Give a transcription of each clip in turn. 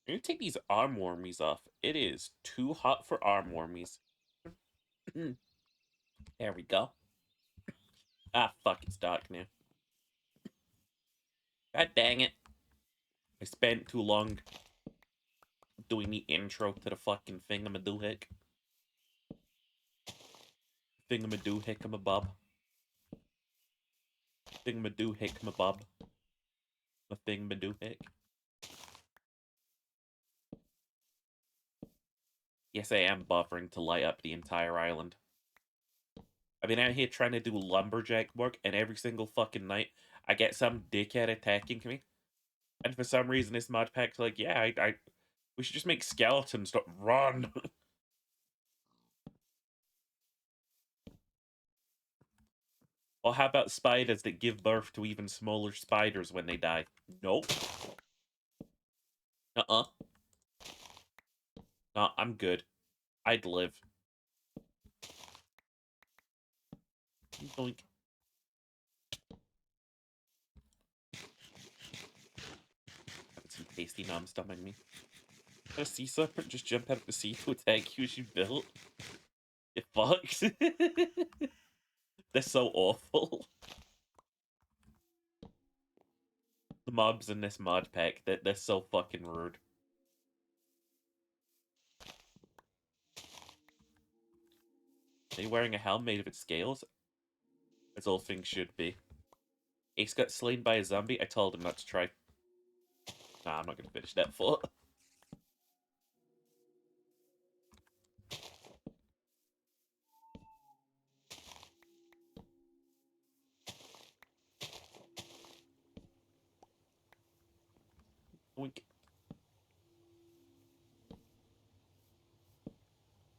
I'm gonna take these arm warmies off. It is too hot for arm warmies. There we go. Ah, fuck, it's dark now. God dang it. I spent too long doing the intro to the fucking thingamadoohick. Thingamadoohickamabob. Thingamadoohickamabob. A thingamadoohick. Yes, I am buffering to light up the entire island. I've been out here trying to do lumberjack work, and every single fucking night I get some dickhead attacking me. And for some reason, this mod pack's like, yeah, we should just make skeletons stop run. Or how about spiders that give birth to even smaller spiders when they die? Nope. Uh-uh. No, I'm good. I'd live. Doink. Some tasty nom stomaching me. A sea serpent just jump out of the sea to attack you as you built. It fucks. They're so awful. The mobs in this mod pack, they're so fucking rude. Are you wearing a helm made of its scales? As all things should be. Ace got slain by a zombie. I told him not to try. Nah, I'm not gonna finish that foot. Oink.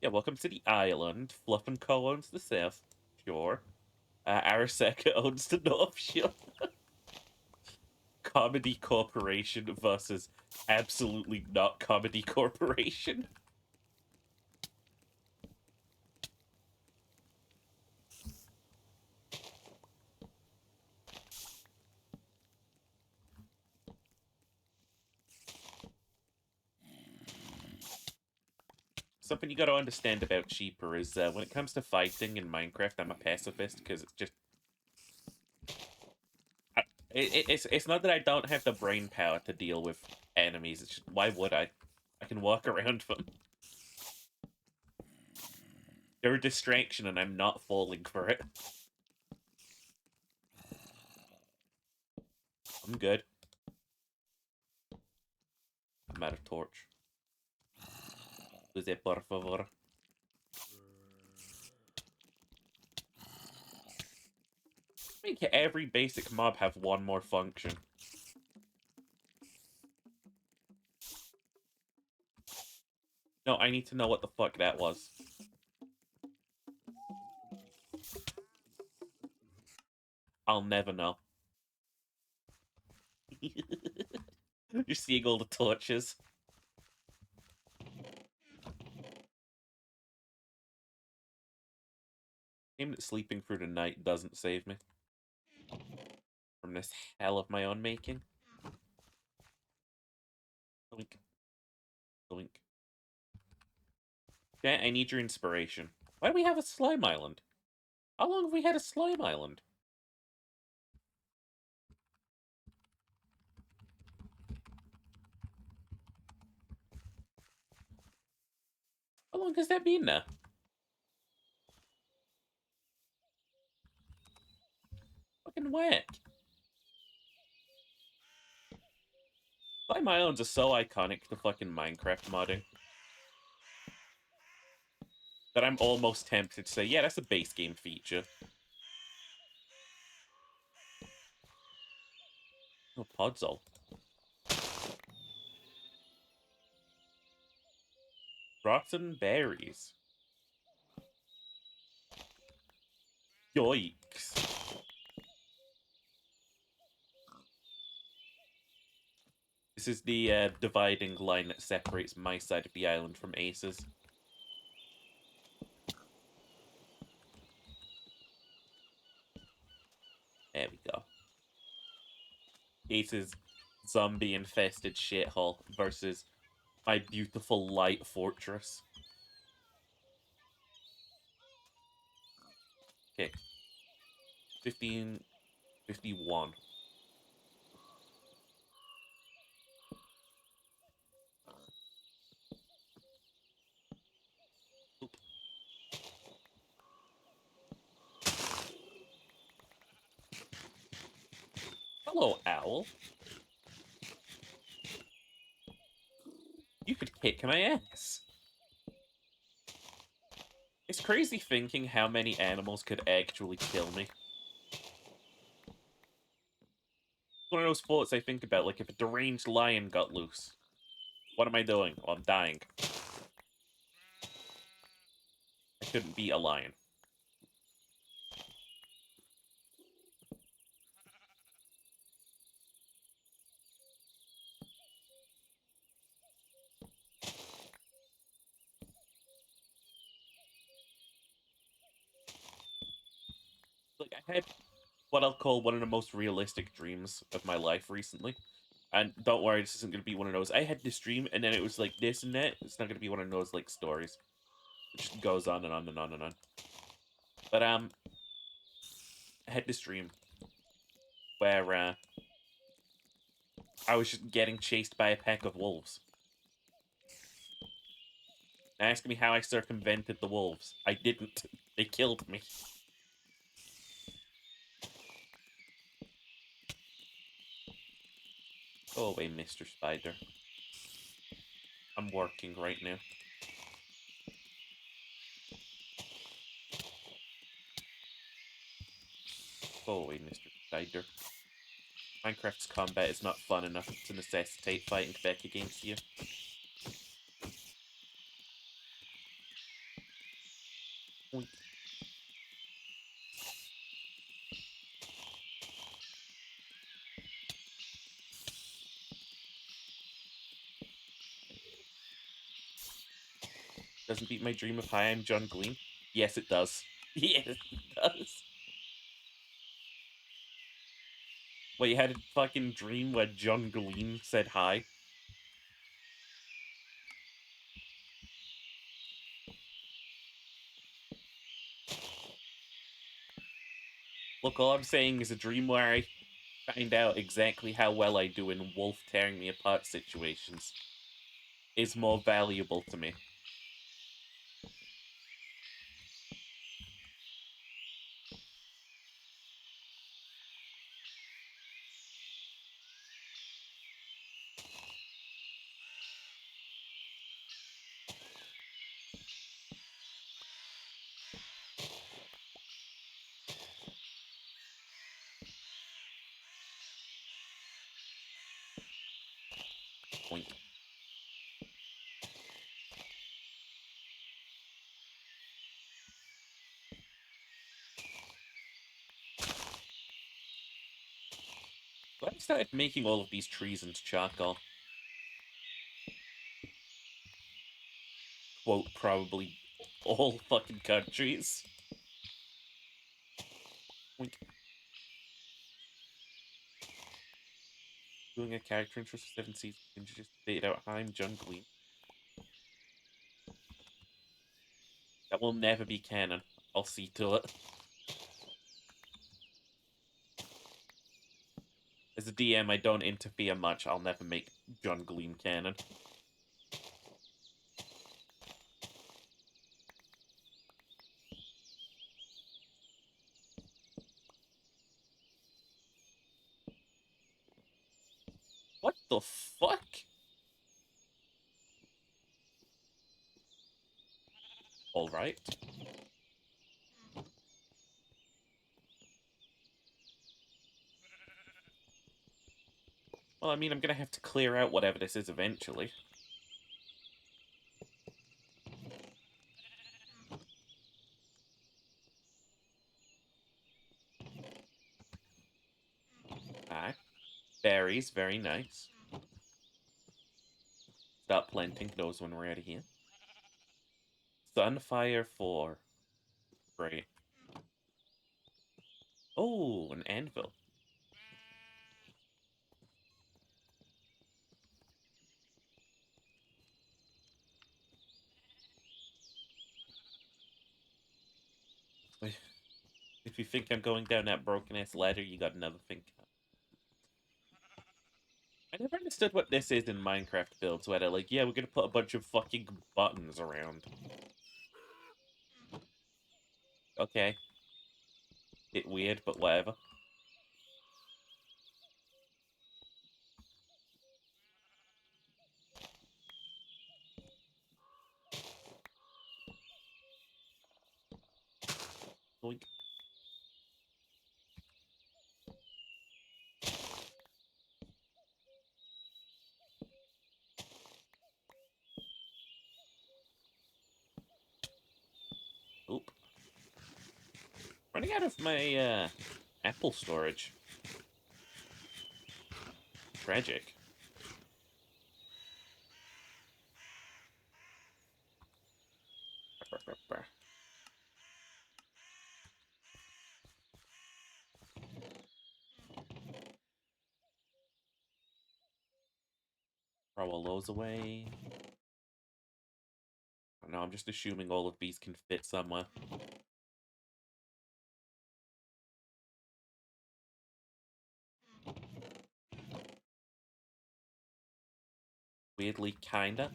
Yeah, welcome to the island. Fluff and Co owns the south shore. Arasaka owns the north shore. Comedy Corporation versus absolutely not Comedy Corporation. Something you got to understand about Cheaper is when it comes to fighting in Minecraft, I'm a pacifist because it's just it's not that I don't have the brain power to deal with enemies. It's just, why would I? I can walk around them. They're a distraction, and I'm not falling for it. I'm good. I'm out of torch. Usted por favor. Make every basic mob have one more function. No, I need to know what the fuck that was. I'll never know. You're seeing all the torches. Game that sleeping through the night doesn't save me from this hell of my own making. Blink. Blink. Okay, I need your inspiration. Why do we have a slime island? How long have we had a slime island? How long has that been now? Fucking whack. Slime islands are so iconic to fucking Minecraft modding that I'm almost tempted to say, yeah, that's a base game feature. Oh, Podzol. Rotten berries. Yikes. This is the dividing line that separates my side of the island from Ace's. There we go. Ace's zombie-infested shithole versus My beautiful light fortress. Okay. 1551. Oop. Hello, owl. You could kick my ass. It's crazy thinking how many animals could actually kill me. One of those thoughts I think about, like if a deranged lion got loose. What am I doing? Well, I'm dying. I couldn't beat a lion. Like, I had what I'll call one of the most realistic dreams of my life recently. And don't worry, this isn't going to be one of those. I had this dream, and then it was like this and that. It's not going to be one of those, like, stories. It just goes on and on and on and on. But, I had this dream where, I was just getting chased by a pack of wolves. Ask me how I circumvented the wolves. I didn't. They killed me. Go away, Mr. Spider. I'm working right now. Go away, Mr. Spider. Minecraft's combat is not fun enough to necessitate fighting back against you. Oink. Doesn't beat my dream of hi, I'm John Gleam? Yes, it does. Yes, it does. Wait, you had a fucking dream where John Gleam said hi? Look, all I'm saying is a dream where I find out exactly how well I do in wolf tearing me apart situations is more valuable to me. Point. So I started making all of these trees into charcoal. Quote, probably all fucking countries. Point. Doing a character intro for 7 seasons, and you just fade out, hi, I'm John Gleam. That will never be canon. I'll see to it. As a DM, I don't interfere much. I'll never make John Gleam canon. What the fuck? Alright. Well, I mean, I'm gonna have to clear out whatever this is eventually. Ah, berries, very nice. Start planting those when we're out of here. Sunfire 4. Great. Oh, an anvil. If you think I'm going down that broken-ass ladder, you got another thing. I never understood what this is in Minecraft builds, where they're like, yeah, we're gonna put a bunch of fucking buttons around. Okay. Bit weird, but whatever. Oink. Oop. Running out of my, apple storage. Tragic. Throw all those away. No, I'm just assuming all of these can fit somewhere. Weirdly, kinda.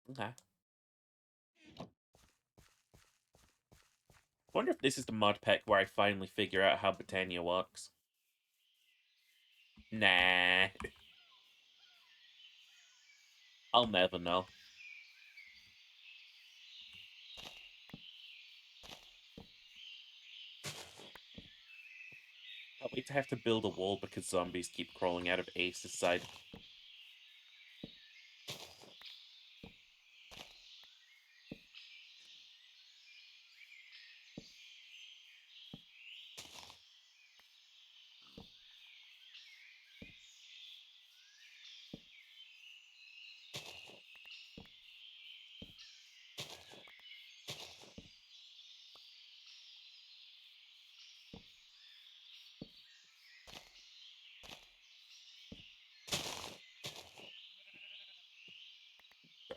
Okay. Wonder if this is the mod pack where I finally figure out how Botania works. Nah. I'll never know. I'll wait to have to build a wall because zombies keep crawling out of Ace's side.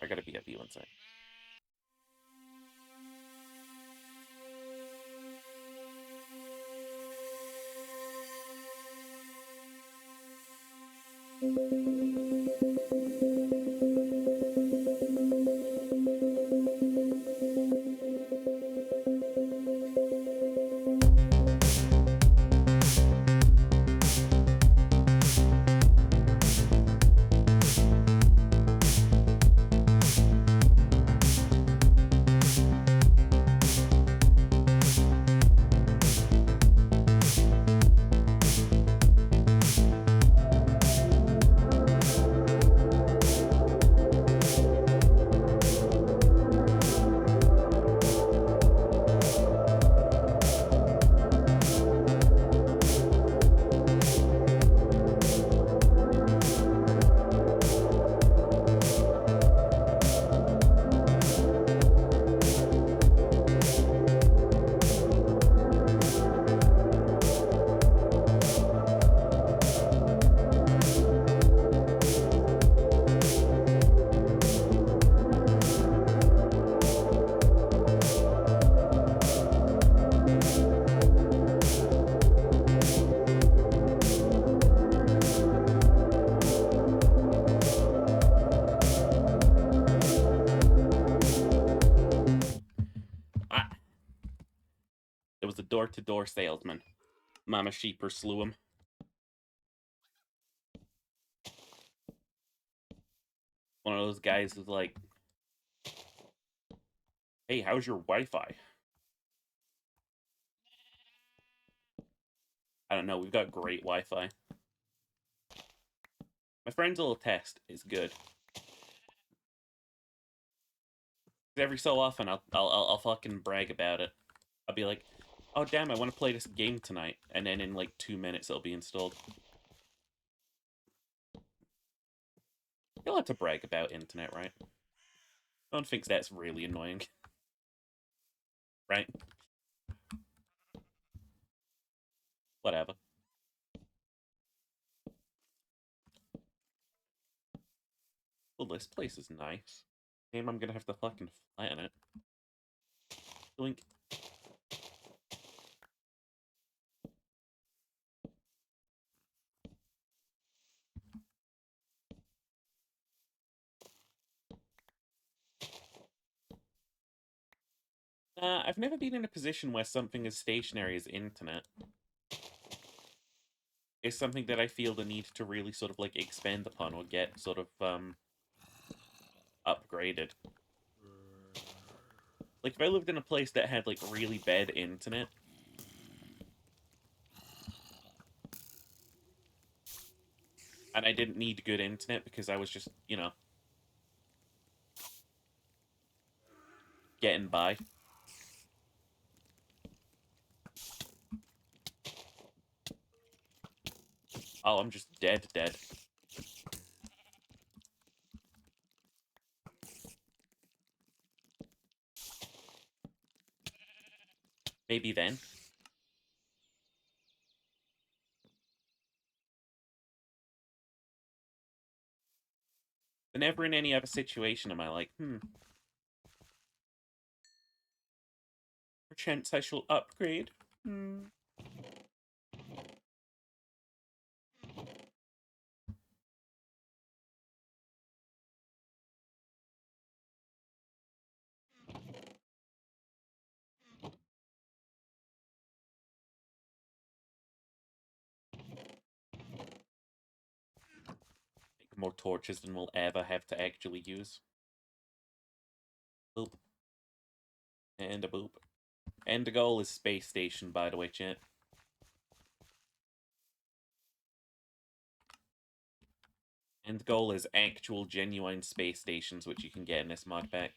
I gotta be at B one side. Ah! It was a door-to-door salesman. Mama Sheeper slew him. One of those guys who's like, hey, how's your Wi-Fi? I don't know, we've got great Wi-Fi. My friend's little test is good. Every so often, I'll fucking brag about it. I'll be like, oh damn, I want to play this game tonight, and then in like 2 minutes it'll be installed. You'll have to brag about internet, right? No one thinks that's really annoying. Right? Whatever. Well, this place is nice. Damn, I'm gonna have to fucking flatten it. Doink. I've never been in a position where something as stationary as internet is something that I feel the need to really sort of like expand upon or get sort of upgraded. Like if I lived in a place that had like really bad internet, and I didn't need good internet because I was just, you know, getting by. Oh, I'm just dead. Maybe then. But never in any other situation am I like, perchance I shall upgrade. Make more torches than we'll ever have to actually use. Boop. And a boop. And the goal is space station, by the way, chat. And the goal is actual, genuine space stations, which you can get in this mod pack.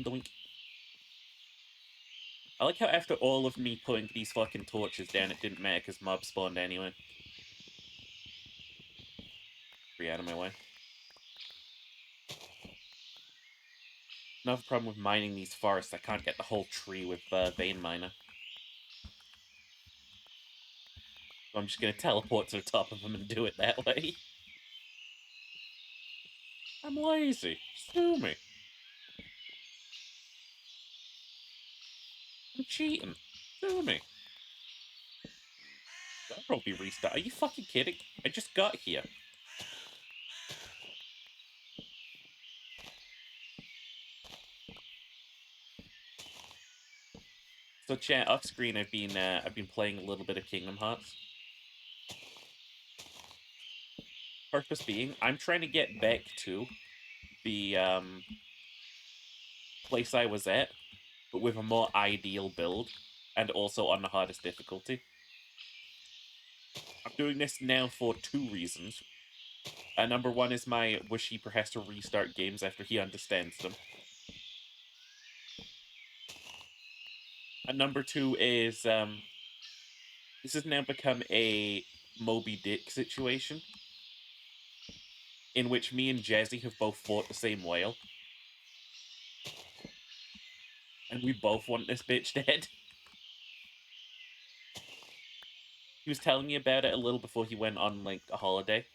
Doink. I like how after all of me putting these fucking torches down, it didn't matter because mobs spawned anyway. Free out of my way. Another problem with mining these forests, I can't get the whole tree with Vein Miner. So I'm just gonna teleport to the top of them and do it that way. I'm lazy. Sue me. I'm cheating. Sue me. That'll probably restart. Are you fucking kidding? I just got here. So chat, off screen I've been playing a little bit of Kingdom Hearts. Purpose being, I'm trying to get back to the place I was at, but with a more ideal build, and also on the hardest difficulty. I'm doing this now for two reasons. Number one is my Wishkeeper has to restart games after he understands them. And number two is this has now become a Moby Dick situation, in which me and Jazzy have both fought the same whale. And we both want this bitch dead. He was telling me about it a little before he went on, like, a holiday.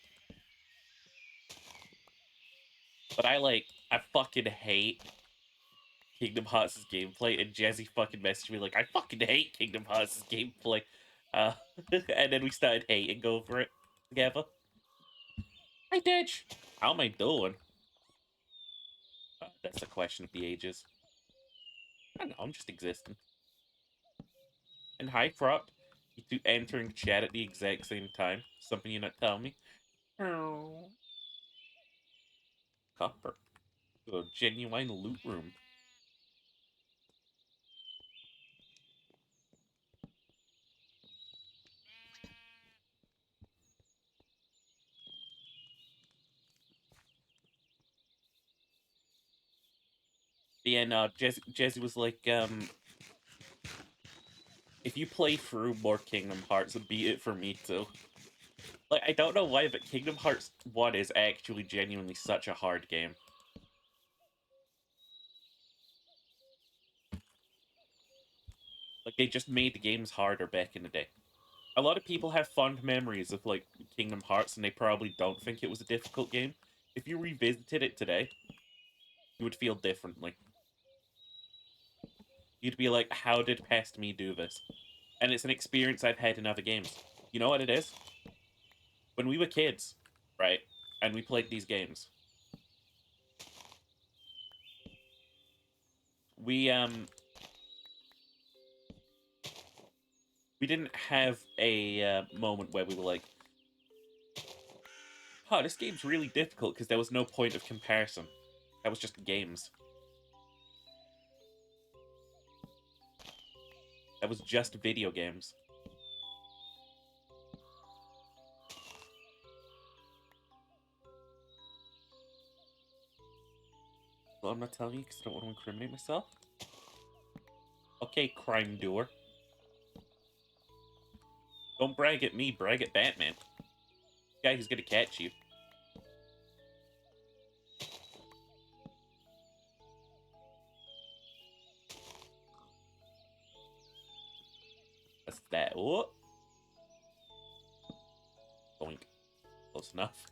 But I fucking hate Kingdom Hearts' gameplay, and Jazzy fucking messaged me like, I fucking hate Kingdom Hearts' gameplay. Uh, and then we started hating over it together. Hey, Ditch! How am I doing? That's a question of the ages. I don't know, I'm just existing. And hi, Prop. You two entering chat at the exact same time. Something you're not telling me. Oh. Copper. A genuine loot room. Yeah, no, Jesse was like, if you play through more Kingdom Hearts, beat it for me too. Like, I don't know why, but Kingdom Hearts 1 is actually genuinely such a hard game. Like, they just made the games harder back in the day. A lot of people have fond memories of, like, Kingdom Hearts, and they probably don't think it was a difficult game. If you revisited it today, you would feel differently. You'd be like, how did Past Me do this? And it's an experience I've had in other games. You know what it is? When we were kids, right, and we played these games, we we didn't have a moment where we were like, oh, this game's really difficult, because there was no point of comparison. That was just games. That was just video games. Well, I'm not telling you because I don't want to incriminate myself. Okay, crime doer. Don't brag at me, brag at Batman. The guy who's gonna catch you. That's that. Oh! Boink. Close enough.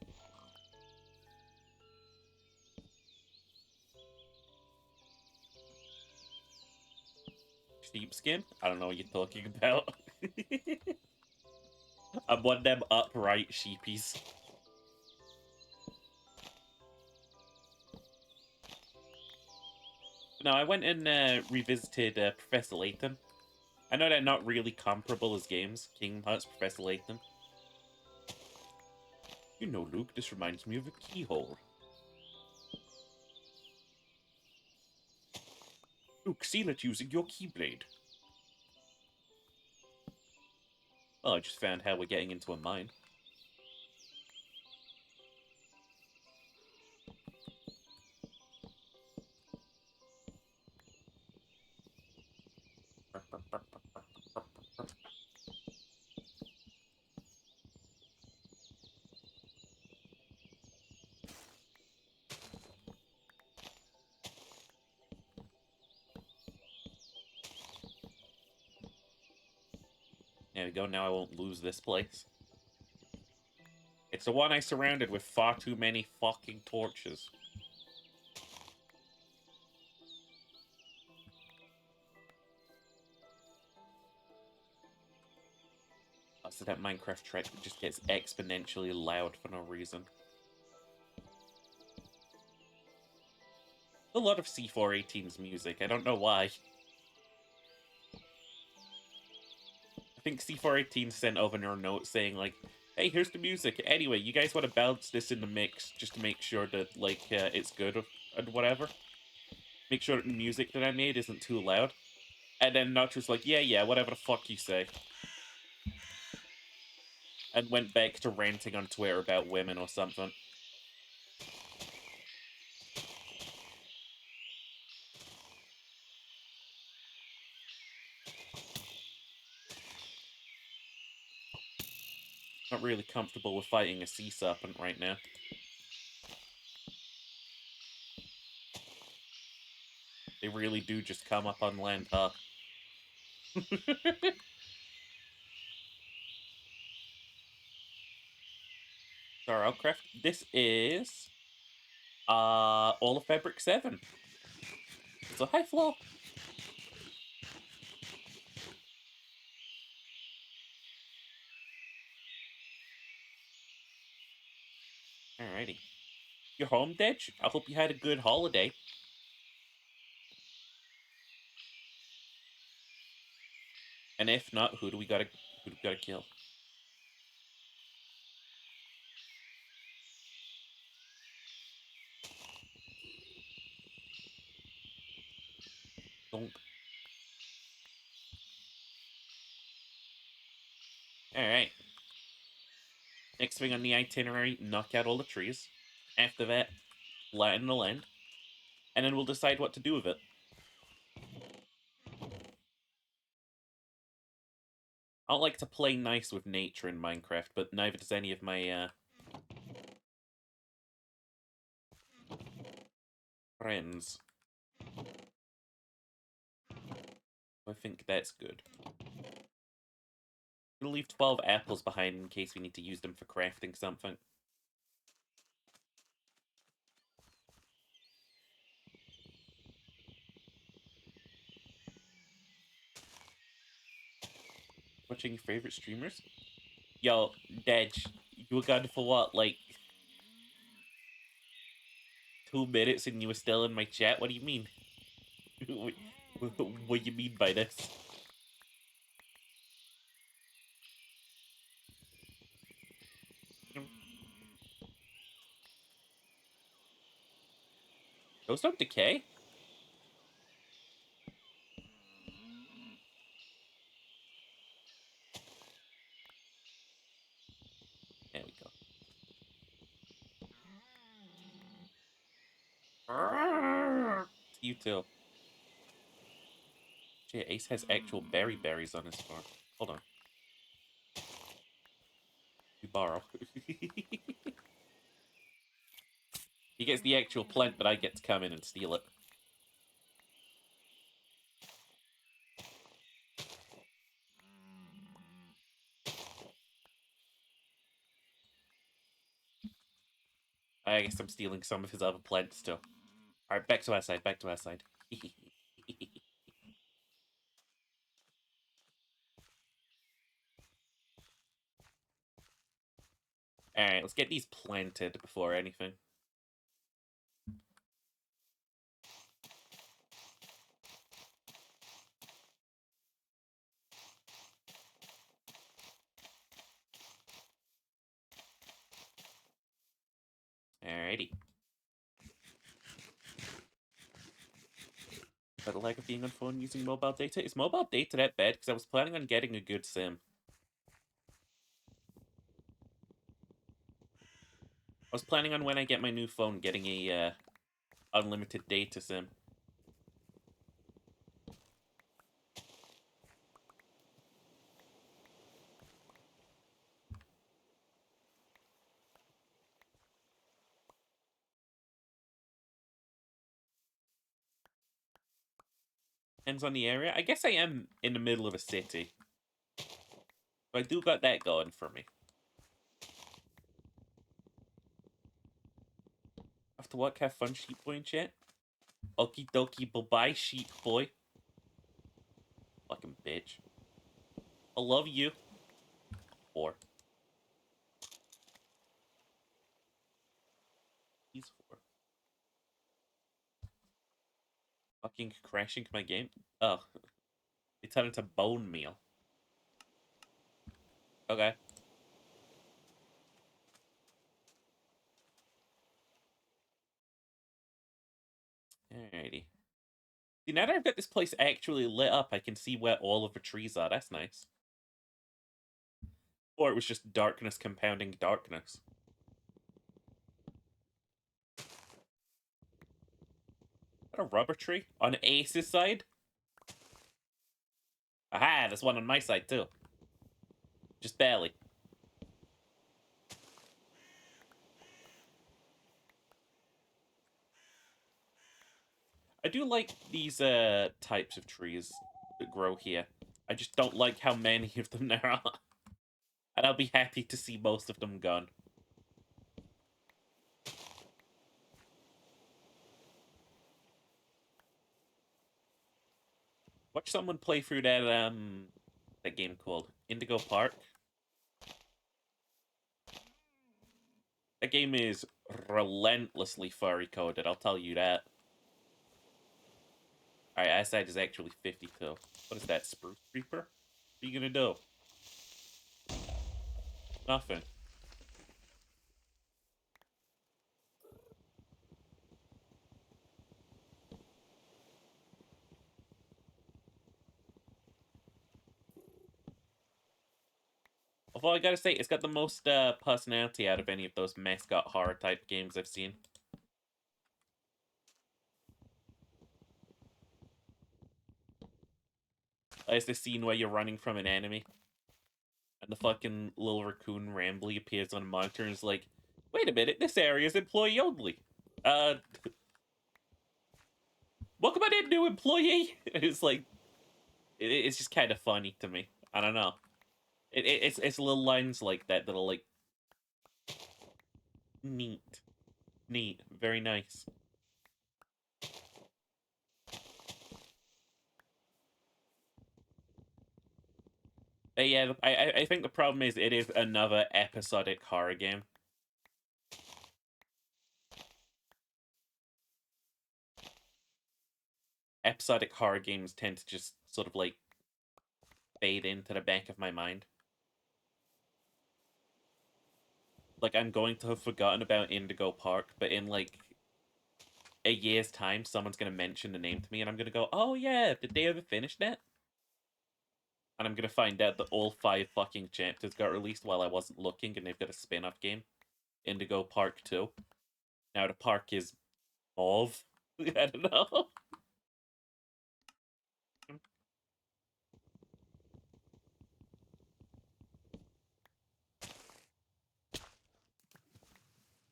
Sheepskin? I don't know what you're talking about. I'm one of them upright sheepies. No, I went and revisited Professor Layton. I know they're not really comparable as games. Kingdom Hearts, Professor Layton. You know, Luke, this reminds me of a keyhole. Luke, seal it using your keyblade. Oh, I just found how we're getting into a mine. There we go, now I won't lose this place. It's the one I surrounded with far too many fucking torches. So that Minecraft track just gets exponentially loud for no reason. A lot of C418's music, I don't know why. I think C418 sent over a note saying, like, hey, here's the music. Anyway, you guys want to bounce this in the mix just to make sure that, like, it's good and whatever? Make sure that the music that I made isn't too loud. And then Notch like, yeah, whatever the fuck you say. And went back to ranting on Twitter about women or something. Not really comfortable with fighting a sea serpent right now. They really do just come up on land, huh? Starcraft. This is all of Fabric 7. So hi Flo. Alrighty. You're home, Ditch? I hope you had a good holiday. And if not, who do we gotta kill? Don't. Alright. Next thing on the itinerary, knock out all the trees. After that, flatten the land. And then we'll decide what to do with it. I don't like to play nice with nature in Minecraft, but neither does any of my friends. I think that's good. We'll leave 12 apples behind in case we need to use them for crafting something. Watching your favorite streamers? Yo, Dedge, you were gone for what, like 2 minutes and you were still in my chat? What do you mean? What do you mean by this? Those don't decay? There we go. You too. Gee, Ace has actual berries on his farm. Hold on. You borrow. He gets the actual plant, but I get to come in and steal it. I guess I'm stealing some of his other plants too. Alright, back to our side, back to our side. Alright, let's get these planted before anything. Alrighty. By the lack of being on phone using mobile data? Is mobile data that bad? Because I was planning on getting a good sim. I was planning on when I get my new phone getting a unlimited data sim. Depends on the area. I guess I am in the middle of a city. But I do got that going for me. After work, have fun, sheep boy and chat. Okie dokie, bye-bye, sheep boy. Fucking bitch. I love you. Or he's for fucking crashing my game. Oh, it turned into bone meal. Okay. Alrighty. See, now that I've got this place actually lit up, I can see where all of the trees are. That's nice. Or it was just darkness compounding darkness. Is that a rubber tree? On Ace's side? Aha, there's one on my side too. Just barely. I do like these types of trees that grow here. I just don't like how many of them there are. And I'll be happy to see most of them gone. Watch someone play through that game called Indigo Park. That game is relentlessly furry coded, I'll tell you that. Alright, eyesight is actually 52. What is that, Spruce Creeper? What are you gonna do? Nothing. Although I gotta say, it's got the most personality out of any of those mascot horror type games I've seen. There's the scene where you're running from an enemy, and the fucking little raccoon Rambly appears on a monitor and is like, wait a minute, this area is employee only. Welcome on in, new employee! And it's like, it's just kind of funny to me. I don't know. It's little lines like that that'll like neat, neat, very nice. But yeah, I think the problem is it is another episodic horror game. Episodic horror games tend to just sort of like fade into the back of my mind. Like I'm going to have forgotten about Indigo Park, but in like a year's time, someone's gonna mention the name to me, and I'm gonna go, "Oh yeah, did they ever finish that?" And I'm gonna find out that all 5 fucking chapters got released while I wasn't looking, and they've got a spin-off game, Indigo Park 2. Now the park is mauve. I don't know.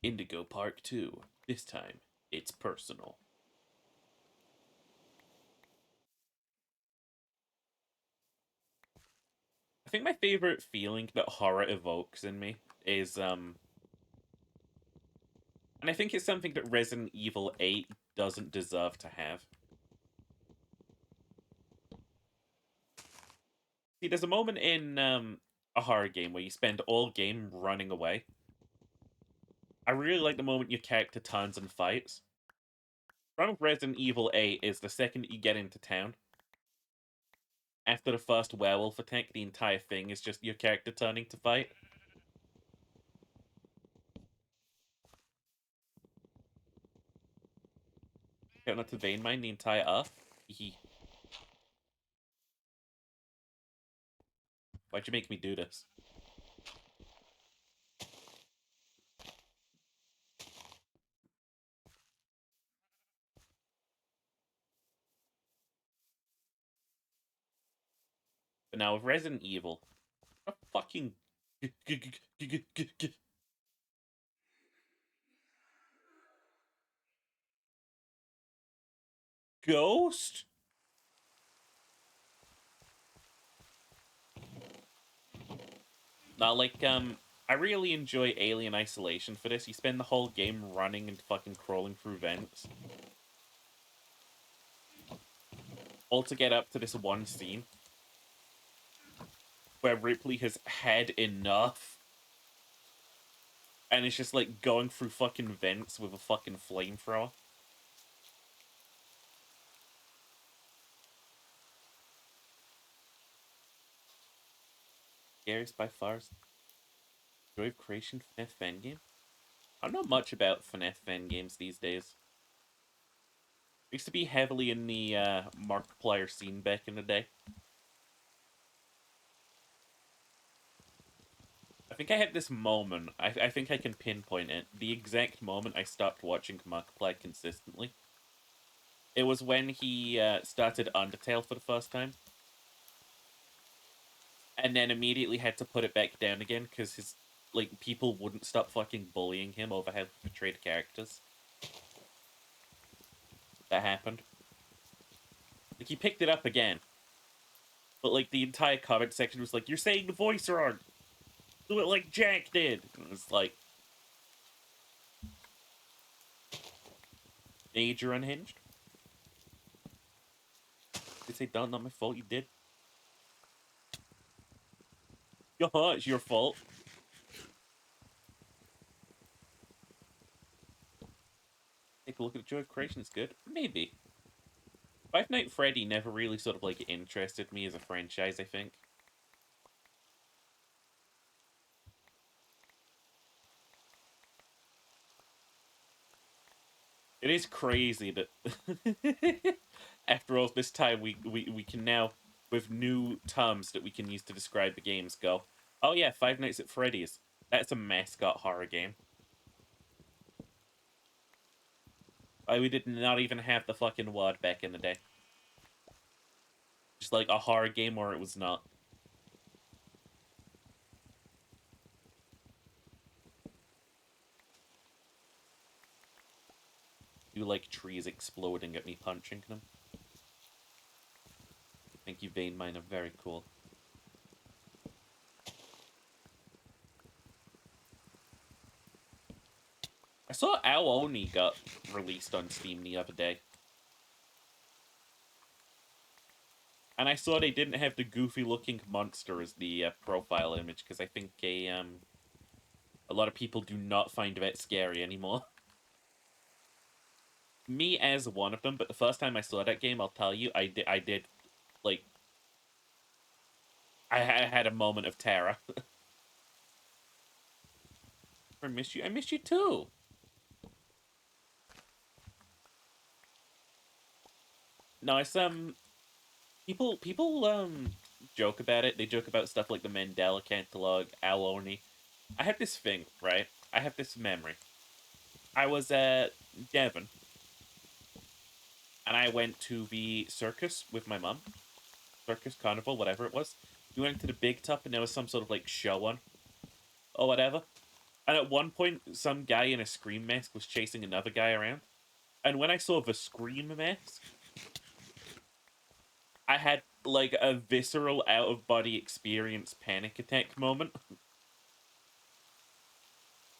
Indigo Park 2. This time, it's personal. I think my favorite feeling that horror evokes in me is and I think it's something that Resident Evil 8 doesn't deserve to have. See, there's a moment in a horror game where you spend all game running away. I really like the moment your character turns and fights. From Resident Evil 8 is the second you get into town. After the first werewolf attack, the entire thing is just your character turning to fight. Count not to vein mine the entire Earth. Why'd you make me do this? But now with Resident Evil, a fucking ghost? Now, like, I really enjoy Alien Isolation for this. You spend the whole game running and fucking crawling through vents. All to get up to this one scene where Ripley has had enough and it's just like going through fucking vents with a fucking flamethrower. Scariest by far is Joy of Creation FNAF fan game. I don't know much about FNAF fan games these days. I used to be heavily in the Markiplier scene back in the day. I think I had this moment, I think I can pinpoint it, the exact moment I stopped watching Markiplier consistently. It was when he started Undertale for the first time. And then immediately had to put it back down again because his like people wouldn't stop fucking bullying him over how he portrayed characters. That happened. Like he picked it up again. But like the entire comment section was like, "You're saying the voice wrong. Do it like Jack did." And it was like, major unhinged. They say, "Don't, not my fault. You did." It's your fault. Take a look at the Joy of Creation. It's good. Maybe. Five Nights at Freddy never really sort of like interested me as a franchise, I think. It is crazy that after all this time we can now, with new terms that we can use to describe the games, go, oh yeah, Five Nights at Freddy's. That's a mascot horror game. We did not even have the fucking word back in the day. Just like a horror game or it was not. You like trees exploding at me punching them. Thank you, Vein Miner. Very cool. I saw Ao Oni got released on Steam the other day. And I saw they didn't have the goofy-looking monster as the profile image, because I think a lot of people do not find that scary anymore. Me as one of them, but the first time I saw that game, I'll tell you, I did, like, I had a moment of terror. I miss you. I miss you too. No, it's people joke about it. They joke about stuff like the Mandela Catalog, Ao Oni. I have this thing, right? I have this memory. I was at Devon, and I went to the circus with my mum. Circus, carnival, whatever it was. We went to the big top, and there was some sort of like show on, or whatever. And at one point, some guy in a Scream mask was chasing another guy around. And when I saw the Scream mask, I had like a visceral out of body experience panic attack moment.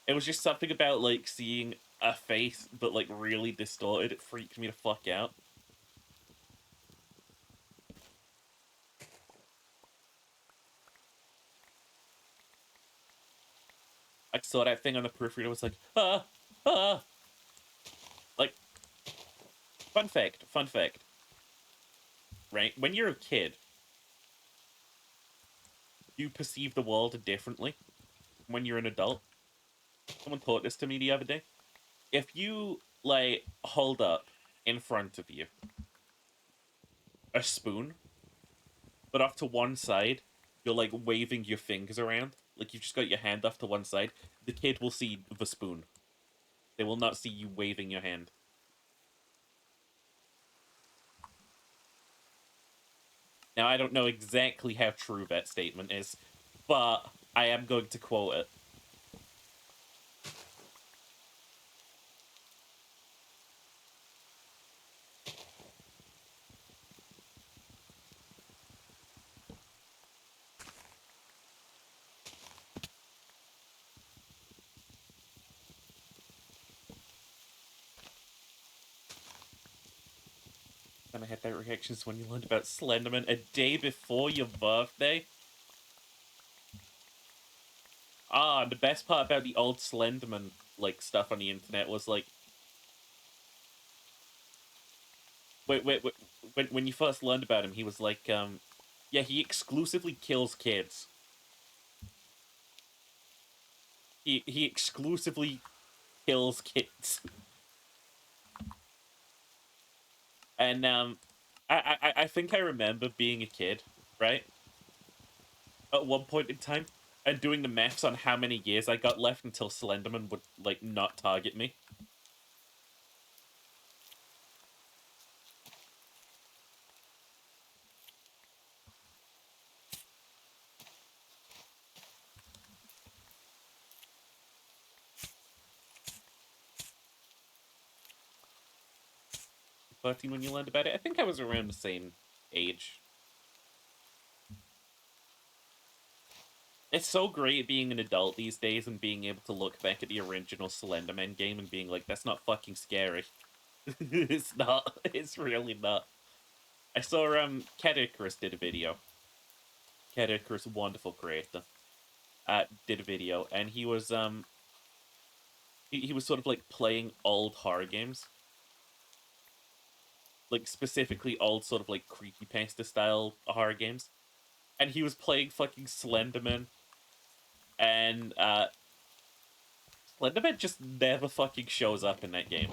It was just something about like seeing a face but like really distorted. It freaked me the fuck out. I saw that thing on the periphery and I was like, ah. Like, fun fact, right? When you're a kid, you perceive the world differently when you're an adult. Someone taught this to me the other day. If you, like, hold up in front of you a spoon, but off to one side, you're, like, waving your fingers around, like you've just got your hand off to one side, the kid will see the spoon. They will not see you waving your hand. Now, I don't know exactly how true that statement is, but I am going to quote it. And I had that reactions when you learned about Slenderman a day before your birthday. Ah, the best part about the old Slenderman, like, stuff on the internet was, like... Wait, when you first learned about him, he was like, yeah, he exclusively kills kids. He exclusively kills kids. And, I think I remember being a kid, right? At one point in time, and doing the maths on how many years I got left until Slenderman would, like, not target me. 13 when you learned about it. I think I was around the same age. It's so great being an adult these days and being able to look back at the original Slenderman game and being like, that's not fucking scary. It's not. It's really not. I saw Cat Icarus did a video. Cat Icarus, wonderful creator, did a video, and he was he was sort of like playing old horror games, like specifically old sort of like creepypasta style horror games, and he was playing fucking Slenderman, and Slenderman just never fucking shows up in that game.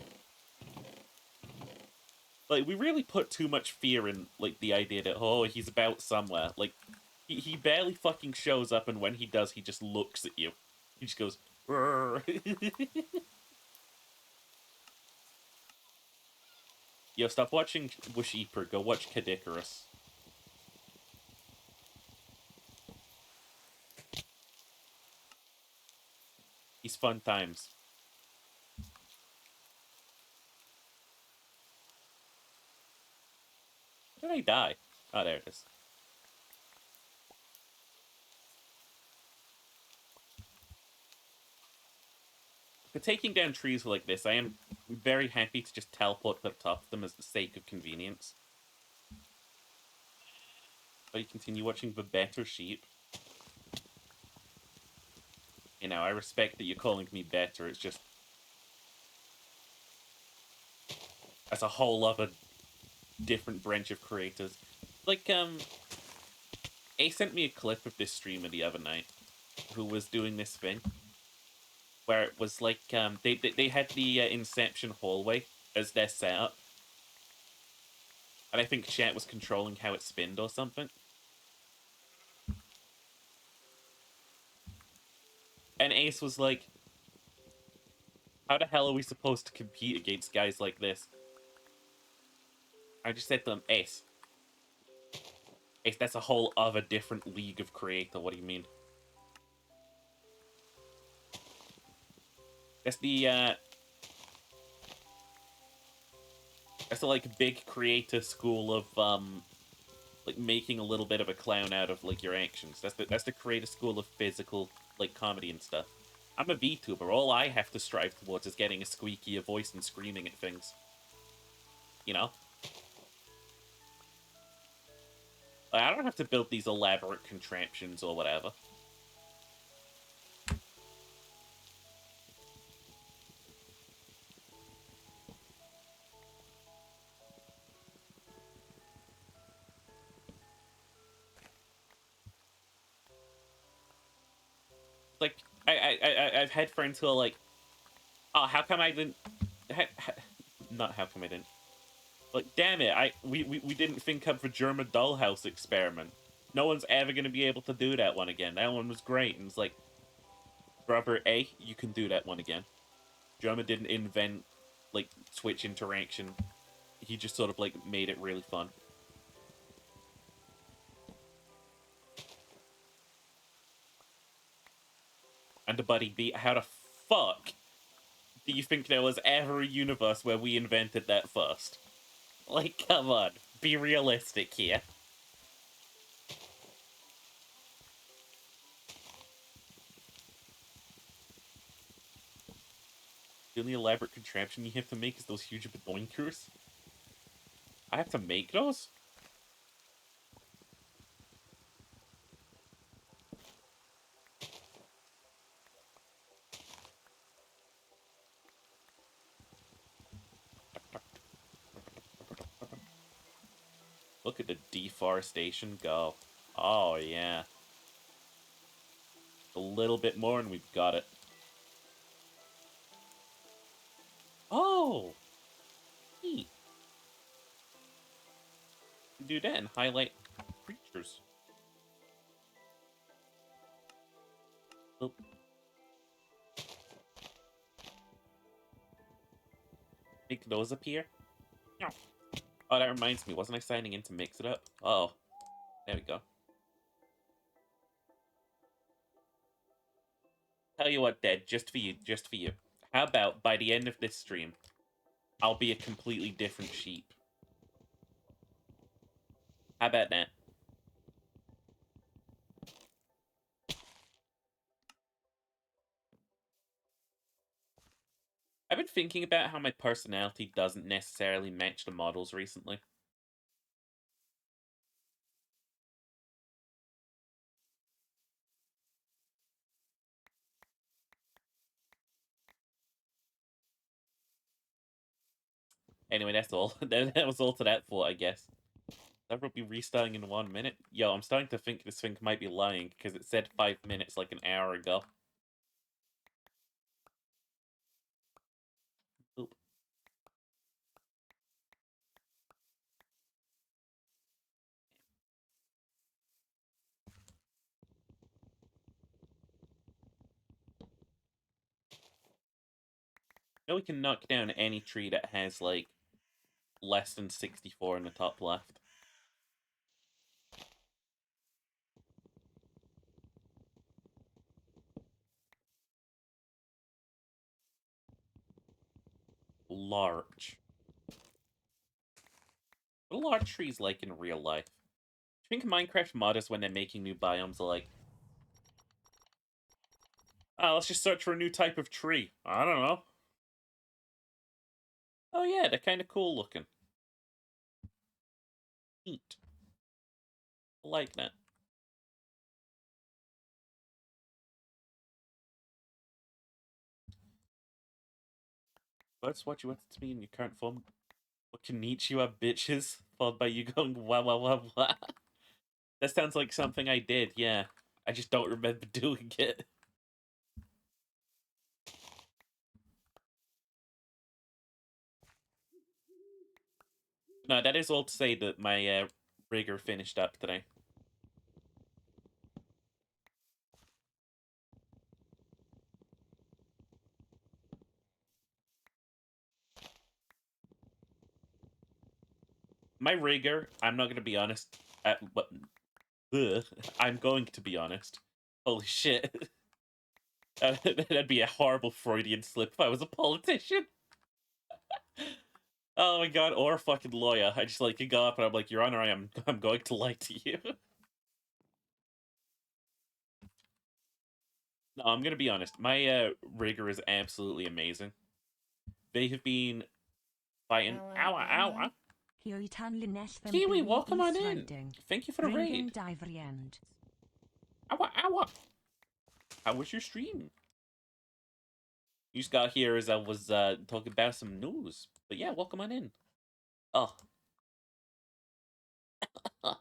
Like, we really put too much fear in, like, the idea that, oh, he's about somewhere. Like, he barely fucking shows up, and when he does, he just looks at you. He just goes, Yo, stop watching Bush Eaper, go watch Kid Icarus. He's fun times. How did I die? Oh, there it is. For taking down trees like this, I am very happy to just teleport to the top of them as the sake of convenience. But you continue watching the better sheep. You know, I respect that you're calling me better. It's just as a whole other different branch of creators. Like, A sent me a clip of this streamer the other night who was doing this thing where it was like, they had the Inception hallway as their setup. And I think chat was controlling how it spinned or something. And Ace was like, how the hell are we supposed to compete against guys like this? I just said to them, Ace, that's a whole other different league of creator. What do you mean? That's the like big creator school of like making a little bit of a clown out of like your actions. That's the creator school of physical like comedy and stuff. I'm a VTuber. All I have to strive towards is getting a squeakier voice and screaming at things. You know? Like, I don't have to build these elaborate contraptions or whatever. Like, I've had friends who are like, oh, how come I didn't... Not how come I didn't. Like, damn it, we didn't think of the German dollhouse experiment. No one's ever going to be able to do that one again. That one was great. And it's like, brother, A, you can do that one again. German didn't invent, like, Twitch interaction. He just sort of, like, made it really fun. And the buddy B, how the fuck do you think there was ever a universe where we invented that first? Like, come on. Be realistic here. The only elaborate contraption you have to make is those huge bedoinkers. I have to make those? Look at the deforestation go. Oh, yeah. A little bit more and we've got it. Oh! Neat. Do that and highlight creatures. Oop. Make those appear? No. Oh, that reminds me. Wasn't I signing in to mix it up? Oh. There we go. Tell you what, Dad, just for you, just for you. How about by the end of this stream, I'll be a completely different sheep? How about that? I've been thinking about how my personality doesn't necessarily match the models recently. Anyway, that's all. That was all to that for, I guess. That will be restarting in 1 minute. Yo, I'm starting to think this thing might be lying, because it said 5 minutes like an hour ago. Oop. Now we can knock down any tree that has, like, less than 64 in the top left. Large. What are large trees like in real life? I think Minecraft modders, when they're making new biomes, are like, oh, let's just search for a new type of tree. I don't know. Oh yeah, they're kind of cool looking. Neat. I like that. That's what you want to be in your current form. What Konnichiwa bitches, followed by you going wah wah wah wah. That sounds like something I did, yeah. I just don't remember doing it. No, that is all to say that my rigger finished up today. My rigger, I'm not going to be honest. What? I'm going to be honest. Holy shit. That'd be a horrible Freudian slip if I was a politician. Oh my god, or a fucking lawyer. I just like go up and I'm like, Your Honor, I'm going to lie to you. No, I'm gonna be honest. My rigger is absolutely amazing. They have been fighting. Ow, ow, ow. Kiwi, welcome on in. Thank you for the raid. Ow, ow. How was your stream? You just got here as I was talking about some news. But yeah, welcome on in. Oh. I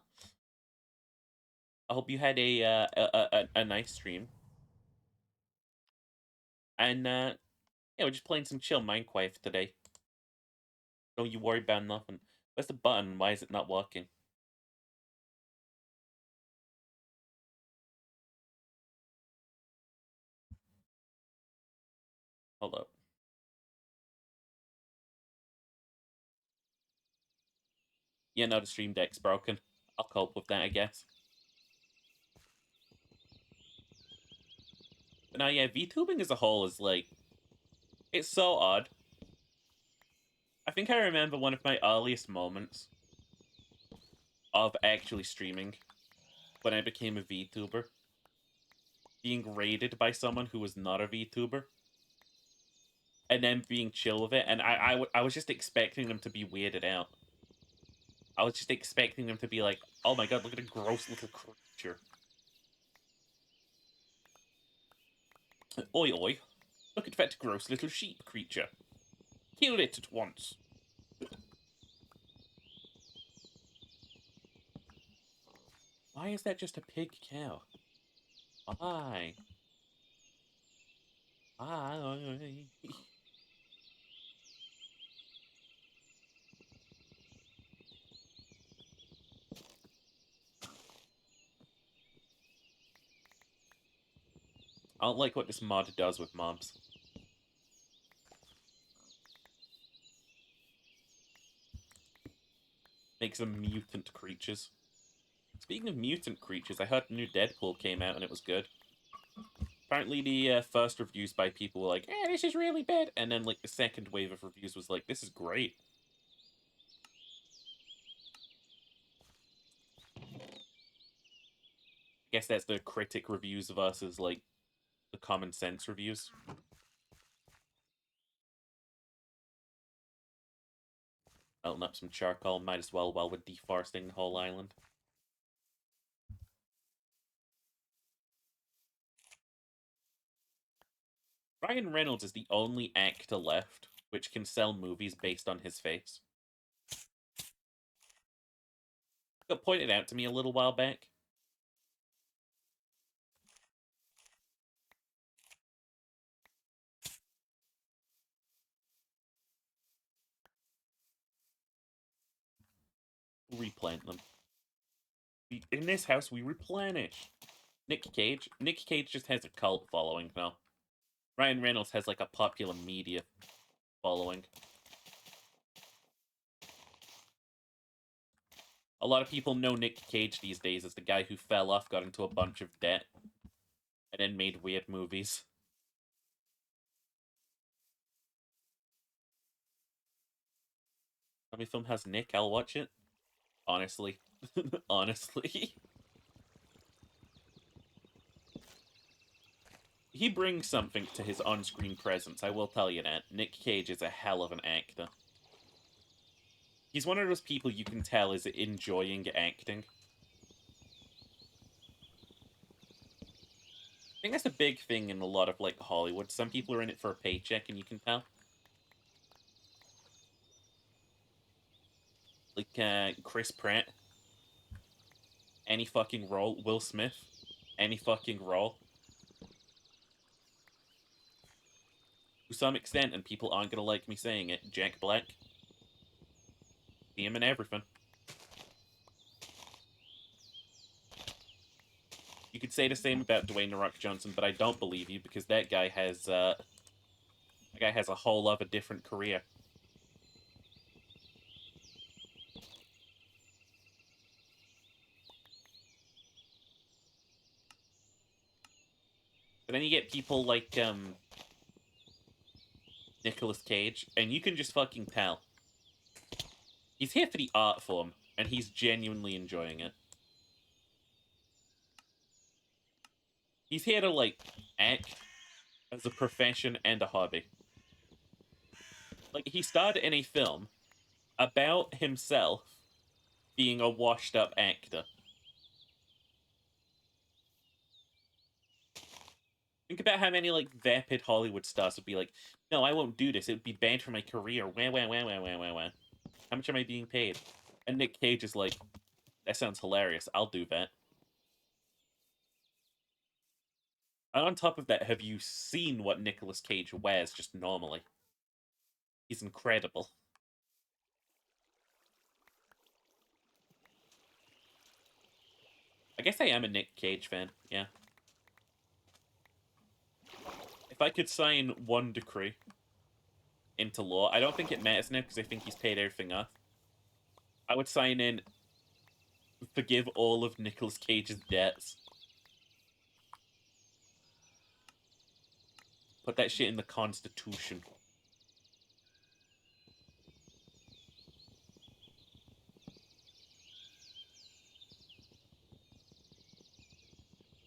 hope you had a nice stream. And yeah, we're just playing some chill Minecraft today. Don't you worry about nothing. Where's the button? Why is it not working? Hold up. Yeah, no, the stream deck's broken. I'll cope with that, I guess. But now, yeah, VTubing as a whole is like, it's so odd. I think I remember one of my earliest moments of actually streaming when I became a VTuber, being raided by someone who was not a VTuber, and then being chill with it, and I was just expecting them to be weirded out. I was just expecting them to be like, oh my god, look at a gross little creature. Oi oi, look at that gross little sheep creature. Kill it at once. Why is that just a pig cow? Why? Why? I don't like what this mod does with mobs. Makes them mutant creatures. Speaking of mutant creatures, I heard the new Deadpool came out and it was good. Apparently the first reviews by people were like, this is really bad. And then like the second wave of reviews was like, this is great. I guess that's the critic reviews versus like the common sense reviews. Melting up some charcoal, might as well while we're deforesting the whole island. Ryan Reynolds is the only actor left which can sell movies based on his face. Got pointed out to me a little while back. Replant them. In this house, we replenish. Nick Cage. Nick Cage just has a cult following now. Ryan Reynolds has like a popular media following. A lot of people know Nick Cage these days as the guy who fell off, got into a bunch of debt, and then made weird movies. If my film has Nick, I'll watch it. Honestly. Honestly. He brings something to his on-screen presence, I will tell you that. Nick Cage is a hell of an actor. He's one of those people you can tell is enjoying acting. I think that's a big thing in a lot of, like, Hollywood. Some people are in it for a paycheck, and you can tell. Like, Chris Pratt. Any fucking role. Will Smith. Any fucking role. To some extent, and people aren't gonna like me saying it, Jack Black. See him in everything. You could say the same about Dwayne The Rock Johnson, but I don't believe you because that guy has a whole other different career. But then you get people like Nicolas Cage, and you can just fucking tell. He's here for the art form, and he's genuinely enjoying it. He's here to, like, act as a profession and a hobby. Like, he starred in a film about himself being a washed-up actor. Think about how many, like, vapid Hollywood stars would be like, no, I won't do this. It would be bad for my career. Wah, wah, wah, wah, wah, wah, wah. How much am I being paid? And Nick Cage is like, that sounds hilarious. I'll do that. And on top of that, have you seen what Nicolas Cage wears just normally? He's incredible. I guess I am a Nick Cage fan, yeah. If I could sign one decree into law, I don't think it matters now because I think he's paid everything off. I would sign in, forgive all of Nicolas Cage's debts. Put that shit in the Constitution.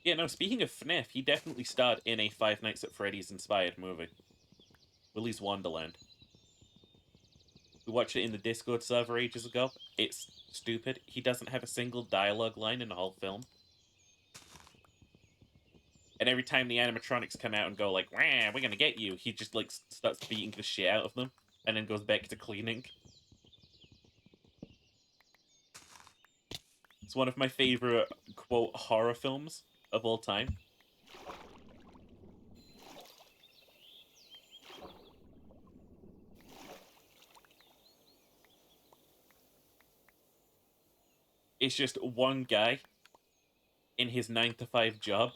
Yeah, no, speaking of FNAF, he definitely starred in a Five Nights at Freddy's inspired movie. Willy's Wonderland. We watched it in the Discord server ages ago. It's stupid. He doesn't have a single dialogue line in the whole film. And every time the animatronics come out and go like, "Wah, we're gonna get you," he just, like, starts beating the shit out of them, and then goes back to cleaning. It's one of my favorite, quote, horror films of all time. It's just one guy in his 9 to 5 job.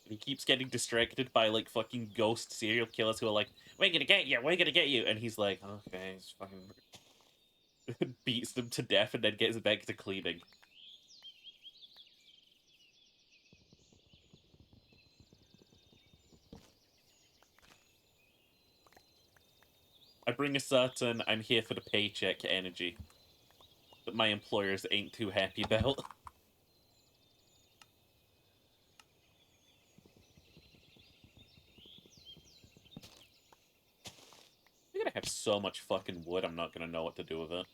And he keeps getting distracted by, like, fucking ghost serial killers who are like, "We're gonna get you, we're gonna get you," and he's like, "Okay," he's fucking beats them to death and then gets back to cleaning. I bring a certain I'm here for the paycheck energy that my employers ain't too happy about. We're gonna have so much fucking wood, I'm not gonna know what to do with it.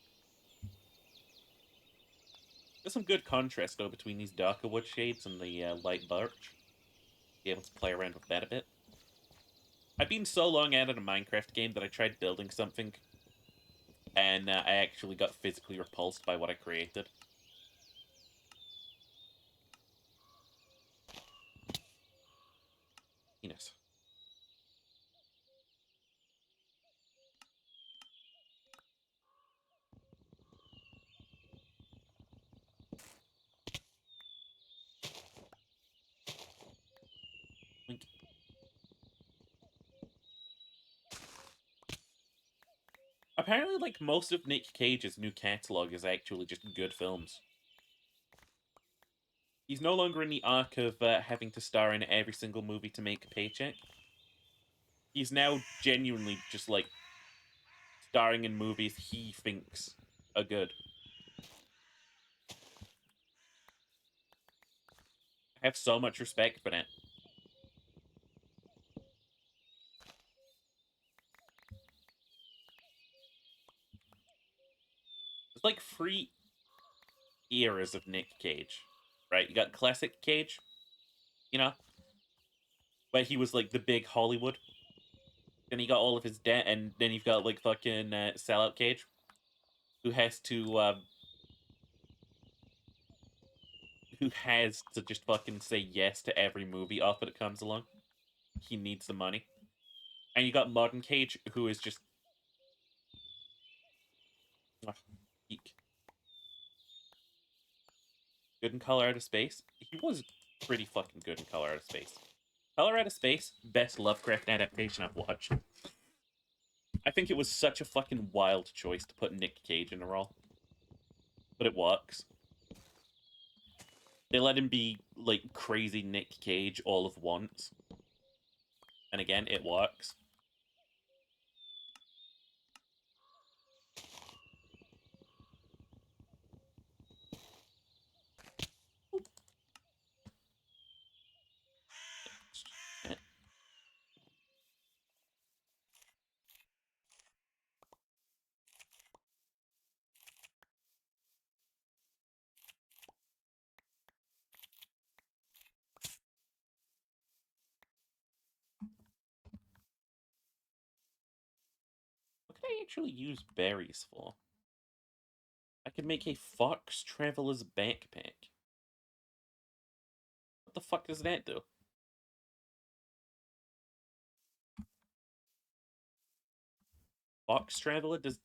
There's some good contrast, though, between these darker wood shades and the light birch. Be able to play around with that a bit. I've been so long out of a Minecraft game that I tried building something, and I actually got physically repulsed by what I created. Penis. Like, apparently, like, most of Nick Cage's new catalog is actually just good films. He's no longer in the arc of having to star in every single movie to make a paycheck. He's now genuinely just, like, starring in movies he thinks are good. I have so much respect for that. It's like three eras of Nick Cage, right? You got classic Cage, you know, where he was like the big Hollywood. Then he got all of his debt, and then you've got like fucking sellout Cage, who has to just fucking say yes to every movie offer that comes along. He needs the money. And you got modern Cage, who is just ugh, geek. Good in Color Out of Space. He was pretty fucking good in Color Out of Space. Color Out of Space, best Lovecraft adaptation I've watched. I think it was such a fucking wild choice to put Nick Cage in a role, but it works. They let him be like crazy Nick Cage all of once, and again, it works. What could I actually use berries for? I could make a Fox Traveler's backpack. What the fuck does that do? Fox Traveler does.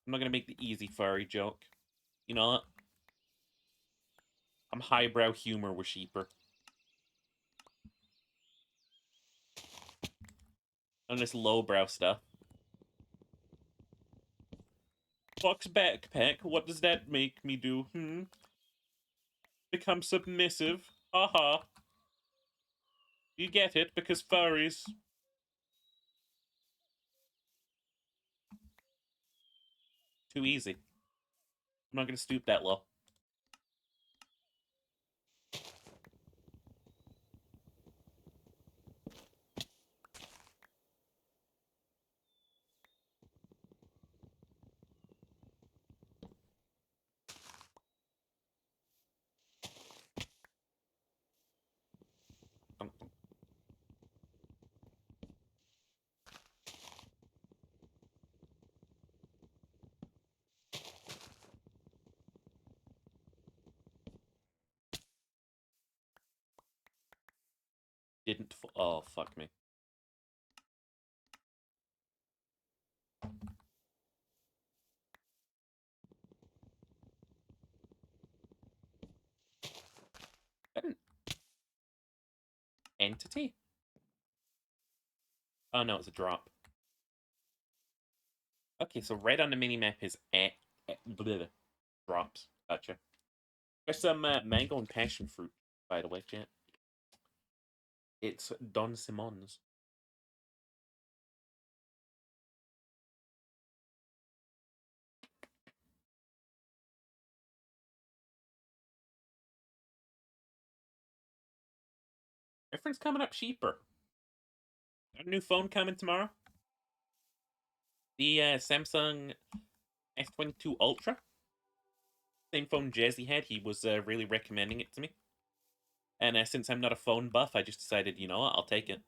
I'm not gonna make the easy furry joke. You know what? I'm highbrow humor with sheeper. On this lowbrow stuff. Fox backpack, what does that make me do? Become submissive. Haha. You get it, because furries. Too easy. I'm not gonna stoop that low. Didn't. Oh, fuck me. That an entity? Oh no, it's a drop. Okay, so red on the minimap is drops. Gotcha. There's some mango and passion fruit, by the way, chat. It's Don Simons. Everything's coming up cheaper. Got a new phone coming tomorrow. The Samsung S22 Ultra. Same phone Jazzy had. He was really recommending it to me. And since I'm not a phone buff, I just decided, you know what, I'll take it.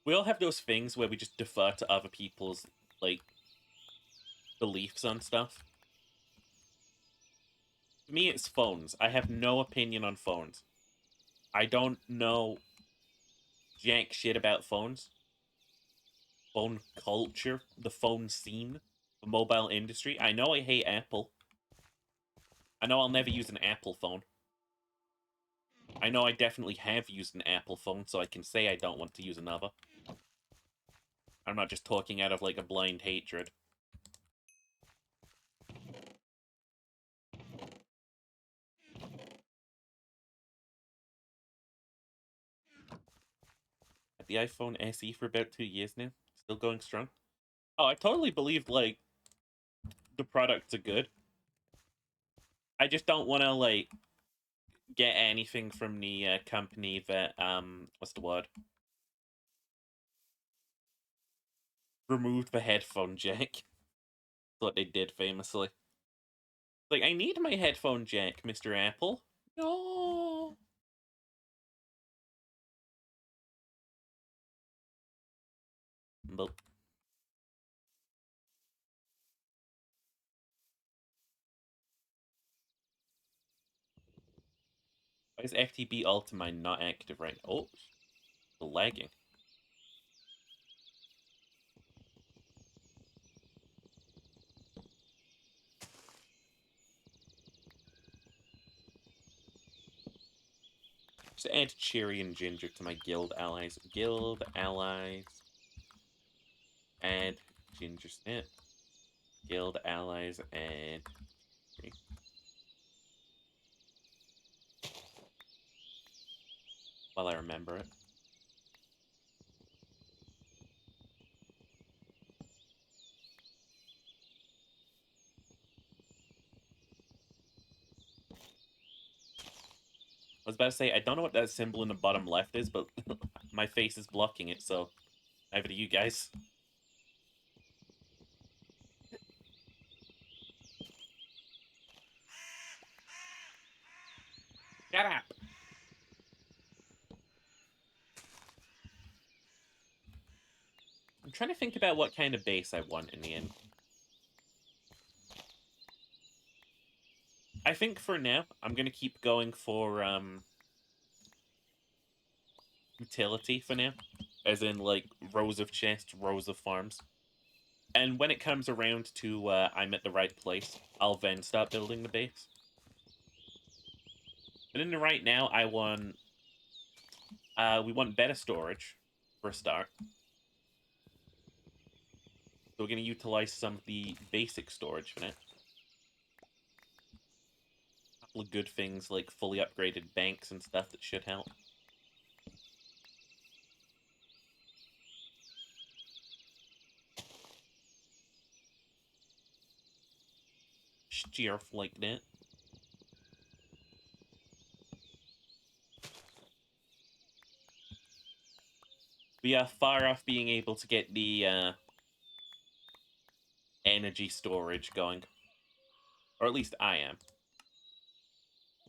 We all have those things where we just defer to other people's, like, beliefs on stuff. For me, it's phones. I have no opinion on phones. I don't know jack shit about phones. Phone culture, the phone scene, the mobile industry. I know I hate Apple. I know I'll never use an Apple phone. I know I definitely have used an Apple phone, so I can say I don't want to use another. I'm not just talking out of, like, a blind hatred. Had the iPhone SE for about 2 years now. Still going strong. Oh, I totally believed, like, the products are good. I just don't want to like get anything from the company that what's the word? Removed the headphone jack. That's what they did famously. Like, I need my headphone jack, Mr. Apple. No. But why is FTB Ultimate not active right now? Oh, the lagging. Just add Cherry and Ginger to my guild allies. Guild allies. Add Ginger Snip. Guild allies and while I remember it. I was about to say, I don't know what that symbol in the bottom left is, but my face is blocking it, so over to you guys. Shut up! I'm trying to think about what kind of base I want in the end. I think for now, I'm going to keep going for utility for now. As in, like, rows of chests, rows of farms. And when it comes around to I'm at the right place, I'll then start building the base. But in the right now, I want... we want better storage, for a start. So we're going to utilize some of the basic storage for it. A couple of good things like fully upgraded banks and stuff that should help. Stuff like that. We are far off being able to get the energy storage going. Or at least I am.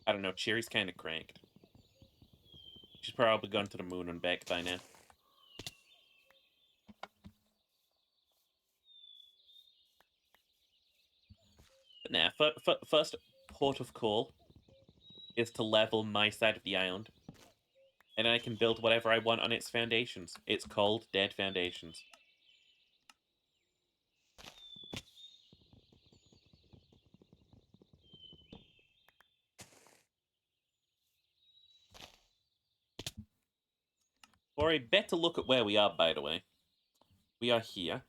I don't know, Cherry's kind of cranked. She's probably gone to the moon and back by now. But nah, first port of call is to level my side of the island. And I can build whatever I want on its foundations. It's called Dead Foundations. For a better look at where we are, by the way. We are here.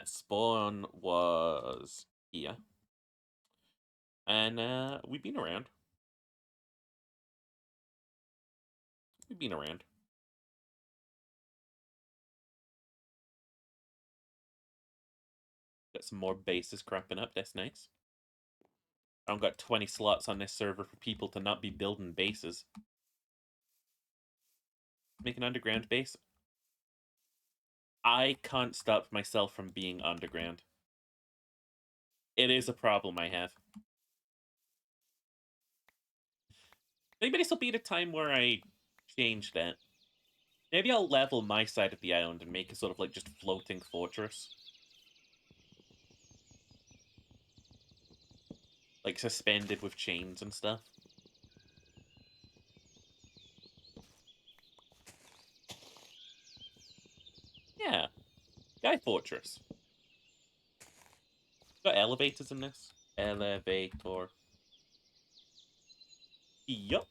Spawn was here. And we've been around. We've been around. Got some more bases cropping up, that's nice. I've got 20 slots on this server for people to not be building bases. Make an underground base. I can't stop myself from being underground. It is a problem I have. Maybe this will be the time where I change that. Maybe I'll level my side of the island and make a sort of like just floating fortress. Like suspended with chains and stuff. Yeah. Guy Fortress. Got elevators in this. Elevator. Yup.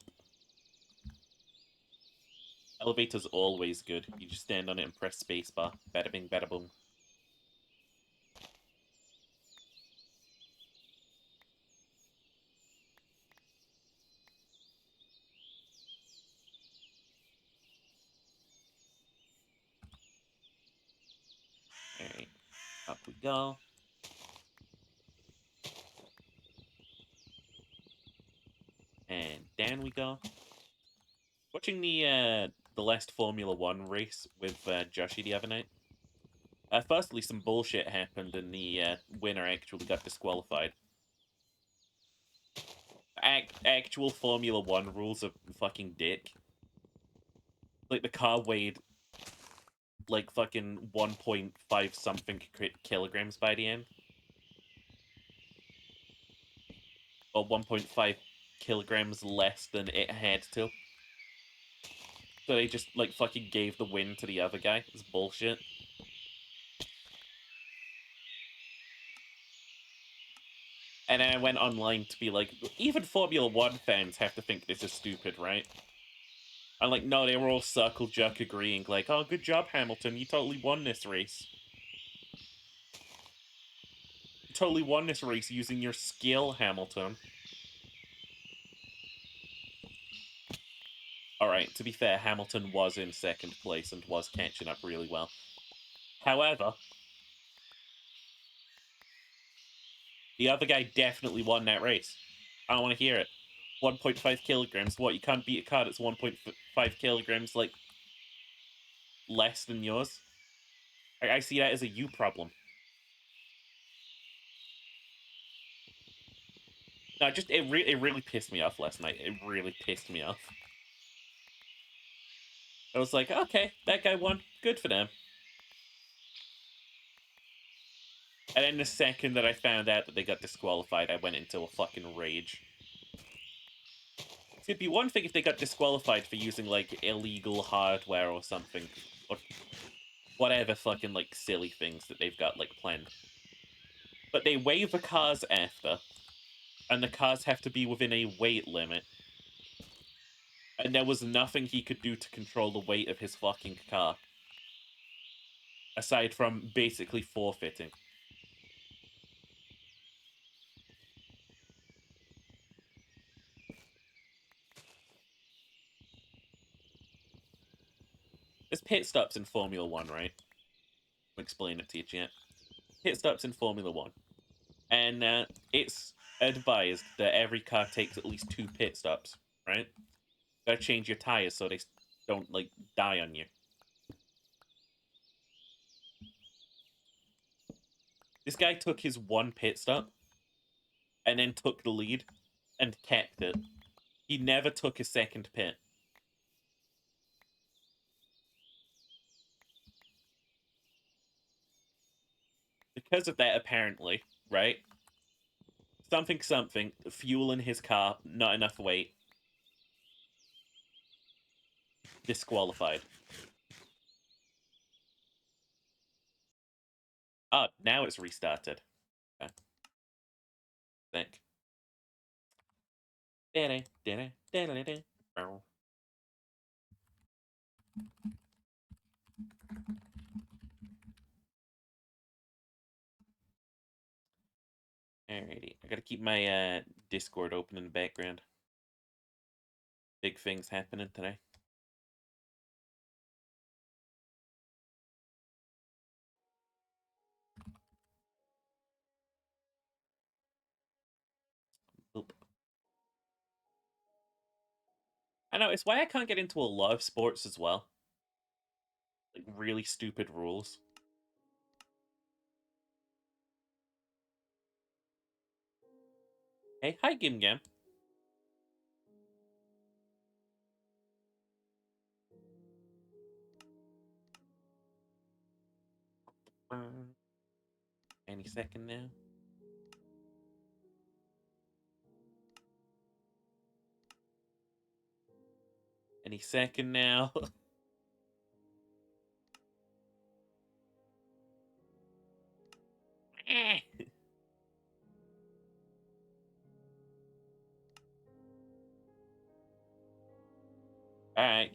Elevator's always good. You just stand on it and press spacebar. Bada bing, bada boom. Alright. Up we go. we go. Watching the last Formula One race with Joshi the other night. Firstly, some bullshit happened and the winner actually got disqualified. Actual Formula One rules are fucking dick. Like, the car weighed like fucking 1.5 something kilograms by the end. Or 1.5 kilograms less than it had to. So they just like fucking gave the win to the other guy. It's bullshit. And then I went online to be like, even Formula One fans have to think this is stupid, right? I'm like, no, they were all circle jerk agreeing, like, oh, good job, Hamilton, you totally won this race. You totally won this race using your skill, Hamilton. Alright, to be fair, Hamilton was in second place and was catching up really well. However, the other guy definitely won that race. I don't want to hear it. 1.5 kilograms. What, you can't beat a car that's 1.5 kilograms, like, less than yours? I see that as a you problem. No, just, it really pissed me off last night. It really pissed me off. I was like, okay, that guy won. Good for them. And then the second that I found out that they got disqualified, I went into a fucking rage. It'd be one thing if they got disqualified for using, like, illegal hardware or something. Or whatever fucking, like, silly things that they've got, like, planned. But they weigh the cars after, and the cars have to be within a weight limit. And there was nothing he could do to control the weight of his fucking car. Aside from basically forfeiting. There's pit stops in Formula One, right? I'll explain it to you, chat. Pit stops in Formula One. And it's advised that every car takes at least 2 pit stops, right? Gotta change your tires so they don't, like, die on you. This guy took his 1 pit stop and then took the lead and kept it. He never took a second pit. Because of that, apparently, right? Something, fuel in his car, not enough weight. Disqualified. Ah, now it's restarted. Okay. Think. Alrighty. I gotta keep my Discord open in the background. Big things happening today. Oop. I know, it's why I can't get into a lot of sports as well. Like, really stupid rules. Hey, hi, Gim Gam. Any second now. Any second now. Alright.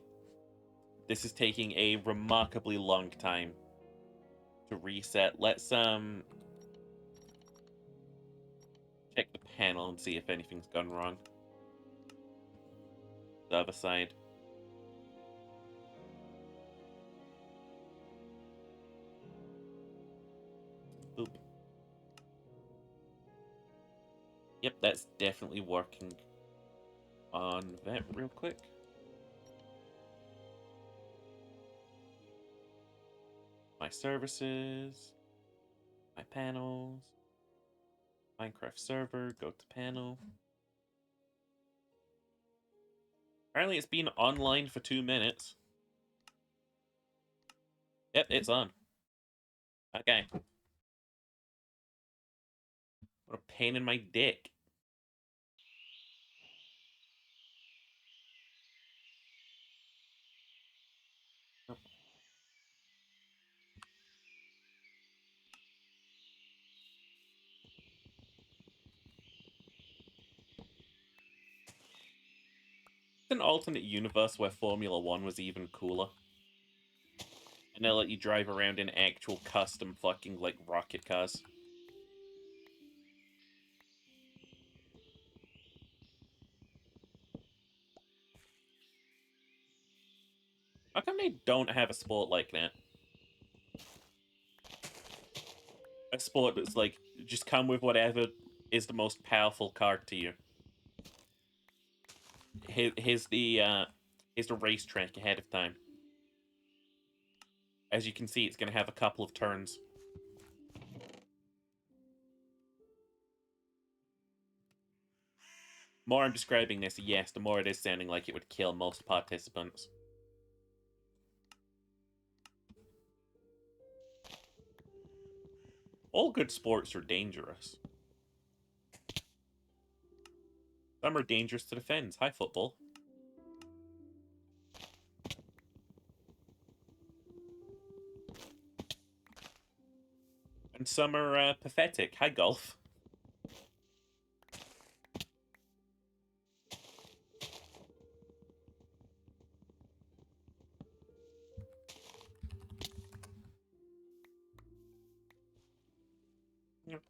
This is taking a remarkably long time to reset. Let's check the panel and see if anything's gone wrong. The other side. Oop. Yep, that's definitely working. on that real quick. My services, my panels, Minecraft server, go to panel. Apparently it's been online for 2 minutes. Yep, it's on. Okay. What a pain in my dick. An alternate universe where Formula One was even cooler. And they'll let you drive around in actual custom fucking, like, rocket cars. How come they don't have a sport like that? A sport that's, like, just come with whatever is the most powerful car to you. Here's the racetrack ahead of time. As you can see, it's going to have a couple of turns. The more I'm describing this, yes, the more it is sounding like it would kill most participants. All good sports are dangerous. Some are dangerous to defend. Hi, football. And some are pathetic. Hi, golf. Yep.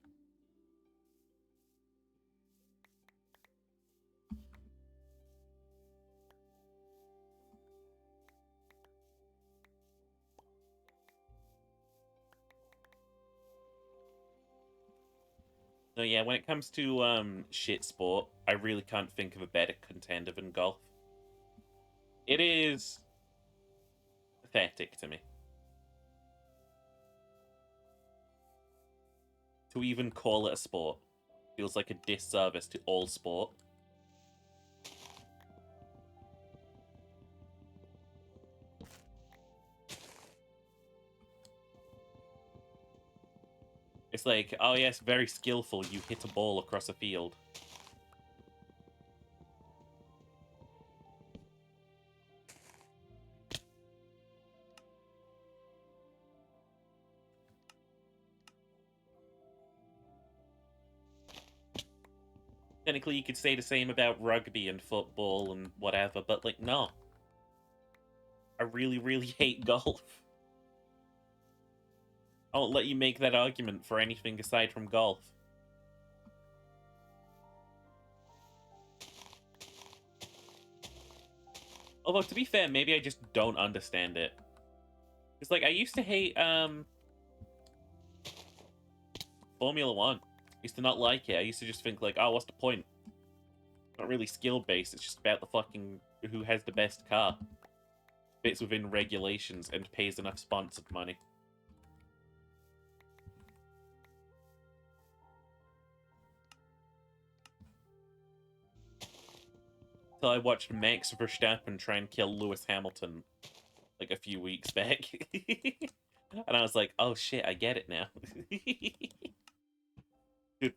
So yeah, when it comes to shit sport, I really can't think of a better contender than golf. It is pathetic to me. To even call it a sport feels like a disservice to all sport. It's like, oh yes, very skillful, you hit a ball across a field. Technically, you could say the same about rugby and football and whatever, but like, no. I really, really hate golf. I won't let you make that argument for anything aside from golf. Although, to be fair, maybe I just don't understand it. It's like, I used to hate, Formula One. I used to not like it. I used to just think, like, oh, what's the point? Not really skill-based, it's just about the fucking who has the best car. Fits within regulations and pays enough sponsored money. So I watched Max Verstappen try and kill Lewis Hamilton like a few weeks back. And I was like, oh shit, I get it now. Dude,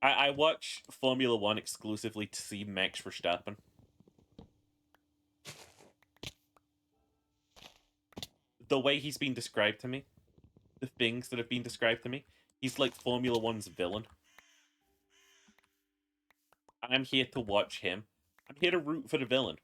I watch Formula One exclusively to see Max Verstappen. The way he's been described to me, the things that have been described to me, he's like Formula One's villain. I'm here to watch him. I'm here to root for the villain.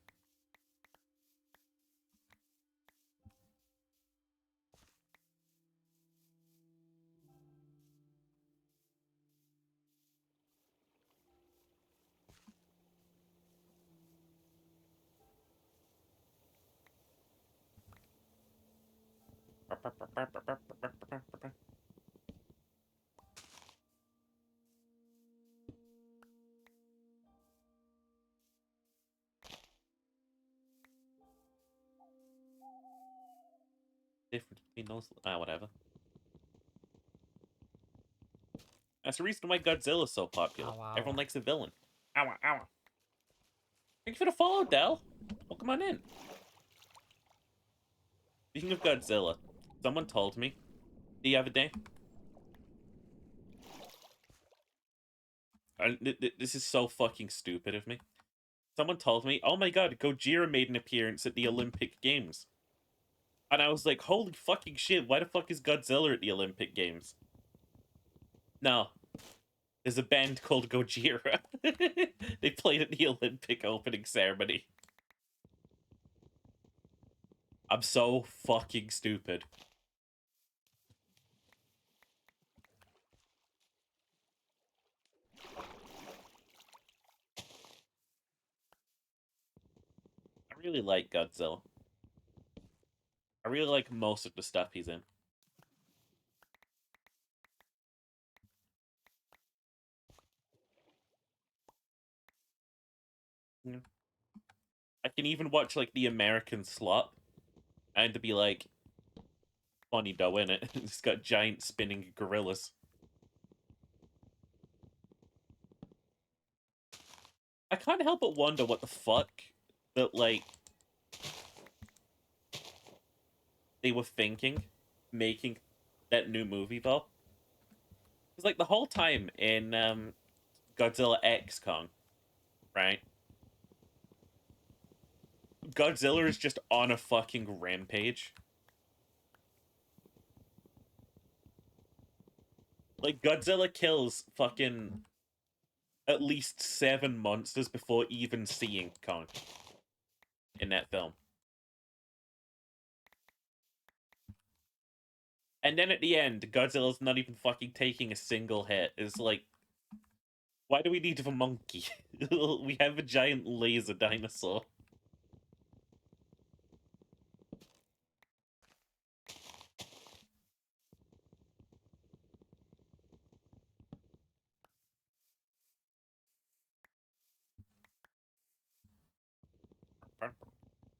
Difference between those. Whatever. That's the reason why Godzilla's so popular. Ow, ow. Everyone likes a villain. Ow, ow. Thank you for the follow, Del. Welcome on in. Speaking of Godzilla, someone told me the other day. This is so fucking stupid of me. Someone told me, oh my god, Gojira made an appearance at the Olympic Games. And I was like, holy fucking shit, why the fuck is Godzilla at the Olympic Games? No. There's a band called Gojira. They played at the Olympic opening ceremony. I'm so fucking stupid. I really like Godzilla. I really like most of the stuff he's in. Yeah. I can even watch like the American slop and to be like, funny though, innit? It's got giant spinning gorillas. I can't help but wonder what the fuck that like they were thinking making that new movie though. Because like the whole time in Godzilla X Kong, right? Godzilla is just on a fucking rampage. Like Godzilla kills fucking at least 7 monsters before even seeing Kong in that film. And then at the end, Godzilla's not even fucking taking a single hit. It's like, why do we need a monkey? We have a giant laser dinosaur.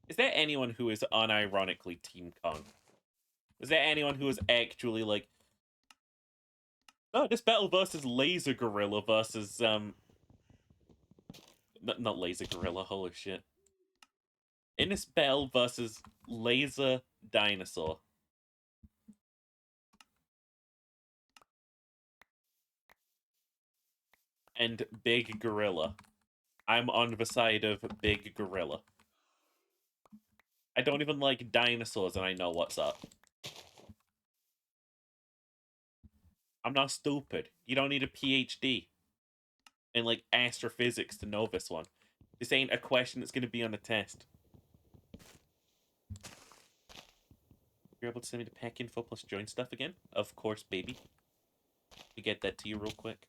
Is there anyone who is unironically Team Kong? Is there anyone who is actually like, oh, this battle versus Laser Gorilla versus not Laser Gorilla, holy shit. In this battle versus Laser Dinosaur. And Big Gorilla. I'm on the side of Big Gorilla. I don't even like dinosaurs and I know what's up. I'm not stupid. You don't need a PhD in like astrophysics to know this one. This ain't a question that's gonna be on the test. You're able to send me the pack info plus join stuff again? Of course, baby. We get that to you real quick.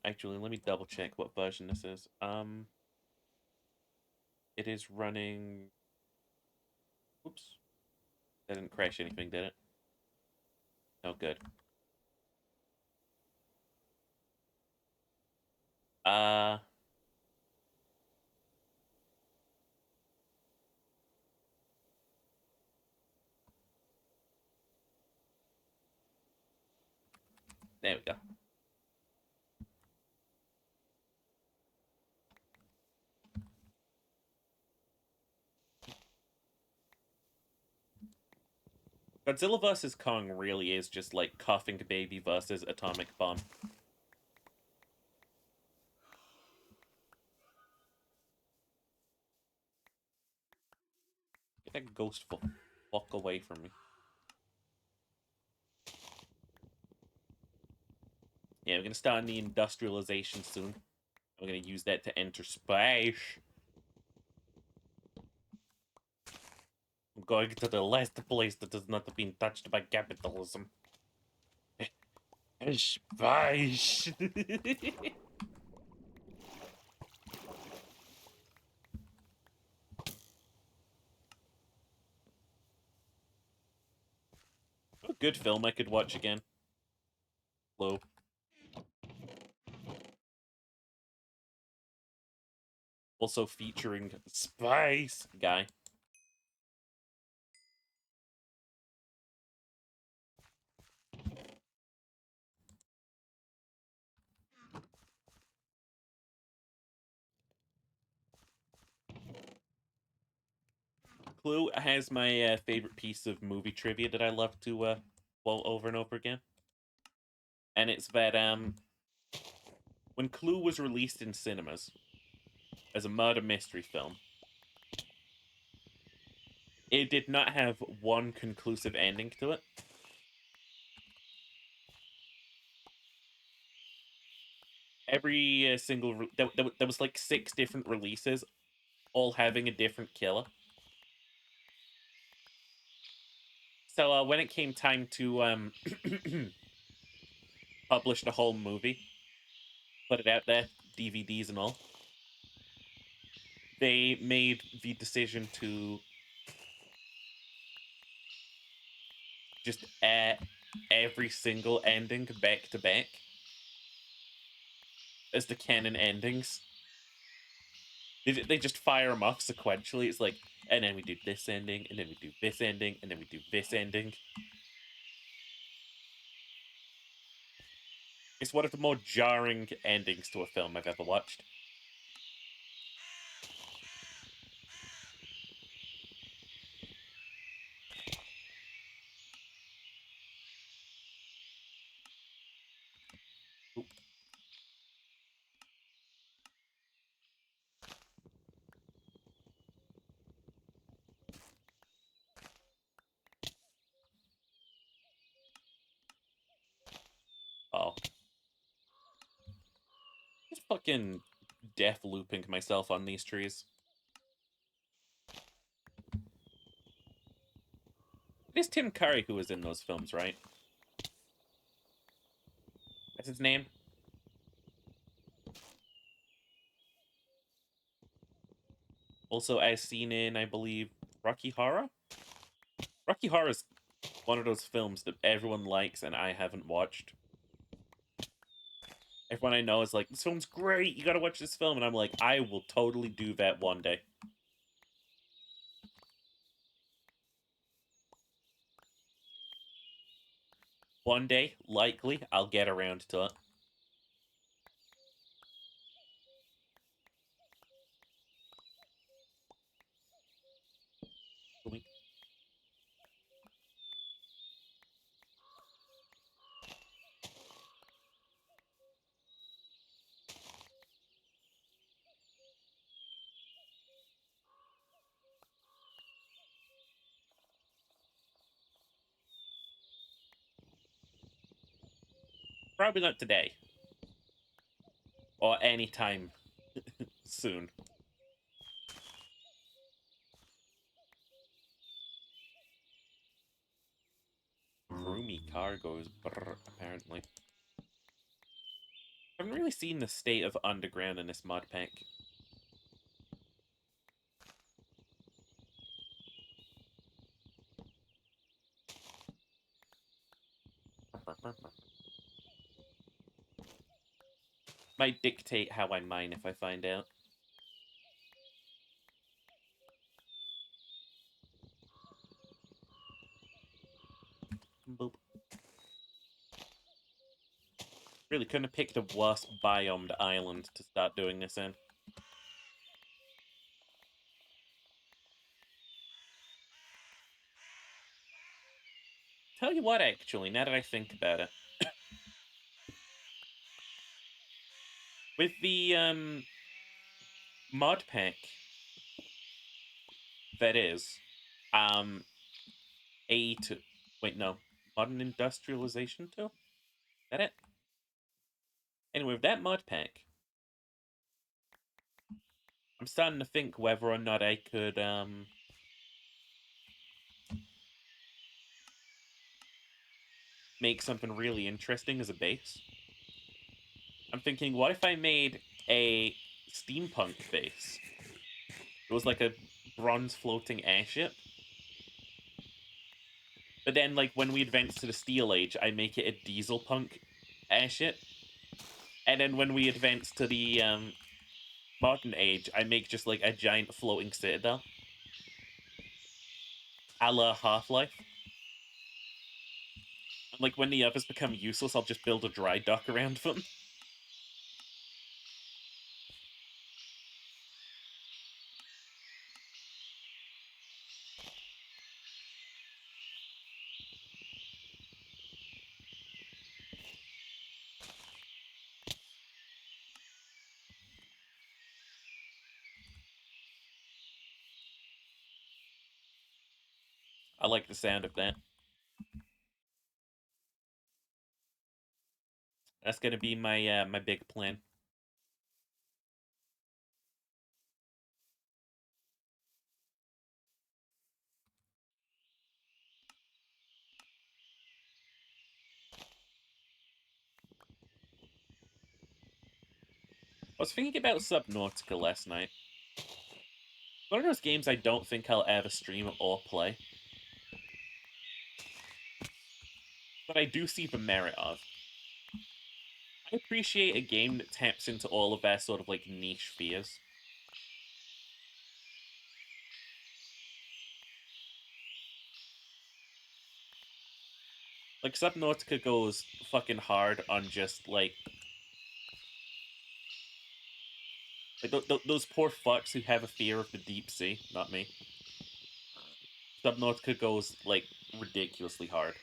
Actually, let me double check what version this is. It is running. Oops, that didn't crash anything, did it? Oh, good. Uh, there we go. Godzilla vs. Kong really is just like Coughing Baby versus Atomic Bomb. Get that ghost fuck away from me. Yeah, we're gonna start on the industrialization soon. We're gonna use that to enter space. I'm going to the last place that has not been touched by capitalism. Space. good film I could watch again. Low. Also featuring Spice Guy. Clue has my favorite piece of movie trivia that I love to quote over and over again. And it's that when Clue was released in cinemas as a murder mystery film, it did not have one conclusive ending to it. Every there was like 6 different releases, all having a different killer. So when it came time to publish the whole movie, put it out there, DVDs and all, they made the decision to just add every single ending back to back as the canon endings. They just fire them off sequentially. It's like, and then we do this ending, and then we do this ending, and then we do this ending. It's one of the more jarring endings to a film I've ever watched. Ooh. Oh. Just fucking death looping myself on these trees. It is Tim Curry who was in those films, right? That's his name? Also, as seen in, I believe, Rocky Horror? Rocky Horror is one of those films that everyone likes and I haven't watched. Everyone I know is like, this film's great, you gotta watch this film. And I'm like, I will totally do that one day. One day, likely, I'll get around to it. Probably not today. Or anytime soon. Roomy cargoes, apparently. I haven't really seen the state of underground in this mod pack. Might dictate how I mine if I find out. Boop. Really couldn't have picked a worse biomed island to start doing this in. Tell you what, actually, now that I think about it. With the, mod pack that is, A2. Wait, no. Modern Industrialization 2? Is that it? Anyway, with that mod pack, I'm starting to think whether or not I could, make something really interesting as a base. I'm thinking, what if I made a steampunk base? It was like a bronze floating airship But then, like, when we advance to the Steel Age, I make it a diesel punk airship. And then when we advance to the modern age, I make just like a giant floating citadel, a la Half-Life. And like when the others become useless, I'll just build a dry dock around them. I like the sound of that. That's gonna be my my big plan. I was thinking about Subnautica last night. One of those games I don't think I'll ever stream or play, but I do see the merit of. I appreciate a game that taps into all of their sort of like niche fears. Like Subnautica goes fucking hard on just like those poor fucks who have a fear of the deep sea. Not me. Subnautica goes like ridiculously hard.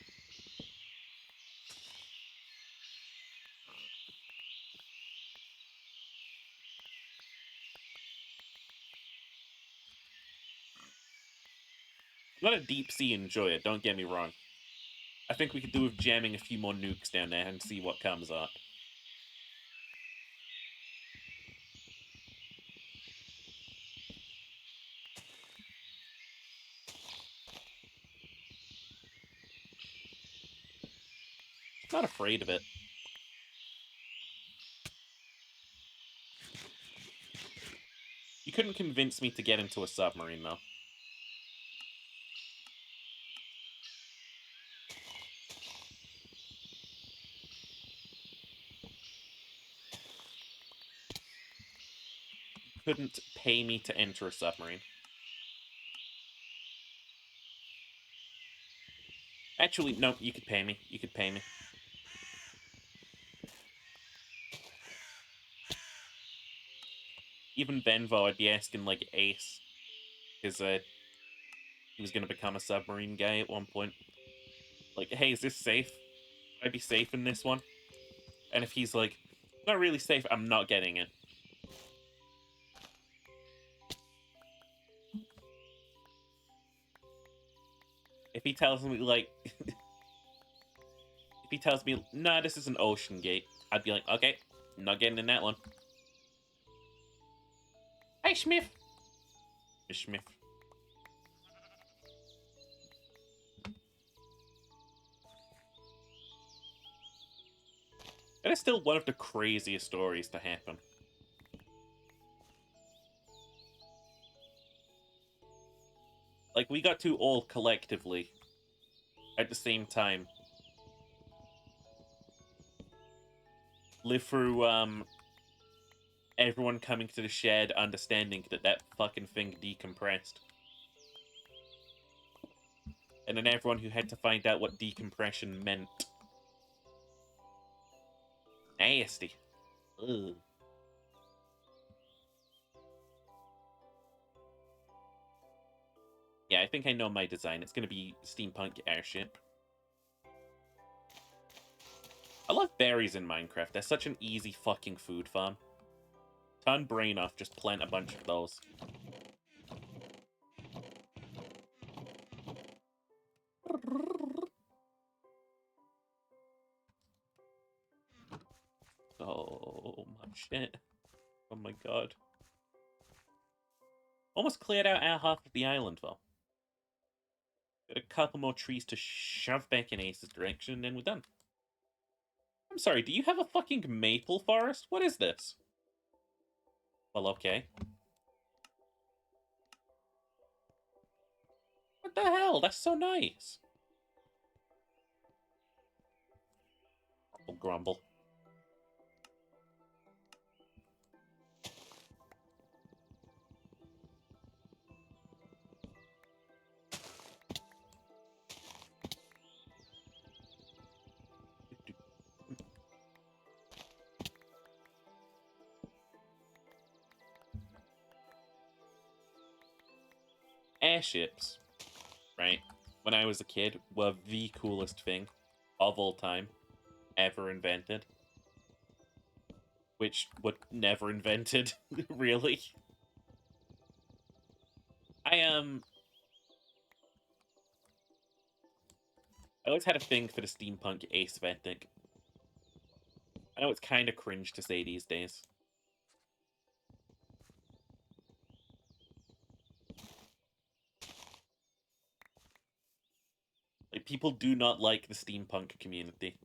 I'm not a deep sea enjoyer, don't get me wrong. I think we could do with jamming a few more nukes down there and see what comes up. Not afraid of it. You couldn't convince me to get into a submarine, though. Couldn't pay me to enter a submarine. Actually, no, you could pay me. You could pay me. Even then, though, I'd be asking, like, Ace. Because he was going to become a submarine guy at one point. Like, hey, is this safe? Would I be safe in this one? And if he's like, not really safe, I'm not getting it. If he tells me, like... if he tells me, nah, this is an ocean gate, I'd be like, okay, not getting in that one. Hey, Smith! Smith. That is still one of the craziest stories to happen. Like, we got to all collectively, at the same time, live through, everyone coming to the shared understanding that that fucking thing decompressed. And then everyone who had to find out what decompression meant. Nasty. Ugh. Yeah, I think I know my design. It's gonna be steampunk airship. I love berries in Minecraft. They're such an easy fucking food farm. Turn brain off, just plant a bunch of those. Oh, much shit. Oh my god. Almost cleared out our half of the island, though. Got a couple more trees to shove back in Ace's direction, and then we're done. I'm sorry, do you have a fucking maple forest? What is this? Well, okay. What the hell? That's so nice. grumble. Airships, right, when I was a kid, were the coolest thing of all time ever invented. Which were never invented, really. I always had a thing for the steampunk aesthetic. I know it's kind of cringe to say these days. Like, people do not like the steampunk community.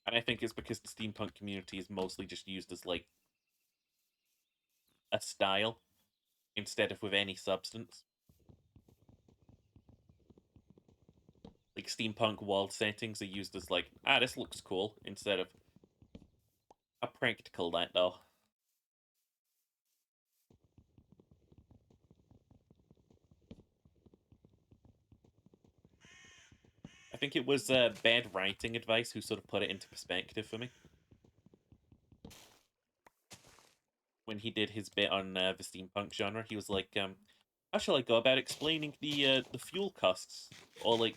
And I think it's because the steampunk community is mostly just used as, like, a style instead of with any substance. Like, steampunk world settings are used as, like, this looks cool, instead of a practical that, though. I think it was bad writing advice who sort of put it into perspective for me. When he did his bit on the steampunk genre, he was like, how shall I go about explaining the fuel costs? Or, like,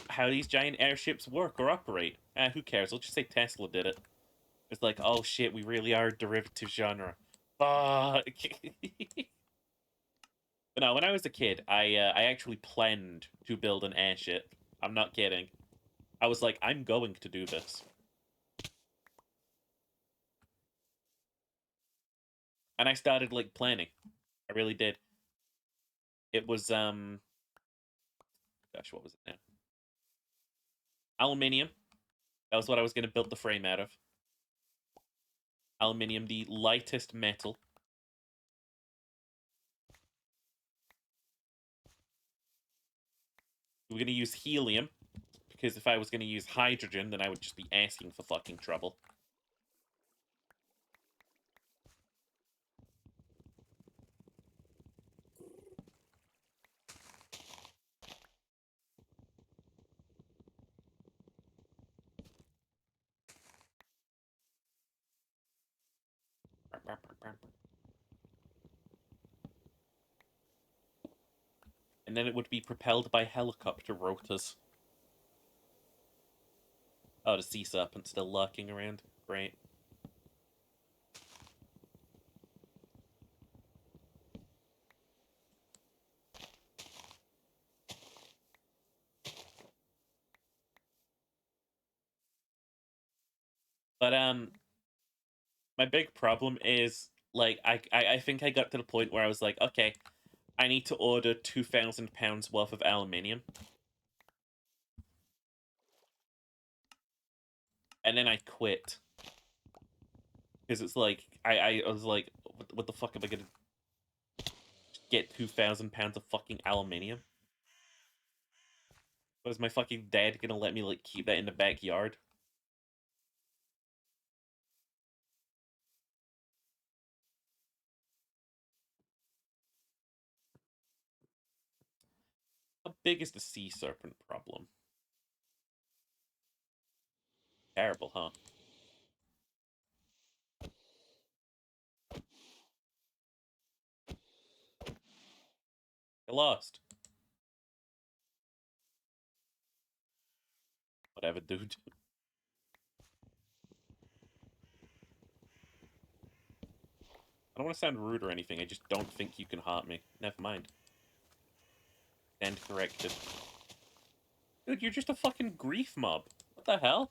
how these giant airships work or operate? Who cares? I'll just say Tesla did it. It's like, oh shit, we really are a derivative genre. Fuck! But no, when I was a kid, I actually planned to build an airship. I'm not kidding. I was like, I'm going to do this. And I started, like, planning. I really did. It was, gosh, what was it now? Aluminium. That was what I was going to build the frame out of. Aluminium, the lightest metal. We're going to use helium, because if I was going to use hydrogen, then I would just be asking for fucking trouble. And then it would be propelled by helicopter rotors. Oh, the sea serpent's still lurking around. Great. But my big problem is, like, I think I got to the point where I was like, okay, I need to order 2,000 pounds worth of aluminium. And then I quit. Because it's like, I was like, what the fuck am I gonna get 2,000 pounds of fucking aluminium? Was my fucking dad gonna let me, like, keep that in the backyard? How big is the sea serpent problem? Terrible, huh? I lost. Whatever, dude. I don't want to sound rude or anything, I just don't think you can hurt me. Never mind. Stand corrected. Dude, you're just a fucking grief mob. What the hell?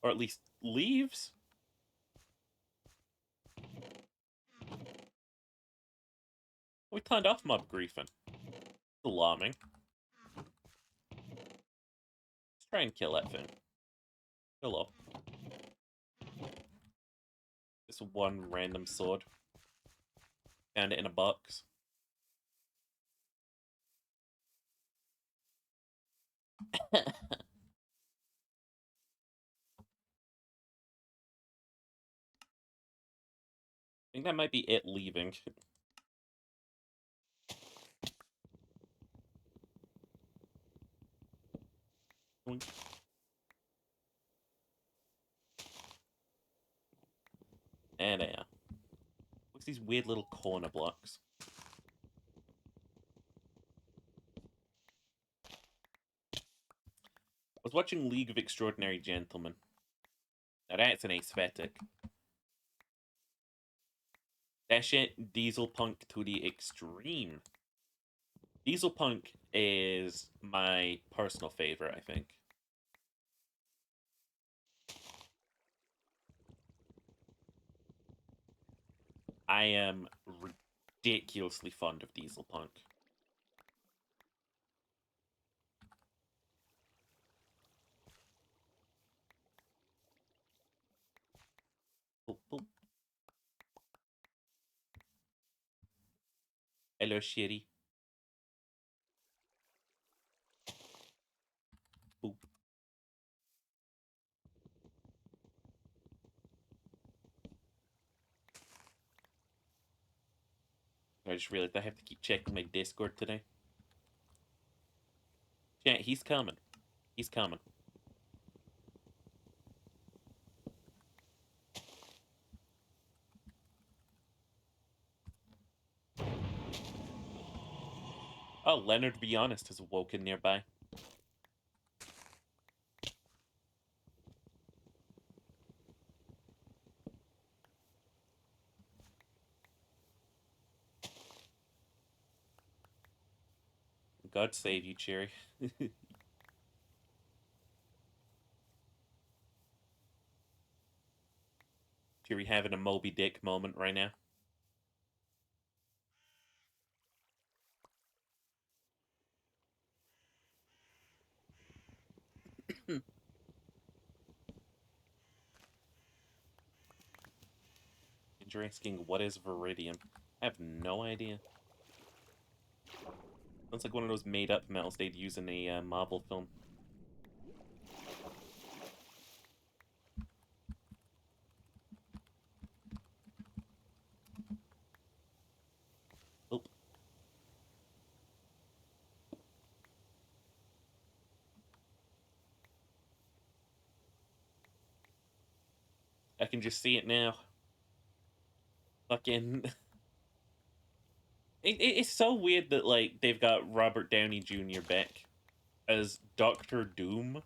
Or at least leaves? We turned off mob griefing. Alarming. Let's try and kill that thing. Hello. This one random sword. Found it in a box. think that might be it leaving. And yeah. What's these weird little corner blocks? I was watching League of Extraordinary Gentlemen. Now that's an aesthetic. That shit Diesel Punk to the extreme. Diesel Punk is my personal favorite, I think. I am ridiculously fond of Diesel Punk. Boop, boop. Hello, shitty. Boop. I just realized I have to keep checking my Discord today. Chat, he's coming. He's coming. Oh, Leonard Be Honest has awoken nearby. God save you, Cherry. Cherry having a Moby Dick moment right now. You're asking, what is Viridium? I have no idea. Sounds like one of those made-up metals they'd use in a Marvel film. Oh. I can just see it now. Fucking... it's so weird that, like, they've got Robert Downey Jr. back as Doctor Doom.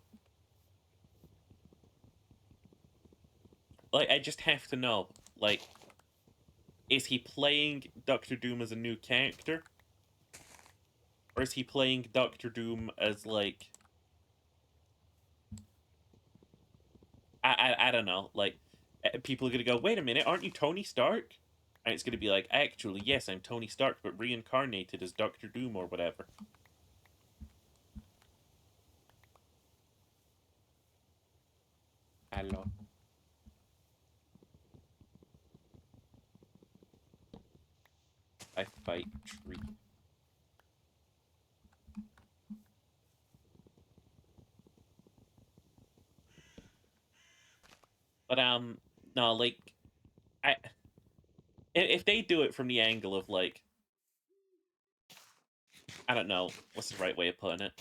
Like, I just have to know, like, is he playing Doctor Doom as a new character? Or is he playing Doctor Doom as, like... I don't know, like, people are gonna go, wait a minute, aren't you Tony Stark? And it's gonna be like, actually, yes, I'm Tony Stark, but reincarnated as Doctor Doom or whatever. Hello. I fight tree. But no, like, I if they do it from the angle of like, I don't know what's the right way of putting it.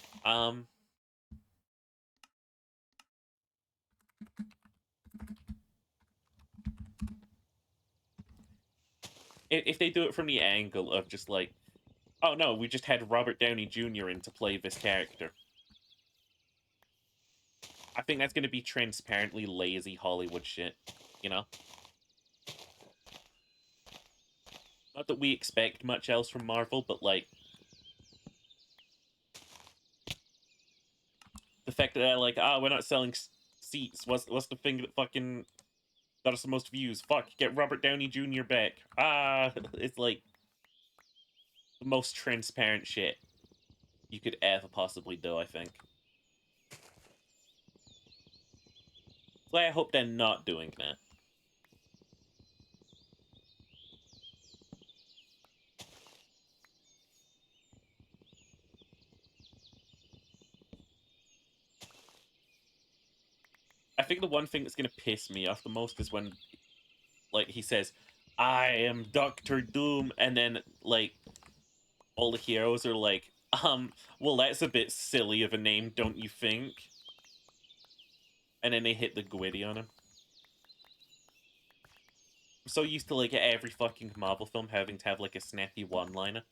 If they do it from the angle of just like, oh no, we just had Robert Downey Jr. in to play this character. I think that's gonna be transparently lazy Hollywood shit, you know? Not that we expect much else from Marvel, but like the fact that they're like, we're not selling seats. What's the thing that fucking got us the most views? Fuck, get Robert Downey Jr. back. It's like the most transparent shit you could ever possibly do, I think. So I hope they're not doing that. I think the one thing that's gonna piss me off the most is when, like, he says, I am Doctor Doom, and then like all the heroes are like, well, that's a bit silly of a name, don't you think? And then they hit the Gwitty on him. I'm so used to like every fucking Marvel film having to have like a snappy one-liner.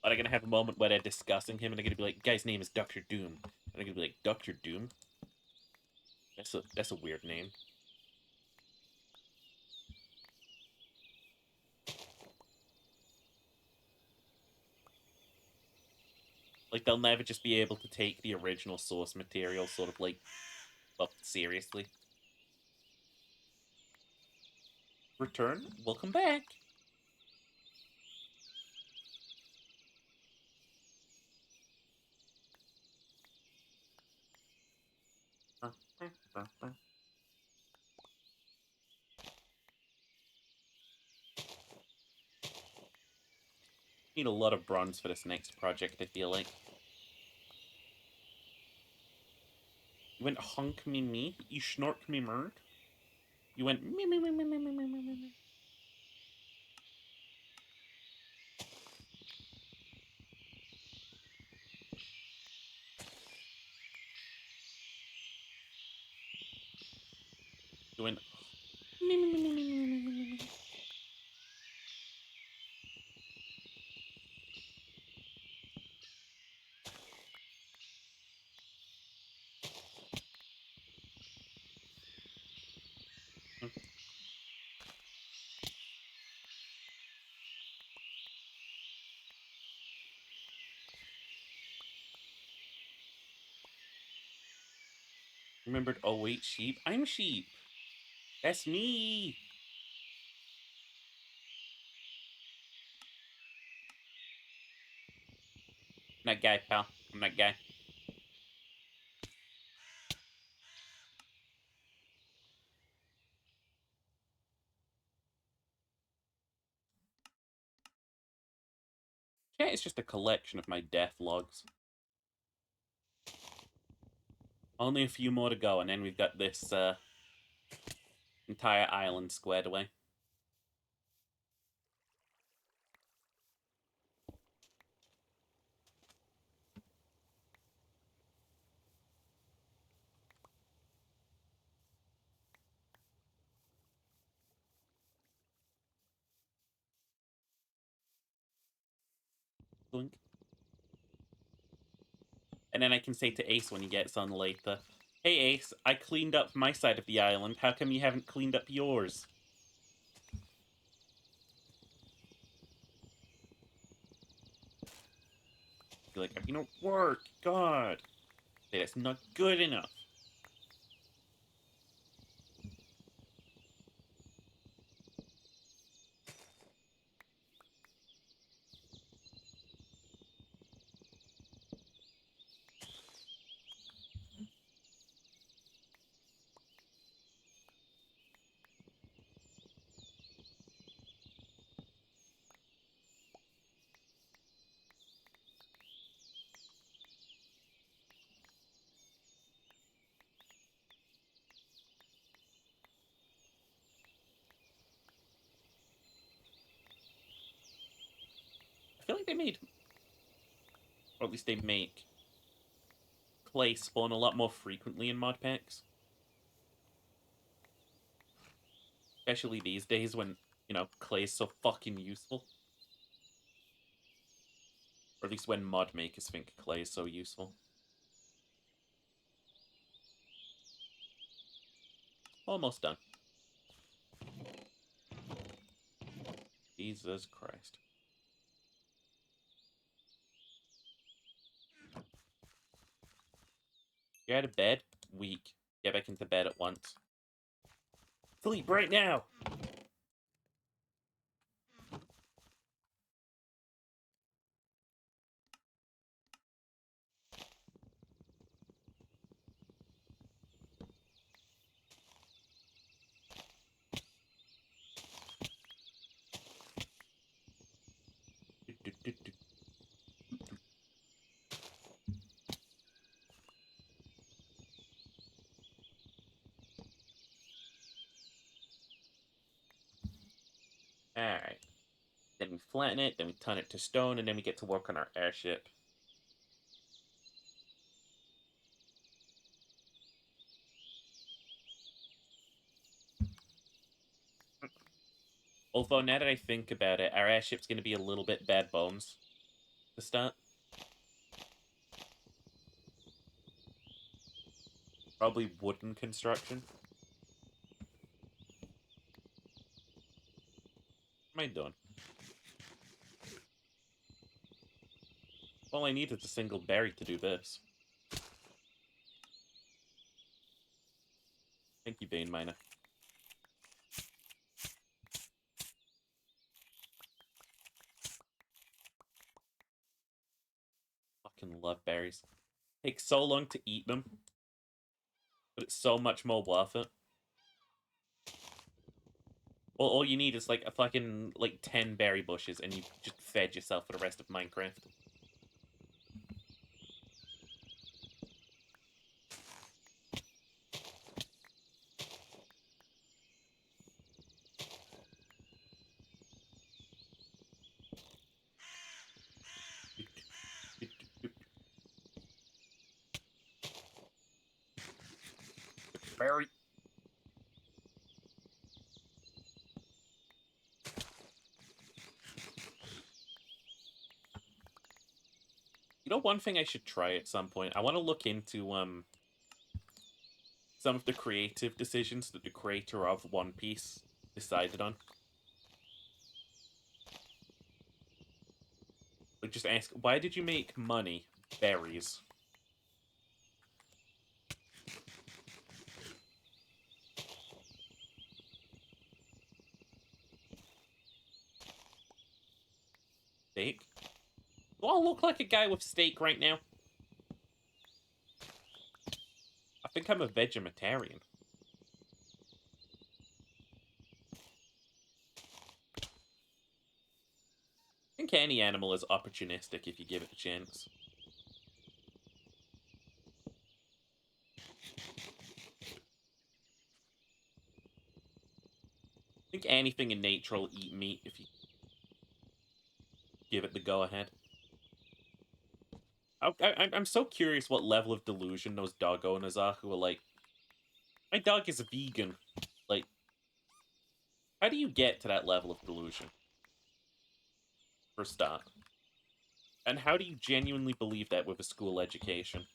But I'm gonna have a moment where they're discussing him, and they're gonna be like, "Guy's name is Doctor Doom," and I'm gonna be like, "Doctor Doom? That's a weird name." Like they'll never just be able to take the original source material, sort of like, well, seriously. Return, welcome back. Need a lot of bronze for this next project, I feel like. You went honk me me? You snort me murd? You went me me me me me me me me me. You went me me me me me me me me me. Remembered, oh wait, sheep? I'm sheep. That's me. I'm that guy, pal. I'm that guy. Chat is just a collection of my death logs. Only a few more to go, and then we've got this entire island squared away. Blink. And then I can say to Ace when he gets on later, "Hey Ace, I cleaned up my side of the island. How come you haven't cleaned up yours?" Be like, "You don't work, God. Say that's not good enough." I feel like they made, or at least they make, clay spawn a lot more frequently in mod packs. Especially these days when, clay is so fucking useful. Or at least when mod makers think clay is so useful. Almost done. Jesus Christ. You're out of bed? Weak. Get back into bed at once. Sleep right now! flatten it, then we turn it to stone, and then we get to work on our airship. Although, now that I think about it, our airship's going to be a little bit bare bones to start. Probably wooden construction. What am I doing? All I need is a single berry to do this. Thank you, Vein Miner. Fucking love berries. Takes so long to eat them, but it's so much more worth it. All you need is like a fucking 10 berry bushes, and you just fed yourself for the rest of Minecraft. Berry. You know, one thing I should try at some point? I want to look into some of the creative decisions that the creator of One Piece decided on. Like, just ask, why did you make money berries? Steak? Do I look like a guy with steak right now? I think I'm a vegetarian. I think any animal is opportunistic if you give it a chance. I think anything in nature will eat meat if you give it the go-ahead. I'm so curious what level of delusion those dog owners are who are like, my dog is a vegan. Like, how do you get to that level of delusion? For a start. And how do you genuinely believe that with a school education?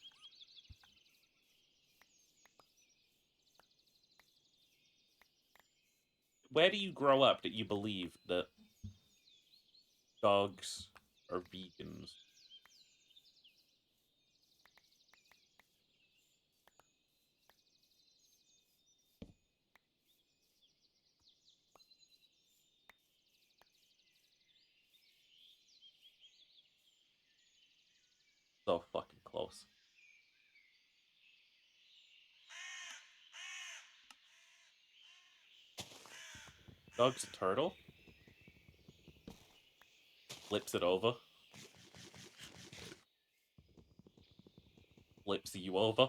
Where do you grow up that you believe that dogs are vegans? So fucking close. Dog's a turtle. Flips it over. Flips you over.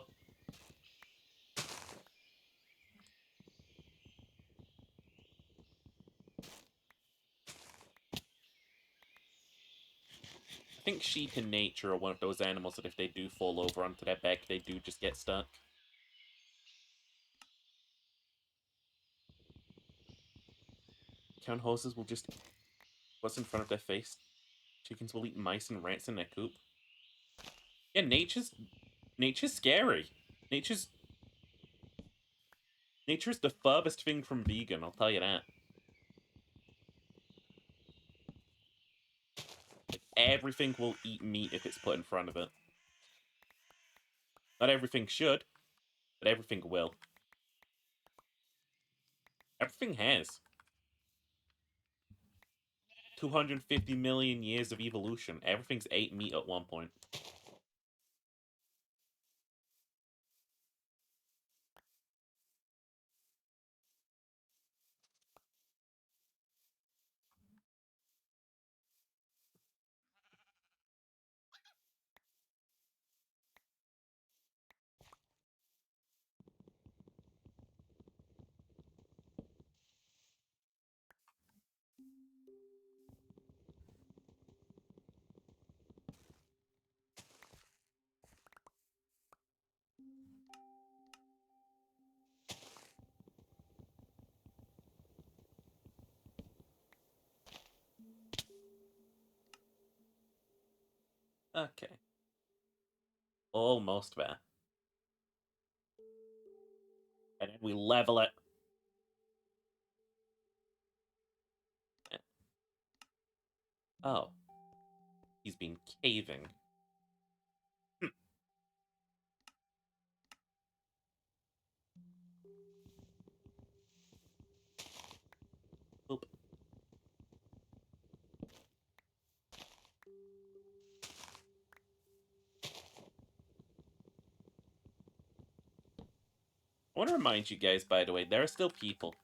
I think sheep in nature are one of those animals that if they do fall over onto their back, they do just get stuck. Town horses will just... What's in front of their face? Chickens will eat mice and rats in their coop. Yeah, nature's scary. Nature's nature's the furthest thing from vegan, I'll tell you that. Like, everything will eat meat if it's put in front of it. Not everything should, but everything will. Everything has. 250 million years of evolution. Everything's ate meat at one point. Okay. Almost there. And then we level it. Oh. He's been caving. Oop. I want to remind you guys, by the way, there are still people.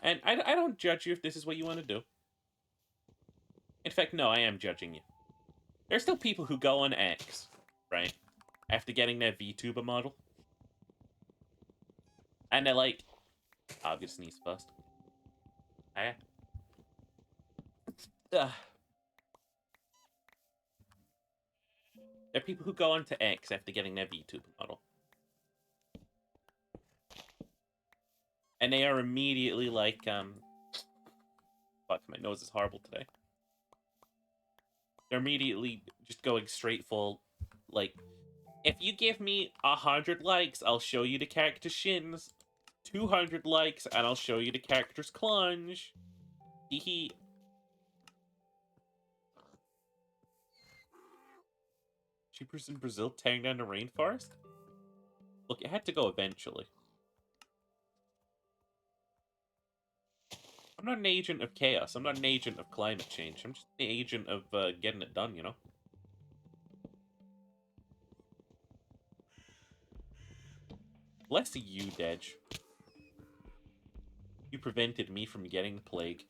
And I don't judge you if this is what you want to do. In fact, no, I am judging you. There are still people who go on X, right? After getting their VTuber model. And they're like, I'll just sneeze first. Ah. Ugh. There are people who go on to X after getting their VTuber model. And they are immediately like, fuck, my nose is horrible today. They're immediately just going straight full, like, if you give me 100 likes, I'll show you the character shins. 200 likes, and I'll show you the character's clunge. Hee. Cheapers in Brazil tearing down the rainforest? Look, it had to go eventually. I'm not an agent of chaos. I'm not an agent of climate change. I'm just an agent of getting it done, you know? Bless you, Dej. You prevented me from getting the plague.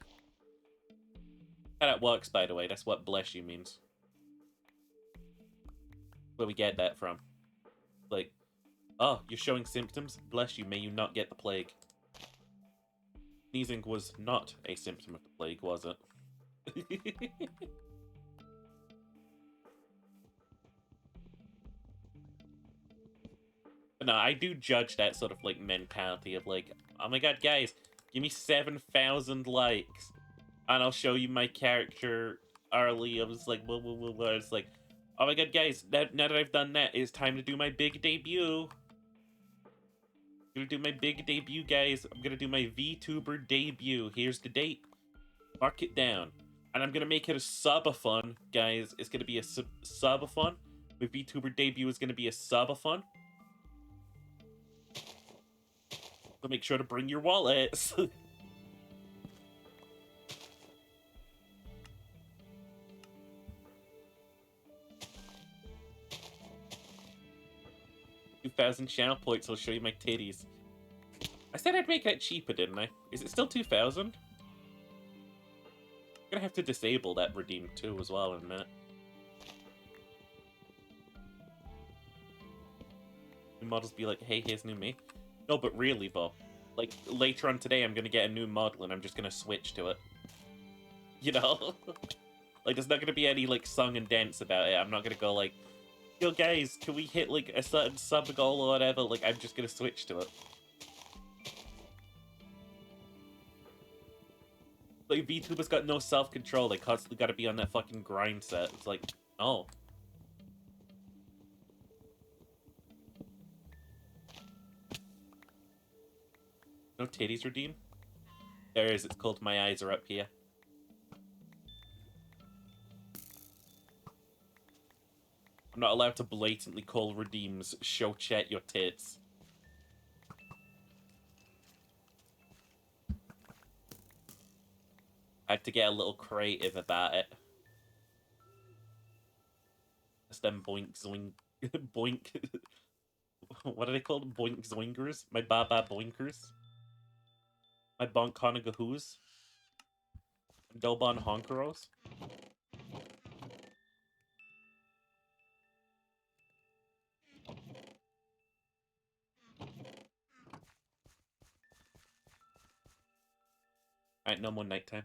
How that works, by the way. That's what bless you means. Where we get that from. Like, oh, you're showing symptoms? Bless you, may you not get the plague. Sneezing was not a symptom of the plague, was it? No, I do judge that sort of, like, mentality of, like, oh my god, guys, give me 7,000 likes, and I'll show you my character early. I was like, blah, blah, blah, blah. It's like, oh my god, guys, now that I've done that, it's time to do my big debut. I'm gonna do my big debut, guys. I'm gonna do my VTuber debut. Here's the date. Mark it down. And I'm gonna make it a subathon, guys. It's gonna be a subathon. My VTuber debut is gonna be a subathon. So make sure to bring your wallets. 2,000 channel points will show you my titties. I said I'd make that cheaper, didn't I? Is it still 2,000? I'm gonna have to disable that redeem too as well in a minute. New models be like, hey, here's new me. No, but really, Bo. Like, later on today, I'm gonna get a new model and I'm just gonna switch to it. You know? Like, there's not gonna be any, like, song and dance about it. I'm not gonna go, like, yo, guys, can we hit, like, a certain sub goal or whatever? Like, I'm just gonna switch to it. Like, VTuber's got no self-control. They constantly gotta be on that fucking grind set. It's like, oh. No titties redeem? There is. It's called My Eyes Are Up Here. I'm not allowed to blatantly call redeems show chat your tits. I had to get a little creative about it. It's them boink zoink boink. What are they called? Boink zoinkers? My baba boinkers? My bonkonagahoos? Dobon honkeros? Alright, no more nighttime.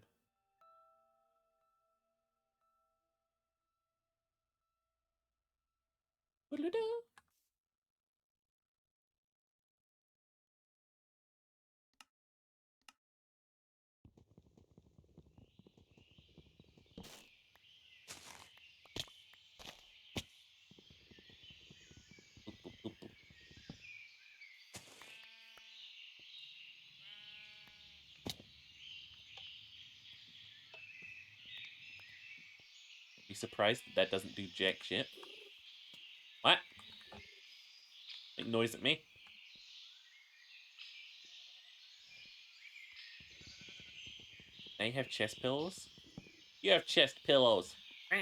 Be surprised that doesn't do jack shit. What? Make noise at me? Now you have chest pillows? You have chest pillows. Ah.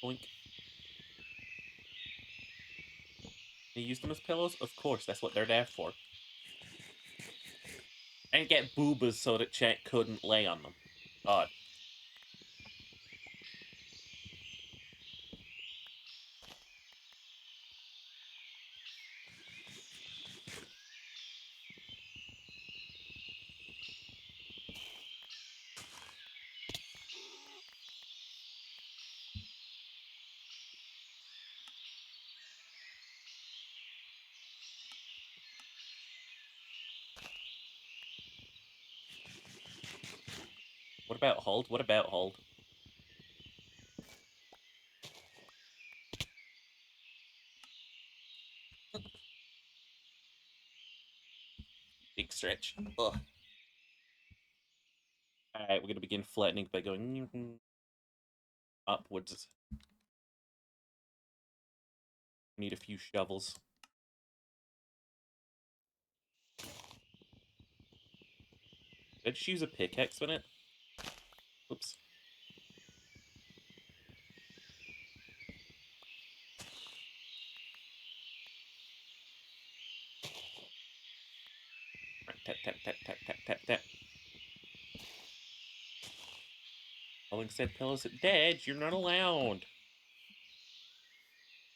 Boink. You use them as pillows? Of course, that's what they're there for. And get boobas so that Chet couldn't lay on them. God. What about hold? What about hold? Big stretch. Ugh. Alright, we're gonna begin flattening by going upwards. Need a few shovels. Did I just use a pickaxe on it? Oops. Tap, tap, tap, tap, tap, tap, tap. Calling said pillows at dead, you're not allowed.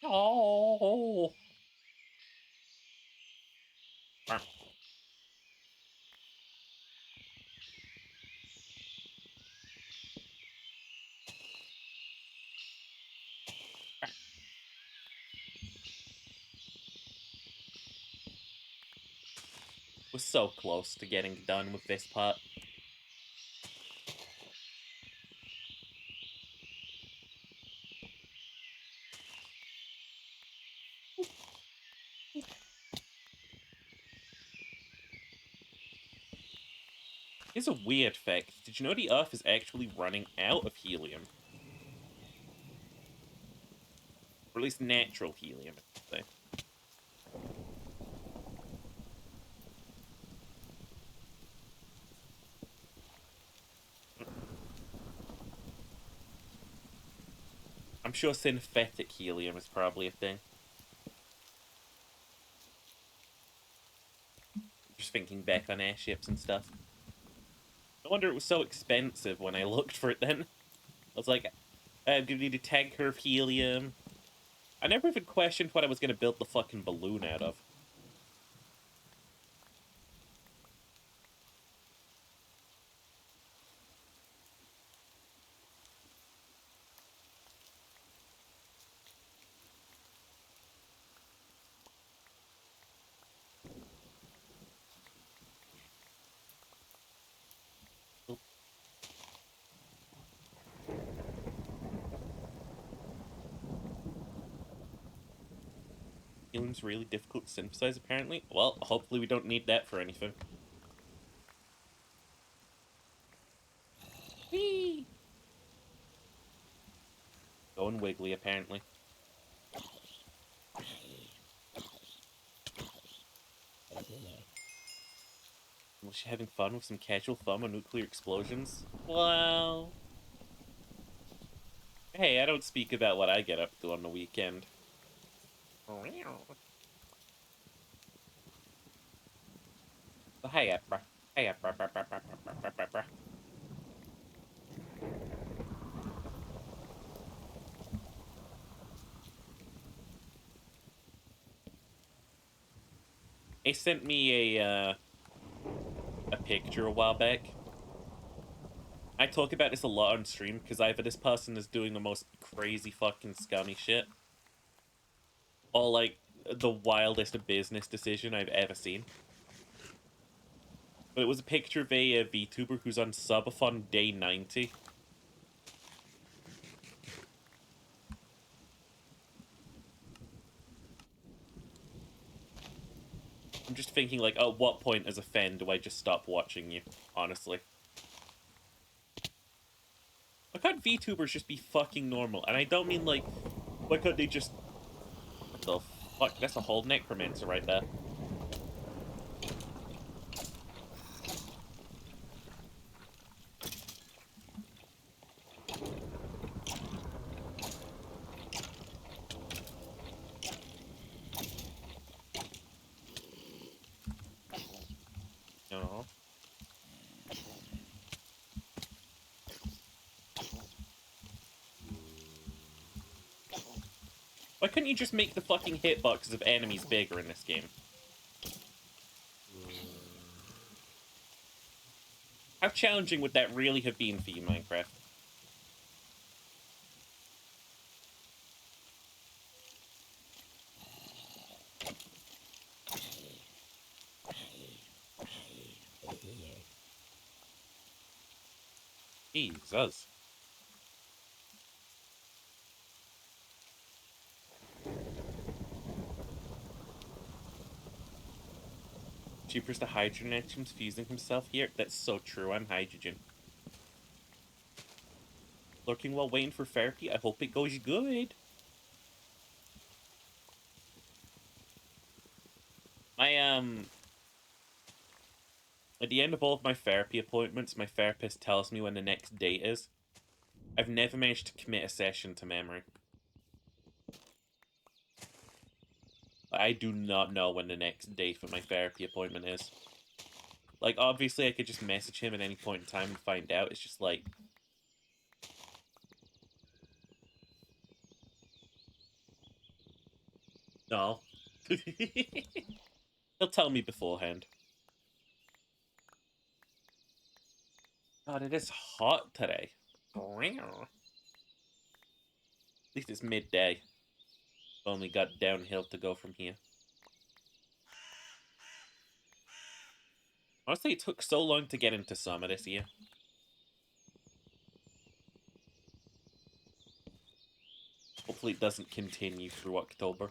Oh. Was so close to getting done with this part. Here's a weird fact. Did you know the Earth is actually running out of helium? Or at least natural helium, I should say. I'm sure synthetic helium is probably a thing. Just thinking back on airships and stuff. No wonder it was so expensive when I looked for it then. I was like, I'm gonna need a tanker of helium. I never even questioned what I was gonna build the fucking balloon out of. Helium's really difficult to synthesize, apparently. Well, hopefully we don't need that for anything. Whee! Going wiggly, apparently. Was she having fun with some casual fun on nuclear explosions? Well... Hey, I don't speak about what I get up to on the weekend. Hey, bruh. Hey, bruh, bruh, bruh, bruh, bruh, bruh, bruh. They sent me a picture a while back I talk about this a lot on stream because either this person is doing the most crazy fucking scummy shit, or like the wildest business decision I've ever seen. But it was a picture of a VTuber who's on subathon day 90. I'm just thinking, like, at what point as a fan do I just stop watching you? Honestly. Why can't VTubers just be fucking normal? And I don't mean, like, why can't they just... What the fuck? That's a whole necromancer right there. No. Why couldn't you just make the fucking hitboxes of enemies bigger in this game? How challenging would that really have been for you, Minecraft? Jesus. Cheapers the hydrogen atoms fusing himself here? That's so true, I'm hydrogen. Lurking while waiting for therapy? I hope it goes good. At the end of all of my therapy appointments, my therapist tells me when the next date is. I've never managed to commit a session to memory. I do not know when the next date for my therapy appointment is. Like, obviously, I could just message him at any point in time and find out. It's just like... No. He'll tell me beforehand. God, it is hot today. At least it's midday. Only got downhill to go from here. Honestly, it took so long to get into summer this year. Hopefully it doesn't continue through October.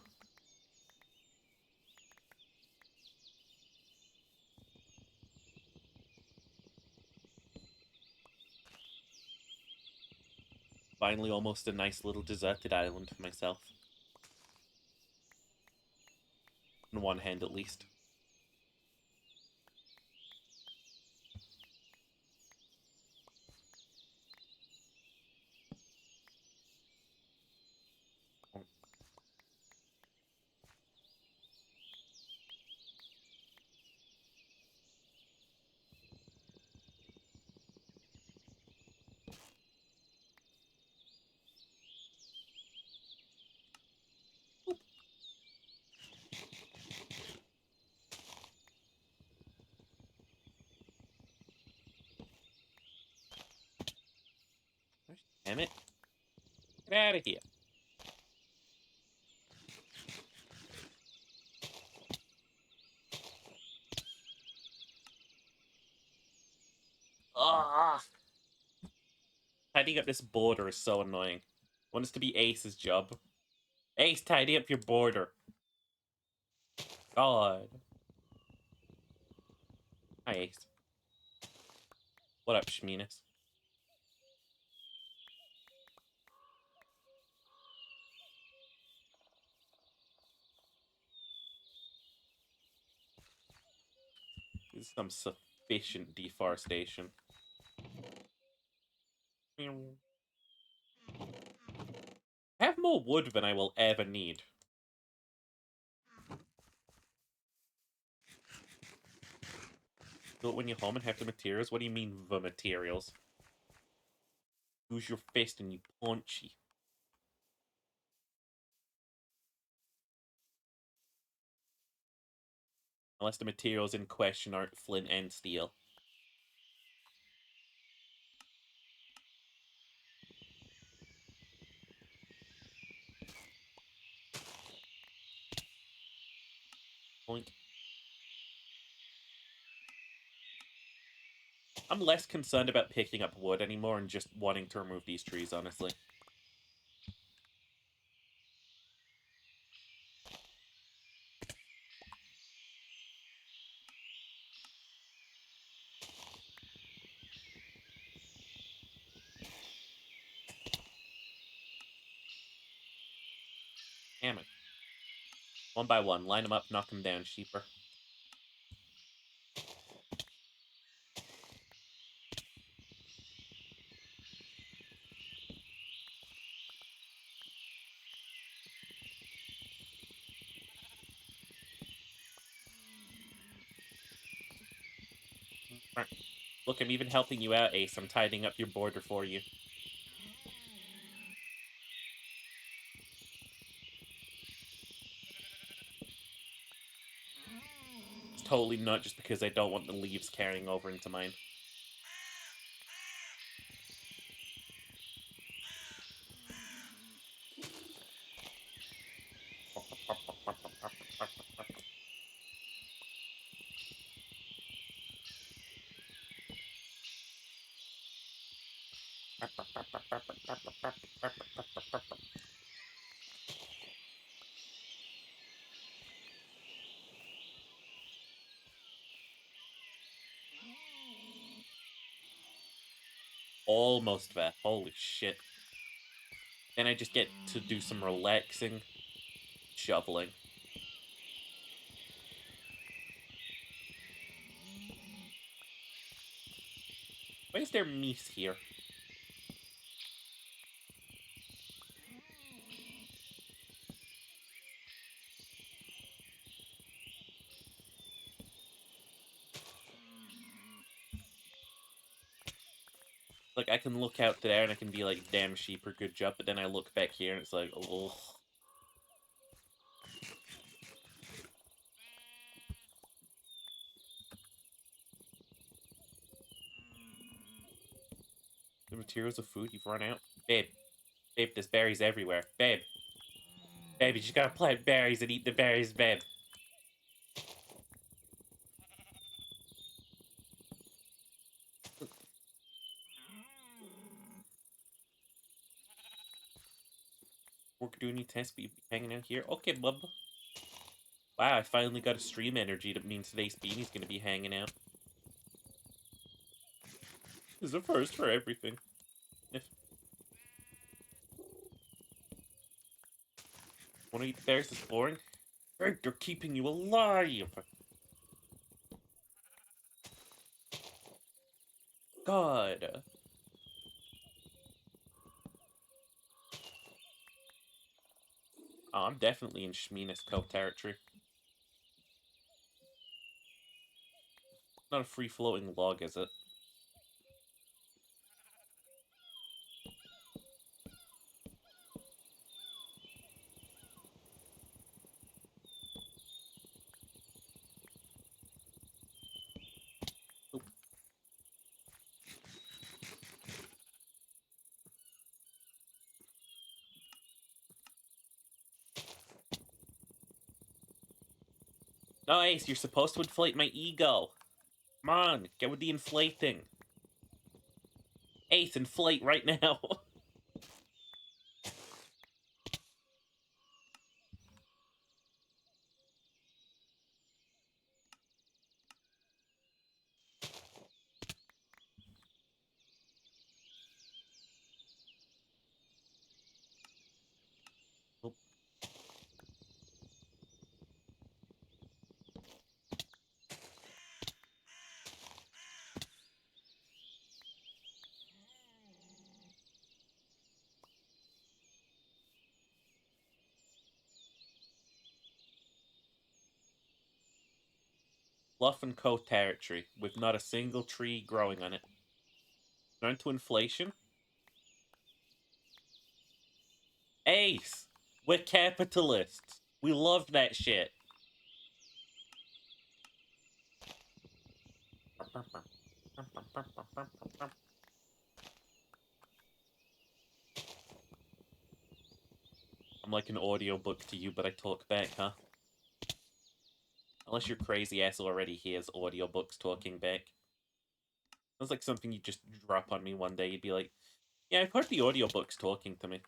Finally, almost a nice little deserted island for myself. On one hand, at least. Damn it. Get out of here. Ah! Tidying up this border is so annoying. I want this to be Ace's job. Ace, tidy up your border. God. Hi, Ace. What up, Shminis? This is some sufficient deforestation. I have more wood than I will ever need. Do it when you're home and have the materials? What do you mean, the materials? Use your fist and you punchy. Unless the materials in question aren't flint and steel. Point. I'm less concerned about picking up wood anymore and just wanting to remove these trees, honestly. Damn it. One by one. Line them up, knock them down, sheeper. Look, I'm even helping you out, Ace. I'm tidying up your border for you. It's totally not just because I don't want the leaves carrying over into mine. Almost there. Holy shit. Then I just get to do some relaxing shoveling. Why is there meat here? Like, I can look out there and I can be like, damn, sheeper, good job. But then I look back here and it's like, ugh. The materials of food, you've run out. Babe. Babe, there's berries everywhere. Babe. Babe, you just gotta plant berries and eat the berries, babe. We're doing any tests, but you be hanging out here? Okay, bub. Wow, I finally got a stream energy that means today's Beanie's gonna be hanging out. This is a first for everything. If want to eat the berries, it's boring. Right, they're keeping you alive. God. Oh, I'm definitely in Shminas Cove territory. Not a free-floating log, is it? Oop. No, Ace, you're supposed to inflate my ego. Come on, get with the inflating. Ace, inflate right now. Oop. Bluff and Co territory, with not a single tree growing on it. Down to inflation? Ace! We're capitalists. We love that shit. I'm like an audiobook to you, but I talk back, huh? Unless your crazy ass already hears audiobooks talking back. Sounds like something you just drop on me one day. You'd be like, yeah, I've heard the audiobooks talking to me.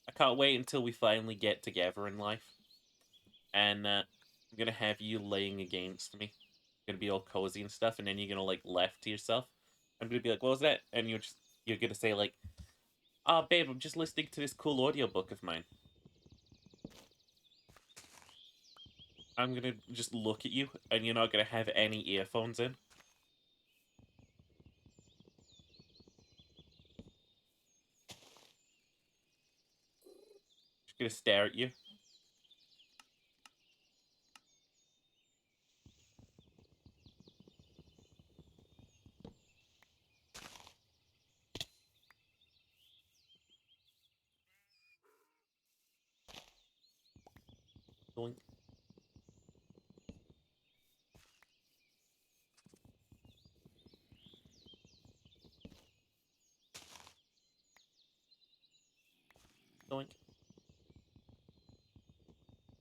I can't wait until we finally get together in life. And I'm gonna have you laying against me. Gonna be all cozy and stuff, and then you're gonna like laugh to yourself. I'm gonna be like, what was that? And you're gonna say like, oh babe, I'm just listening to this cool audiobook of mine. I'm gonna just look at you, and you're not gonna have any earphones in. Just gonna stare at you. Doink. Doink.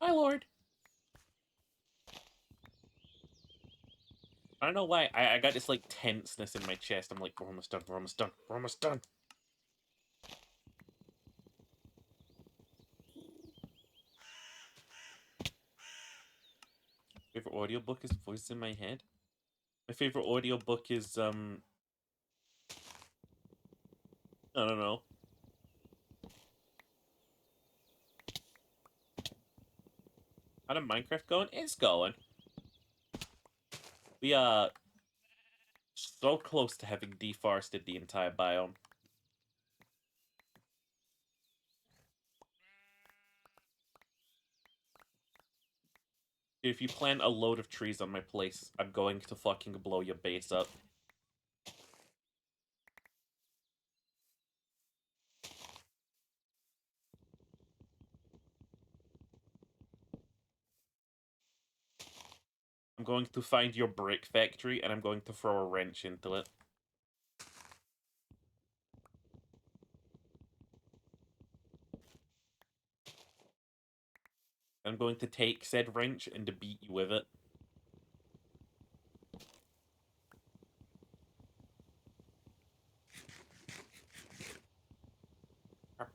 Hi, Lord. I don't know why. I got this like tenseness in my chest. I'm like, we're almost done. We're almost done. We're almost done. Favorite audiobook is Voice in My Head. My favorite audiobook is I don't know. How did Minecraft going? It's going. We so close to having deforested the entire biome. If you plant a load of trees on my place, I'm going to fucking blow your base up. I'm going to find your brick factory, and I'm going to throw a wrench into it. I'm going to take said wrench and to beat you with it. I'm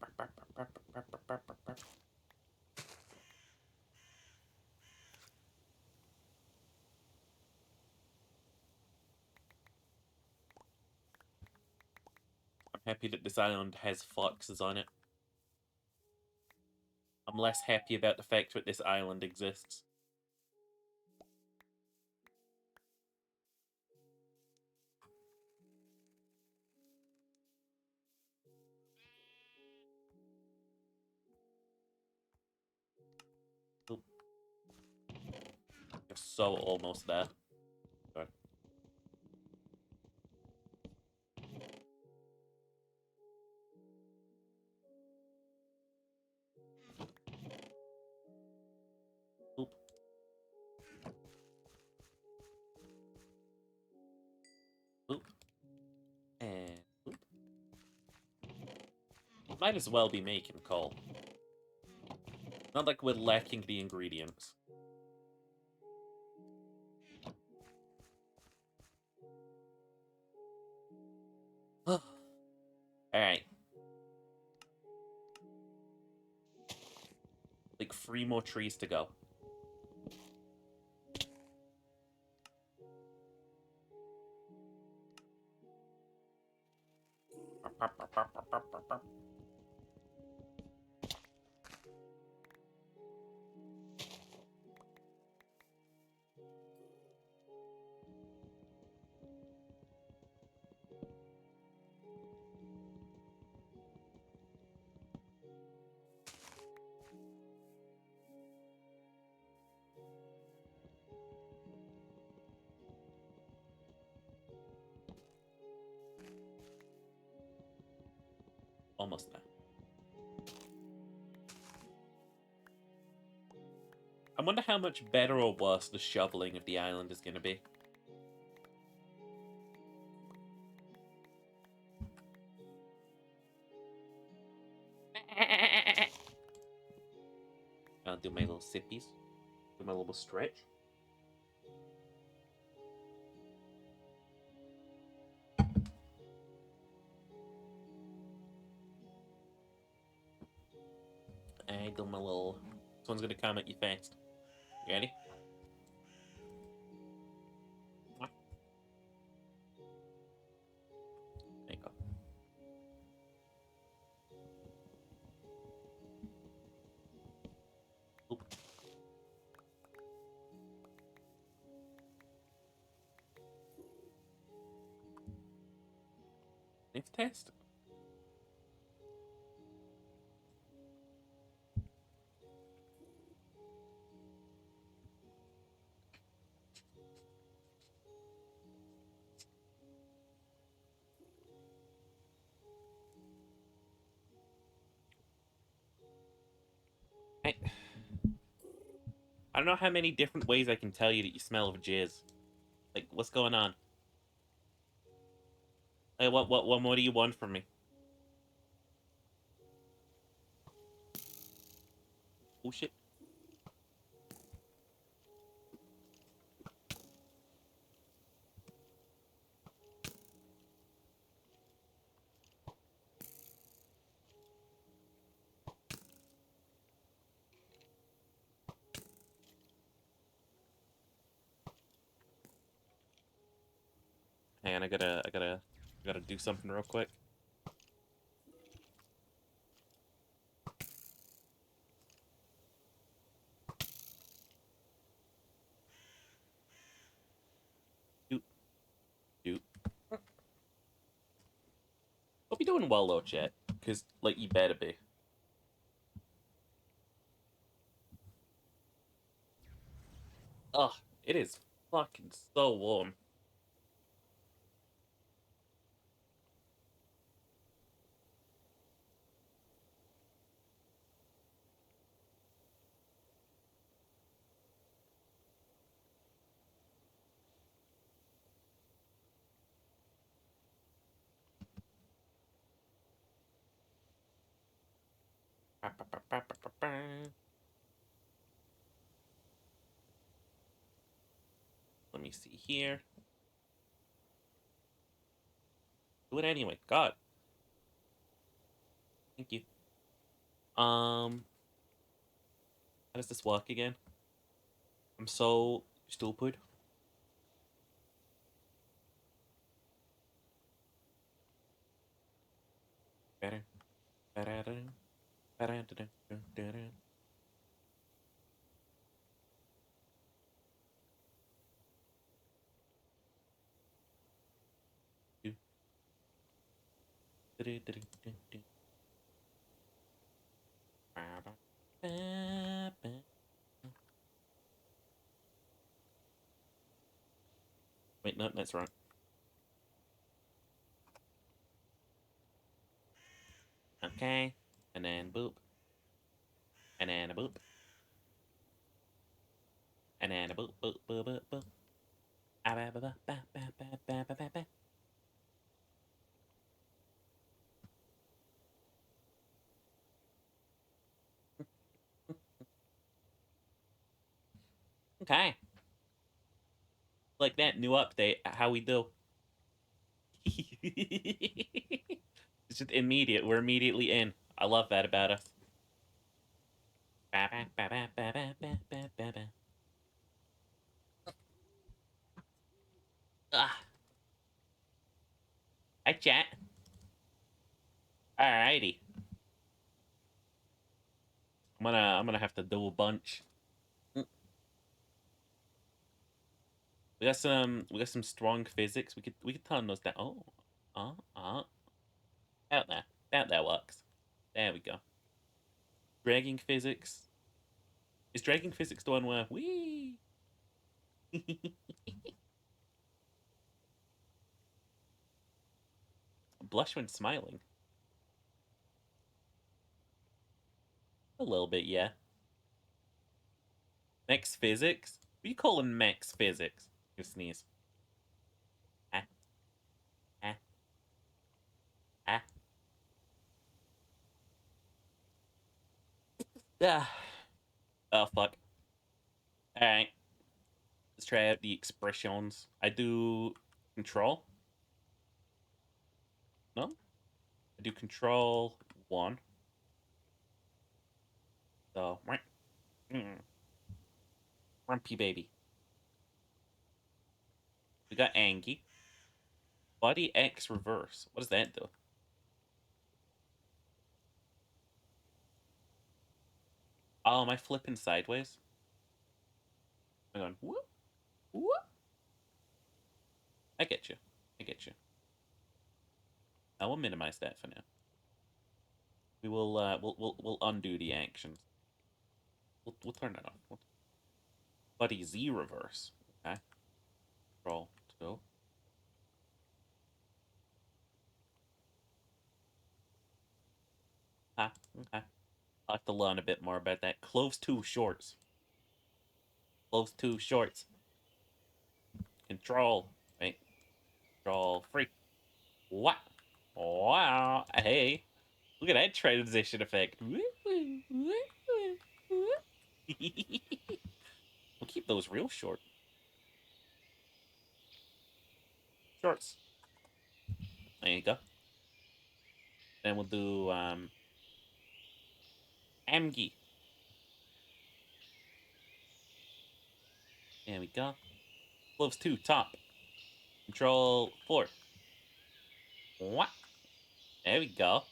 happy that this island has foxes on it. I'm less happy about the fact that this island exists. Oop. You're so almost there. Good. Oop. Oop. And oop. Might as well be making coal. Not like we're lacking the ingredients. Alright. Like 3 more trees to go. Almost there. I wonder how much better or worse the shoveling of the island is going to be. I'll do my little sippies. Do my little stretch. I do my little... This one's gonna come at you fast. You ready? There you go. Oop. Sniff test? I don't know how many different ways I can tell you that you smell of jizz. Like, what's going on? Hey, what more do you want from me? Oh shit. Hang on, I gotta do something real quick. Doot, doot. Hope you're doing well though, chat. Cause like you better be. Ugh, it is fucking so warm. Let me see here. Do it anyway. God. Thank you. How does this work again? I'm so stupid. Better. Better. Better. Wait, no, that's wrong. Okay. And then boop. And then a boop. And then a boop, boop, boop, boop, boop. Ah, ba, ba, ba, ba, ba, ba, ba, ba, ba, ba. Okay. Like that new update. How we do? It's just immediate. We're immediately in. I love that about us. Ba, ba, ba, ba, ba, ba, ba, ba, ba, ba. Ah, hi chat. Alrighty. I'm gonna have to do a bunch. We got some strong physics. We could turn those down. Oh, out there. That works. There we go. Dragging physics. Is dragging physics the one where we blush when smiling? A little bit, yeah. Max physics? What are you calling max physics? You sneeze. Ah, ah, ah. Ah. Oh, fuck. Alright. Let's try out the expressions. I do control. No? I do control 1. So, rumpy baby. We got Angie. Body X reverse. What does that do? Oh, am I flipping sideways? I'm going, whoop, whoop. I get you. I get you. I will minimize that for now. We will, we'll undo the actions. We'll turn that off. Body Z reverse. Okay. Control 2. Ah, okay. I'll have to learn a bit more about that. Close 2 shorts. Close 2 shorts. Control. Wait. Control 3. What? Wow. Hey. Look at that transition effect. We'll keep those real short. Shorts. There you go. Then we'll do Amgi. There we go. Close 2 top. Control 4. What? There we go.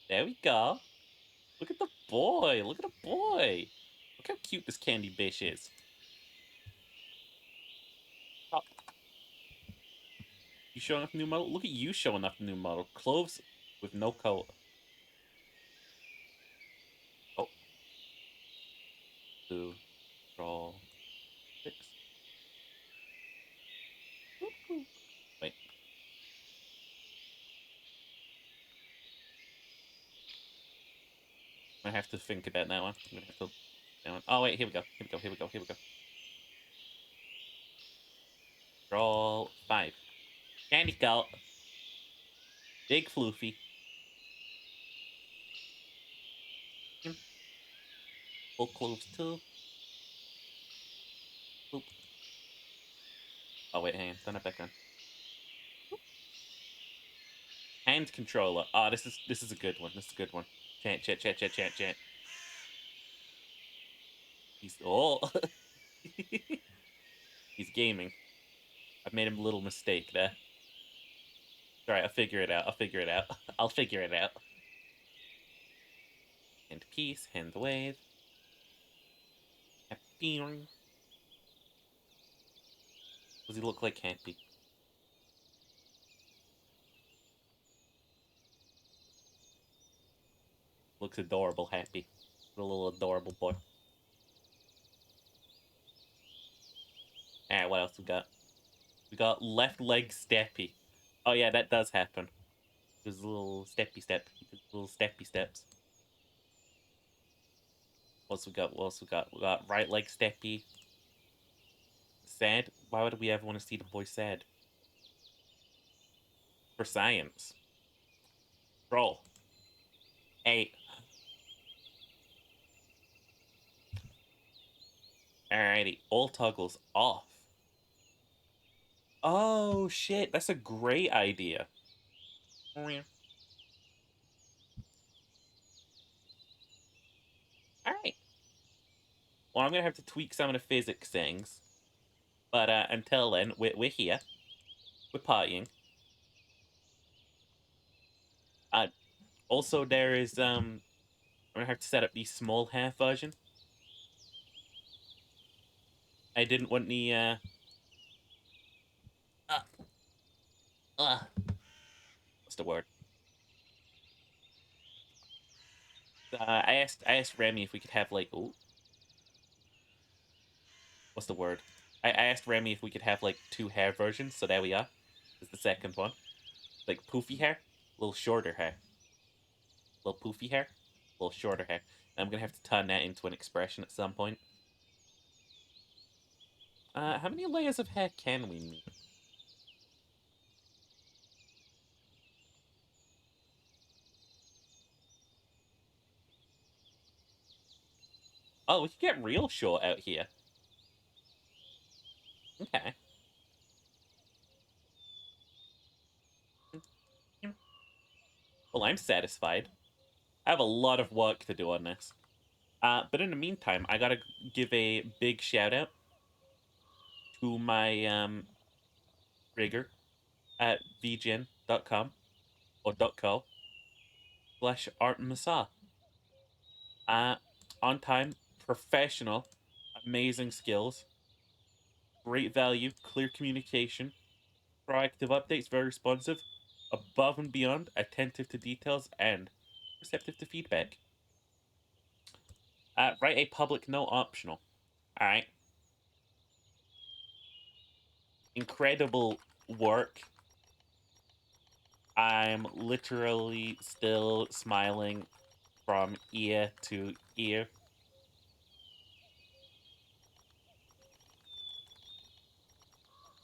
There we go. Look at the boy. Look at the boy. Look how cute this candy bitch is. Top. You showing off the new model? Look at you showing off the new model. Clothes with no coat. Oh. 2. Control 6. Wait. I have to think about that one. I'm gonna have to. That one. Oh wait, here we go. Here we go. Here we go. Here we go. Control 5. Candy coat. Big floofy. Full clothes too. Boop. Oh wait, hang on. Turn it back on. Hand controller. Oh, this is a good one. This is a good one. Chant, chant, chant, chant, chant, chant. He's he's gaming. I've made him a little mistake there. Alright, I'll figure it out. I'll figure it out. I'll figure it out. Hand peace, hand wave. Happy. Does he look like Happy? Looks adorable, Happy. A little adorable boy. Alright, what else we got? We got left leg steppy. Oh yeah, that does happen. There's a little steppy step. Little steppy steps. What else we got? What else we got? We got right leg steppy. Sad. Why would we ever want to see the boy sad? For science. Roll. 8. Alrighty. All toggles off. Oh shit, that's a great idea. Alright. Well, I'm gonna have to tweak some of the physics things. But until then, we're here. We're partying. Uh, also, there is I'm gonna have to set up the small half version. I didn't want the uh, uh what's the word? I asked Remy if we could have like what's the word? I asked Remy if we could have like 2 hair versions, so there we are. Is the second one. Like poofy hair, a little shorter hair. Little poofy hair, a little shorter hair. And I'm gonna have to turn that into an expression at some point. How many layers of hair can we make? Oh, we can get real short out here. Okay. Well, I'm satisfied. I have a lot of work to do on this. But in the meantime, I gotta give a big shout out to my rigger at vgen.com or .co/artmasa. Uh, on time, professional, amazing skills, great value, clear communication, proactive updates, very responsive, above and beyond, attentive to details, and receptive to feedback. Write a public note optional. Alright. Incredible work. I'm literally still smiling from ear to ear.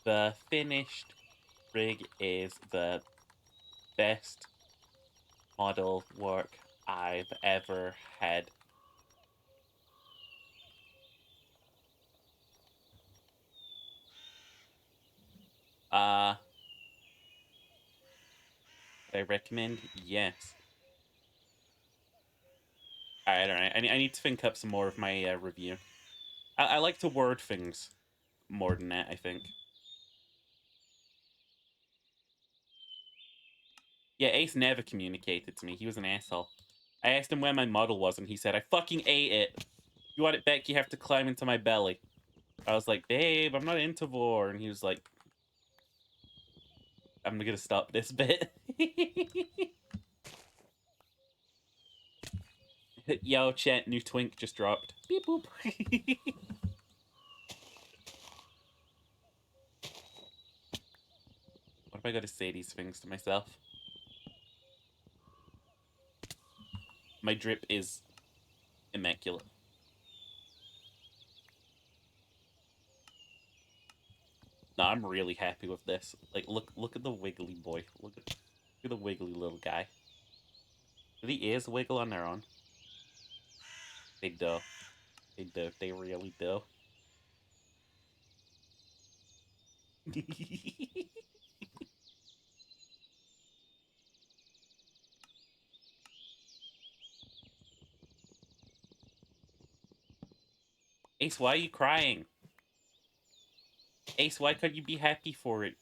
The finished rig is the best model work I've ever had. Uh, I recommend? Yes. Alright. I need to think up some more of my review. I like to word things more than that, I think. Yeah, Ace never communicated to me. He was an asshole. I asked him where my model was, and he said, I fucking ate it. You want it back, you have to climb into my belly. I was like, babe, I'm not into vor. And he was like, I'm gonna stop this bit. Yo, chat, new twink just dropped. Beep boop. What if I gotta say these things to myself? My drip is immaculate. No, I'm really happy with this. Like, look at the wiggly boy. Look at the wiggly little guy. Do the ears wiggle on their own? They do. They do. They really do. Ace, why are you crying? Ace, why couldn't you be happy for it?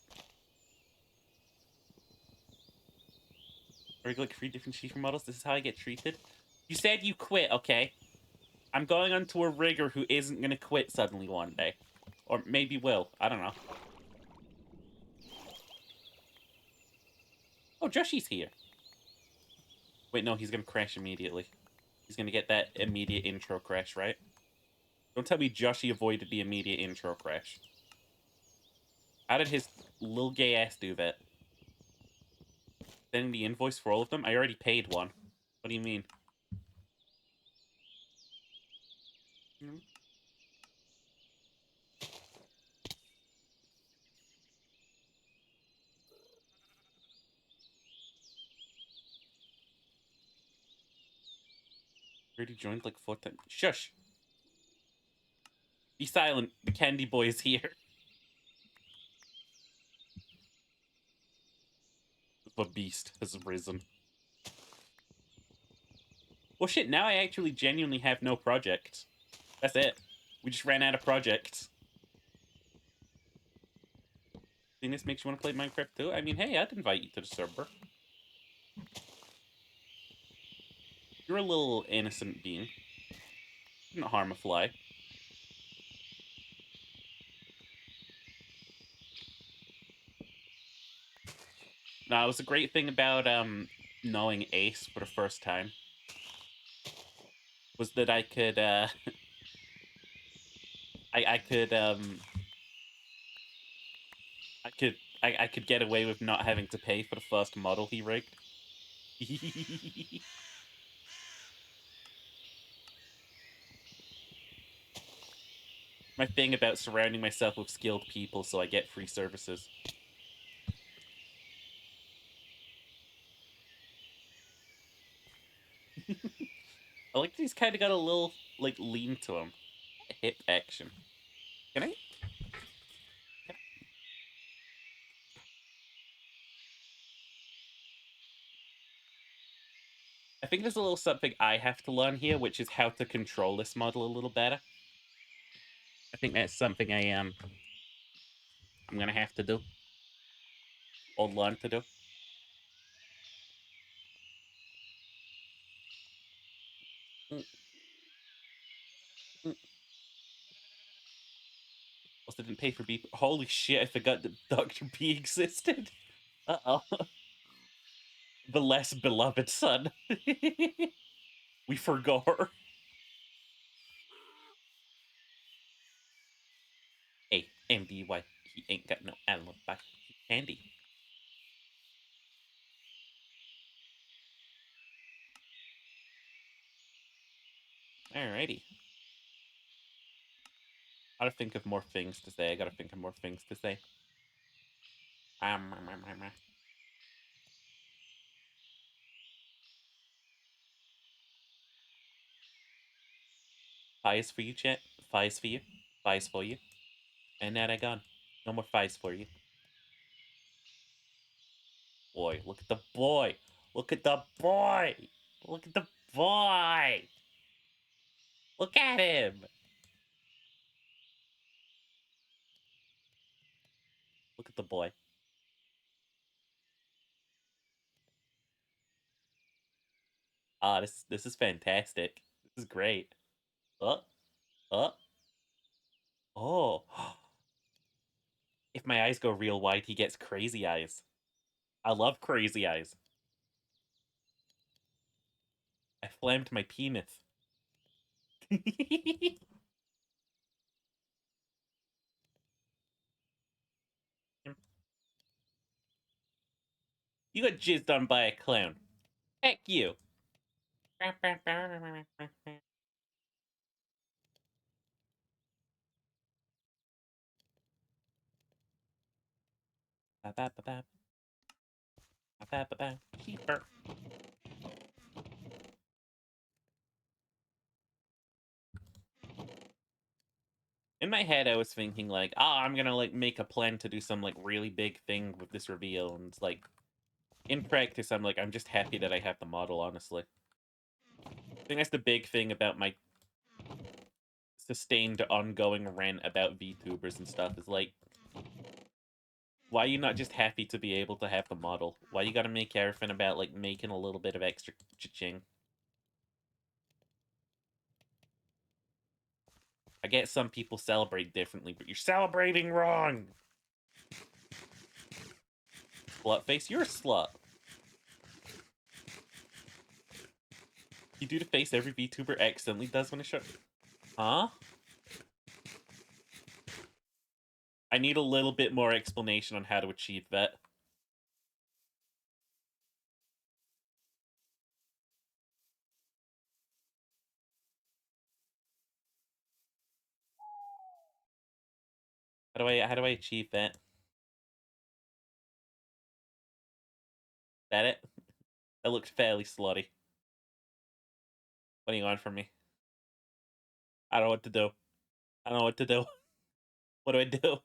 Or like 3 different Shifu models? This is how I get treated? You said you quit, okay? I'm going on to a rigger who isn't gonna quit suddenly one day. Or maybe will. I don't know. Oh, Joshi's here. Wait, no, he's gonna crash immediately. He's gonna get that immediate intro crash, right? Don't tell me Joshi avoided the immediate intro crash. How did his little gay ass do that? Sending the invoice for all of them? I already paid one. What do you mean? Hmm? Already joined like 4 times. Shush! Be silent. The candy boy is here. The beast has risen. Well, shit, now I actually genuinely have no projects. That's it. We just ran out of projects. Think this makes you want to play Minecraft too? I mean, hey, I'd invite you to the server. You're a little innocent being. You didn't harm a fly. No, it was a great thing about knowing Ace for the first time was that I could I could I could get away with not having to pay for the first model he rigged. My thing about surrounding myself with skilled people so I get free services. I like that he's kind of got a little like lean to him. Hip action. Can I? I think there's a little something I have to learn here, which is how to control this model a little better. I think that's something I'm gonna have to do or learn to do. Mm, mm. Also didn't pay for B. Holy shit! I forgot that Dr. B existed. Uh-oh. The less beloved son. We forgot. Hey, MDY, he ain't got no alibi. He candy. Alrighty. I gotta think of more things to say. Um, um, um, um, um. Fies for you, chat. Fies for you. Fies for you. And now I gone. No more fies for you. Boy, look at the boy. Look at the boy. Look at the boy. Look at him. Look at the boy. Ah, this is fantastic. This is great. Uh, uh, oh. If my eyes go real wide, he gets crazy eyes. I love crazy eyes. I flammed my penis. You got jizzed on by a clown. Heck you. Cheaper. In my head, I was thinking like, I'm gonna like make a plan to do some like really big thing with this reveal, and it's like, in practice, I'm like, I'm just happy that I have the model. Honestly, I think that's the big thing about my sustained, ongoing rant about VTubers and stuff. Is like, why are you not just happy to be able to have the model? Why you gotta make everything about like making a little bit of extra cha-ching? I get some people celebrate differently, but you're celebrating wrong. Slutface, you're a slut. You do the face every VTuber accidentally does when it shows. Huh? I need a little bit more explanation on how to achieve that. How do I achieve that? That it? That looked fairly slutty. What do you want from me? I don't know what to do. I don't know what to do. What do I do?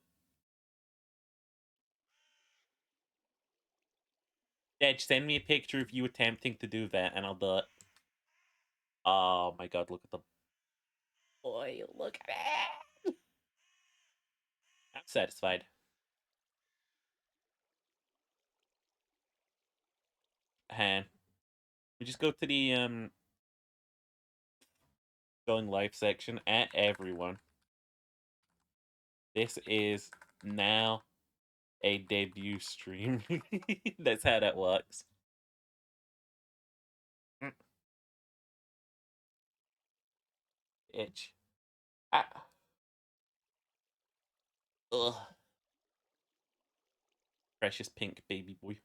Dad, send me a picture of you attempting to do that, and I'll do it. Oh my god, look at the boy. Look at it. I'm satisfied. Han. We just go to the going live section at everyone. This is now a debut stream. That's how that works. Itch. Ah. Ugh. Precious pink baby boy.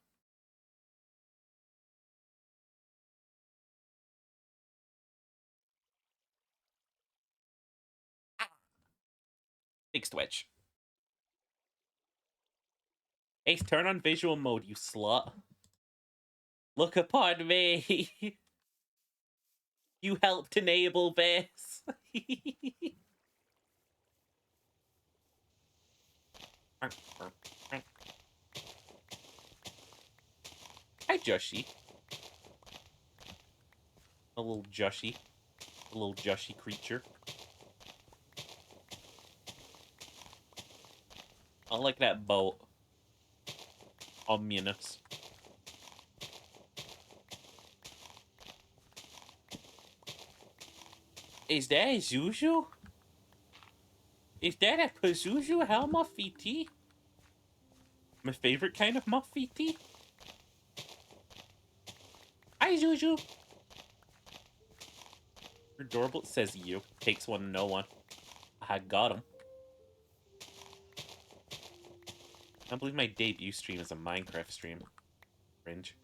Big twitch. Ace, turn on visual mode, you slut. Look upon me. You helped enable this. Hi, Joshi. A little Joshi. A little Joshi creature. I like that boat. Ominous. Is that a Zuzu? Is that a Pazuzu Helmuffy? My favorite kind of Muffy? Hi, Zuzu. You're adorable. It says you. Takes one to know one. I got him. I can't believe my debut stream is a Minecraft stream. Cringe.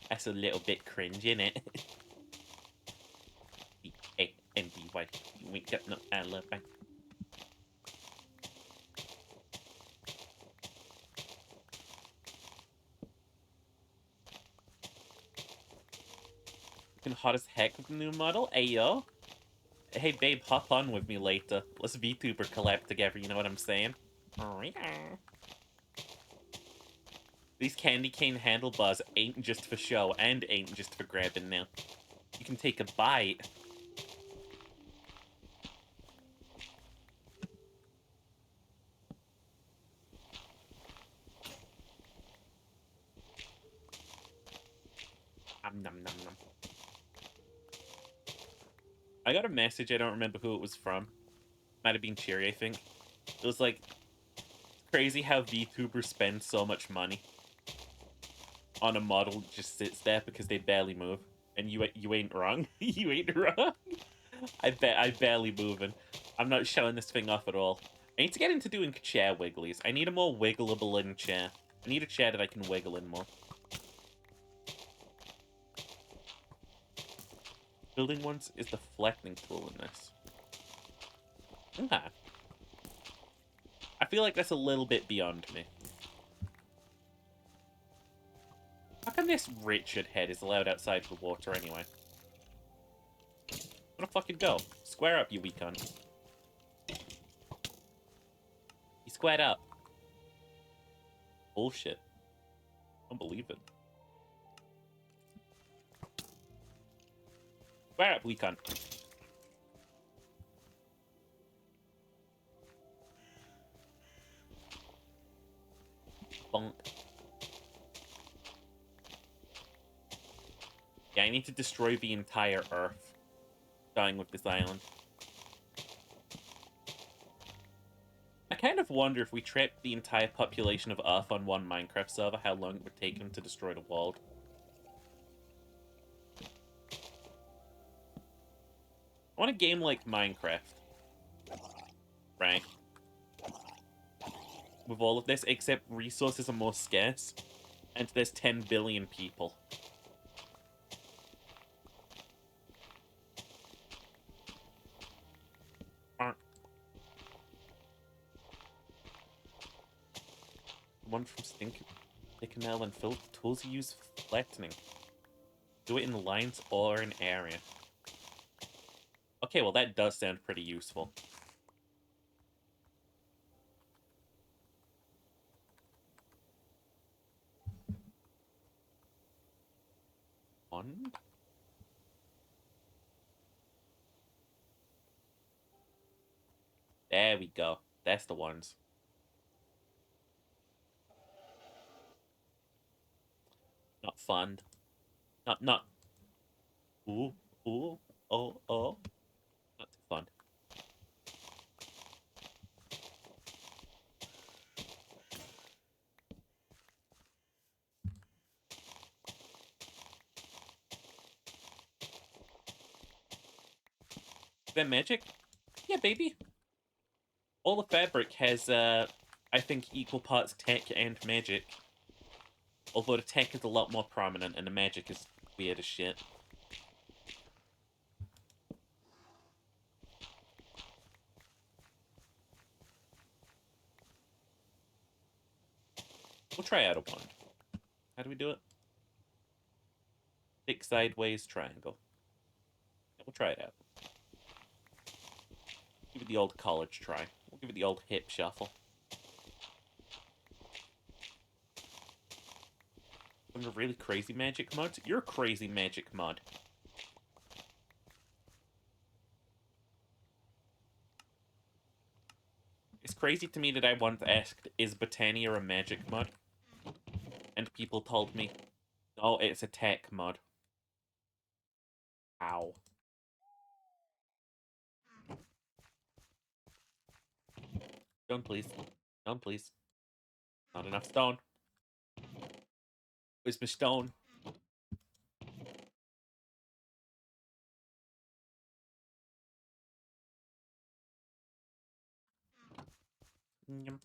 That's a little bit cringe, innit? E-A-N-D-Y. You ain't got no alibi. Looking hot as heck with the new model. Ayo. Hey, babe, hop on with me later. Let's VTuber collab together, you know what I'm saying? These candy cane handlebars ain't just for show and ain't just for grabbing now. You can take a bite. Nom nom nom. I got a message, I don't remember who it was from. Might have been Cheery, I think. It was like, crazy how VTubers spend so much money on a model that just sits there because they barely move. And you ain't wrong. You ain't wrong. I barely moving. I'm not showing this thing off at all. I need to get into doing chair wigglies. I need a more wiggleable in chair. I need a chair that I can wiggle in more. Building ones is the flattening tool in this. Okay. I feel like that's a little bit beyond me. How come this Richard head is allowed outside the water anyway? Wanna fucking go? Square up, you wee cunt. He squared up. Bullshit. Don't believe it. Square up, wee cunt. Bonk. Yeah, I need to destroy the entire Earth. Dying with this island. I kind of wonder if we trapped the entire population of Earth on one Minecraft server, how long it would take them to destroy the world. I want a game like Minecraft. Right? With all of this, except resources are more scarce, and there's 10 billion people. One from Stinkermel and Phil. Tools you use for flattening. Do it in lines or an area. Okay, well that does sound pretty useful. One? There we go. That's the ones. Not fun. Not. Ooh, ooh, oh, oh. Not too fun. Is that magic? Yeah, baby. All the fabric has, I think, equal parts tech and magic. Although the tech is a lot more prominent and the magic is weird as shit. We'll try out a wand. How do we do it? Thick sideways triangle. We'll try it out. Give it the old college try. We'll give it the old hip shuffle. I'm a really crazy magic mod. You're a crazy magic mod. It's crazy to me that I once asked, is Botania a magic mod? And people told me, no, it's a tech mod. Ow. Stone, please. Stone, please. Not enough stone. Where's my stone? Yum.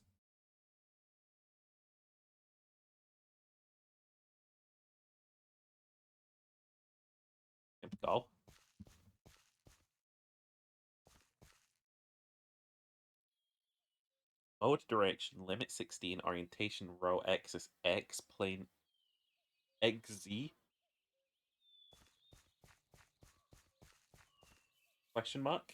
There we go. Mode direction, limit 16, orientation, row axis, X, plane, XZ? Question mark?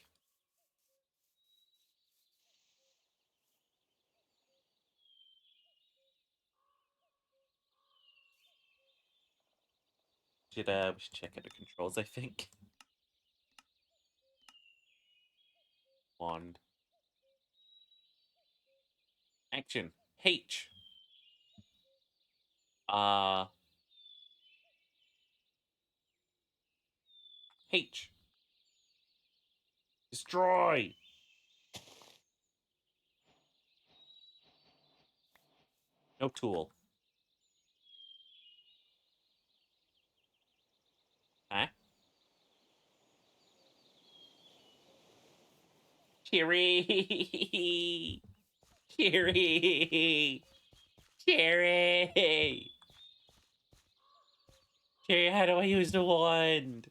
We should check out the controls, I think. Wand. Action. H. H. Destroy. No tool. Huh? Cherry. Cherry. Cherry. Cherry, how do I use the wand?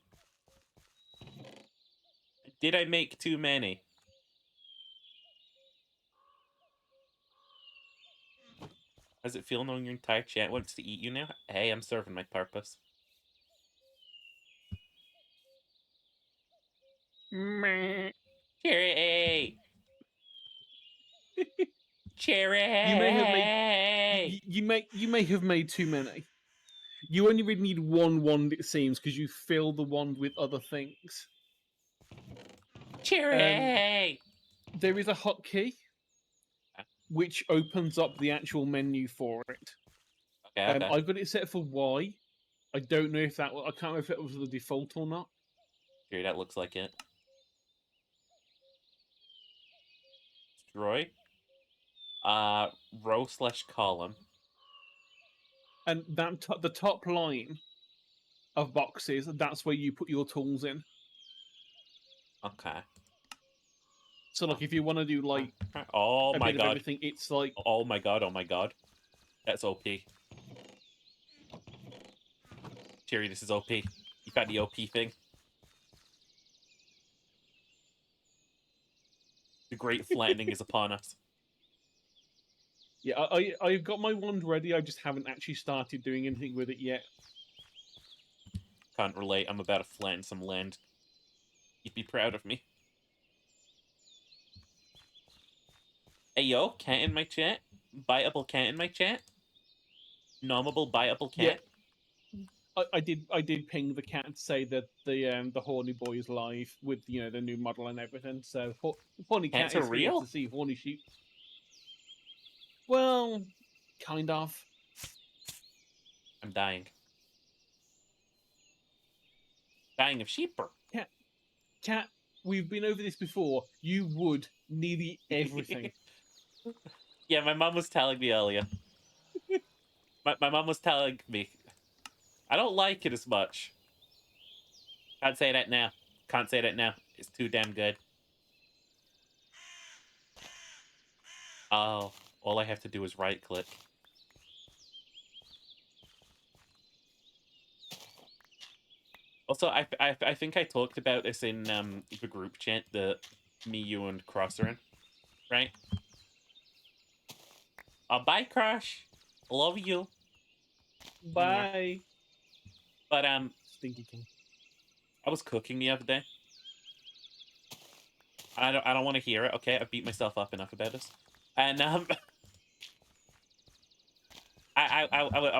Did I make too many? How's it feel knowing your entire chat wants to eat you now? Hey, I'm serving my purpose. Cherry! Cherry! You may have made too many. You only really need one wand, it seems, because you fill the wand with other things. Cherry! There is a hotkey which opens up the actual menu for it. Okay. I got it set for Y. I don't know if that. I can't remember if it was the default or not. Sure, that looks like it. Destroy. Row/column. And that the top line of boxes, that's where you put your tools in. Okay. So, like, if you want to do like oh a my bit god, of everything, it's like oh my god, oh my god, that's OP. Cherry, this is OP. You got the OP thing. The great flattening is upon us. Yeah, I've got my wand ready. I just haven't actually started doing anything with it yet. Can't relate. I'm about to flatten some land. You'd be proud of me. Hey yo, cat in my chat. Biteable cat in my chat. Nommable biteable cat. Yeah. I did ping the cat to say that the horny boy is live with the new model and everything. So horny cat is here to see horny sheep. Well, kind of. I'm dying. Dying of sheeper. Cat, we've been over this before. You would nearly everything. Yeah, my mom was telling me earlier. my mom was telling me. I don't like it as much. Can't say that now. Can't say that now. It's too damn good. Oh, all I have to do is right click. Also, I think I talked about this in the group chat that me, you, and Cross are in, right? Bye, Crush. Love you. Bye. But Stinky King. I was cooking the other day, I don't want to hear it. Okay, I've beat myself up enough about this. And I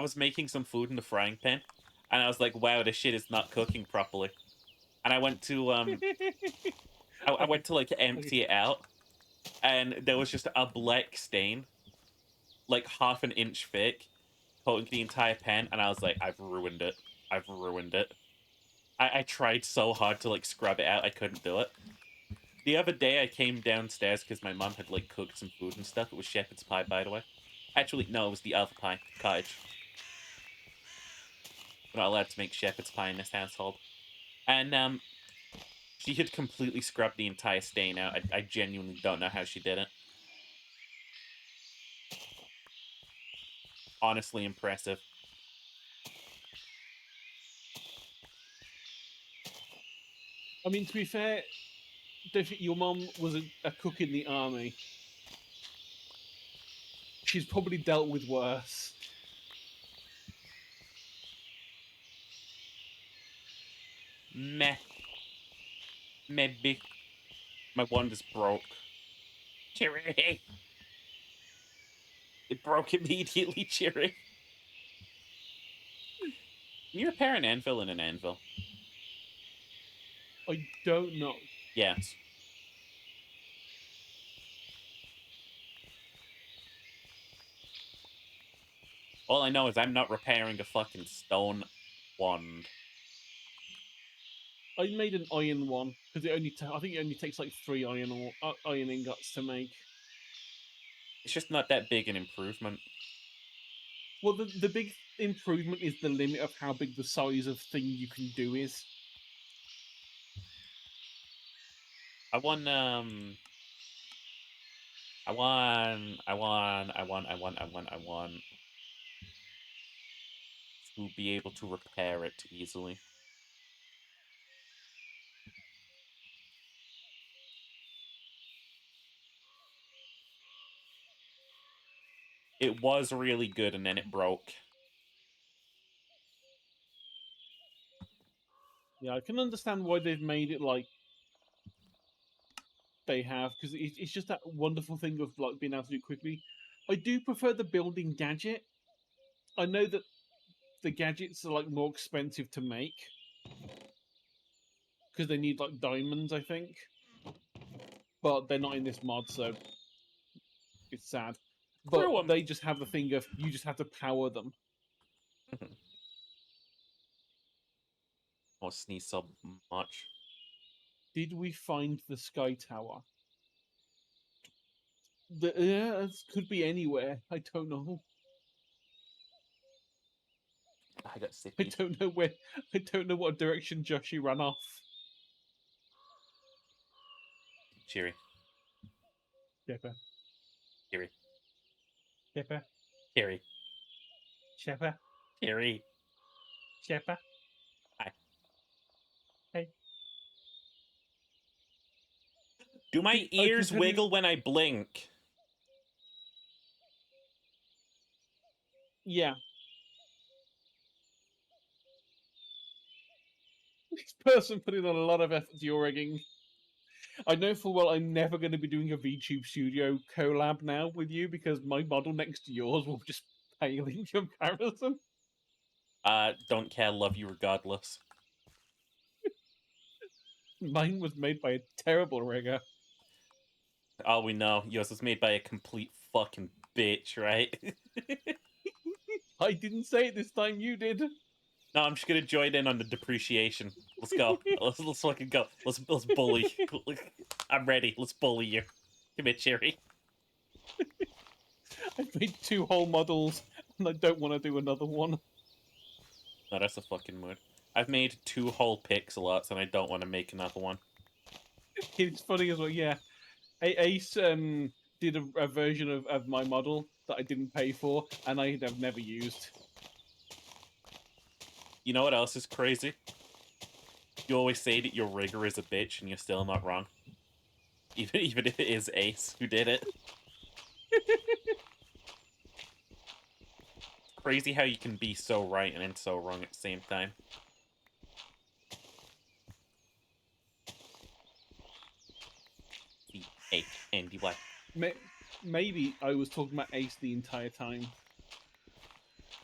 was making some food in the frying pan, and I was like, wow, this shit is not cooking properly. And I went to I went to like empty it out, and there was just a black stain, like half an inch thick, coating the entire pan, and I was like, I've ruined it. I've ruined it. I tried so hard to like scrub it out, I couldn't do it. The other day I came downstairs because my mom had like cooked some food and stuff. It was shepherd's pie, by the way. Actually, no, it was the other pie, cottage. We're not allowed to make shepherd's pie in this household. And she had completely scrubbed the entire stain out. I genuinely don't know how she did it. Honestly impressive. I mean, to be fair, your mom was a cook in the army. She's probably dealt with worse. Meh. Maybe. My wand is broke. Cheery. It broke immediately, Cheery. Can you repair an anvil in an anvil? I don't know. Yes. All I know is I'm not repairing a fucking stone wand. I made an iron one because I think it only takes like 3 iron ingots to make. It's just not that big an improvement. Well, the big improvement is the limit of how big the size of thing you can do is. I want to be able to repair it easily. It was really good and then it broke. Yeah, I can understand why they've made it like they have, because it's just that wonderful thing of like being able to do it quickly. I do prefer the building gadget. I know that the gadgets are like more expensive to make because they need like diamonds, I think. But they're not in this mod, so it's sad. But Screw 'em. they just have the thing of you just have to power them. Oh, sneeze so much. Did we find the Sky Tower? Yeah, it could be anywhere. I don't know. I got sippy. I don't know where. I don't know what direction Joshi ran off. Cheery. Shepper. Cheery. Shepper. Cheery. Shepper. Cheery. Shepper. Hi. Hey. Do my ears wiggle when I blink? Yeah. This person put in a lot of effort to your rigging. I know full well I'm never going to be doing a VTube Studio collab now with you because my model next to yours will just pale in comparison. Don't care, love you regardless. Mine was made by a terrible rigger. All we know, yours was made by a complete fucking bitch, right? I didn't say it this time, you did. No, I'm just gonna join in on the depreciation. Let's go. Let's fucking go. Let's bully. I'm ready. Let's bully you. Come here, Cherry. I've made 2 whole models, and I don't want to do another one. No, that's a fucking mood. I've made 2 whole pixel arts, and I don't want to make another one. It's funny as well, yeah. Ace did a version of my model that I didn't pay for, and I have never used. You know what else is crazy? You always say that your rigger is a bitch, and you're still not wrong. Even if it is Ace who did it. Crazy how you can be so right and then so wrong at the same time. A-N-D-Y. Maybe I was talking about Ace the entire time.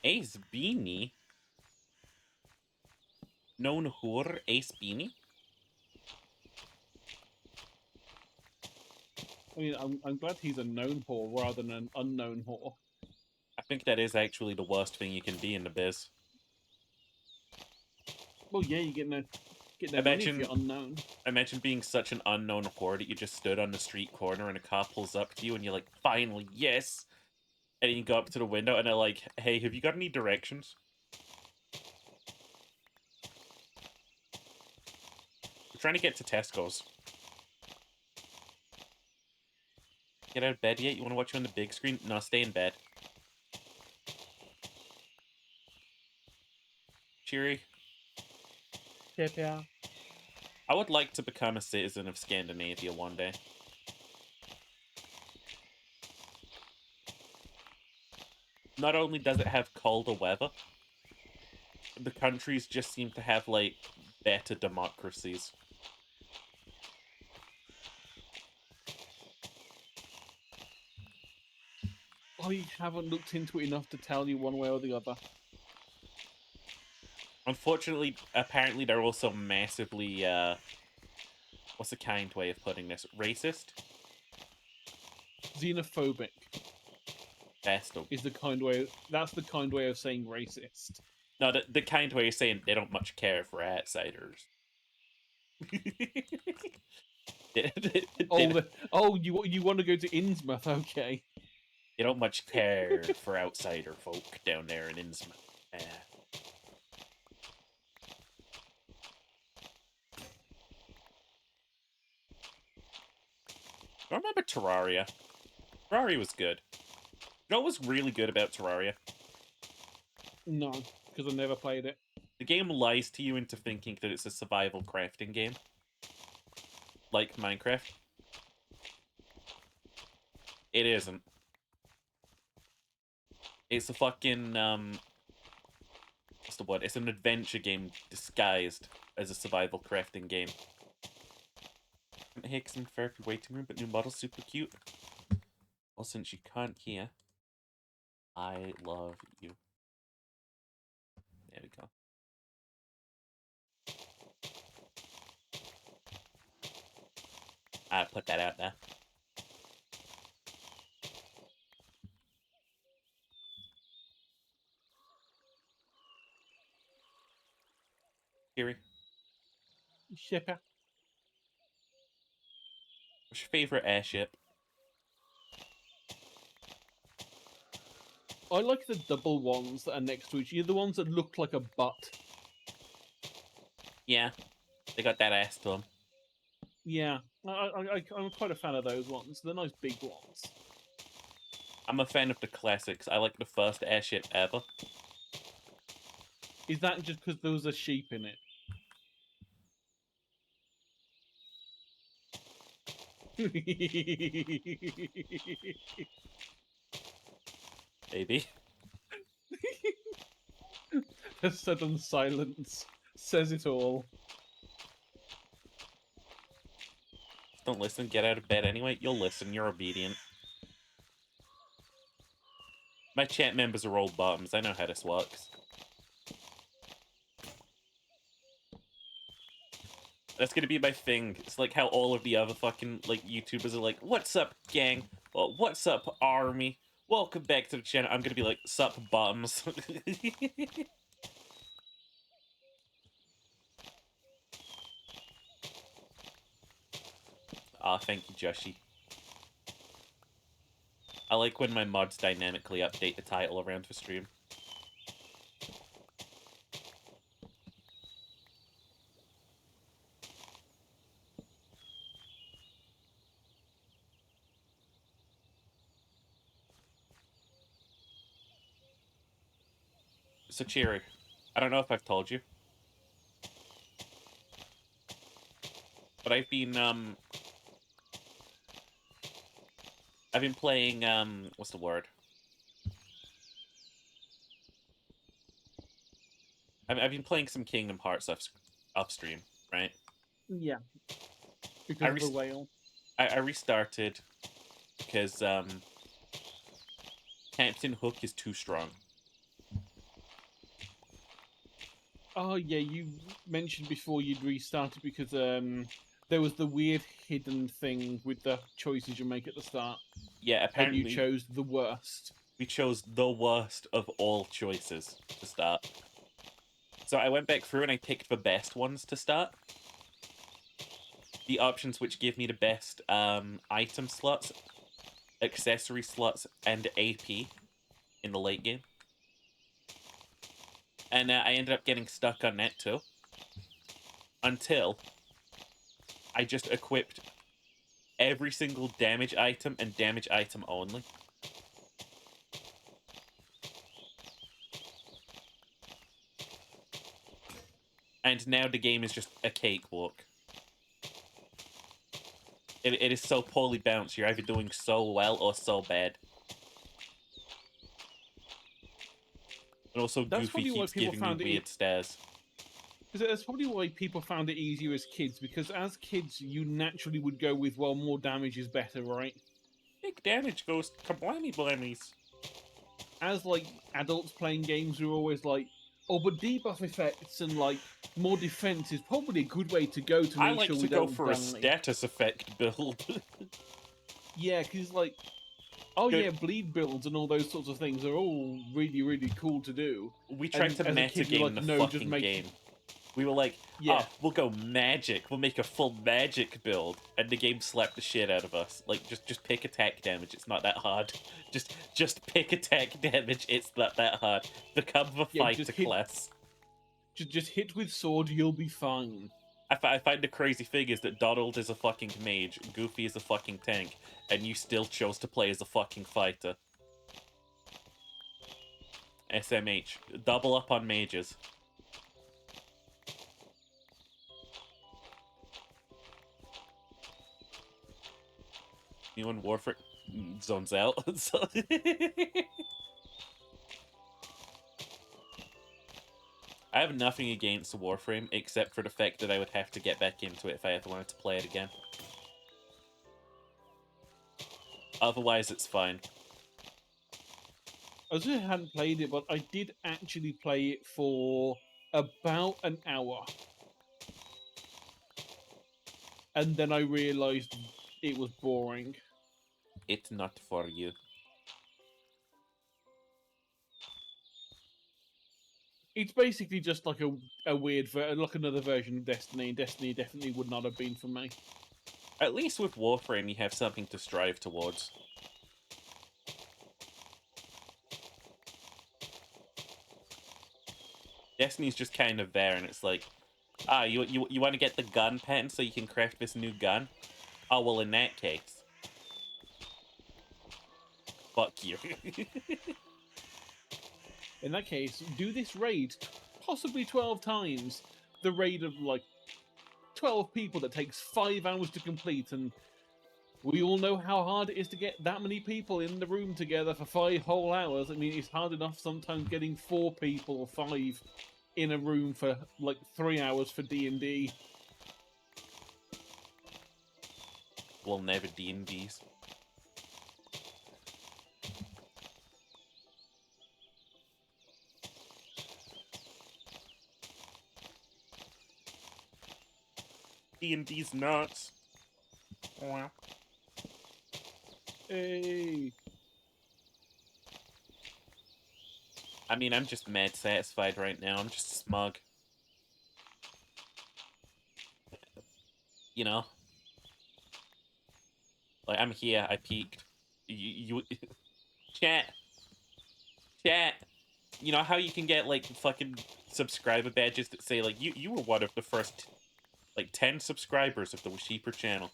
Ace Beanie? Known whore Ace Beanie? I mean, I'm glad he's a known whore rather than an unknown whore. I think that is actually the worst thing you can be in the biz. Well, yeah, you get no money if Imagine- you're unknown. Imagine being such an unknown whore that you just stood on the street corner and a car pulls up to you and you're like, finally, yes! And you go up to the window and they're like, hey, have you got any directions? We're trying to get to Tesco's. Get out of bed yet? You want to watch it on the big screen? No, stay in bed. Cheery. Yeah. I would like to become a citizen of Scandinavia one day. Not only does it have colder weather, the countries just seem to have, like, better democracies. I haven't looked into it enough to tell you one way or the other. Unfortunately, apparently they're also massively, what's a kind way of putting this? Racist? Xenophobic Best of. is the kind way. That's the kind way of saying racist. No, the kind way of saying they don't much care for outsiders. You want to go to Innsmouth? Okay. They don't much care for outsider folk down there in Innsmouth. I remember Terraria. Terraria was good. You know what was really good about Terraria? No, because I never played it. The game lies to you into thinking that it's a survival crafting game. Like Minecraft. It isn't. It's a fucking, what's the word? It's an adventure game disguised as a survival crafting game. Hicks in therapy waiting room, but new model super cute. Well, since you can't hear, I love you. There we go. I put that out there. Kiri, Shipper. what's your favorite airship? I like the double ones that are next to each other. The ones that look like a butt. Yeah, they got that ass to them. Yeah, I'm quite a fan of those ones. They're nice big ones. I'm a fan of the classics. I like the first airship ever. Is that just because there was a sheep in it? Maybe. The sudden silence says it all. Don't listen, get out of bed anyway. You'll listen, you're obedient. My chat members are all bottoms. I know how this works. That's gonna be my thing. It's like how all of the other fucking, like, YouTubers are like, what's up, gang? Well, what's up, army? Welcome back to the channel. I'm gonna be like, sup, bottoms. Aw, thank you, Joshi. I like when my mods dynamically update the title around the stream. So, Cheery, I don't know if I've told you, but I've been playing, what's the word? I've been playing some Kingdom Hearts upstream, right? Yeah. Because of the whale. I restarted because Captain Hook is too strong. Oh yeah, you mentioned before you'd restarted because there was the weird hidden thing with the choices you make at the start, Yeah, and you apparently chose the worst. we chose the worst of all choices to start. So I went back through and I picked the best ones to start. The options which give me the best item slots, accessory slots, and AP in the late game. And I ended up getting stuck on that too. Until I just equipped every single damage item and damage item only. And now the game is just a cakewalk. It is so poorly balanced. You're either doing so well or so bad. And also, That's Goofy probably why keeps people giving me found it. weird stares. That's probably why people found it easier as kids, because as kids you naturally would go with, well, more damage is better, right? Big damage goes kablammy blammies. As like adults playing games, we're always like, oh, but debuff effects and like more defense is probably a good way to go to I make like sure to we go don't for a die. status effect build. Yeah, because like, oh Good. yeah, bleed builds and all those sorts of things are all really, really cool to do. We tried And to as a kid, you're metagame like, the no, just fucking make game. We were like, yeah, oh, we'll go magic. We'll make a full magic build. And the game slapped the shit out of us. Like, just pick attack damage. It's not that hard. Just pick attack damage. It's not that hard. Become the yeah, fighter class. just hit with sword, you'll be fine. I find the crazy thing is that Donald is a fucking mage, Goofy is a fucking tank, and you still chose to play as a fucking fighter. SMH. Double up on mages. Anyone Warframe zones out. I have nothing against Warframe except for the fact that I would have to get back into it if I ever wanted to play it again. Otherwise, it's fine. I also hadn't played it, but I did actually play it for about an hour. And then I realized it was boring. It's not for you. It's basically just like a weird, like another version of Destiny. Destiny definitely would not have been for me. At least with Warframe, you have something to strive towards. Destiny's just kind of there, and it's like, you want to get the gun patent so you can craft this new gun? Oh, well, in that case, fuck you. In that case, do this raid possibly 12 times. The raid of like 12 people that takes 5 hours to complete, and we all know how hard it is to get that many people in the room together for 5 whole hours. I mean, it's hard enough sometimes getting 4 people or 5 in a room for like 3 hours for D&D. We'll never D&Ds. D&D's nuts. Wow. Hey. I mean, I'm just mad satisfied right now. I'm just smug. You know? Like, I'm here. I peaked. You chat. Chat. You know how you can get, like, fucking subscriber badges that say, like, you were one of the first, like, 10 subscribers of the Sheeper channel.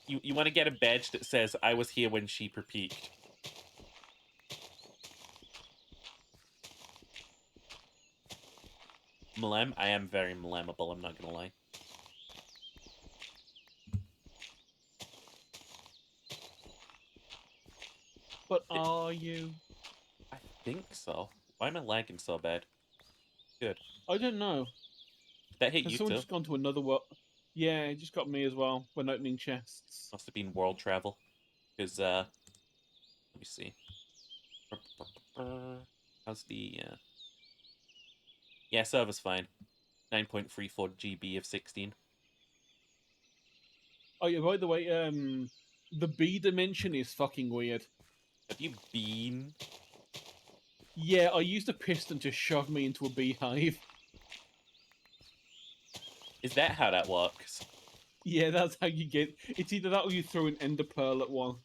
You want to get a badge that says, I was here when Sheeper peaked. Mlem? I am very mlemable, I'm not gonna lie. But are you? I think so. Why am I lagging so bad? Good. I don't know. That hit Has you someone too? just gone to another world? Yeah, it just got me as well when opening chests. Must have been world travel. Because, let me see. How's the, yeah, server's fine. 9.34 GB of 16. Oh yeah, by the way, the B dimension is fucking weird. Have you been? Yeah, I used a piston to shove me into a beehive. Is that how that works? Yeah, that's how you get. It's either that or you throw an ender pearl at one.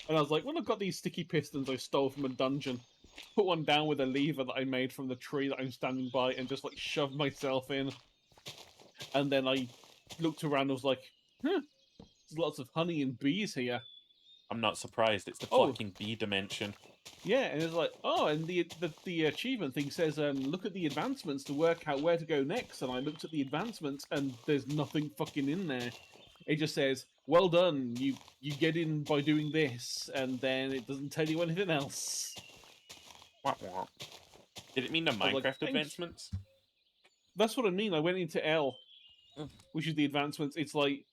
And I was like, well, I've got these sticky pistons I stole from a dungeon. Put one down with a lever that I made from the tree that I'm standing by and just like shoved myself in. And then I looked around and was like, huh, there's lots of honey and bees here. I'm not surprised. It's the Oh, fucking B dimension. yeah, and it's like, oh, and the achievement thing says, look at the advancements to work out where to go next. And I looked at the advancements, and there's nothing fucking in there. It just says, well done, you get in by doing this, and then it doesn't tell you anything else. Did it mean the I was like, Minecraft thank you. advancements? That's what I mean. I went into L, which is the advancements. It's like,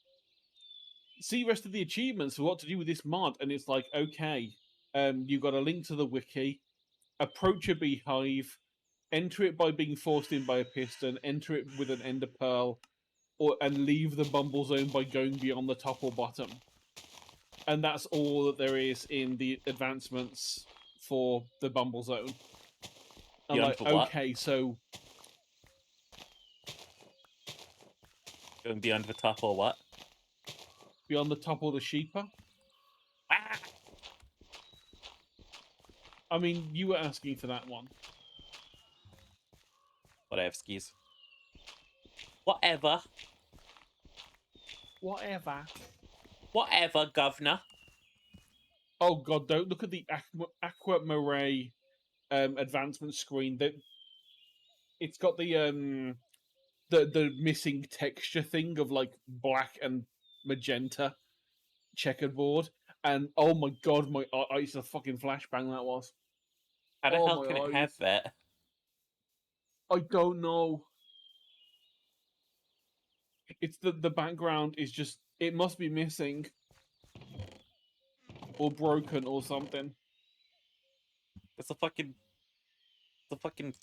see rest of the achievements for what to do with this mod, and it's like, okay, you got a link to the wiki, approach a beehive, enter it by being forced in by a piston, enter it with an ender pearl, and leave the bumble zone by going beyond the top or bottom. And that's all that there is in the advancements for the bumble zone. I'm Beyond like, the what? okay, so Going beyond the top or what? beyond the top or the sheeper? Ah! I mean, you were asking for that one. Whatever, skis. Whatever. Whatever. Whatever, governor. Oh god, don't look at the Aquamarine advancement screen. That it's got the missing texture thing of like black and magenta checkerboard, and oh my god, my eyes, a fucking flashbang that was. How the Oh hell my can it have eyes. that? I don't know. It's the background is just, it must be missing or broken or something. It's a fucking. It's a fucking.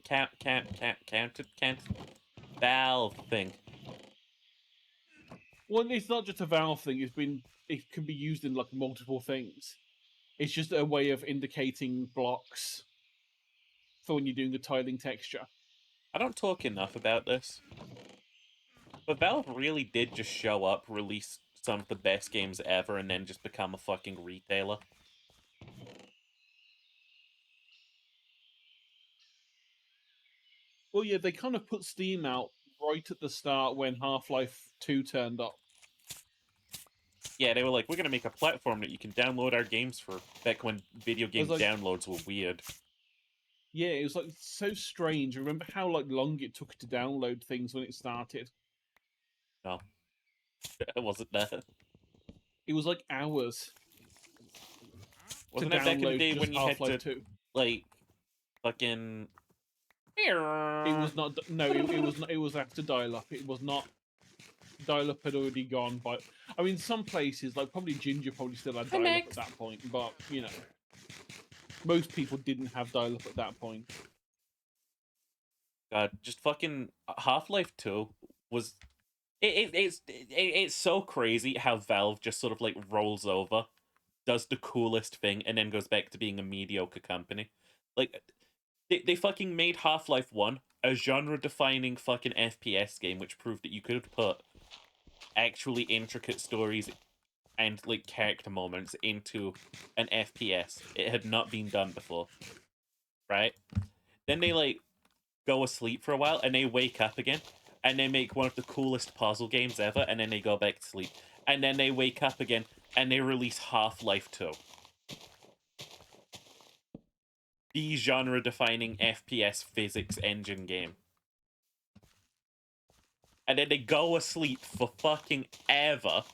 Can't. Valve thing. Well, it's not just a Valve thing. It can be used in like multiple things. It's just a way of indicating blocks for when you're doing the tiling texture. I don't talk enough about this. But Valve really did just show up, release some of the best games ever, and then just become a fucking retailer. Well, yeah, they kind of put Steam out right at the start when Half-Life 2 turned up. Yeah, they were like, we're gonna make a platform that you can download our games for. Back when video game like, downloads were weird. yeah, it was like so strange. Remember how like long it took to download things when it started? No, it wasn't that. It was like hours Wasn't to that back in the download day just when you had Half-Life to 2. like fucking? It was not. No, it was not. It was after dial-up. It was not. Dial-up had already gone. But I mean, some places like probably Ginger probably still had dial-up at that point. But you know, most people didn't have dial-up at that point. God, just fucking Half-Life 2 was it's so crazy how Valve just sort of like rolls over, does the coolest thing, and then goes back to being a mediocre company. Like they fucking made Half-Life 1 a genre-defining fucking FPS game, which proved that you could put actually intricate stories and like character moments into an FPS. It had not been done before. Right? Then they like go asleep for a while and they wake up again and they make one of the coolest puzzle games ever and then they go back to sleep. And then they wake up again and they release Half-Life 2. The genre defining FPS physics engine game. And then they go asleep for fucking ever.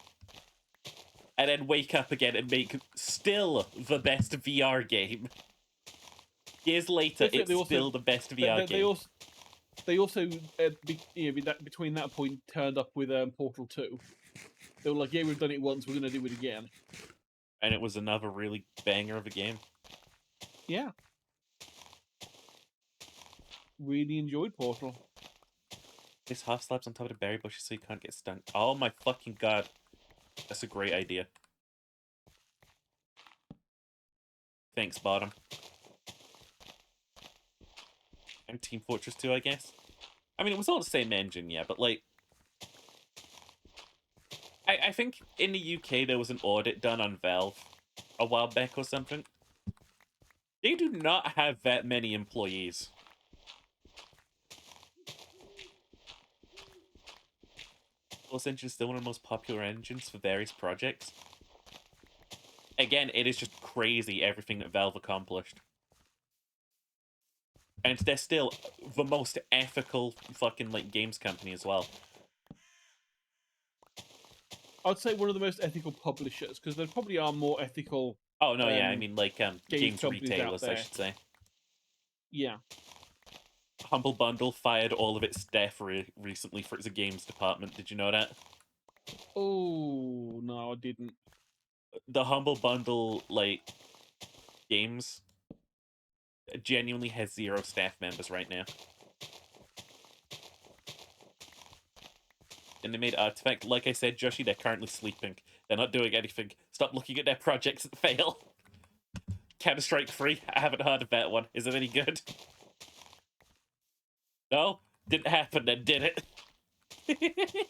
And then wake up again and make still the best VR game. Years later, it's still the best VR game. they also between that point turned up with Portal 2. They were like, yeah, we've done it once, we're gonna do it again. And it was another really banger of a game. Yeah. Really enjoyed Portal. Place half slabs on top of the berry bushes so you can't get stung. Oh my fucking god. That's a great idea. Thanks, Bottom. And Team Fortress 2, I guess. I mean, it was all the same engine, yeah, but like... I think in the UK there was an audit done on Valve a while back or something. They do not have that many employees. Pulse Engine is still one of the most popular engines for various projects. Again, it is just crazy everything that Valve accomplished. And they're still the most ethical fucking like games company as well. I'd say one of the most ethical publishers, because there probably are more ethical. Oh no, yeah, I mean like games companies out retailers, I there. should say. Yeah. Humble Bundle fired all of its staff recently for its games department. Did you know that? Oh no, I didn't. The Humble Bundle like games genuinely has 0 staff members right now. And they made Artifact. Like I said, Joshi, they're currently sleeping. They're not doing anything. Stop looking at their projects that fail. Counter-Strike 3? I haven't heard of that one. Is it any good? No? Didn't happen then, did it? Because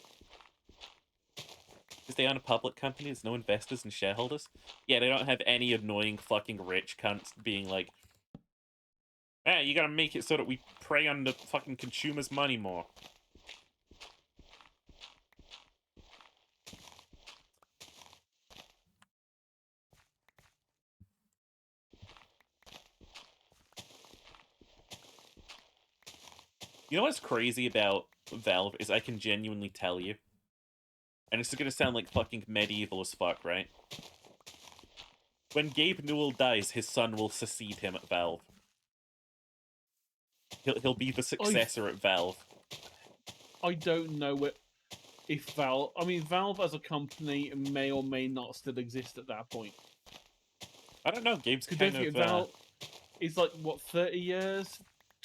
they own a public company, there's no investors and shareholders. Yeah, they don't have any annoying fucking rich cunts being like, hey, you gotta make it so that we prey on the fucking consumer's money more. You know what's crazy about Valve is I can genuinely tell you, and it's gonna sound like fucking medieval as fuck, right? When Gabe Newell dies, his son will succeed him at Valve. He'll be the successor at Valve. I don't know if Valve. I mean, Valve as a company may or may not still exist at that point. I don't know. Gabe's kind of Valve is like what 30 years.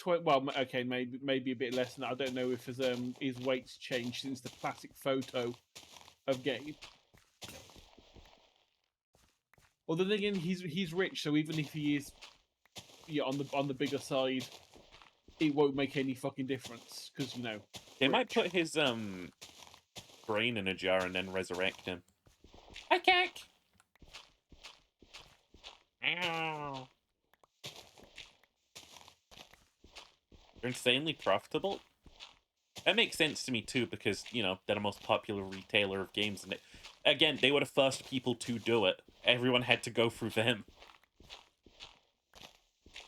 Well, okay, maybe a bit less than that. I don't know if his weight's changed since the classic photo of Gabe. Well, then again, he's rich, so even if he is on the bigger side, it won't make any fucking difference because they might put his brain in a jar and then resurrect him. Hi, Kek. Ow. They're insanely profitable. That makes sense to me too, because they're the most popular retailer of games, and again, they were the first people to do it. Everyone had to go through them.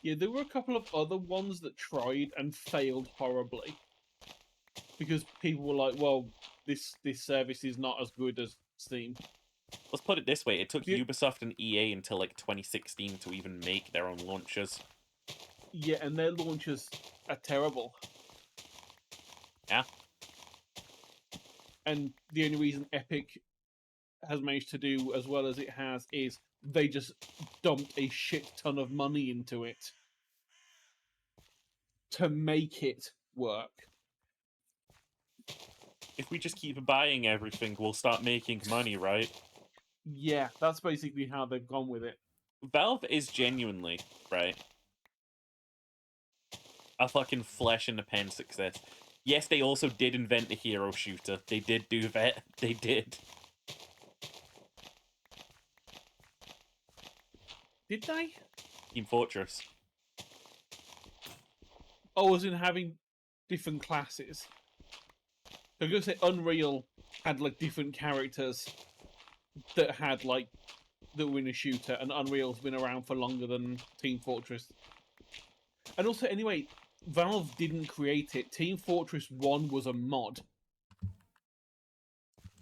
Yeah, there were a couple of other ones that tried and failed horribly because people were like, "Well, this service is not as good as Steam." Let's put it this way: it took Ubisoft and EA until like 2016 to even make their own launchers. Yeah, and their launchers are terrible. Yeah. And the only reason Epic has managed to do as well as it has is they just dumped a shit ton of money into it to make it work. If we just keep buying everything, we'll start making money, right? Yeah, that's basically how they've gone with it. Valve is genuinely, right, a fucking flesh in the pen success. Yes, they also did invent the hero shooter. They did do that. They did. Did they? Team Fortress. Oh, as in having different classes. I'm gonna say Unreal had like different characters that had like that were in a shooter, and Unreal's been around for longer than Team Fortress. And also, anyway, Valve didn't create it. Team Fortress 1 was a mod.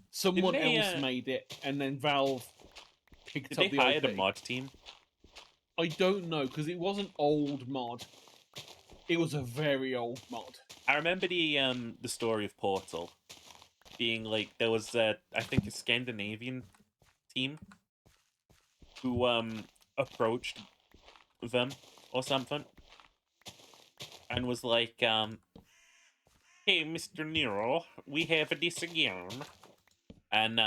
Someone else made it, and then Valve picked up the IP. Did they hire a mod team? I don't know, because it was an old mod. It was a very old mod. I remember the story of Portal being like there was I think a Scandinavian team who approached them or something and was like hey Mr. Nero, we have this game, and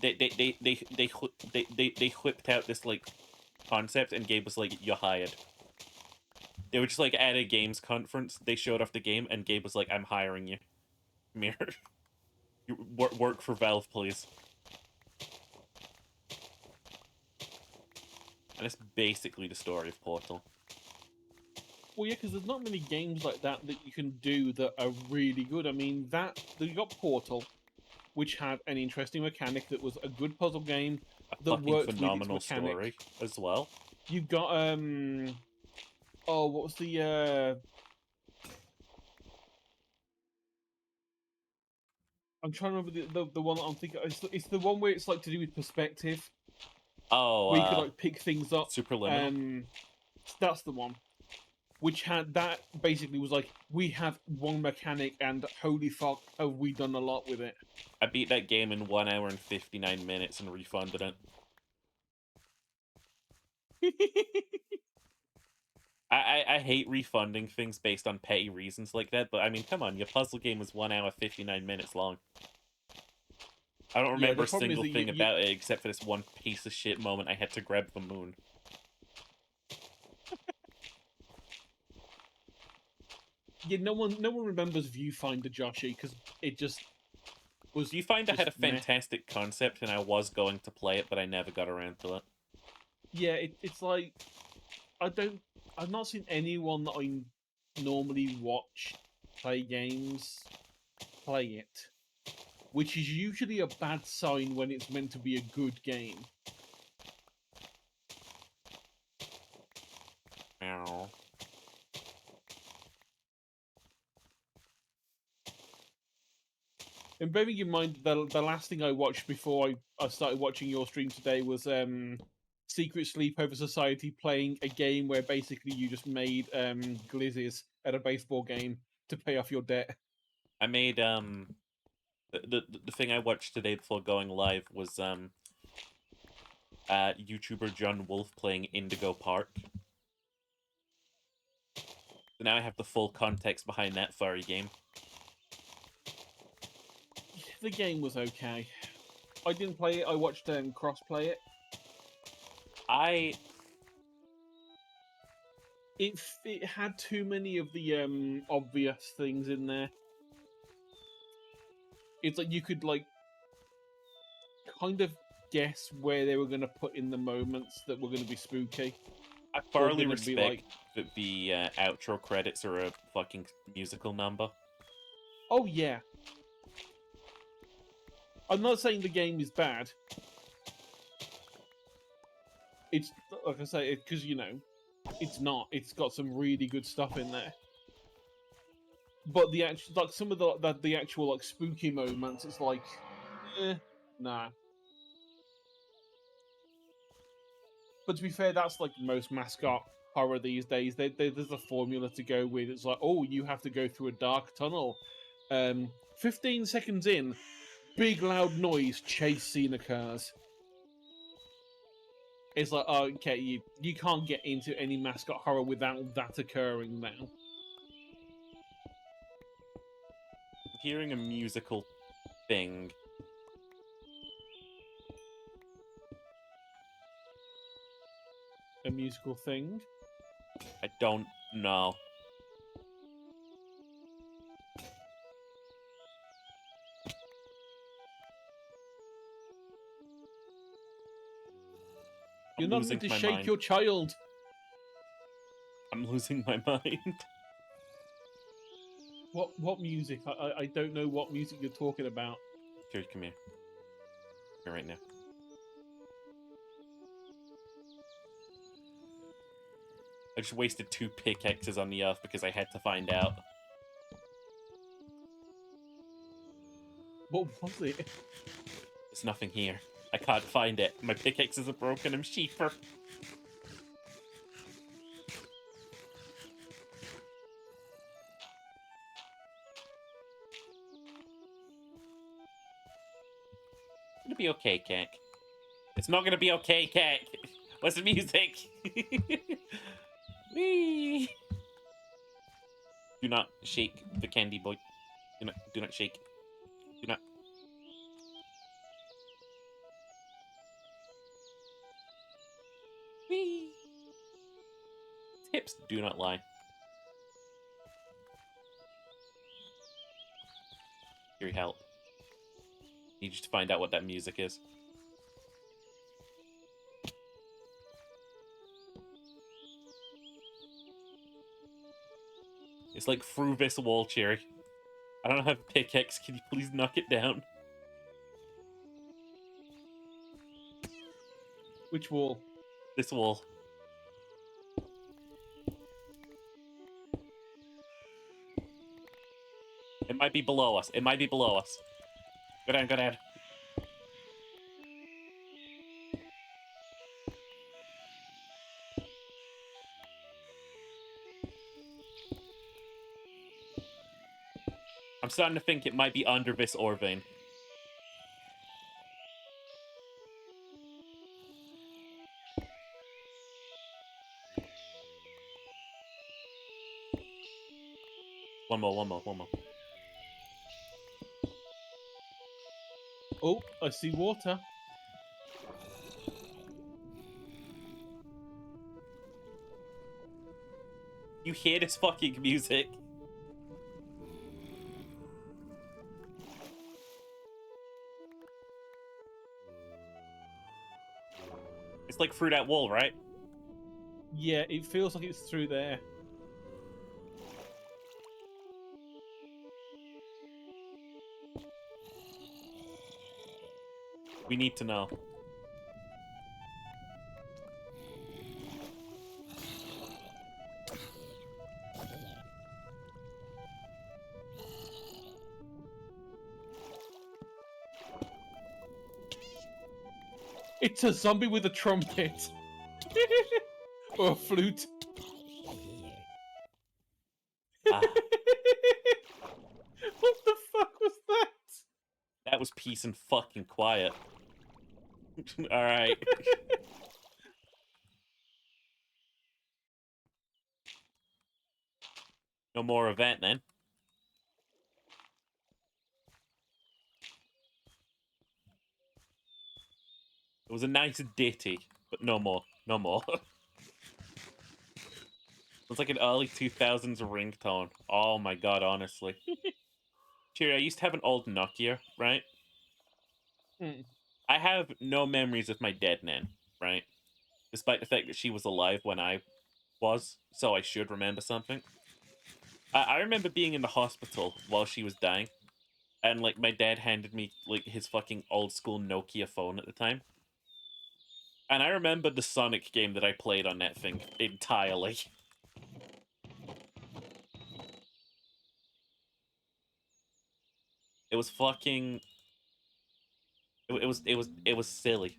they whipped out this like concept and Gabe was like, you're hired. They were just like at a games conference, they showed off the game and Gabe was like, I'm hiring you. Mirror. You work for Valve, please. And it's basically the story of Portal. Well, yeah, because there's not many games like that that you can do that are really good. I mean, you got Portal, which had an interesting mechanic that was a good puzzle game A that fucking worked with its phenomenal mechanic. story as well. You've got oh, what was the I'm trying to remember the one that I'm thinking. It's the one where it's like to do with perspective, Oh, where you could like pick things up. Superliminal. That's the one. Which had that basically was like, we have one mechanic and holy fuck have we done a lot with it. I beat that game in 1 hour and 59 minutes and refunded it. I hate refunding things based on petty reasons like that, but I mean, come on, your puzzle game was 1 hour 59 minutes long. I don't remember a single thing about it except for this one piece of shit moment I had to grab the moon. Yeah, no one remembers Viewfinder, Joshy, because it just was. Viewfinder had a fantastic concept, and I was going to play it, but I never got around to it. Yeah, it's like I've not seen anyone that I normally watch play games play it, which is usually a bad sign when it's meant to be a good game. Ow. And bearing in mind, the last thing I watched before I started watching your stream today was Secret Sleepover Society playing a game where basically you just made glizzes at a baseball game to pay off your debt. I made the thing I watched today before going live was YouTuber John Wolf playing Indigo Park. So now I have the full context behind that furry game. The game was okay. I didn't play it. I watched Cross play it. It had too many of the obvious things in there. It's like you could like kind of guess where they were going to put in the moments that were going to be spooky. I thoroughly respect that the outro credits are a fucking musical number. Oh yeah. I'm not saying the game is bad. It's like I say, because you know, it's not. It's got some really good stuff in there. But the actual, like some of the actual like spooky moments, it's like, nah. But to be fair, that's like most mascot horror these days. There's a formula to go with. It's like, oh, you have to go through a dark tunnel. 15 seconds in, big loud noise, chase scene occurs. It's like, oh, okay, you can't get into any mascot horror without that occurring now. Hearing a musical thing. A musical thing? I don't know. You're not meant to shake your child. I'm losing my mind. What music? I don't know what music you're talking about. Here, come here. Here right now. I just wasted 2 pickaxes on the earth because I had to find out. What was it? There's nothing here. I can't find it. My pickaxes are broken. I'm sheeper. gonna be okay, Kek. It's not gonna be okay, Kek. What's the music? Whee! Do not shake the candy boy. Do not shake. Do not. Whee! Hips do not lie. Here, help. Need you to find out what that music is. It's like through this wall, Cherry. I don't have a pickaxe. Can you please knock it down? Which wall? This wall. It might be below us. It might be below us. Go down, go down. I'm starting to think it might be under this ore vein. One more. Oh, I see water. You hear this fucking music? It's like through that wall, right? Yeah, it feels like it's through there. We need to know. It's a zombie with a trumpet. Or a flute. Ah, What the fuck was that? that was peace and fucking quiet. Alright. No more event then. It was a nice ditty, but no more. No more. It's like an early 2000s ringtone. Oh my god, honestly. Cheery, I used to have an old Nokia, right? Hmm. I have no memories of my dead nan, right? Despite the fact that she was alive when I was, so I should remember something. I remember being in the hospital while she was dying, and like my dad handed me like his fucking old school Nokia phone at the time. And I remember the Sonic game that I played on that thing entirely. It was fucking. It was silly.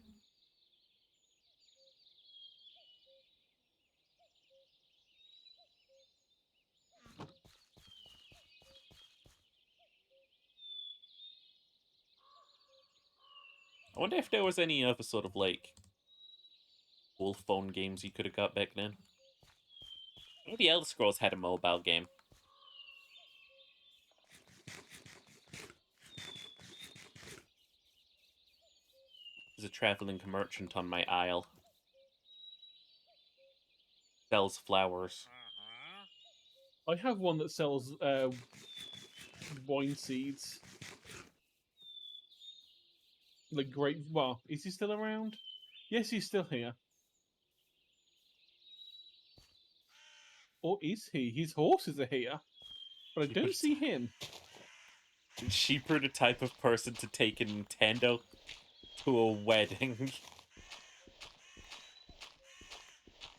I wonder if there was any other sort of like cool phone games you could have got back then. Maybe Elder Scrolls had a mobile game. There's a traveling merchant on my aisle. Sells flowers. I have one that sells wine seeds. Like great. Well, is he still around? Yes, he's still here. Or is he? His horses are here, but I don't see him. Cheaper the type of person to take a Nintendo to a wedding.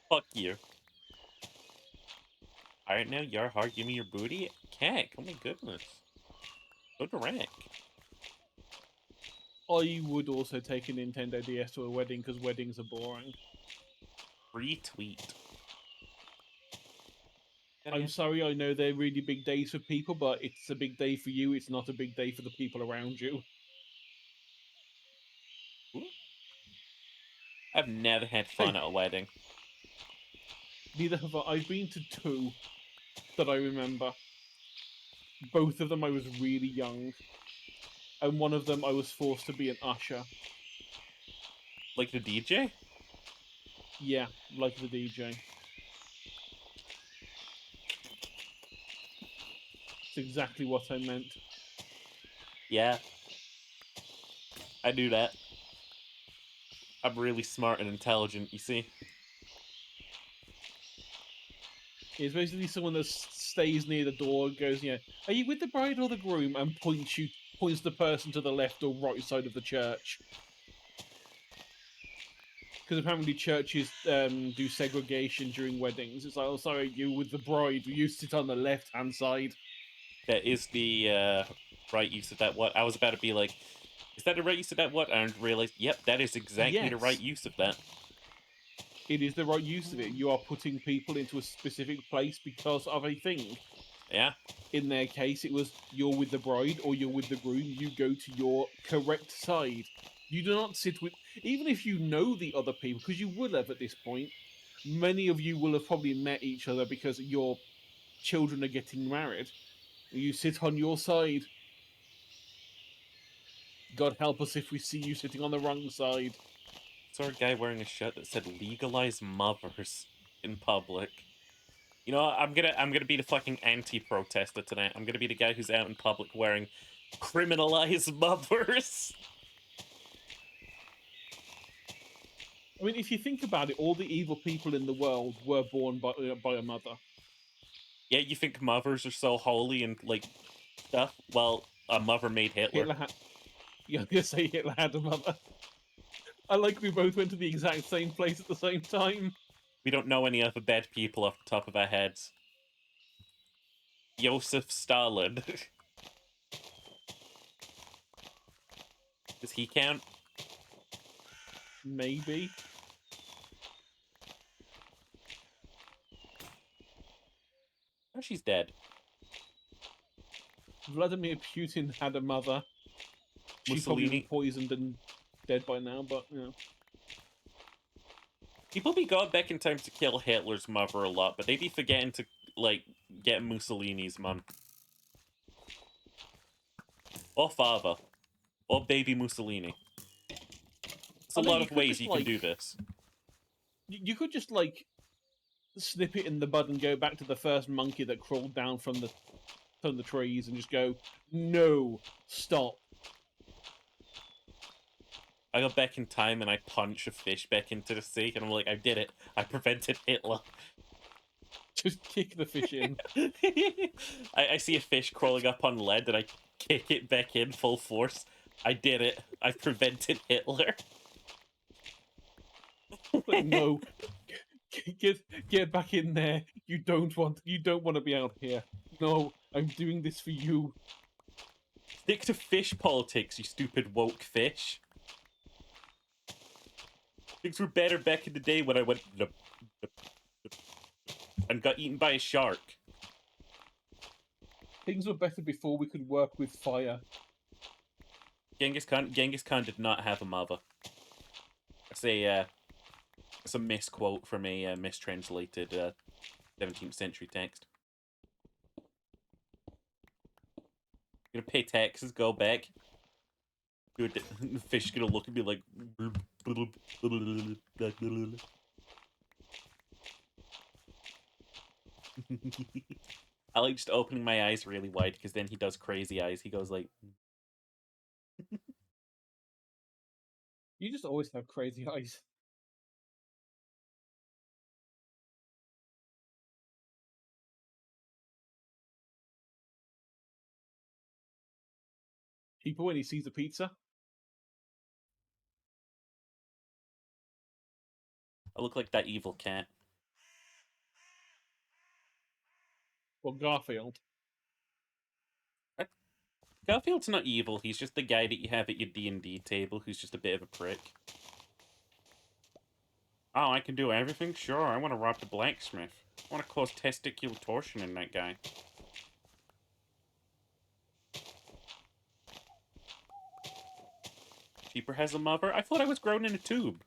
Fuck you. Alright, now you're hard. Give me your booty. Cack. Oh my goodness. So direct. I would also take a Nintendo DS to a wedding because weddings are boring. Retweet. I'm sorry, I know they're really big days for people, but it's a big day for you. It's not a big day for the people around you. I've never had fun Hey, at a wedding. neither have I. I've been to two that I remember. Both of them I was really young, and one of them I was forced to be an usher. Like the DJ? Yeah, like the DJ. It's exactly what I meant. Yeah, I do that. I'm really smart and intelligent, you see? It's basically someone that stays near the door, goes, are you with the bride or the groom? And points the person to the left or right side of the church. Because apparently churches do segregation during weddings. It's like, oh, sorry, you with the bride, you sit on the left-hand side. That is the right use of that what? I was about to be like, is that the right use of that what? And realized, yep, that is exactly the right Yes, use of that. it is the right use of it. You are putting people into a specific place because of a thing. Yeah? In their case, it was you're with the bride or you're with the groom, you go to your correct side. You do not sit with, even if you know the other people, because you will have at this point, many of you will have probably met each other because your children are getting married. You sit on your side. God help us if we see you sitting on the wrong side. Saw a guy wearing a shirt that said legalize mothers in public. You know, I'm gonna be the fucking anti-protester tonight. I'm gonna be the guy who's out in public wearing criminalize mothers. I mean, if you think about it, all the evil people in the world were born by a mother. Yeah, you think mothers are so holy and like stuff? Well, a mother made Hitler. Hitler had, yeah, I'm gonna say Hitler had a mother. I like we both went to the exact same place at the same time. We don't know any other bad people off the top of our heads. Joseph Stalin. Does he count? Maybe. Oh, she's dead. Vladimir Putin had a mother. She's probably been Mussolini. poisoned and dead by now, but People be going back in time to kill Hitler's mother a lot, but they be forgetting to, like, get Mussolini's mum. Or father. Or baby Mussolini. There's a I know lot you of could ways just you can do this. you could just like snip it in the bud and go back to the first monkey that crawled down from the trees and just go, no, stop. I go back in time and I punch a fish back into the sea, and I'm like, I did it. I prevented Hitler. Just kick the fish in. I see a fish crawling up on lead, and I kick it back in full force. I did it. I prevented Hitler. Like, no, get back in there. You don't want to be out here. No, I'm doing this for you. Stick to fish politics, you stupid woke fish. Things were better back in the day when I went and got eaten by a shark. Things were better before we could work with fire. Genghis Khan did not have a mother. That's a misquote from a mistranslated 17th century text. Gonna pay taxes, go back. Dude, the fish is gonna look at me like. I like just opening my eyes really wide because then he does crazy eyes. He goes like. You just always have crazy eyes. People when he sees a pizza. I look like that evil cat. Well, Garfield. Garfield's not evil. He's just the guy that you have at your D&D table who's just a bit of a prick. Oh, I can do everything? Sure, I want to rob the blacksmith. I want to cause testicular torsion in that guy. Cheaper has a mother? I thought I was grown in a tube.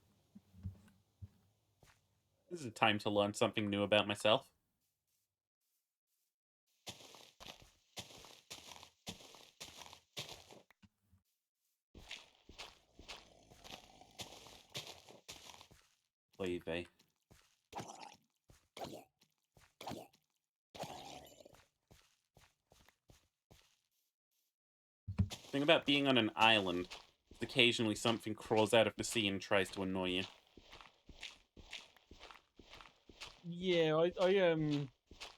This is a time to learn something new about myself. Wavy. Thing about being on an island is occasionally something crawls out of the sea and tries to annoy you. Yeah, I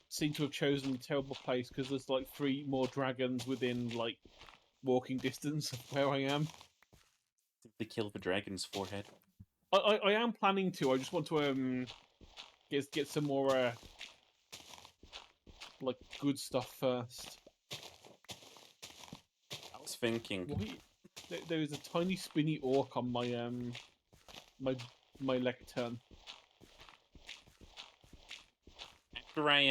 seem to have chosen a terrible place because there's like 3 more dragons within like walking distance of where I am. Simply kill the dragon's forehead. I am planning to. I just want to get some more like good stuff first. I was thinking. There is a tiny spinny orc on my my lectern. After I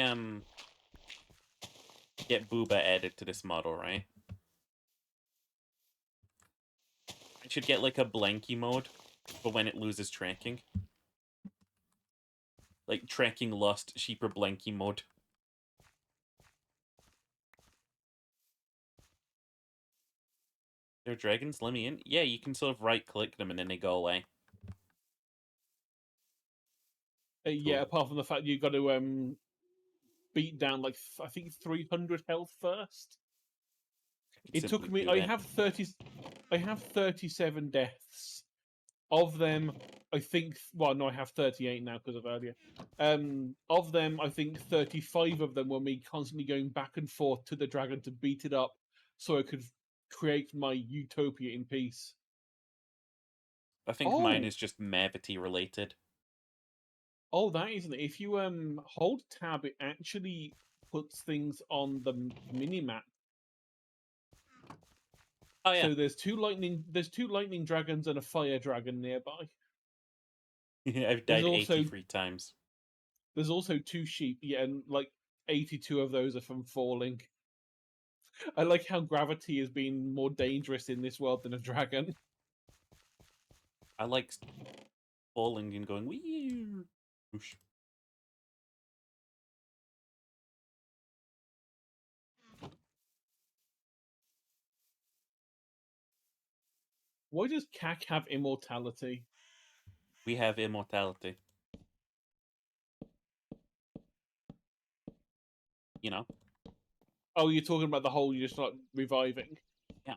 get Booba added to this model, right? I should get like a blanky mode for when it loses tracking. Like tracking lost sheeper blanky mode. They're dragons, let me in. Yeah, you can sort of right click them and then they go away. Yeah, Cool. apart from the fact you've got to beat down like I think 300 health first. It took me. I have 37 deaths. Of them, I think. Well, no, I have 38 now because of earlier. Of them, I think 35 of them were me constantly going back and forth to the dragon to beat it up, so I could create my utopia in peace. I think mine is just Mavity related. Oh, that isn't it. If you hold tab, it actually puts things on the mini map. Oh yeah. So there's two lightning dragons and a fire dragon nearby. I've died 83 times. There's also 2 sheep, yeah, and like 82 of those are from falling. I like how gravity has been more dangerous in this world than a dragon. I like falling and going wee. Whoosh. Why does Kak have immortality? We have immortality. You know? Oh, you're talking about the whole you're just like reviving. Yeah.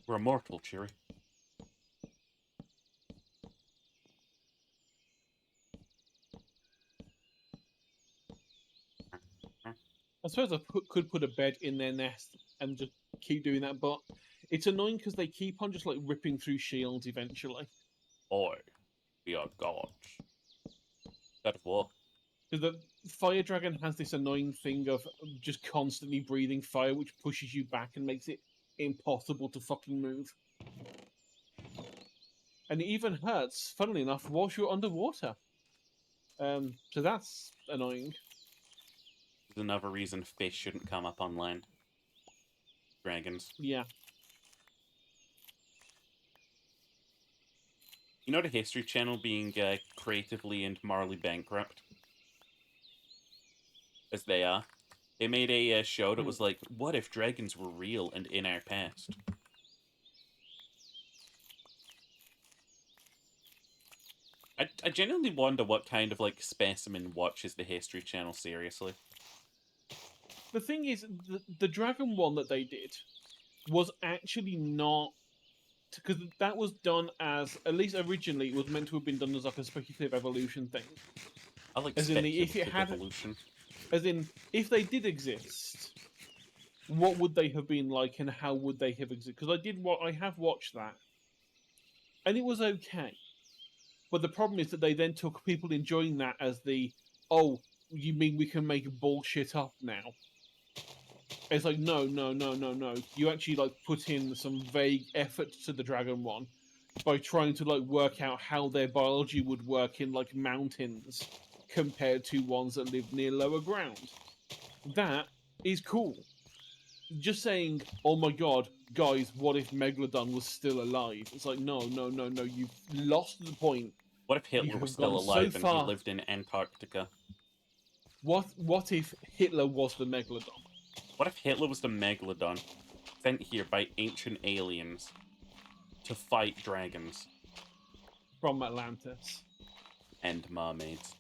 We're immortal, Cheery. I suppose I could put a bed in their nest and just keep doing that, but it's annoying because they keep on just like ripping through shields eventually. Boy, we are gods. God of War. Because the fire dragon has this annoying thing of just constantly breathing fire, which pushes you back and makes it impossible to fucking move. And it even hurts, funnily enough, whilst you're underwater. So that's annoying. There's another reason fish shouldn't come up on land. Dragons. Yeah. You know the History Channel being creatively and morally bankrupt? As they are. They made a show that was like, what if dragons were real and in our past? I genuinely wonder what kind of like specimen watches the History Channel seriously. The thing is, the dragon one that they did was actually not, because that was done as, at least originally, it was meant to have been done as like a speculative evolution thing. I like as in speculative evolution. As in, if they did exist, what would they have been like, and how would they have existed? Because I have watched that, and it was okay. But the problem is that they then took people enjoying that as the, oh, you mean we can make bullshit up now? It's like, no. You actually like put in some vague effort to the dragon one by trying to like work out how their biology would work in like mountains compared to ones that live near lower ground. That is cool. just saying, "Oh my god, guys, what if Megalodon was still alive?" It's like, no, no, no, no. You've lost the point. What if You Hitler was have still gone so alive and he far. lived in Antarctica? What if Hitler was the Megalodon What if Hitler was the Megalodon sent here by ancient aliens to fight dragons from Atlantis? and mermaids?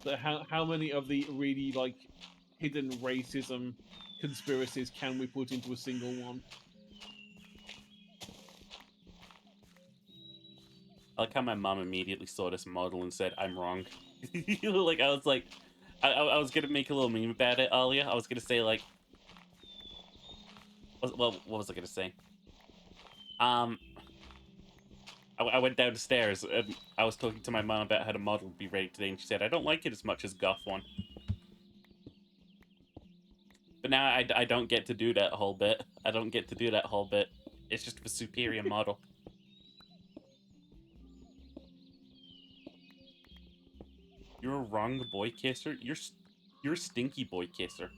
So how many of the really like hidden racism conspiracies can we put into a single one? I like how my mom immediately saw this model and said, "I'm wrong." Like I was like, I was gonna make a little meme about it earlier. I was gonna say like, well, what was I gonna say? Um, I went downstairs and I was talking to my mom about how the model would be ready today, and she said, "I don't like it as much as Goth one." But now I don't get to do that whole bit. I don't get to do that whole bit. It's just a superior model. You're a wrong boy kisser. You're a stinky boy kisser.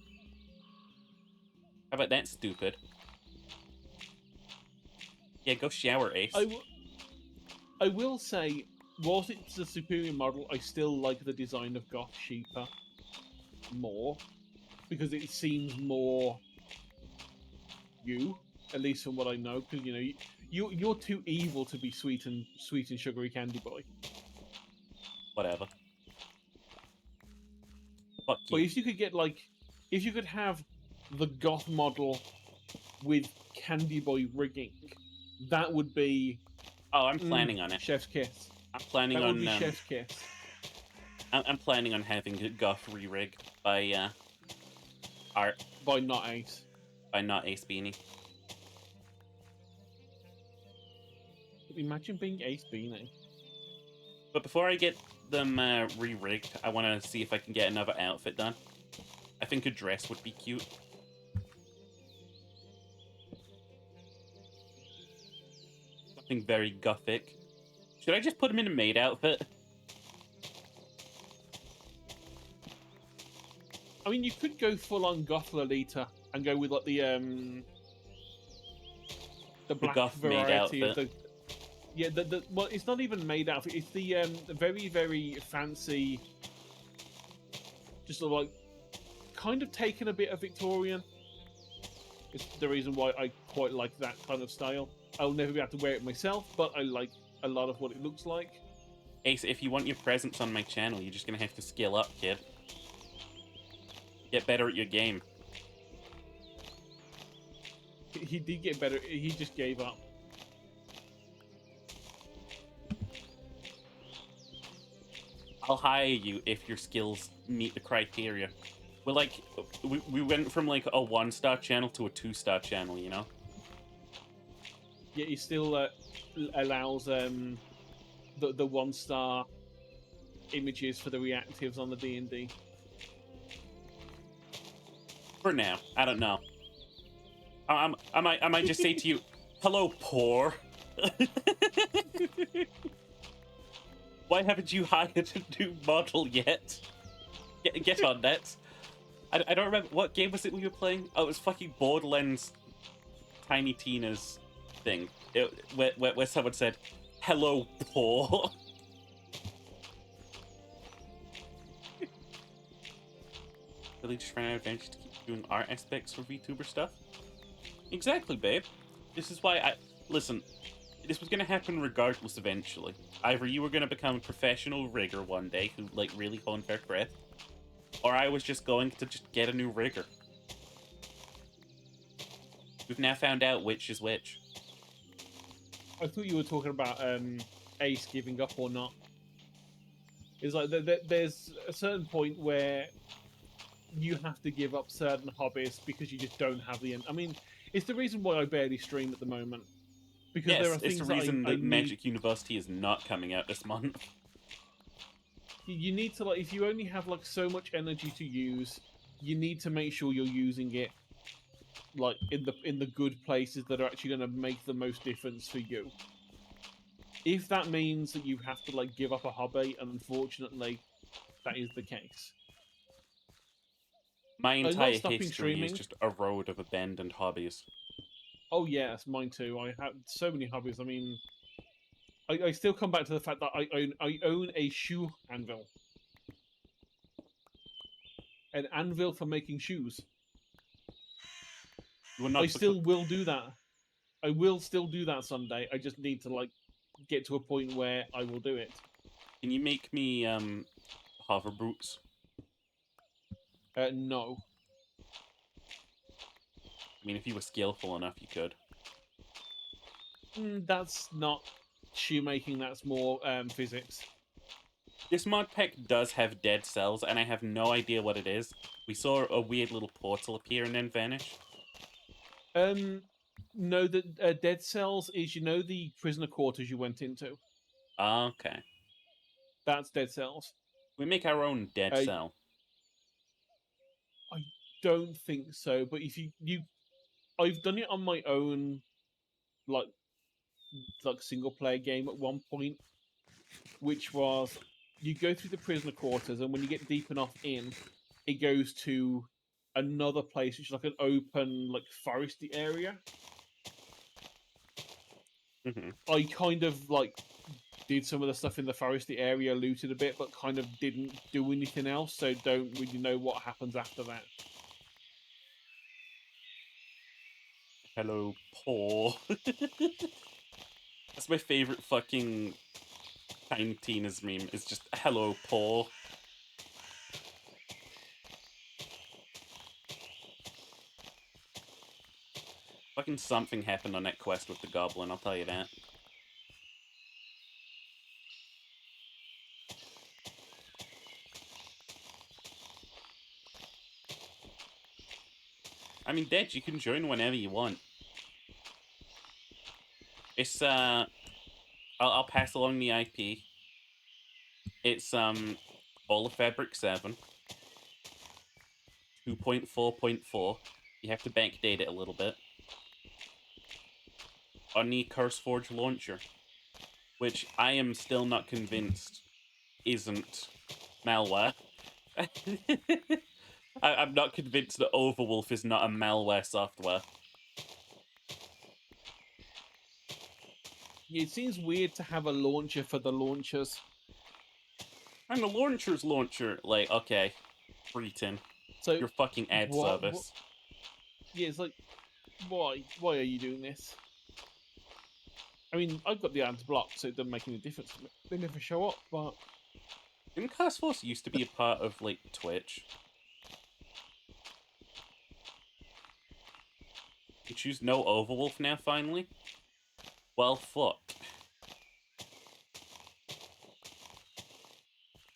How about that, stupid? Yeah, go shower, Ace. I will say, whilst it's a superior model, I still like the design of Goth Sheepa more because it seems more you, at least from what I know. Because you're too evil to be sweet and sugary candy boy. Whatever. Fuck But you. if you could get if you could have the Goth model with candy boy rigging, that would be Oh, I'm planning on it. chef's kiss. I'm planning That would on be chef's kiss. I'm planning on having a Goth re-rig by Art By not Ace. by not Ace Beanie. Imagine being Ace Beanie. But before I get them re-rigged, I want to see if I can get another outfit done. I think a dress would be cute. Something very gothic. Should I just put him in a maid outfit? I mean, you could go full on Goth Lolita and go with like the black Goth maid variety of outfit. well, it's not even maid outfit. It's the very very fancy, just sort of like kind of taken a bit of Victorian. It's the reason why I quite like that kind of style. I'll never be able to wear it myself, but I like a lot of what it looks like. Ace, if you want your presence on my channel, you're just gonna have to skill up, kid. Get better at your game. He did get better. He just gave up. I'll hire you if your skills meet the criteria. We're like, we went from like a 1-star channel to a 2-star channel, you know? Yeah, he still allows the 1-star images for the reactives on the D&D. For now, I don't know. I might just say to you, hello, poor. Why haven't you hired a new model yet? Get on that. I don't remember what game was it we were playing. Oh, it was fucking Borderlands Tiny Tina's thing, where someone said, hello, poor. Really just ran out of advantage to keep doing art aspects for VTuber stuff? Exactly, babe. This is why listen, this was gonna happen regardless eventually. Either you were gonna become a professional rigger one day who like really honed their craft, or I was just going to just get a new rigger. We've now found out which is which. I thought you were talking about Ace giving up or not. It's like there's a certain point where you have to give up certain hobbies because you just don't have the. I mean, it's the reason why I barely stream at the moment. Because Yes, there are it's things the that reason I that need. Magic University is not coming out this month. You need to if you only have like so much energy to use, you need to make sure you're using it like in the good places that are actually going to make the most difference for you. If that means that you have to like give up a hobby, and unfortunately, that is the case. My I'm not entire stopping history is streaming. just a road of abandoned hobbies. Oh yes, mine too. I have so many hobbies. I mean, I still come back to the fact that I own a shoe anvil, an anvil for making shoes. You will I not become. still will do that. I will still do that someday. I just need to like get to a point where I will do it. Can you make me hover boots? No. I mean, if you were skillful enough, you could. That's not shoemaking. That's more physics. This mod pack does have dead cells, and I have no idea what it is. We saw a weird little portal appear and then vanish. No, the dead cells is the prisoner quarters you went into. Okay. That's dead cells. We make our own dead I cell. I don't think so, but if I've done it on my own, like single player game at one point, which was you go through the prisoner quarters, and when you get deep enough in, it goes to another place, which is like an open, like foresty area. I kind of like did some of the stuff in the foresty area, looted a bit, but kind of didn't do anything else, so don't really know what happens after that. Hello, Paul. That's my favorite fucking Tiny Tina's meme. It's just hello, Paul. Fucking something happened on that quest with the goblin, I'll tell you that. I mean, Dead, you can join whenever you want. It's, I'll pass along the IP. It's, All of Fabric 7. 2.4.4. You have to backdate it a little bit. On the CurseForge launcher. Which I am still not convinced isn't malware. I'm not convinced that Overwolf is not a malware software. It seems weird to have a launcher for the launchers. And the launcher's launcher, like, okay, Breton, So your fucking ad service. Yeah, it's like, why? Why are you doing this? I mean, I've got the ads blocked, so it doesn't make any difference to me. They never show up, but Didn't ClassForce used to be a part of, like, Twitch? You choose no Overwolf now, finally? Well, fuck.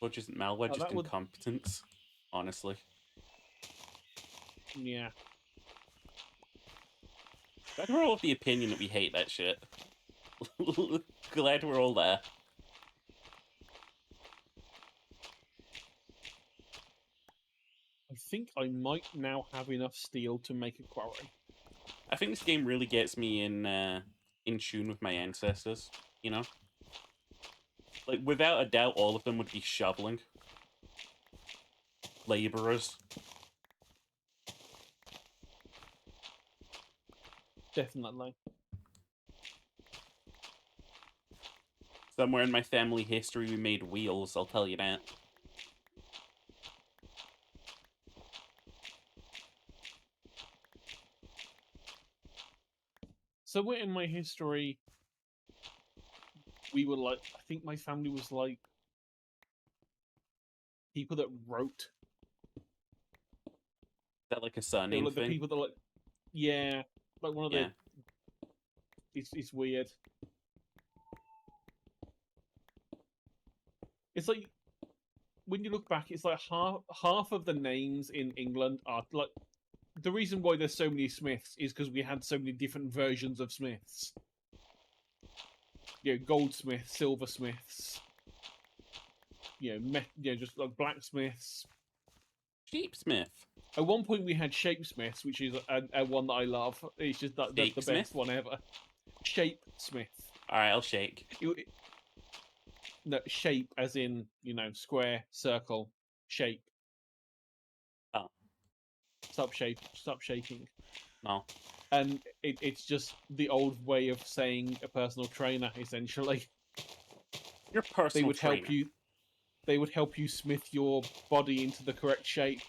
Which isn't malware, just incompetence. Honestly. Yeah. Glad we're all of the opinion that we hate that shit. Glad we're all there. I think I might now have enough steel to make a quarry. I think this game really gets me in tune with my ancestors, you know? Like, without a doubt, all of them would be shoveling. Laborers. Definitely. Somewhere in my family history, we made wheels, I'll tell you that. Somewhere in my history, we were like, I think my family was like people that wrote. Is that like a They surname were like the thing? people that like, yeah, like one of Yeah. It's weird. It's like when you look back, it's like half of the names in England are like the reason why there's so many Smiths is because we had so many different versions of Smiths. Goldsmiths, silversmiths. Just like blacksmiths. Sheepsmith. At one point, we had shapesmiths, which is a one that I love. It's just the best one ever. Shapesmith. All right, I'll shake. No, shape as in square, circle, shape. Oh. stop shaking. No. And it's just the old way of saying a personal trainer, essentially. Your personal They would trainer. help you. They would help you smith your body into the correct shape.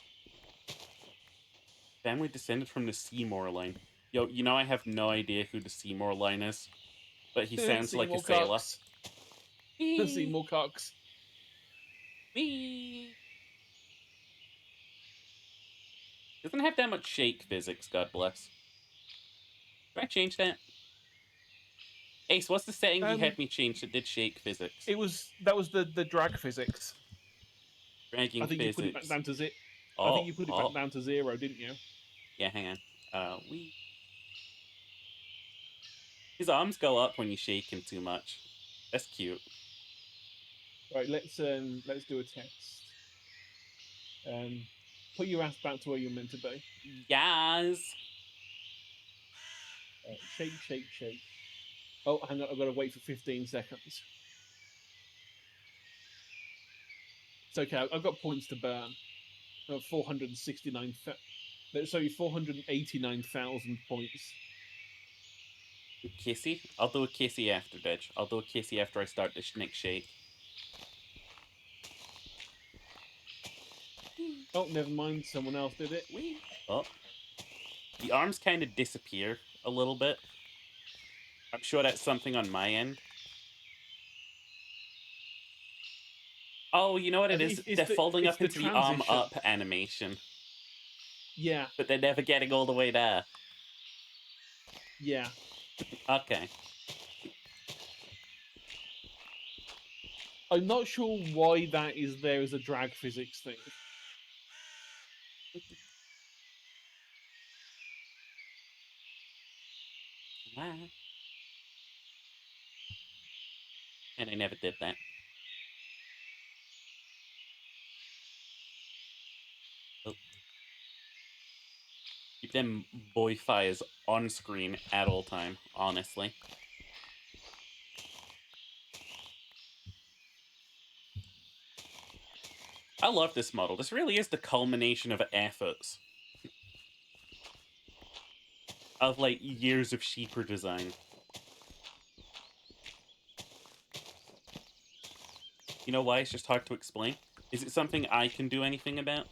Family descended from the Seymour line. Yo, you know I have no idea who the Seymour line is, but he sounds like a Seymour sailor. Cox. Seymour Cox. Wee. Doesn't have that much shake physics, God bless. Can I change that? Ace, what's the setting you had me change that did shake physics? That was the drag physics. Dragging I think physics. you put it back down to zero. Oh, I think you put it back down to 0, didn't you? Yeah, hang on. His arms go up when you shake him too much. That's cute. Right, let's do a test. Put your ass back to where you're meant to be. Yes. Shake, shake, shake. Oh, hang on, I've got to wait for 15 seconds. It's okay, I've got points to burn. 489,000 points. Kissy? I'll do a kissy after, bitch. I'll do a kissy after I start the next shake. Oh, never mind. Someone else did it. Oh. The arms kind of disappear a little bit. I'm sure that's something on my end. Oh, you know what it is? They're folding up into the arm up animation. Yeah. But they're never getting all the way there. Yeah. Okay. I'm not sure why that is there as a drag physics thing. And I never did that. Oh. Keep them boy fires on screen at all time, honestly. I love this model. This really is the culmination of efforts. Of, like, years of sheeper design. You know why it's just hard to explain? Is it something I can do anything about?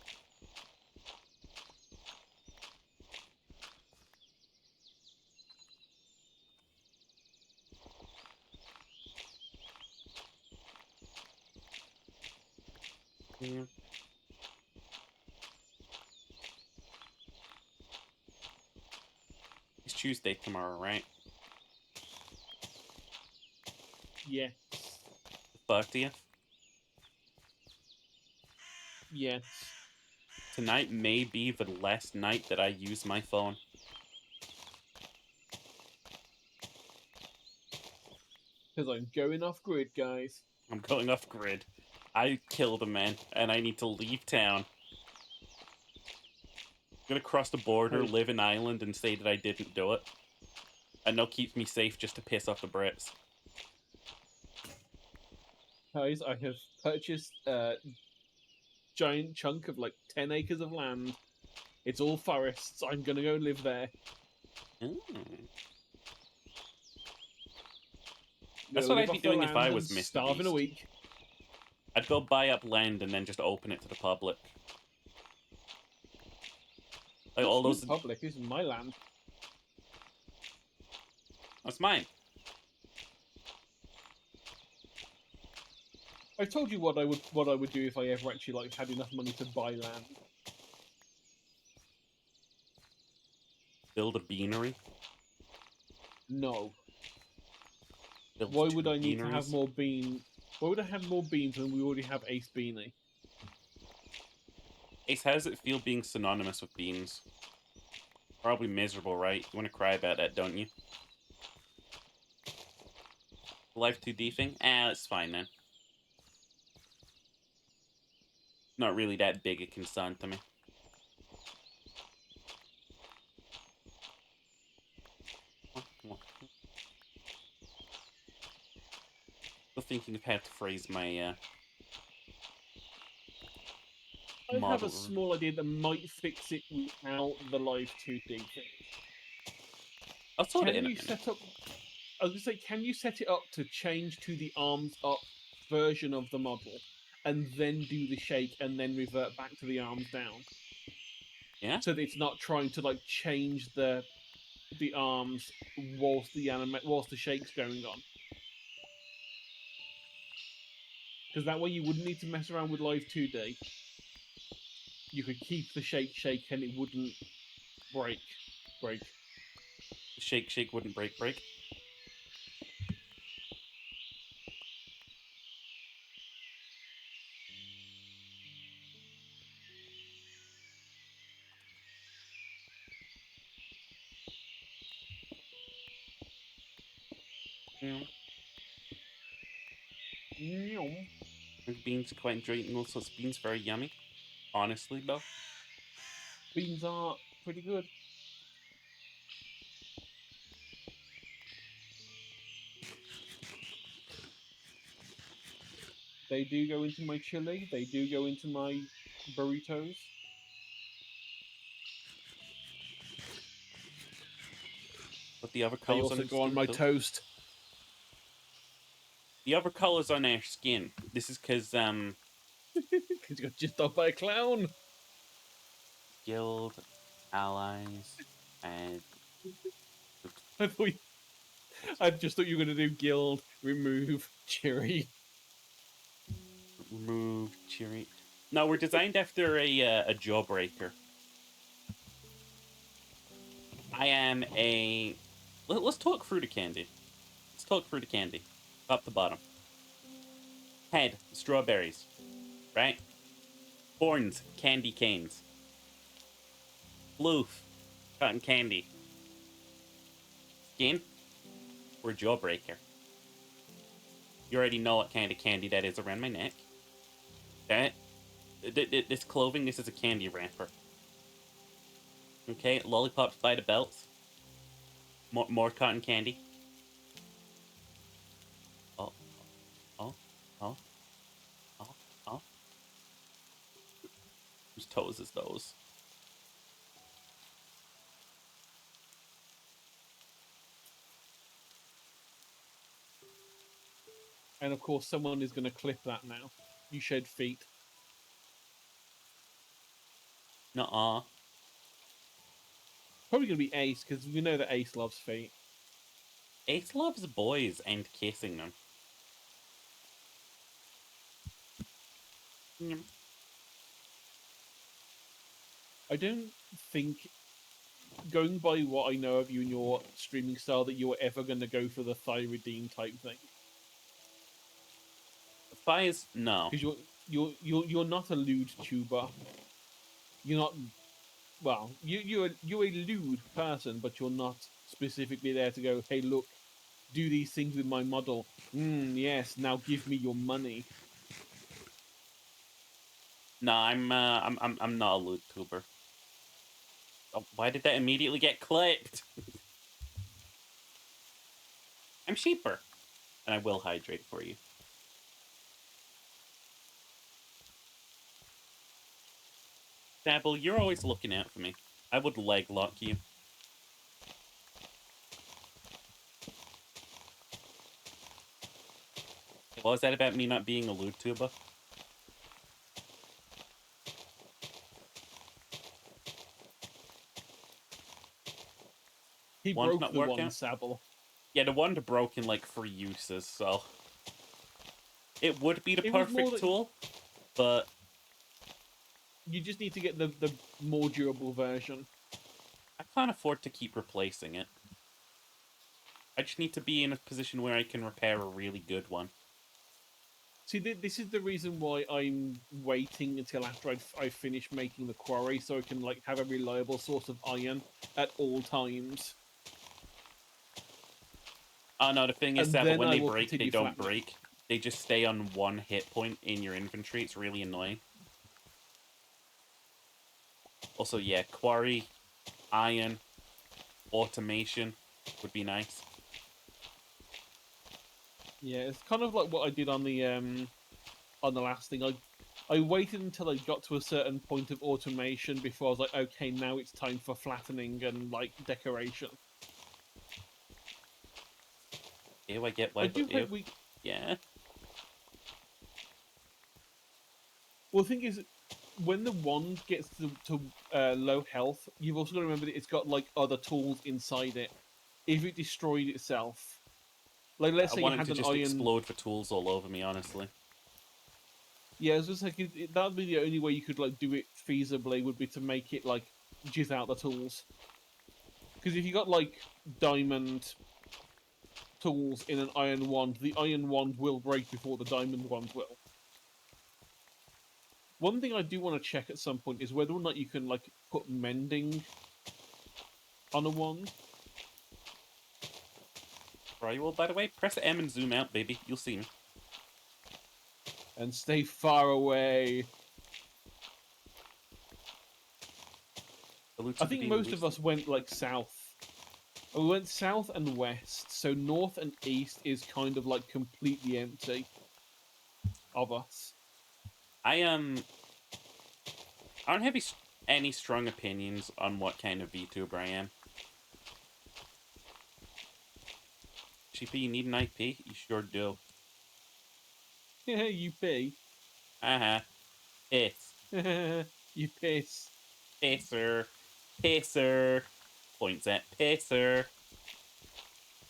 Yeah. It's Tuesday tomorrow, right? Yeah. The 30th? Yes. Tonight may be the last night that I use my phone. Because I'm going off grid, guys. I'm going off grid. I killed a man, and I need to leave town. I'm gonna cross the border, live in Ireland, and say that I didn't do it. And they'll keep me safe just to piss off the Brits. Guys, I have purchased a giant chunk of like 10 acres of land. It's all forests. I'm gonna go live there. That's what I'd be doing if I was Mr. Starve in a week. I'd go buy up land and then just open it to the public. Like all those. The public isn't my land. That's mine. I told you what I would do if I ever actually like had enough money to buy land. Build a beanery. No. Build Why would I need beaneries? to have more bean? Why would I have more beans when we already have Ace Beanie? Ace, how does it feel being synonymous with beans? Probably miserable, right? You want to cry about that, don't you? Life 2D thing? It's fine then. Not really that big a concern to me. Still thinking of how to phrase my, I have model. a small idea that might fix it without the live 2D thing. I'll sort it Can in a you minute. set up? I was gonna say, can you set it up to change to the arms up version of the model, and then do the shake, and then revert back to the arms down? Yeah. So that it's not trying to like change the arms whilst the shake's going on. Because that way you wouldn't need to mess around with live 2D. You could keep the shake and it wouldn't break. Shake wouldn't break. Yeah. Beans quite enjoy eating all sorts of beans. Very yummy. Honestly, though. Beans are pretty good. They do go into my chili. They do go into my burritos. But the other They colors on also your go on skin my too. toast. The other colors on our skin. This is because Because you got just off by a clown. guild, allies, and I just thought you were going to do guild, remove, cheery. remove cheery. No, we're designed after a jawbreaker. I am a. Let's talk fruity candy. Let's talk fruity candy. Top to bottom. Head, strawberries. Right? Horns, candy canes. Floof, cotton candy. Skin, we're jawbreaker. You already know what kind of candy that is around my neck. Okay? This clothing, this is a candy wrapper. Okay, lollipops by the belts. More cotton candy. Oh, oh, oh, oh, oh. Whose toes is those? And of course, someone is going to clip that now. You shed feet. Nuh-uh. Probably going to be Ace, because we know that Ace loves feet. Ace loves boys and kissing them. I don't think, going by what I know of you and your streaming style, that you're ever going to go for the Thyroidine type thing. Thighs, no. Because you're not a lewd tuber. You're not. Well, you're a lewd person, but you're not specifically there to go, hey, look, do these things with my model. Yes, now give me your money. No, I'm not a lewd tuber. Oh, why did that immediately get clipped? I'm cheaper, and I will hydrate for you. Dabble, you're always looking out for me. I would leg lock you. What was that about me not being a lewd tuber? He One's broke not the one, working? Sable. Yeah, the one broke in like 3 uses, so it would be the It was more perfect that tool, but you just need to get the more durable version. I can't afford to keep replacing it. I just need to be in a position where I can repair a really good one. See, this is the reason why I'm waiting until after I finish making the quarry, so I can like have a reliable source of iron at all times. Oh no, the thing is And that then when I they will break, they continue don't flattening. break. They just stay on 1 hit point in your inventory. It's really annoying. Also, yeah, quarry, iron, automation would be nice. Yeah, it's kind of like what I did on the last thing. I waited until I got to a certain point of automation before I was like, okay, now it's time for flattening and like decoration. Ew, I get I why, but do ew. hope we. Yeah. Well, the thing is, when the wand gets to low health, you've also got to remember that it's got like other tools inside it. If it destroyed itself, like let's I say you want him had to an just iron. explode for tools all over me, honestly. Yeah, it's just like that'd be the only way you could like do it feasibly would be to make it like jizz out the tools. Because if you got like diamond tools in an iron wand, the iron wand will break before the diamond wand will. One thing I do want to check at some point is whether or not you can like put mending on a wand. Right, well, by the way, press M and zoom out, baby. You'll see me. And stay far away. I think most of us went like south. We went south and west, so north and east is kind of like completely empty of us. I don't have any strong opinions on what kind of VTuber I am. Sheepy, you need an IP? You sure do. Yeah, you pee. Uh-huh. It's You piss. Pisser. Pisser. Points at Pisser.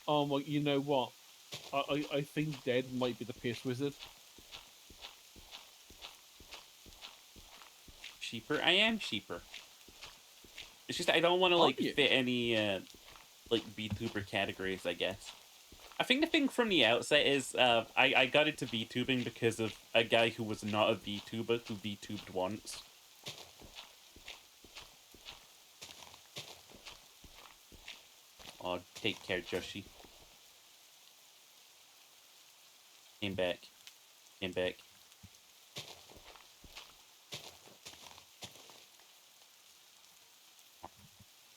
Oh my! You know what? I think Dead might be the piss wizard. Sheeper? I am Sheeper. It's just I don't want to Are like you? fit any like VTuber categories, I guess. I think the thing from the outset is I got into VTubing because of a guy who was not a VTuber who VTubed once. Oh, take care, Joshi. Came back. Came back.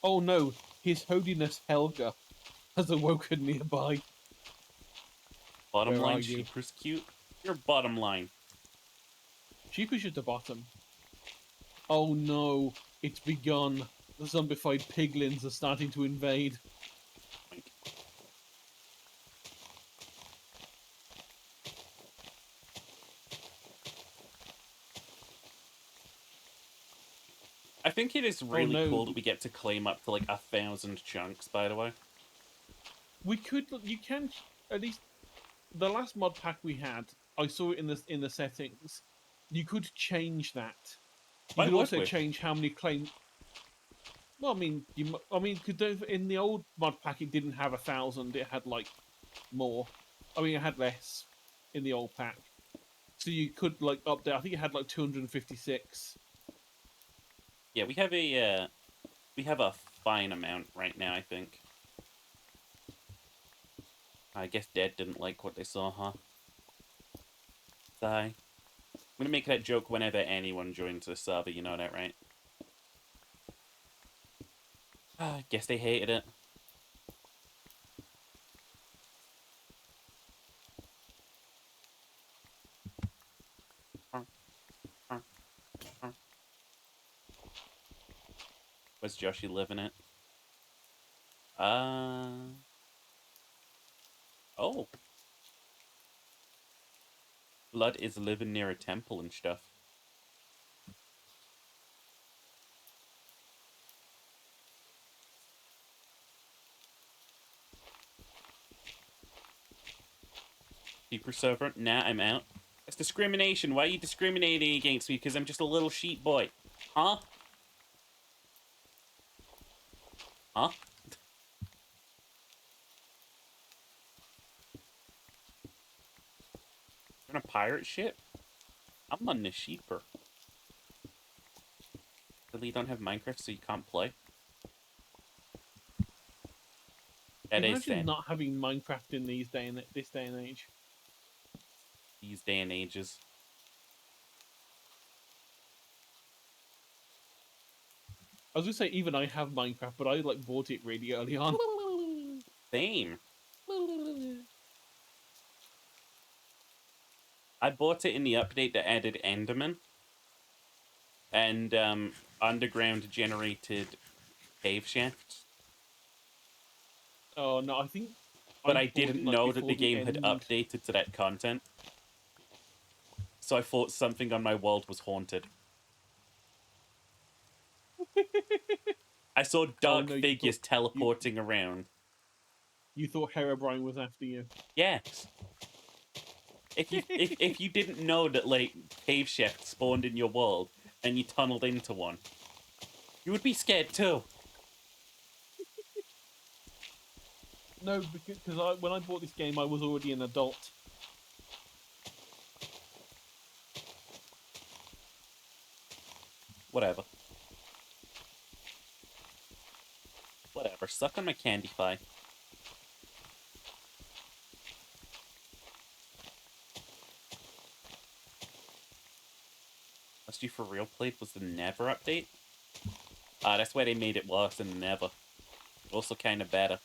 Oh no! His Holiness Helga has awoken nearby. Bottom Where are line, you? Sheeper's cute. Your bottom line. Sheep is at the bottom. Oh no! It's begun. The zombified piglins are starting to invade. Oink. I think it is Oh really no! cool that we get to claim up to like 1,000 chunks, by the way. We could. You can at least the last mod pack we had. I saw it in the settings. You could change that. You Why could would also we? change how many claim. Well, I mean, could in the old mod pack it didn't have 1,000. It had like more. I mean, it had less in the old pack, so you could like update. I think it had like 256. Yeah, we have a fine amount right now, I think. I guess Dead didn't like what they saw, huh? Sigh. I'm gonna make that joke whenever anyone joins the server, you know that, right? I guess they hated it. Where's Joshi living it? Oh. Blood is living near a temple and stuff. Keeper server? Nah, I'm out. That's discrimination. Why are you discriminating against me? Because I'm just a little sheep boy. Huh? Huh? You're on a pirate ship? I'm on the sheeper. Really, you don't have Minecraft, so you can't play? That is Imagine sad. not having Minecraft in this day and age. These day and ages. I was gonna say even I have Minecraft, but I like bought it really early on. Same. I bought it in the update that added Enderman, and underground generated cave shafts. Oh no, I think But I I bought didn't it like know that the before the game had end. updated to that content. So I thought something on my world was haunted. I saw Oh dark no, figures you teleporting around. you thought Herobrine was after you. Yes. If you didn't know that like cave shafts spawned in your world and you tunneled into one, you would be scared too. No, because when I bought this game, I was already an adult. Whatever. Whatever. Suck on my candy pie. Must You For Real played was the Never update? Ah, that's why they made it worse than Never. Also kind of better.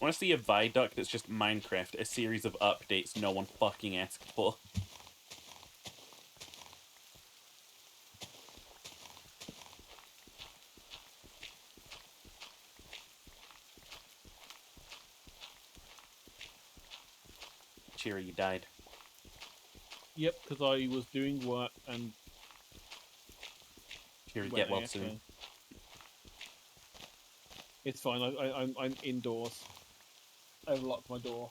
I want to see a Viaduct that's just Minecraft, a series of updates no one fucking asked for. Cheery, you died. Yep, because I was doing work and Cheery, went get well soon. AFK. It's fine. I'm indoors. I've locked my door.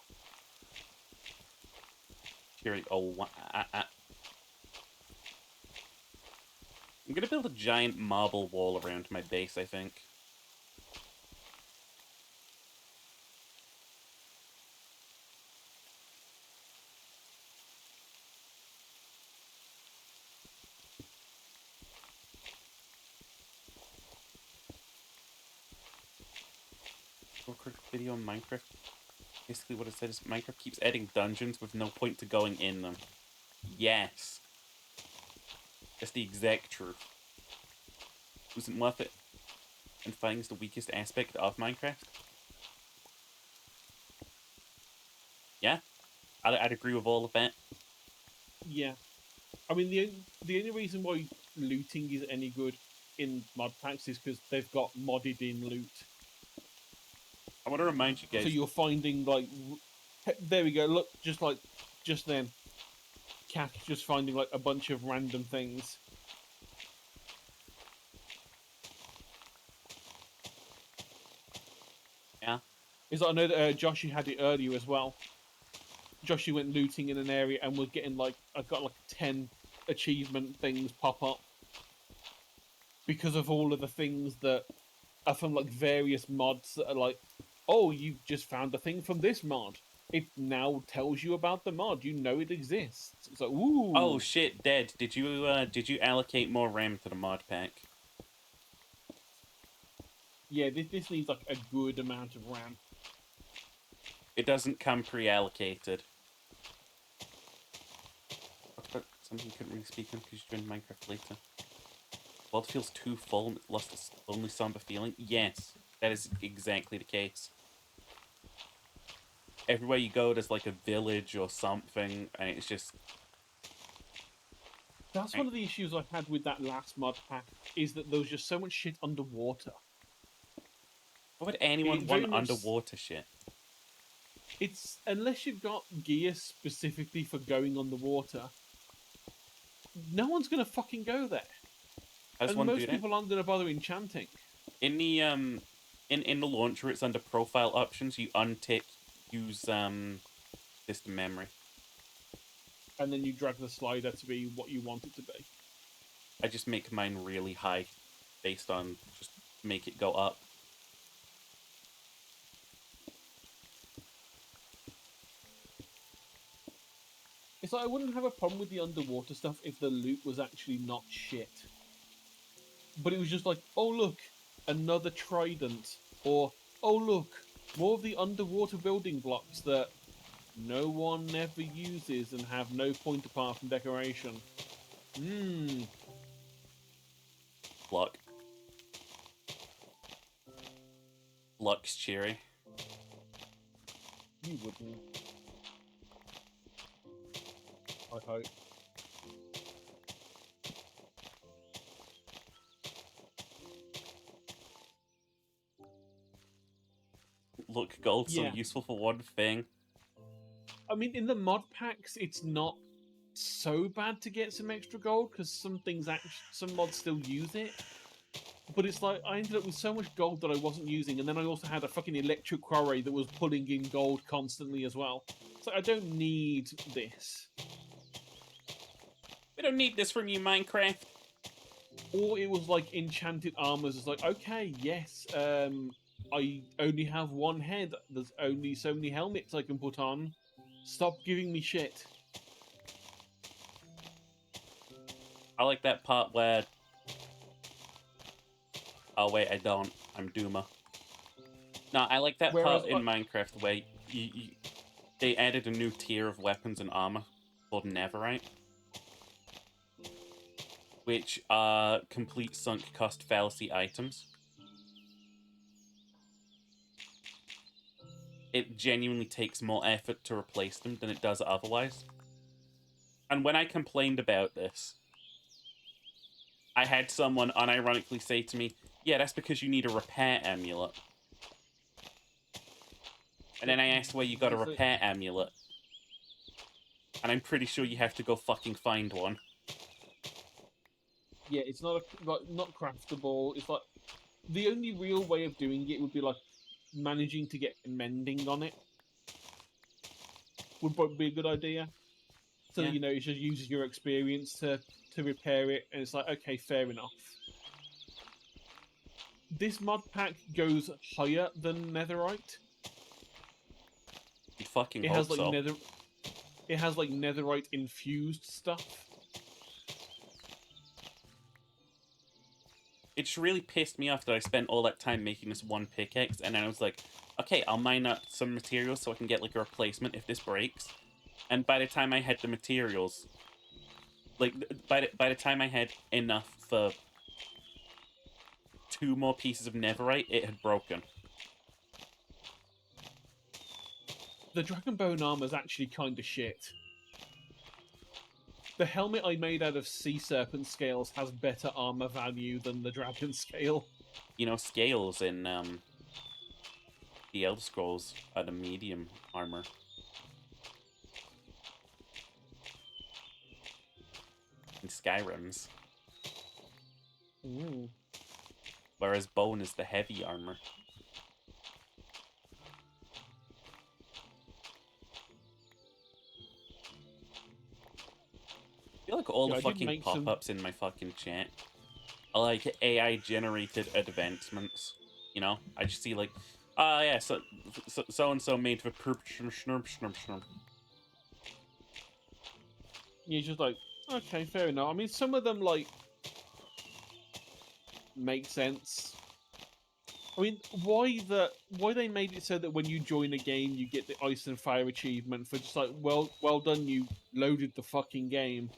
Cheery, oh, I'm gonna build a giant marble wall around my base, I think. Record video on Minecraft. Basically what it said is Minecraft keeps adding dungeons with no point to going in them. Yes. That's the exact truth. Wasn't worth it. And finding is the weakest aspect of Minecraft. Yeah, I'd agree with all of that. Yeah, I mean the only reason why looting is any good in mod packs is because they've got modded in loot. I want to remind you So guys. you're finding like, there we go. Look, just then, Cat just finding like a bunch of random things. Yeah. Is I know that Joshy had it earlier as well. Joshy went looting in an area and was getting like, I got like 10 achievement things pop up because of all of the things that are from like various mods that are like, oh, you just found a thing from this mod. It now tells you about the mod. You know it exists. It's like, ooh. Oh shit, Dead. Did you allocate more RAM to the mod pack? Yeah, this needs like a good amount of RAM. It doesn't come pre-allocated. What about something you couldn't really speak on because you joined Minecraft later? World feels too full and it's lost its lonely somber feeling? Yes, that is exactly the case. Everywhere you go, there's like a village or something, and it's just... That's one of the issues I had with that last mod pack, is that there was just so much shit underwater. Why would anyone It very want much, underwater shit? it's, unless you've got gear specifically for going on the water, no one's gonna fucking go there, How does and one do most that? people aren't gonna bother enchanting. In the in the launcher, it's under profile options. You untick use system memory. And then you drag the slider to be what you want it to be. I just make mine really high, based on just make it go up. It's like I wouldn't have a problem with the underwater stuff if the loot was actually not shit. But it was just like, oh look, another trident, or oh look, more of the underwater building blocks that no one ever uses and have no point apart from decoration. Hmm. Luck. Luck's cheery. You wouldn't. I hope. Look, gold's so Yeah. useful for one thing. I mean, in the mod packs, it's not so bad to get some extra gold because some mods still use it. But it's like I ended up with so much gold that I wasn't using, and then I also had a fucking electric quarry that was pulling in gold constantly as well. So I don't need this. We don't need this from you, Minecraft. Or it was like enchanted armors. It's like, okay, yes, I only have one head. There's only so many helmets I can put on. Stop giving me shit. I like that part where... Oh, wait, I don't. I'm Duma. No, I like that Whereas, part in Minecraft where they added a new tier of weapons and armor called Netherite, which are complete sunk cost fallacy items. It genuinely takes more effort to replace them than it does otherwise. And when I complained about this, I had someone unironically say to me, yeah, that's because you need a repair amulet. And then I asked where you got a repair amulet. And I'm pretty sure you have to go fucking find one. yeah, it's not not craftable. It's like the only real way of doing it would be like managing to get mending on it. Would probably be a good idea. So that, Yeah. it just uses your experience to repair it, and it's like, okay, fair enough. This mod pack goes higher than Netherite. You'd fucking It hope has like so. Netherite infused stuff. It just really pissed me off that I spent all that time making this one pickaxe, and then I was like, okay, I'll mine up some materials so I can get like a replacement if this breaks. And by the time I had the materials, like by the time I had enough for 2 more pieces of netherite, it had broken. The Dragonbone armor is actually kind of shit. The helmet I made out of sea serpent scales has better armor value than the dragon scale. You know, scales in the Elder Scrolls are the medium armor. In Skyrim's. Ooh. Whereas bone is the heavy armor. I feel like all Yeah, the I did fucking make some. pop-ups in my fucking chat are like AI-generated advancements. You know? I just see like, yeah, so-and-so made the perp snurp snurp snurp. You're just like, okay, fair enough. I mean, some of them like make sense. I mean, why they made it so that when you join a game you get the Ice and Fire achievement for just like, well done, you loaded the fucking game.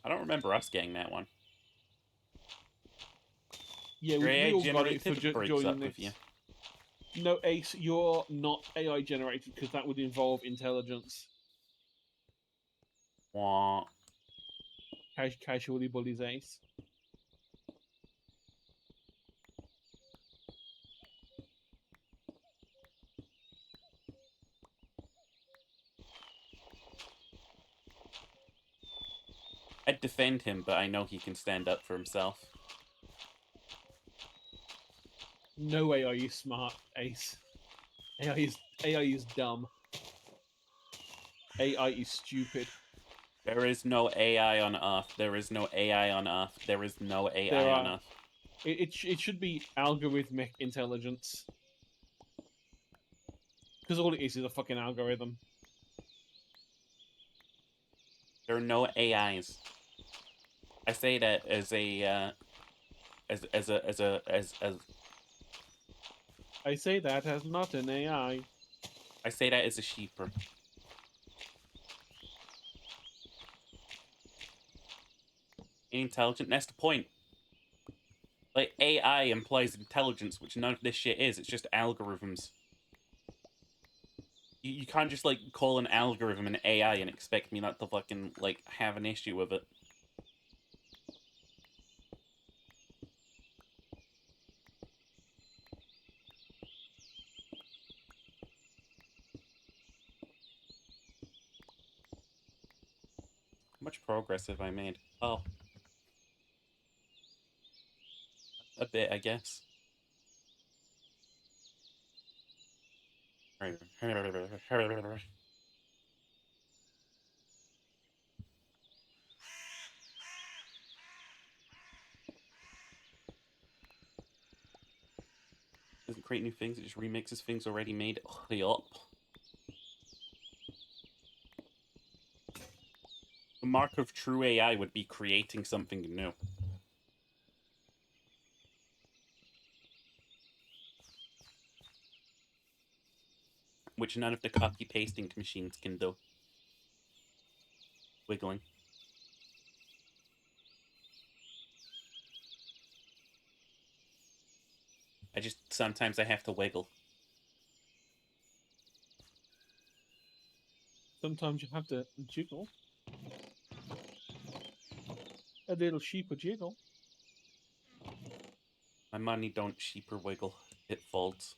I don't remember us getting that one. Yeah, Your we AI all got it for generated breaks joining up with you. this. No, Ace, you're not AI generated because that would involve intelligence. Wah. Casually bullies Ace. I'd defend him, but I know he can stand up for himself. No AI is smart, Ace. AI is dumb. AI is stupid. There is no AI on Earth. There is no AI on Earth. There is no There AI on are. Earth. It should be algorithmic intelligence. Because all it is a fucking algorithm. There are no AIs. I say that as a as I say that as not an AI. I say that as a sheeper. Intelligent. That's the point. Like AI implies intelligence, which none of this shit is. It's just algorithms. You can't just like call an algorithm an AI and expect me not to fucking like have an issue with it. How much progress have I made? Oh, a bit, I guess. Doesn't create new things, it just remixes things already made. Hurry up. The mark of true AI would be creating something new. Which none of the copy pasting machines can do. Wiggling. Sometimes I have to wiggle. Sometimes you have to jiggle. A little sheep a jiggle. My money don't sheeper wiggle. It folds.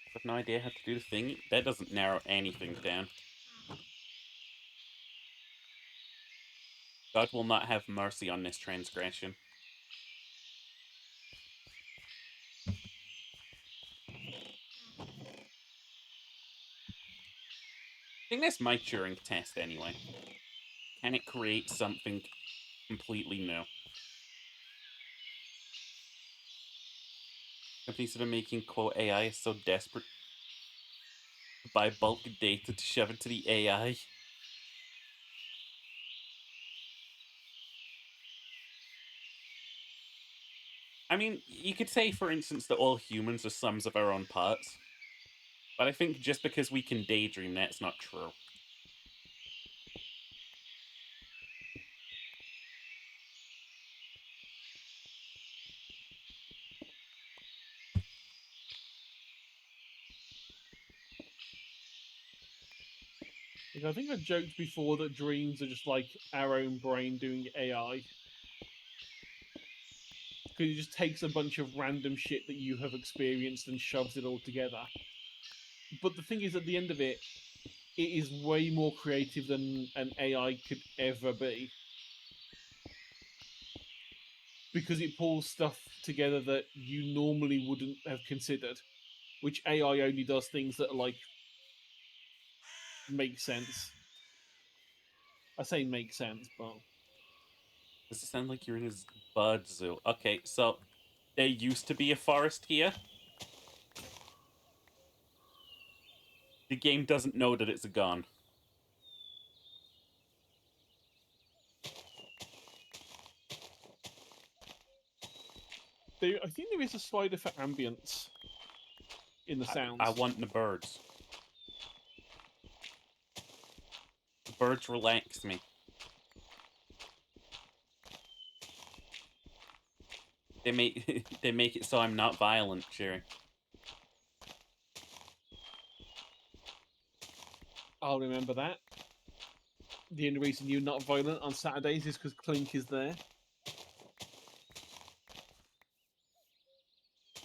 I have no idea how to do the thing. That doesn't narrow anything down. God will not have mercy on this transgression. I think that's my Turing test anyway. Can it create something completely new? Companies that are making, quote, AI is so desperate to buy bulk data to shove into the AI. I mean, you could say, for instance, that all humans are sums of our own parts. But I think just because we can daydream, that's not true. Like, I think I joked before that dreams are just like our own brain doing AI. Because it just takes a bunch of random shit that you have experienced and shoves it all together. But the thing is, at the end of it, it is way more creative than an AI could ever be. Because it pulls stuff together that you normally wouldn't have considered. Which AI only does things that are like make sense. I say make sense, but Does it sound like you're in a bud zoo? Okay, so there used to be a forest here. The game doesn't know that it's gone. I think there is a slider for ambience in the I sounds. want the birds. The birds relax me. They make they make it so I'm not violent, Sherry. I'll remember that. The only reason you're not violent on Saturdays is because Clink is there.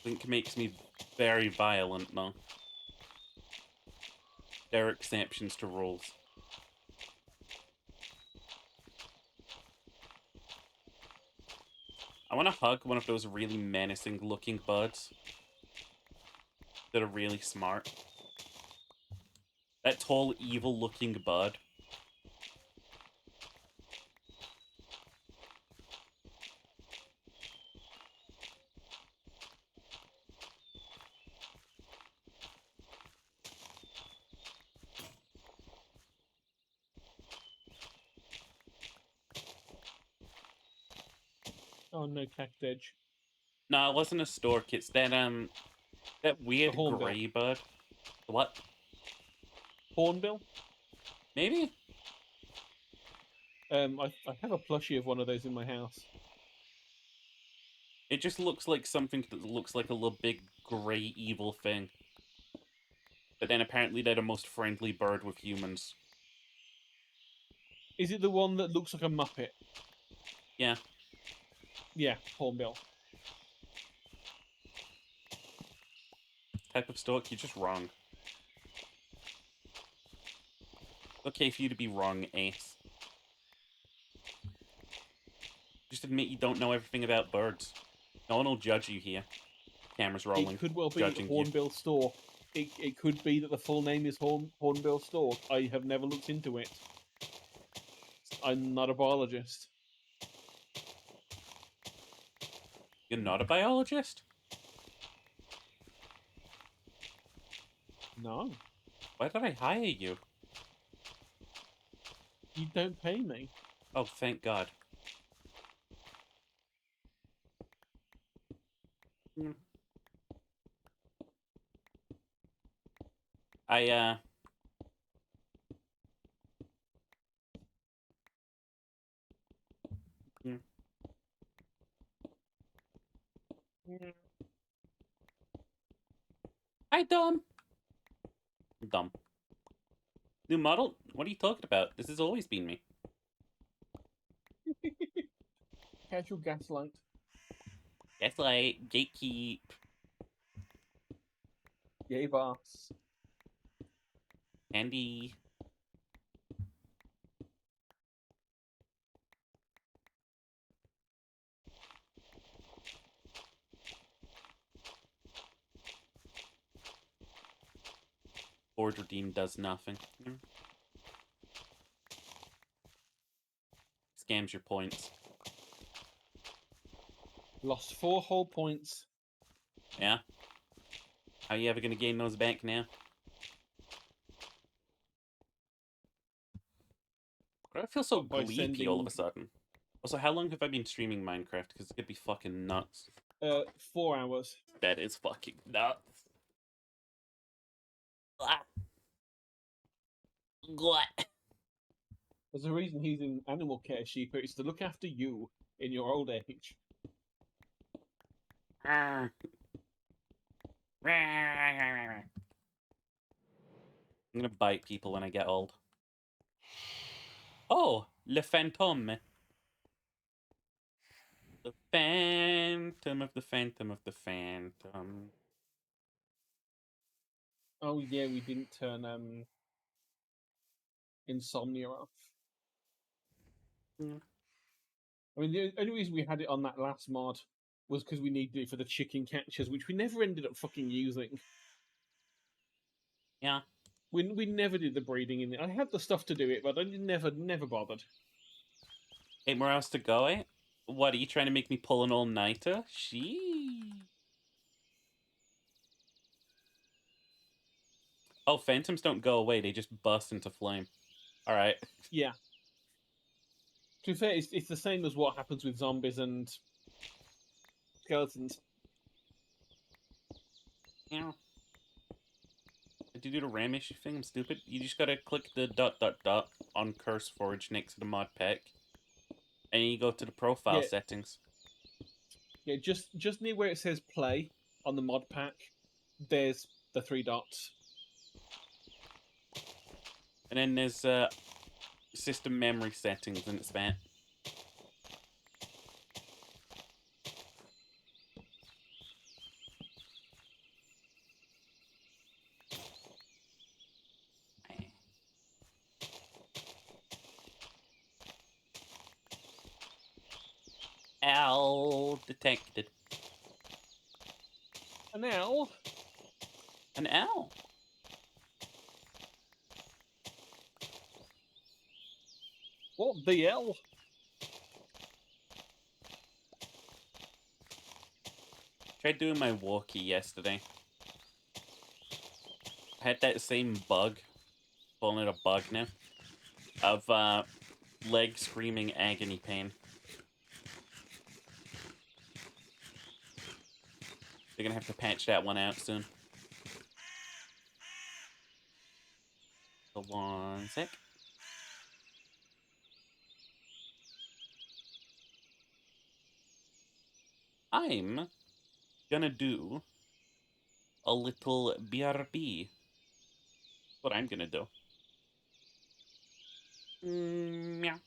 Link makes me very violent, though. There are exceptions to rules. I want to hug one of those really menacing looking birds that are really smart. That tall, evil looking bird. Oh no, Cactedge. No, it wasn't a stork. It's that The weird hornbill. gray bird. What? Hornbill? Maybe? I have a plushie of one of those in my house. It just looks like something that looks like a little big grey evil thing. But then apparently they're the most friendly bird with humans. Is it the one that looks like a Muppet? Yeah. Yeah, Hornbill. Type of stork, you're just wrong. Okay for you to be wrong, Ace. Just admit you don't know everything about birds. No one will judge you here. Camera's rolling. It could well be Judging you. Hornbill Stork. It could be that the full name is Hornbill Stork. I have never looked into it. I'm not a biologist. You're not a biologist? No, Why did I hire you? you don't pay me. Oh, thank God. Hmm. I, hmm. Hi, dumb. Dumb. New model? What are you talking about? This has always been me. Casual gaslight. Gaslight, gatekeep. Yay, boss. Andy. Board redeem does nothing. Scams your points. Lost 4 whole points. Yeah? How are you ever gonna gain those back now? Why do I feel so By gleeky all of sending a sudden? Also, how long have I been streaming Minecraft? Because it could be fucking nuts. 4 hours. That is fucking nuts. What? There's a reason he's in animal care, Sheeper. It's to look after you in your old age. I'm gonna bite people when I get old. Oh, Le Fantôme. The Phantom of the Phantom of the Phantom. Oh yeah, we didn't turn Insomnia off. Mm. I mean, the only reason we had it on that last mod was because we needed it for the chicken catchers, which we never ended up fucking using. Yeah. We never did the breeding in it. I had the stuff to do it, but I never bothered. 8 more hours to go, eh? What, are you trying to make me pull an all-nighter? She. Oh, phantoms don't go away, they just burst into flame. Alright. Yeah. To be fair, it's the same as what happens with zombies and skeletons. Yeah. Did you do the RAM issue thing? I'm stupid. You just gotta click the ... on CurseForge next to the mod pack. And you go to the profile Yeah. settings. Yeah, just near where it says play on the mod pack, there's the 3 dots. And then there's system memory settings, and it's that. Owl detected. An owl? An owl. What the hell? Tried doing my walkie yesterday. I had that same bug. Calling it a bug now. Of leg screaming agony pain. They're gonna have to patch that one out soon. So 1 sec. I'm gonna do a little BRB. What I'm gonna do. Meow.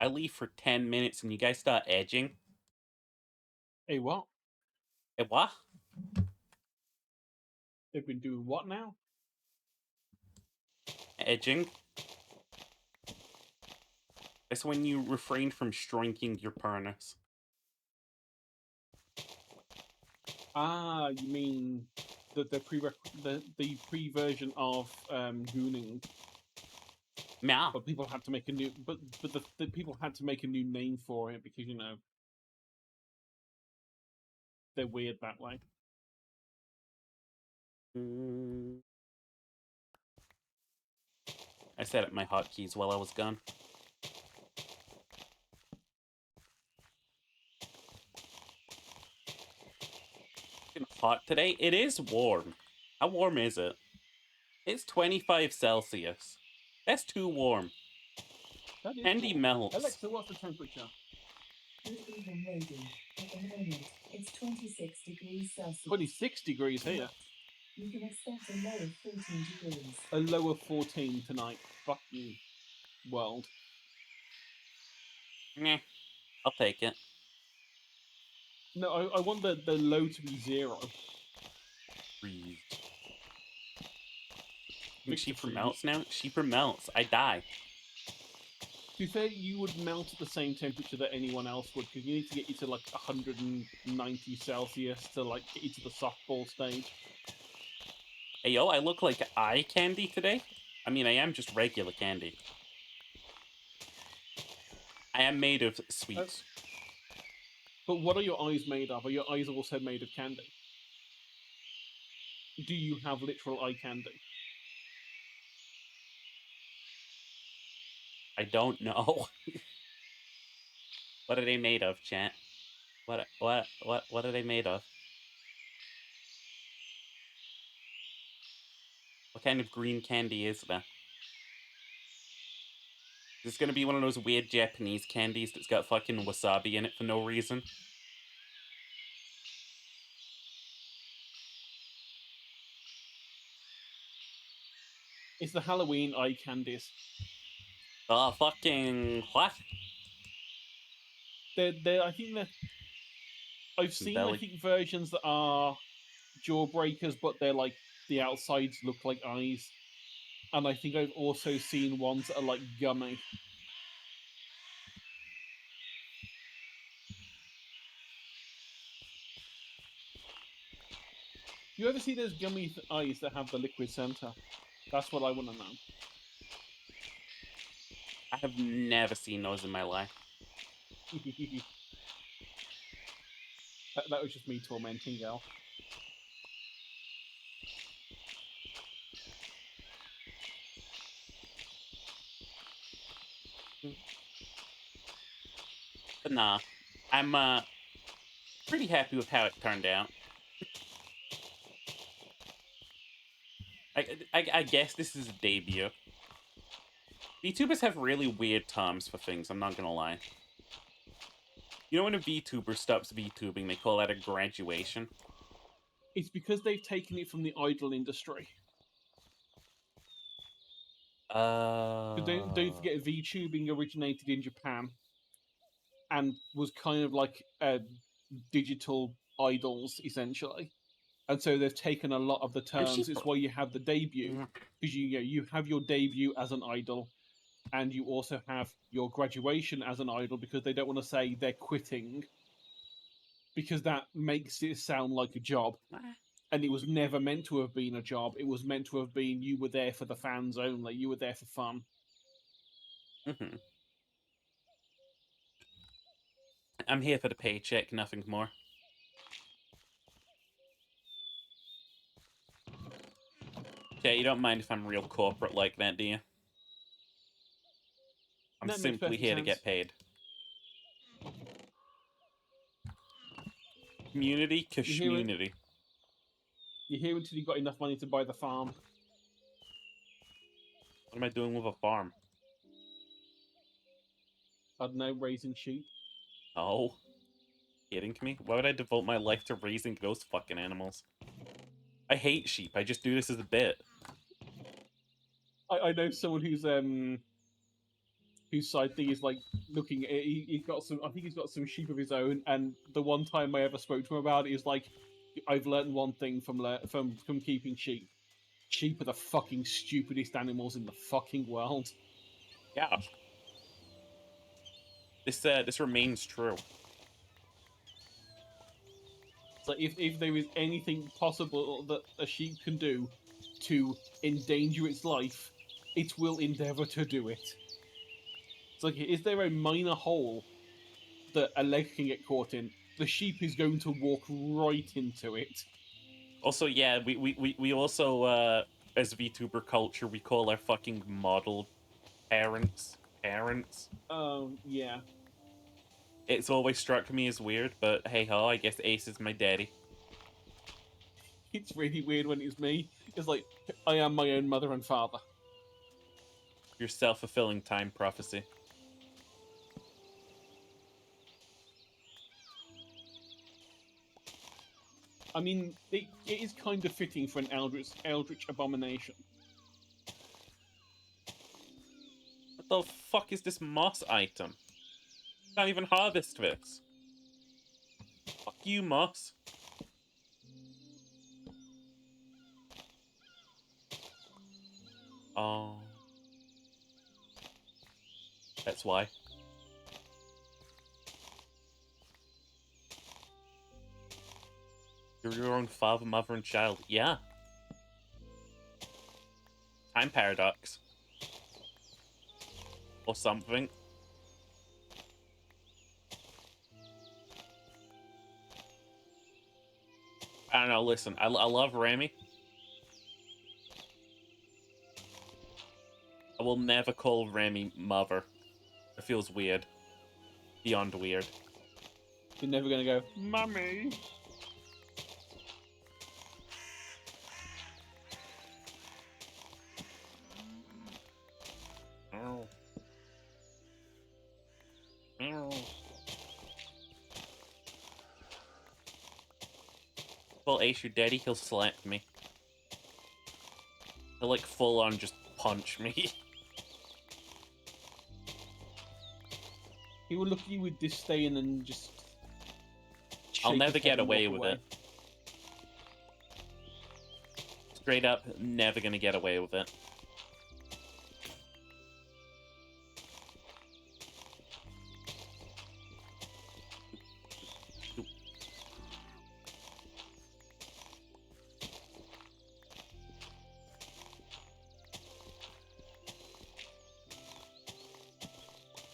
I leave for 10 minutes and you guys start edging. Hey, what? What? They've been doing what now? Edging? That's when you refrain from striking your partners. Ah, you mean the pre version of gooning, Meow. but people had to make a new the people had to make a new name for it because they're weird that way. I set up my hotkeys while I was gone. It's hot today. It is warm. How warm is it? It's 25 Celsius. That's too warm. That is Candy warm. melts. Alexa, what's the temperature? Good evening, lady. At the moment, it's 26 degrees Celsius. 26 degrees here. You can expect a low of 14 degrees. A low of 14 tonight. Fuck you, world. Meh. I'll take it. No, I want the low to be 0. Freeze. Victor Sheeper freeze. melts now? Sheeper melts. I die. To be fair, you would melt at the same temperature that anyone else would, because you need to get you to like 190 Celsius to like get you to the softball stage. Hey, yo, I look like eye candy today? I mean, I am just regular candy. I am made of sweets. But what are your eyes made of? Are your eyes also made of candy? Do you have literal eye candy? I don't know. What are they made of, chat? What are they made of? What kind of green candy is that? Is this gonna be one of those weird Japanese candies that's got fucking wasabi in it for no reason? It's the Halloween eye candies. Oh, fucking what? They're I think they're... I've seen, I Belly. think, versions that are jawbreakers, but they're like, the outsides look like eyes. And I think I've also seen ones that are like gummy. You ever see those gummy eyes that have the liquid center? That's what I want to know. I have never seen those in my life. That was just me tormenting Gal. But nah, I'm pretty happy with how it turned out. I guess this is a debut. VTubers have really weird terms for things, I'm not gonna lie. You know when a VTuber stops VTubing, they call that a graduation? It's because they've taken it from the idol industry. Don't forget, VTubing originated in Japan and was kind of like digital idols, essentially. And so they've taken a lot of the terms. It's why you have the debut, because you have your debut as an idol, and you also have your graduation as an idol, because they don't want to say they're quitting, because that makes it sound like a job. And it was never meant to have been a job. It was meant to have been, you were there for the fans only. You were there for fun. Mm-hmm. I'm here for the paycheck, nothing more. Okay, you don't mind if I'm real corporate like that, do you? I'm That makes simply perfect here to sense. get paid. Community, community. You're here until you got enough money to buy the farm. What am I doing with a farm? I don't know, raising sheep. Oh. Kidding me? Why would I devote my life to raising those fucking animals? I hate sheep. I just do this as a bit. I know someone whose side thing is like looking at he's got some, I think he's got some sheep of his own, and the one time I ever spoke to him about it is like, I've learned one thing from keeping sheep. Sheep are the fucking stupidest animals in the fucking world. Yeah. This remains true. So if there is anything possible that a sheep can do to endanger its life, it will endeavor to do it. It's like, is there a minor hole that a leg can get caught in? The sheep is going to walk right into it. Also, yeah, we also, as VTuber culture, we call our fucking model parents. Yeah. It's always struck me as weird, but hey ho, I guess Ace is my daddy. It's really weird when it's me. It's like I am my own mother and father. Your self-fulfilling time prophecy. I mean, it is kind of fitting for an eldritch abomination. What the fuck is this moss item? Can't even harvest this. Fuck you, moss. Oh. That's why. You're your own father, mother, and child. Yeah. Time paradox. Or something. I don't know, listen, I love Remy. I will never call Remy mother. It feels weird. Beyond weird. You're never gonna go, Mummy. Ow. Ow. Well, Ace, your daddy, he'll slap me. He'll, like, full on just punch me. He will look at you with disdain and just. I'll shake never his head get and away walk with away. it. Straight up, never gonna get away with it.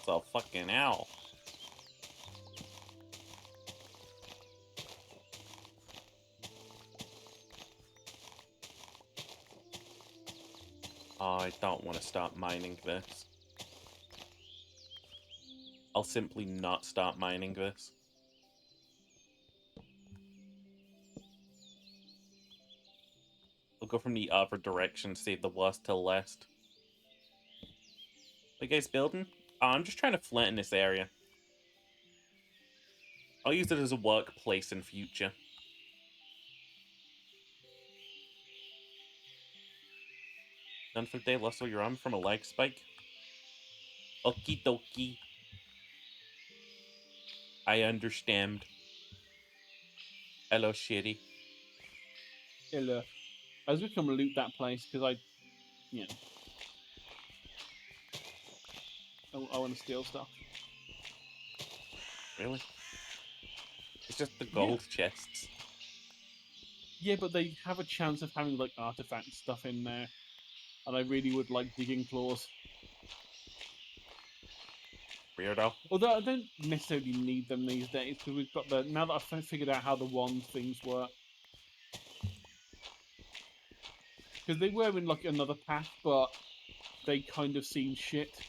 So fucking ow. Oh, I don't want to start mining this. I'll simply not start mining this. I'll go from the other direction, save the worst till last. What you guys building? Oh, I'm just trying to flatten this area. I'll use it as a workplace in future. Done for the day, Lusso, you're on from a leg spike? Okie dokie. I understand. Hello, shitty. He'll, I was gonna loot that place because I want to steal stuff. Really? It's just the Yeah. gold chests. Yeah, but they have a chance of having like artifact stuff in there, and I really would like digging claws. Weirdo. Although I don't necessarily need them these days because we've got the now that I've figured out how the wand things work. Because they were in like another path, but they kind of seem shit.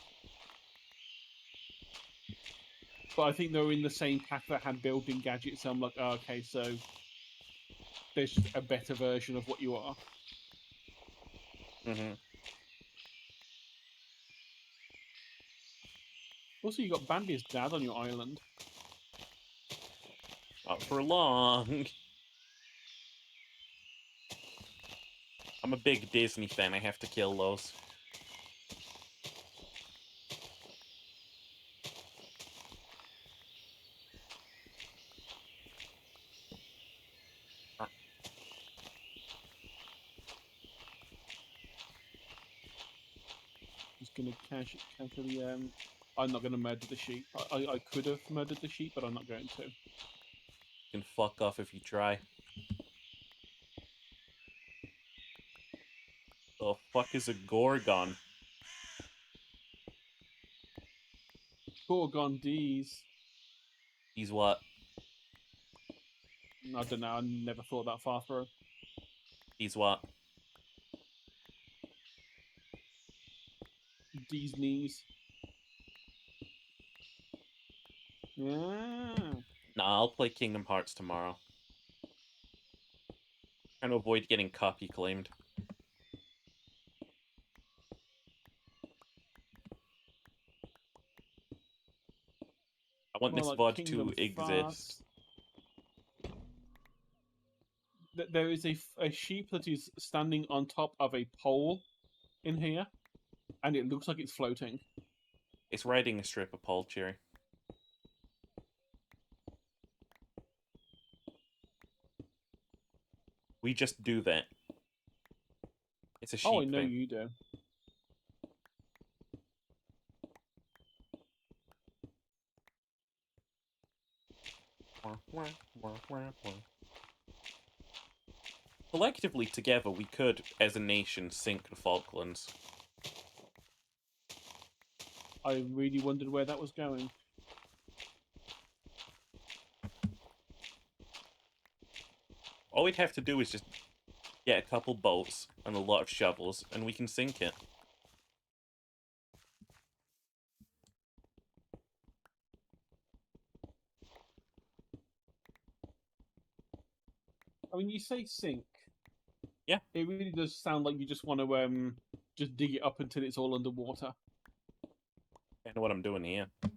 But I think they were in the same pack that had building gadgets. So I'm like, oh, okay, so there's just a better version of what you are. Mm-hmm. Also, you got Bambi's dad on your island. Not for long. I'm a big Disney fan. I have to kill those. Just gonna casually. I'm not gonna murder the sheep. I could have murdered the sheep, but I'm not going to. You can fuck off if you try. The fuck is a Gorgon? Gorgon D's. He's what? I don't know. I never thought that far through. He's what? D's knees. Yeah. Nah, I'll play Kingdom Hearts tomorrow. Trying to avoid getting copy claimed. I want More this like VOD Kingdom to exist. Farts. There is a sheep that is standing on top of a pole in here, and it looks like it's floating. It's riding a strip of pole, Cherry. We just do that. It's a sheep Oh, I know thing. you do. Collectively, together, we could, as a nation, sink the Falklands. I really wondered where that was going. All we'd have to do is just get a couple boats and a lot of shovels, and we can sink it. I mean, you say sink. Yeah. It really does sound like you just want to just dig it up until it's all underwater. I know what I'm doing here. I'm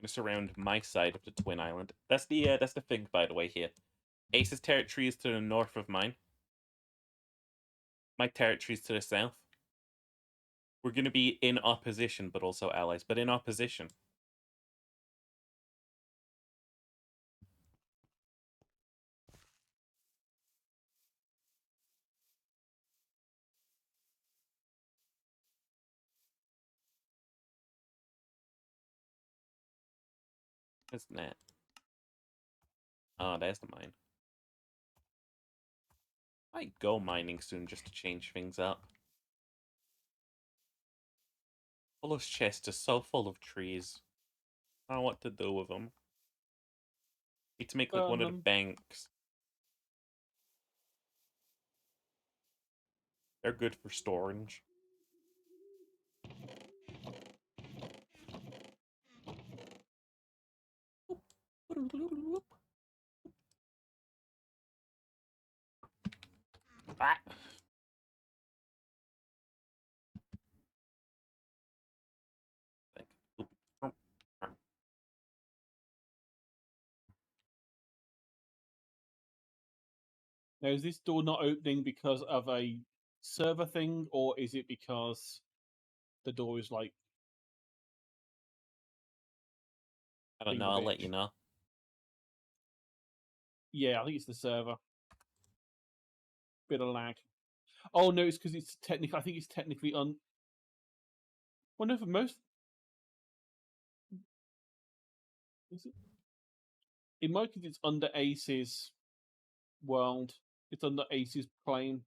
gonna surround my side of the Twin Island. That's the thing, by the way, here. Ace's territory is to the north of mine. My territory is to the south. We're gonna be in opposition, but also allies, but in opposition. Isn't that? Oh, that's the mine. I might go mining soon just to change things up. All those chests are so full of trees. I don't know what to do with them. Need to make like one of the banks. They're good for storage. Ah. Now, is this door not opening because of a server thing, or is it because the door is like... I don't being know, a I'll let bitch? you know. Yeah, I think it's the server. Bit of lag. Oh no, it's because it's technically. I think it's technically on. Well, no, for most. Is it? In my case, it's under Ace's world. It's under Ace's plane.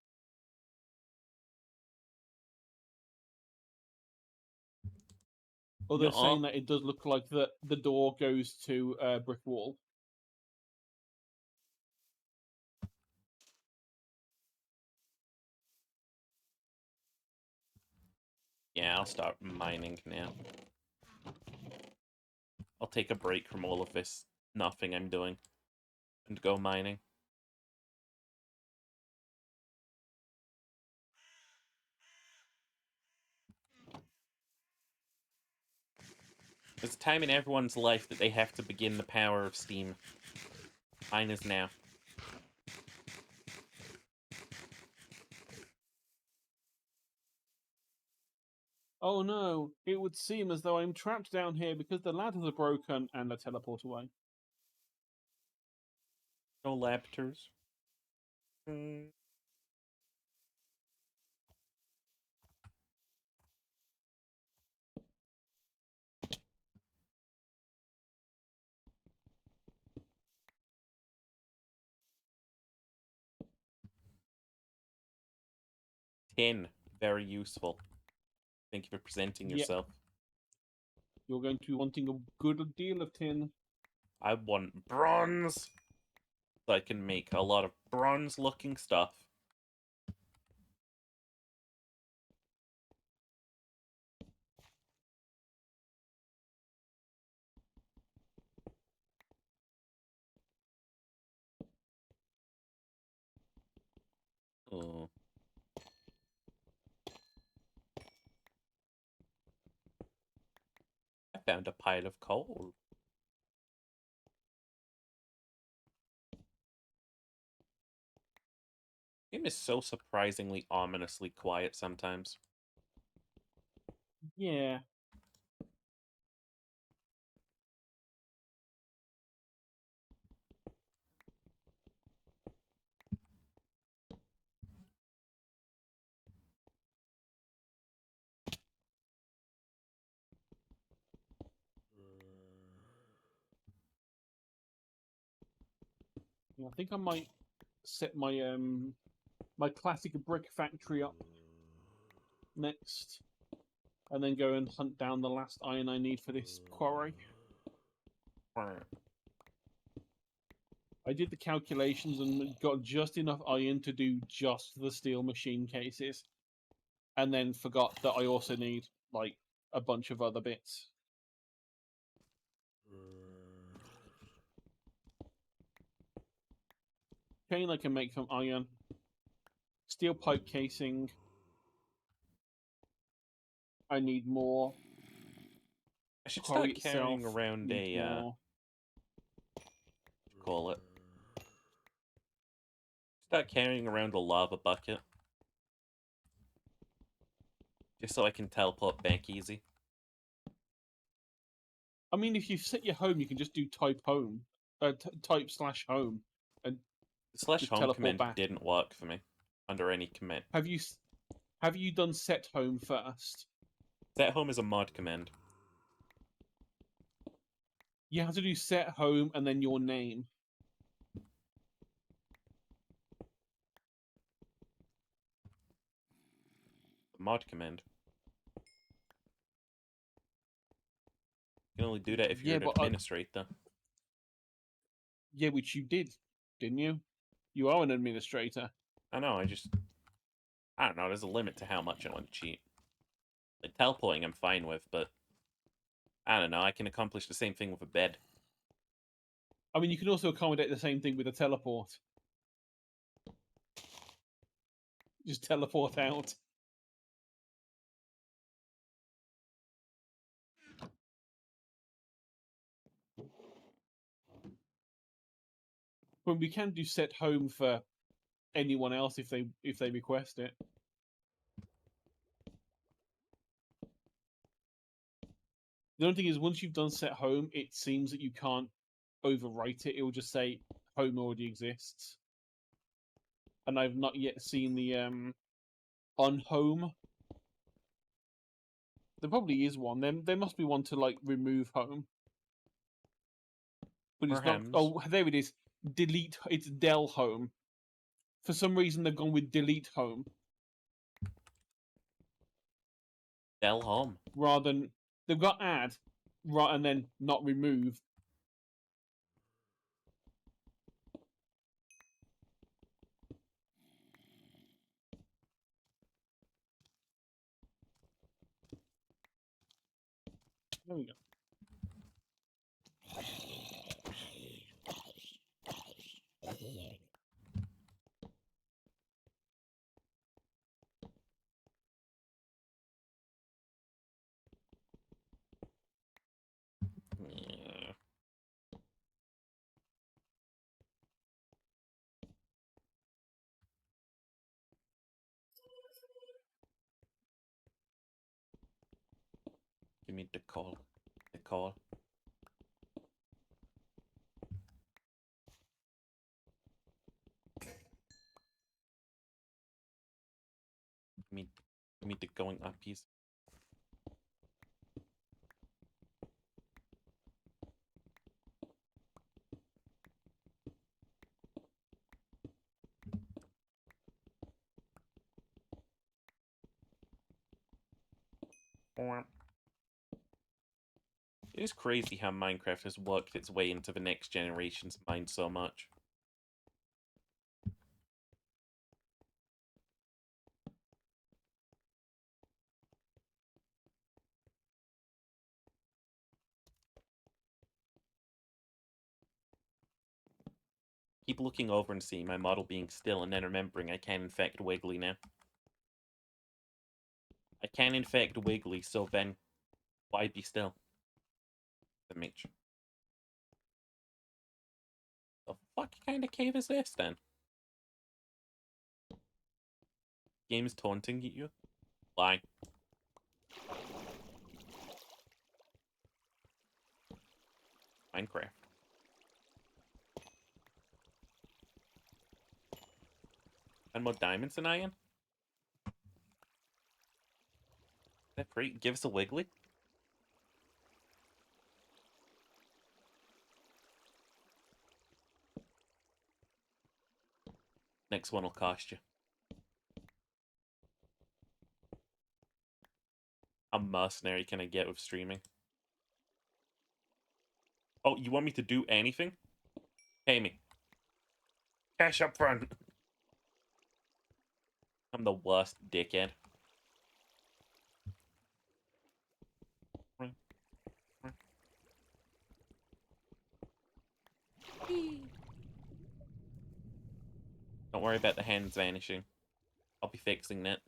Although saying that, it does look like the door goes to a brick wall. Yeah, I'll start mining now. I'll take a break from all of this nothing I'm doing and go mining. There's a time in everyone's life that they have to begin the power of Steam. Mine is now. Oh no, it would seem as though I'm trapped down here because the ladders are broken and I teleport away. No laptors. Hmm. 10. Very useful. Thank you for presenting Yep. yourself. You're going to be wanting a good deal of tin. I want bronze. So I can make a lot of bronze-looking stuff. found a pile of coal. Game is so surprisingly ominously quiet sometimes. Yeah. Yeah, I think I might set my my classic brick factory up next, and then go and hunt down the last iron I need for this quarry. I did the calculations and got just enough iron to do just the steel machine cases, and then forgot that I also need like a bunch of other bits. Chain I can make from iron. Steel pipe casing. I need more. I should Quarry start carrying itself around needs a more. call it. Start carrying around a lava bucket. Just so I can teleport back easy. I mean, if you set your home, you can just do type home, type slash home, and The slash just home teleport command back. didn't work for me under any command. Have you done set home first? Set home is a mod command. You have to do set home and then your name. Mod command. You can only do that if you're Yeah, an but administrator. yeah, which you did, didn't you? You are an administrator. I know, I don't know, there's a limit to how much I want to cheat. Like, teleporting I'm fine with, but I don't know, I can accomplish the same thing with a bed. I mean, you can also accommodate the same thing with a teleport. Just teleport out. But we can do set home for anyone else if they request it. The only thing is, once you've done set home, it seems that you can't overwrite it. It will just say home already exists. And I've not yet seen the on home. There probably is one. There must be one to like remove home. But it's not. Perhaps. Oh, there it is. Delete. It's Del home. For some reason, they've gone with delete home Del home. rather than they've got add, right, and then not remove. There we go. Yeah. Give me the call. The call. Give me the going up piece. It is crazy how Minecraft has worked its way into the next generation's mind so much. Keep looking over and seeing my model being still and then remembering I can infect Wiggly now. I can infect Wiggly, so then why be still? to make sure. The fuck kind of cave is this then? Game is taunting you? Lie. Minecraft. And more diamonds than iron? Is that great? Give us a wiggly? Next one will cost you. How mercenary can I get with streaming? Oh, you want me to do anything? Pay me. Cash up front. I'm the worst dickhead. Don't worry about the hands vanishing. I'll be fixing that.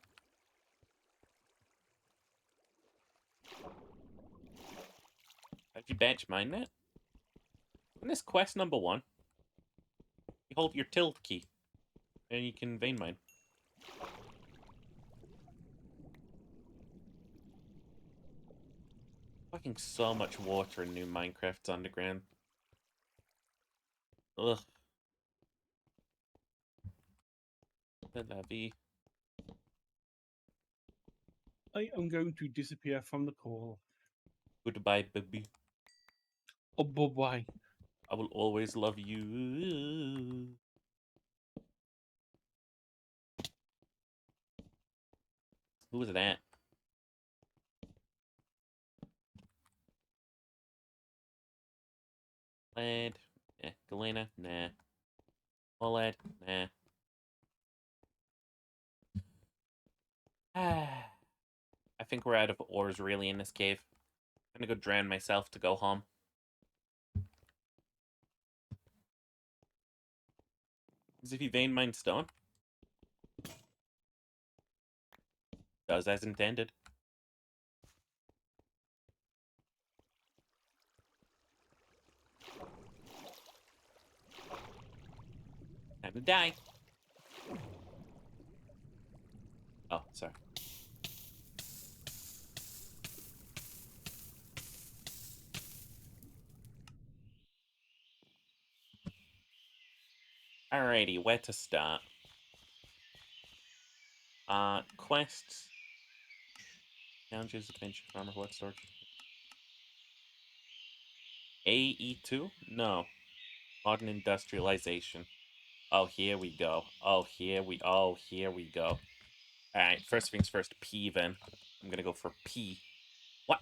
Have you bench mined that? In this quest number 1, you hold your tilt key, and you can vein mine. Fucking so much water in new Minecraft's underground. Ugh. La vie. I am going to disappear from the call. Goodbye, baby. Oh, bye-bye. I will always love you. Who was that? Lad. Eh. Galena? Nah. Oled? Nah. I think we're out of ores really in this cave. I'm gonna go drown myself to go home. Because if you vein mine stone, does as intended. Time to die. Oh, sorry. Alrighty, where to start? Quests. Challenges, adventure, farmer, what storage? AE2? No. Modern industrialization. Oh, here we go. Oh, here we go. Alright, first things first, P then. I'm gonna go for P. What?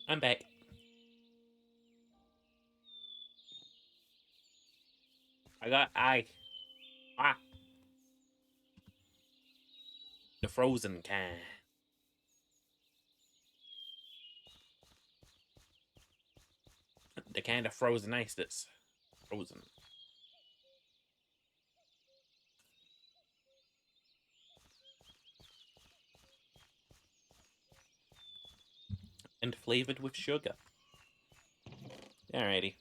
I'm back. I got the frozen kind. The kind of frozen ice that's frozen. And flavored with sugar. Alrighty.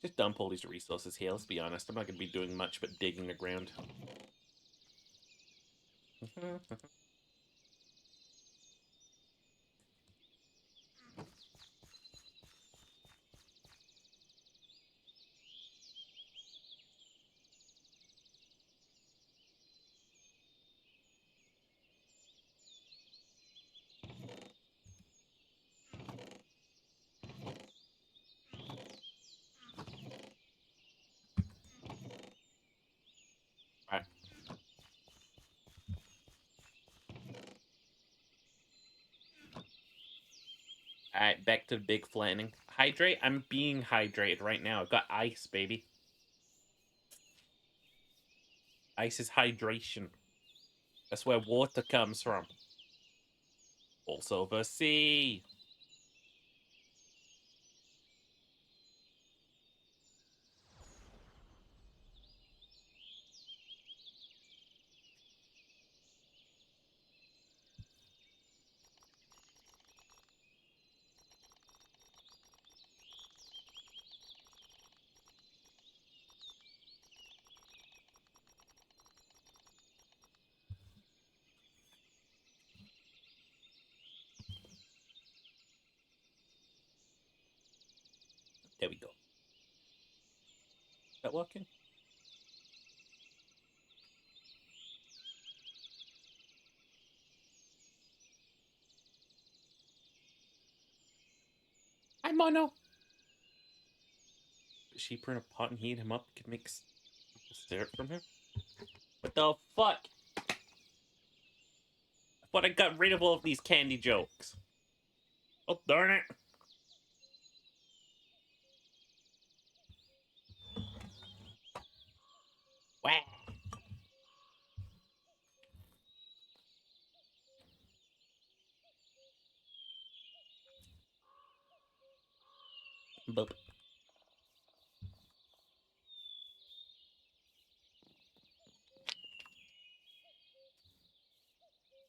Just dump all these resources here, let's be honest. I'm not going to be doing much but digging the ground. Alright. Alright, back to the big flattening. Hydrate? I'm being hydrated right now. I've got ice, baby. Ice is hydration. That's where water comes from. Also the sea. There we go. Is that working? Hi, Mono. Does she put a pot and heat him up? Can make syrup from him? What the fuck? I thought I got rid of all of these candy jokes. Oh, darn it. Wah. Boop.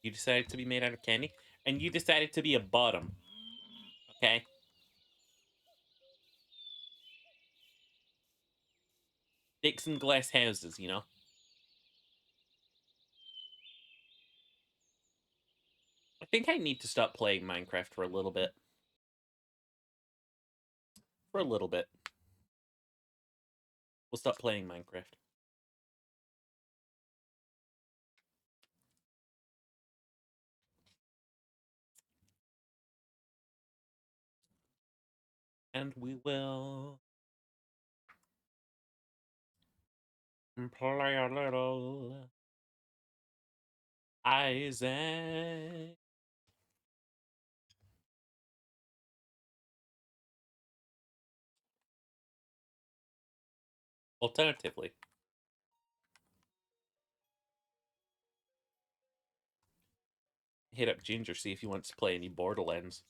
You decided to be made out of candy, and you decided to be a bottom. Okay? Sticks and glass houses, you know? I think I need to stop playing Minecraft for a little bit. For a little bit. We'll stop playing Minecraft. And we will play a little Isaac. Alternatively, hit up Ginger, see if he wants to play any Borderlands.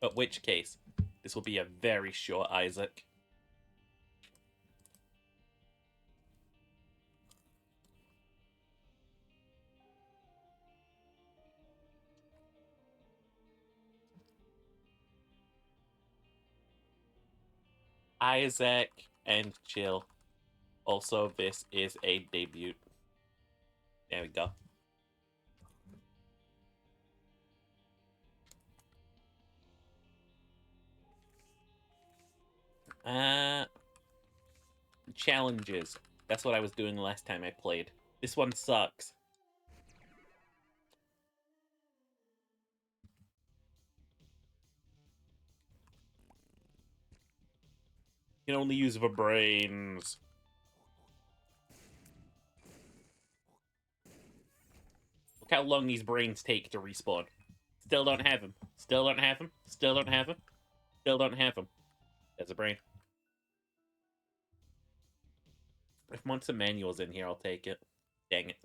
But which case, this will be a very short Isaac. Isaac and chill. Also, this is a debut. There we go. Challenges. That's what I was doing last time I played. This one sucks. You can only use the brains. Look how long these brains take to respawn. Still don't have him. Still don't have him. Still don't have him. Still don't have him. There's a brain. If Monster Manual's in here, I'll take it. Dang it.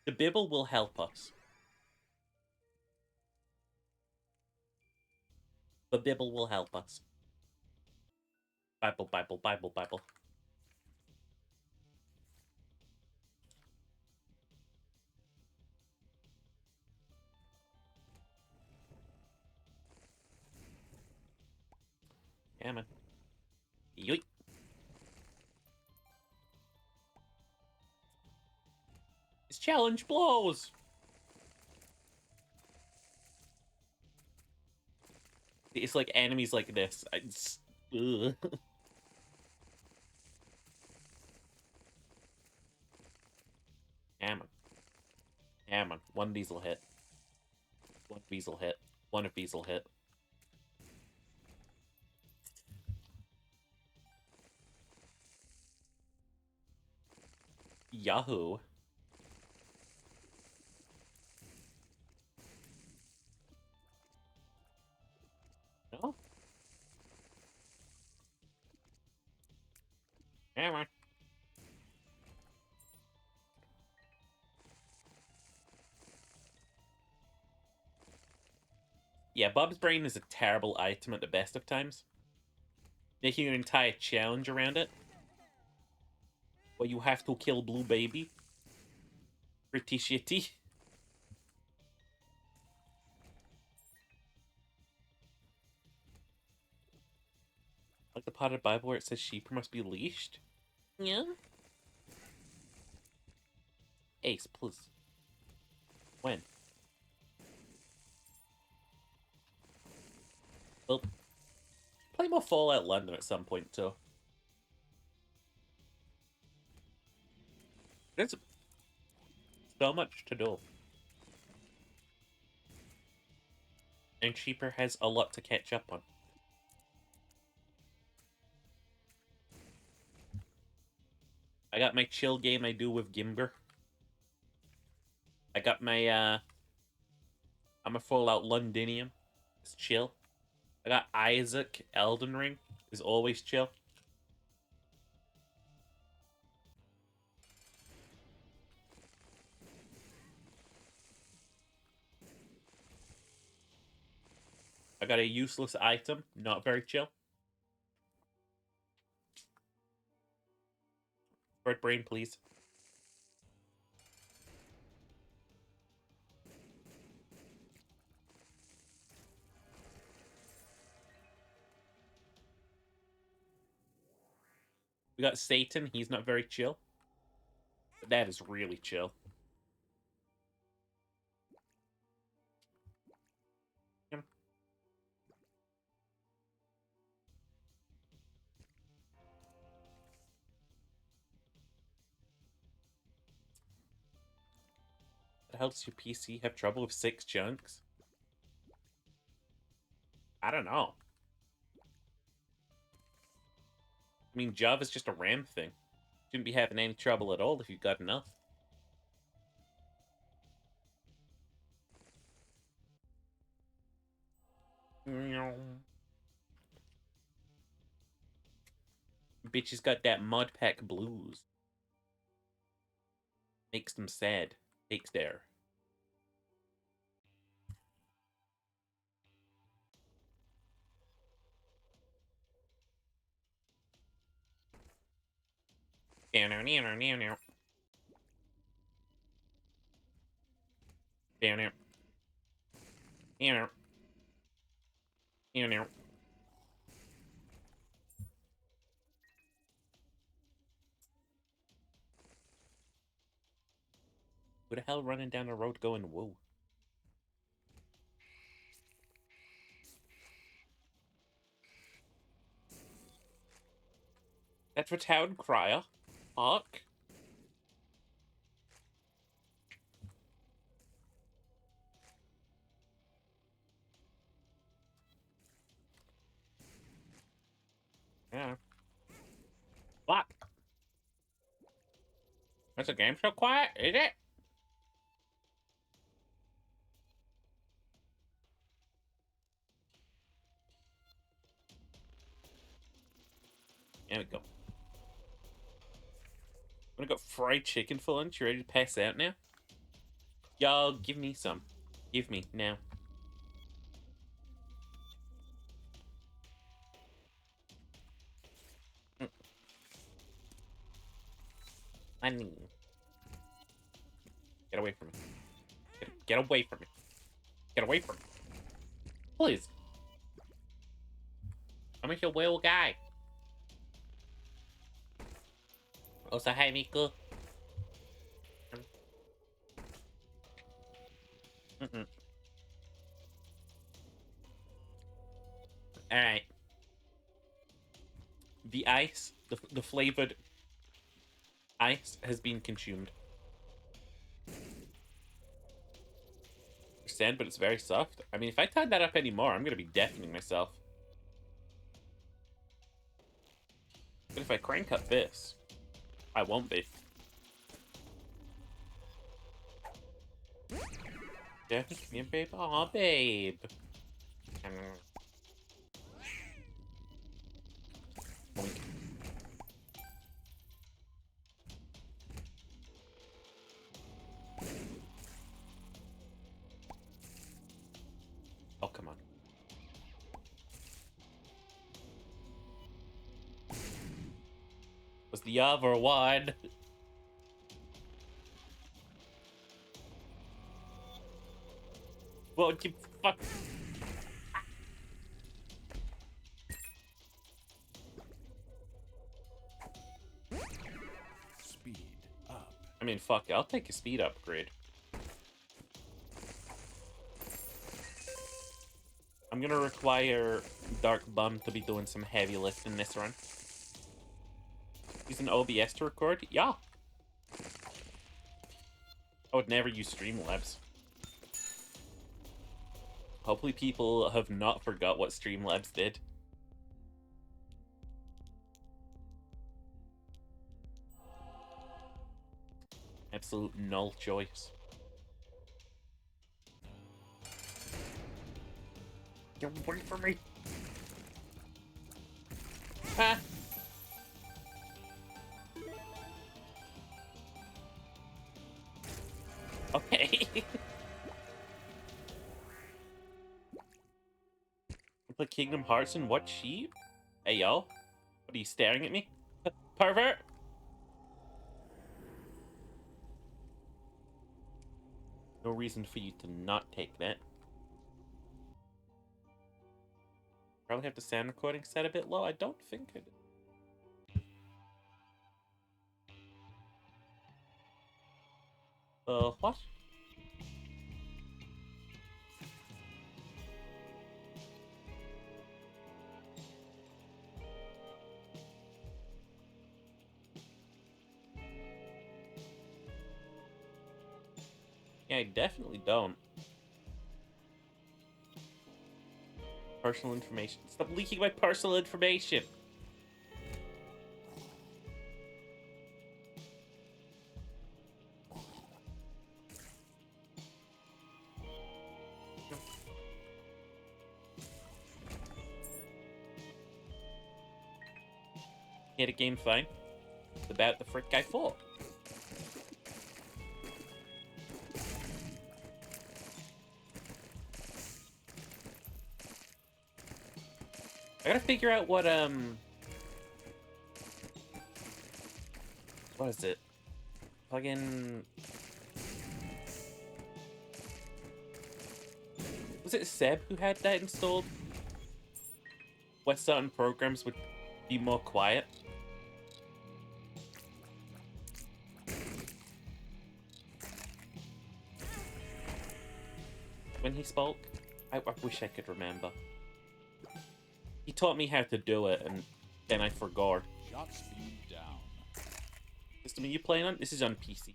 The Bibble will help us. The Bibble will help us. Bible, Bible, Bible, Bible. Yeah, man. Yoink. This challenge blows. It's like enemies like this. Ugh. Yeah, man. Yeah, man. One of these will hit. One of these will hit. One of these will hit. Yahoo. No? Yeah, man. Yeah, Bob's Brain is a terrible item at the best of times. Making an entire challenge around it, where you have to kill Blue Baby. Pretty shitty. Like the part of the Bible where it says sheep must be leashed. Yeah. Ace, please. When? Well, play more Fallout London at some point too. There's so much to do. And Sheeper has a lot to catch up on. I got my chill game I do with Gimber. I got my, I'm a Fallout Londinium. It's chill. I got Isaac Elden Ring. Is always chill. I got a useless item. Not very chill. Bird brain, please. We got Satan. He's not very chill. But that is really chill. Yep. The hell does your PC have trouble with 6 chunks? I don't know. I mean, Java's just a RAM thing. Shouldn't be having any trouble at all if you've got enough. Bitch has got that mod pack blues. Makes them sad. Takes there. Down, down, down, down, down. Down, down. Down, down, down. Who the hell running down the road going, whoa? That's for town crier. Fuck. Yeah. Fuck. Is the game so quiet? Is it? There we go. I got fried chicken for lunch. You ready to pass out now? Y'all, give me some. Give me now. Honey. Get away from me. Get away from me. Get away from me. Please. I'm a whale guy. Also, hi, Miku. Alright. The ice, the flavored ice has been consumed. Sand, but it's very soft. I mean, if I tied that up anymore, I'm gonna be deafening myself. But if I crank up this, I won't be. Yeah, come here, babe. Aw, babe. Boink. Oh, come on. Was the other one? Well, you fuck. Speed up. I mean, fuck, I'll take a speed upgrade. I'm gonna require Dark Bum to be doing some heavy lifting this run. Use an OBS to record? Yeah. I would never use Streamlabs. Hopefully people have not forgot what Streamlabs did. Absolute null choice. Get away from me! Ah! Okay. Play Kingdom Hearts and what sheep? Hey yo, what are you staring at me? Pervert? No reason for you to not take that. Probably have the sound recording set a bit low. I don't think it. What? Yeah, I definitely don't. Personal information. Stop leaking my personal information. Hit a game fine. It's about the frick I fought. I gotta figure out what is it? Plugin. Was it Seb who had that installed? Where certain programs would be more quiet? When he spoke? I wish I could remember. He taught me how to do it, and then I forgot. Shot speed down. System are you playing on? This is on PC.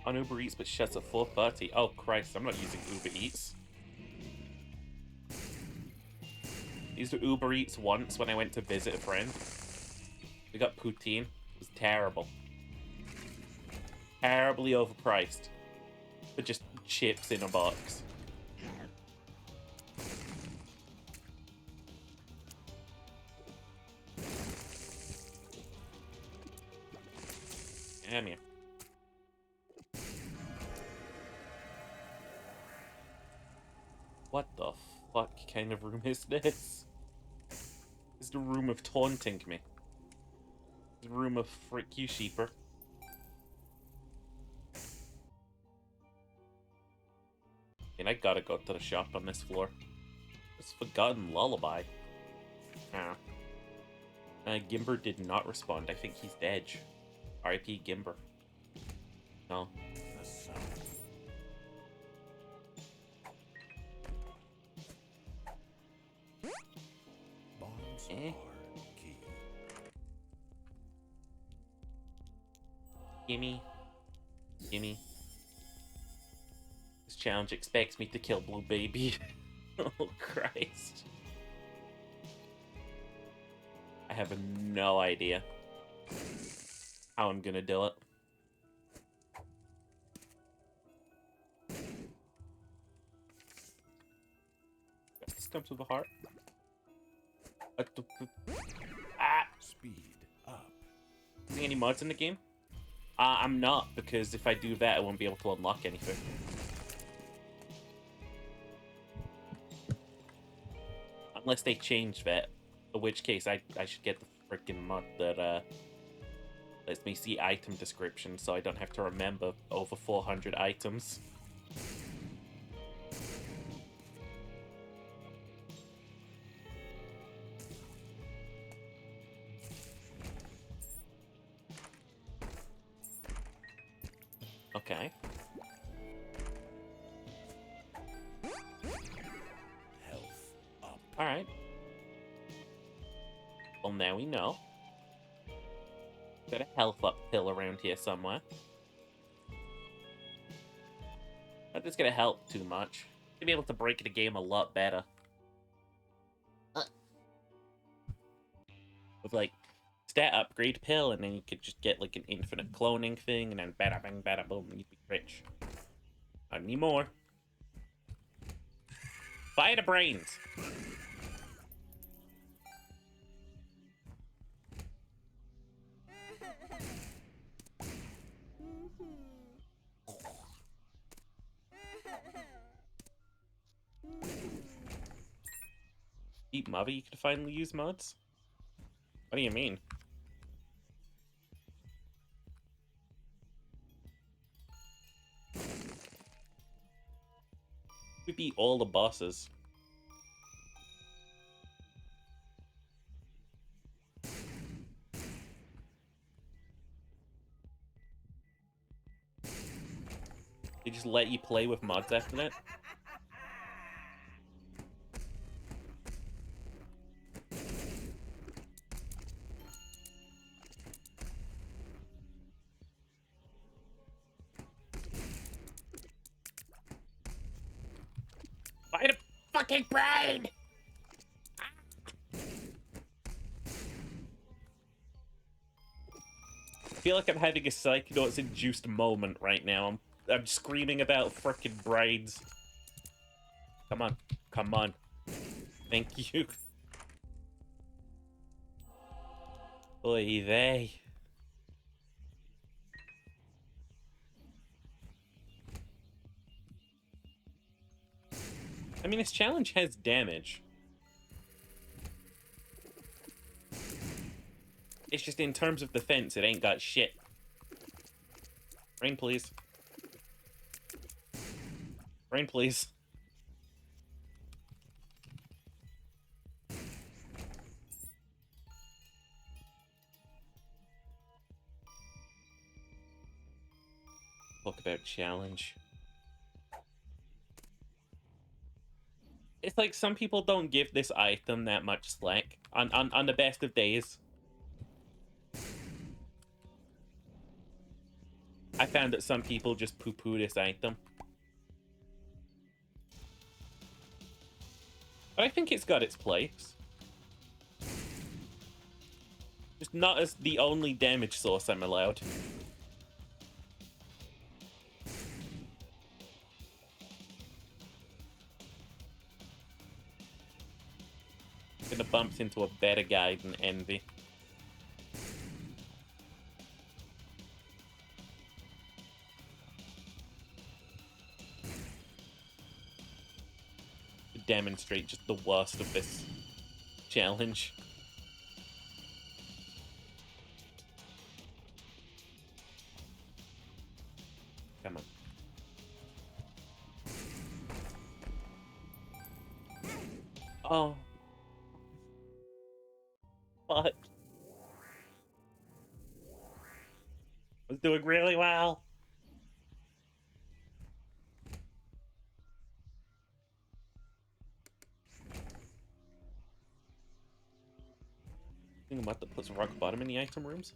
On Uber Eats, but shuts at 4:30. Oh Christ, I'm not using Uber Eats. Used Uber Eats once when I went to visit a friend. We got poutine. It was terrible. Terribly overpriced. But just chips in a box. Damn you. What the fuck kind of room is this? It's the room of taunting me. The room of frick you, sheeper. And I gotta go to the shop on this floor. It's Forgotten Lullaby. Ah. Gimber did not respond. I think he's dead. R.I.P. Gimber. No. The sun. Bonds Eh? are key. Gimme. Gimme. This challenge expects me to kill Blue Baby. Oh, Christ. I have no idea how I'm gonna do it. This comes with a heart. Ah! Speed up. Using any mods in the game? I'm not, because if I do that, I won't be able to unlock anything. Unless they change that, in which case I should get the freaking mod that lets me see item description so I don't have to remember over 400 items. Okay. Health up. Alright. Well, now we know. Got a health up pill around here somewhere. Not that's gonna help too much. Gonna be able to break the game a lot better. With like stat upgrade pill, and then you could just get like an infinite cloning thing, and then bada bang bada boom, and you'd be rich. Not anymore. Buy the brains. Eat Mother, you could finally use mods? What do you mean? We beat all the bosses. They just let you play with mods after that? Buy the fucking brain! I feel like I'm having a Psychonauts-induced moment right now. I'm screaming about frickin' braids. Come on. Come on. Thank you. Oy vey. I mean, this challenge has damage. It's just in terms of defense, it ain't got shit. Rain, please. Rain, please. Talk about challenge. It's like some people don't give this item that much slack on the best of days. I found that some people just poo-poo this item. But I think it's got its place. Just not as the only damage source I'm allowed. Gonna bump into a better guy than Envy. To demonstrate just the worst of this challenge. Come on. Oh. Fuck. Was doing really well. Think about that puts rock bottom in the item rooms?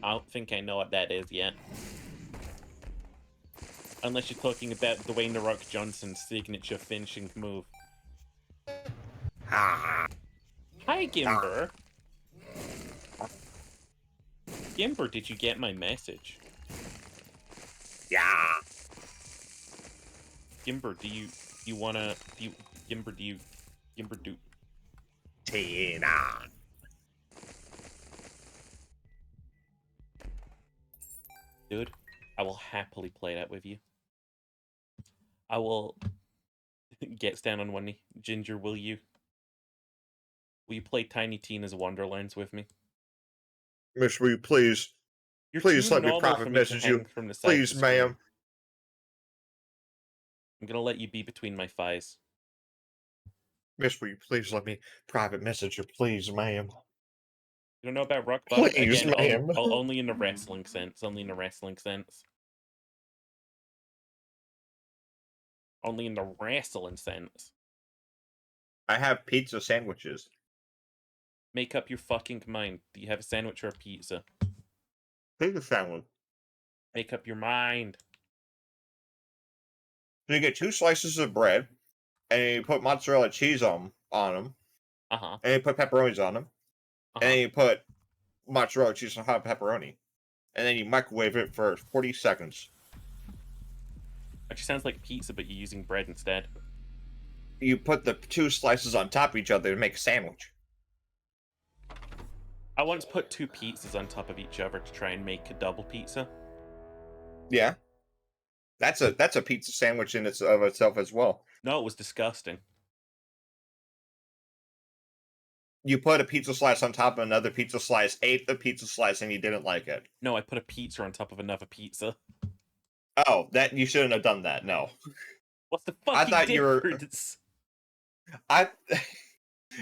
I don't think I know what that is yet. Unless you're talking about Dwayne The Rock Johnson's signature finishing move. Hi, Gimber. Gimber, did you get my message? Yeah. Gimber, do you Gimber, do Tina. Dude, I will happily play that with you. I will get down on one knee. Ginger, will you? Will you play Tiny Tina's Wonderlands with me? Miss, will you please, You're please too let me normal private for me to message you. hang from the side of Please, the screen. ma'am. I'm gonna let you be between my thighs. Miss, will you please let me private message you? Please, ma'am. You don't know about rock bottom? Please, Again, ma'am. only in the wrestling sense. Only in the wrestling sense. Only in the wrestling sense. I have pizza sandwiches. Make up your fucking mind. Do you have a sandwich or a pizza? Pizza sandwich. Make up your mind. So you get 2 slices of bread, and you put mozzarella cheese on them, Uh-huh. and you put pepperonis on them, and Uh-huh. then you put mozzarella cheese on top of pepperoni, and then you microwave it for 40 seconds. Actually sounds like pizza, but you're using bread instead. You put the 2 slices on top of each other to make a sandwich. I once put 2 pizzas on top of each other to try and make a double pizza. Yeah, that's a pizza sandwich in itself as well. No, it was disgusting. You put a pizza slice on top of another pizza slice, ate the pizza slice, and you didn't like it. No, I put a pizza on top of another pizza. Oh, that you shouldn't have done that. No, What's the I fucking thought you were. difference?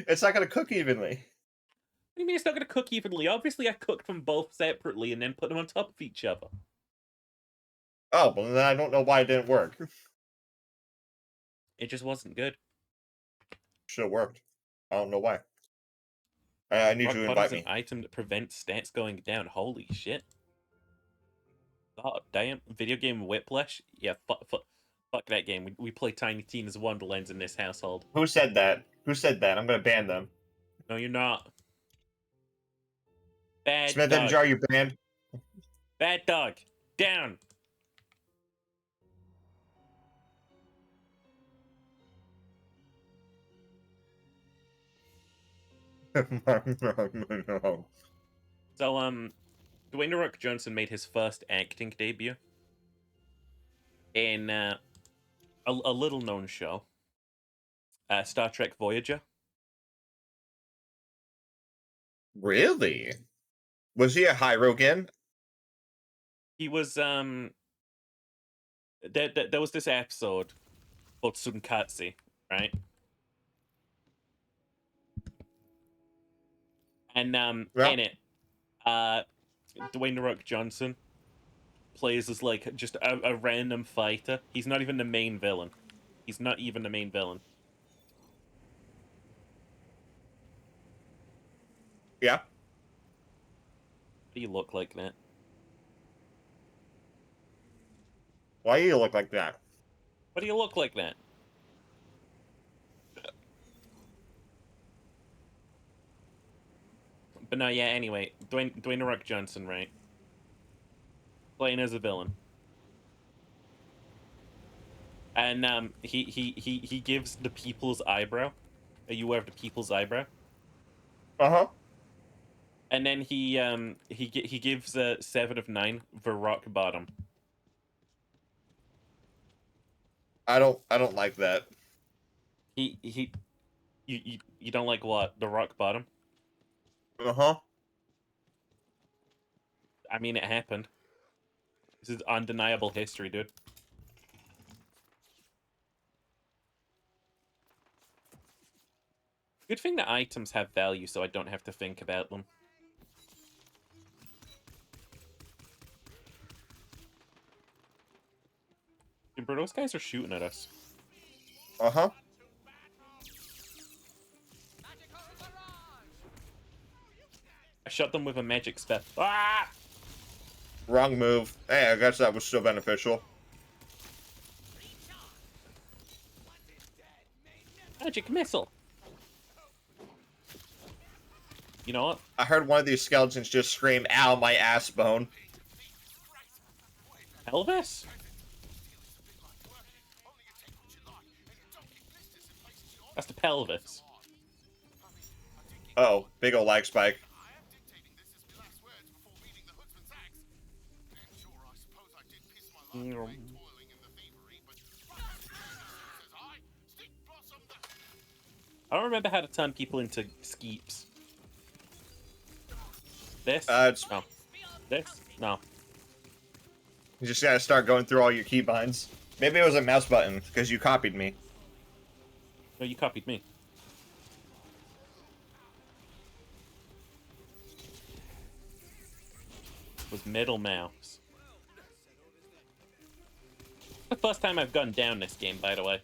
It's not gonna cook evenly. What do you mean it's not going to cook evenly? Obviously, I cooked them both separately and then put them on top of each other. Oh, well then I don't know why it didn't work. It just wasn't good. Should have worked. I don't know why. I need Rock you to bottom's invite an me. item that prevents stats going down. Holy shit. God damn. Video game Whiplash? Yeah, fuck that game. We play Tiny Tina's Wonderlands in this household. Who said that? Who said that? I'm gonna ban them. No, you're not. Bad Smith dog. and Jar, you banned. Bad dog. Down. No. So, Dwayne The Rock Johnson made his first acting debut in a little known show, Star Trek Voyager. Really? Was he a Hierogan? He was there was this episode called Sunkatsu, right? And Yeah. in it, Dwayne The Rock Johnson plays as like just a random fighter. He's not even the main villain. He's not even the main villain. Yeah. How do you look like that? Why do you look like that? Why do you look like that? But no, yeah. Anyway, Dwayne The Rock Johnson, right? Playing as a villain, and he gives the people's eyebrow. Are you aware of the people's eyebrow? Uh-huh. And then he gives 7 of 9 the rock bottom. I don't like that. You don't like what? The rock bottom? Uh-huh. I mean, it happened. This is undeniable history, dude. Good thing that items have value, so I don't have to think about them. Dude, bro, those guys are shooting at us. Uh-huh. I shot them with a magic spell. Ah! Wrong move. Hey, I guess that was still beneficial. Magic missile. You know what? I heard one of these skeletons just scream, "Ow, my ass bone." Elvis? That's the pelvis. Oh, big ol' lag spike. I don't remember how to turn people into skeeps. This? It's No. This? No. You just gotta start going through all your keybinds. Maybe it was a mouse button, because you copied me. No, you copied me. It was middle mouse. The first time I've gone down this game, by the way.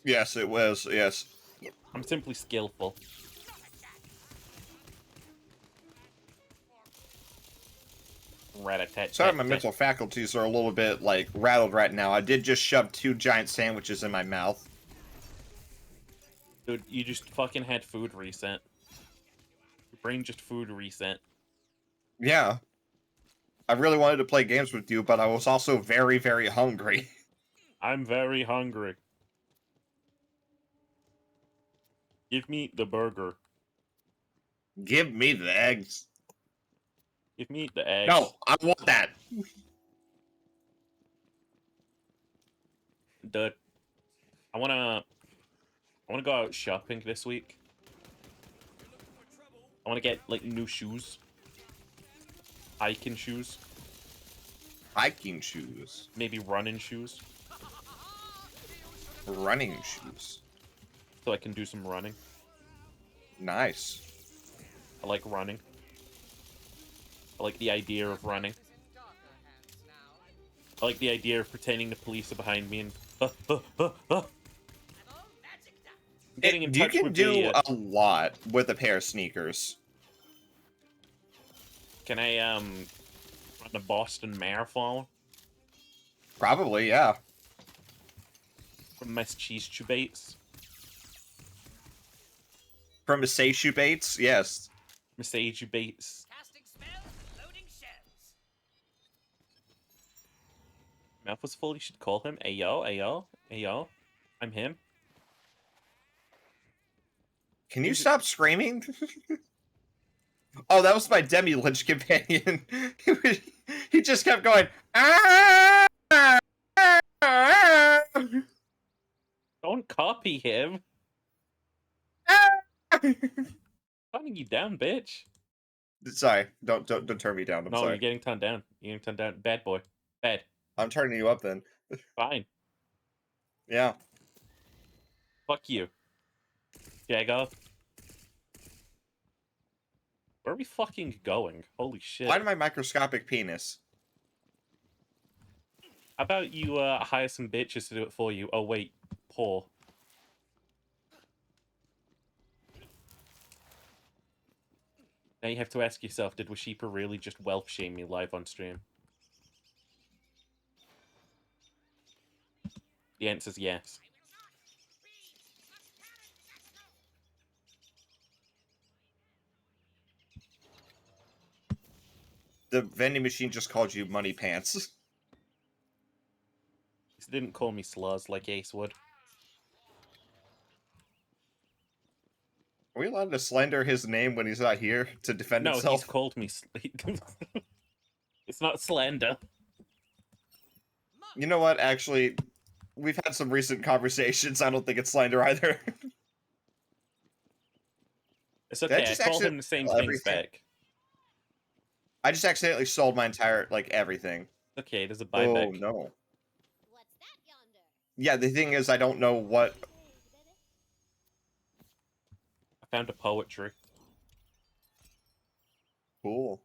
Yes, it was, yes. I'm simply skillful. Rat-a-tat. Sorry, my mental faculties are a little bit, like, rattled right now. I did just shove 2 giant sandwiches in my mouth. Dude, you just fucking had food reset. Your brain just food reset. Yeah. I really wanted to play games with you, but I was also very, very hungry. I'm very hungry. Give me the burger. Give me the eggs. Give me the eggs. No, I want that. Dude, I wanna go out shopping this week. I wanna get like new shoes. Hiking shoes. Hiking shoes. Maybe running shoes. Running shoes. So I can do some running. Nice. I like running. I like the idea of running. I like the idea of pretending the police are behind me and I'm getting in You touch can with do the, a lot with a pair of sneakers. Can I run the Boston Marathon Probably, yeah. from Miss Cheese Chubates? From a Seishu Bates, yes. Miss A.G. Bates. Casting spells, loading shells. Mouth was full, you should call him. Ayo, ayo, ayo. I'm him. Can you stop screaming? Oh, that was my Demi Lynch companion. He just kept going. "Ah, ah, ah, Don't copy him. ah." Turning you down, bitch. Sorry, don't turn me down. I'm No, sorry. you're getting turned down. You're getting turned down. Bad boy. Bad. I'm turning you up then. Fine. Yeah. Fuck you. Jago. Where are we fucking going? Holy shit. Why my microscopic penis? How about you hire some bitches to do it for you? Oh wait, poor. Now you have to ask yourself, did Washipa really just wealth shame me live on stream? The answer's yes. The vending machine just called you money pants. He didn't call me slurs like Ace would. Are we allowed to slander his name when he's not here to defend No, himself? he's called me It's not slander. You know what? Actually, we've had some recent conversations. I don't think it's slander either. It's Did I okay, I just call actually him the same tell things everything? back. I just accidentally sold my entire, like, everything. It's okay, there's a Oh, buyback. no. What's that yonder? Yeah, the thing is, I don't know what... I found a poetry. Cool.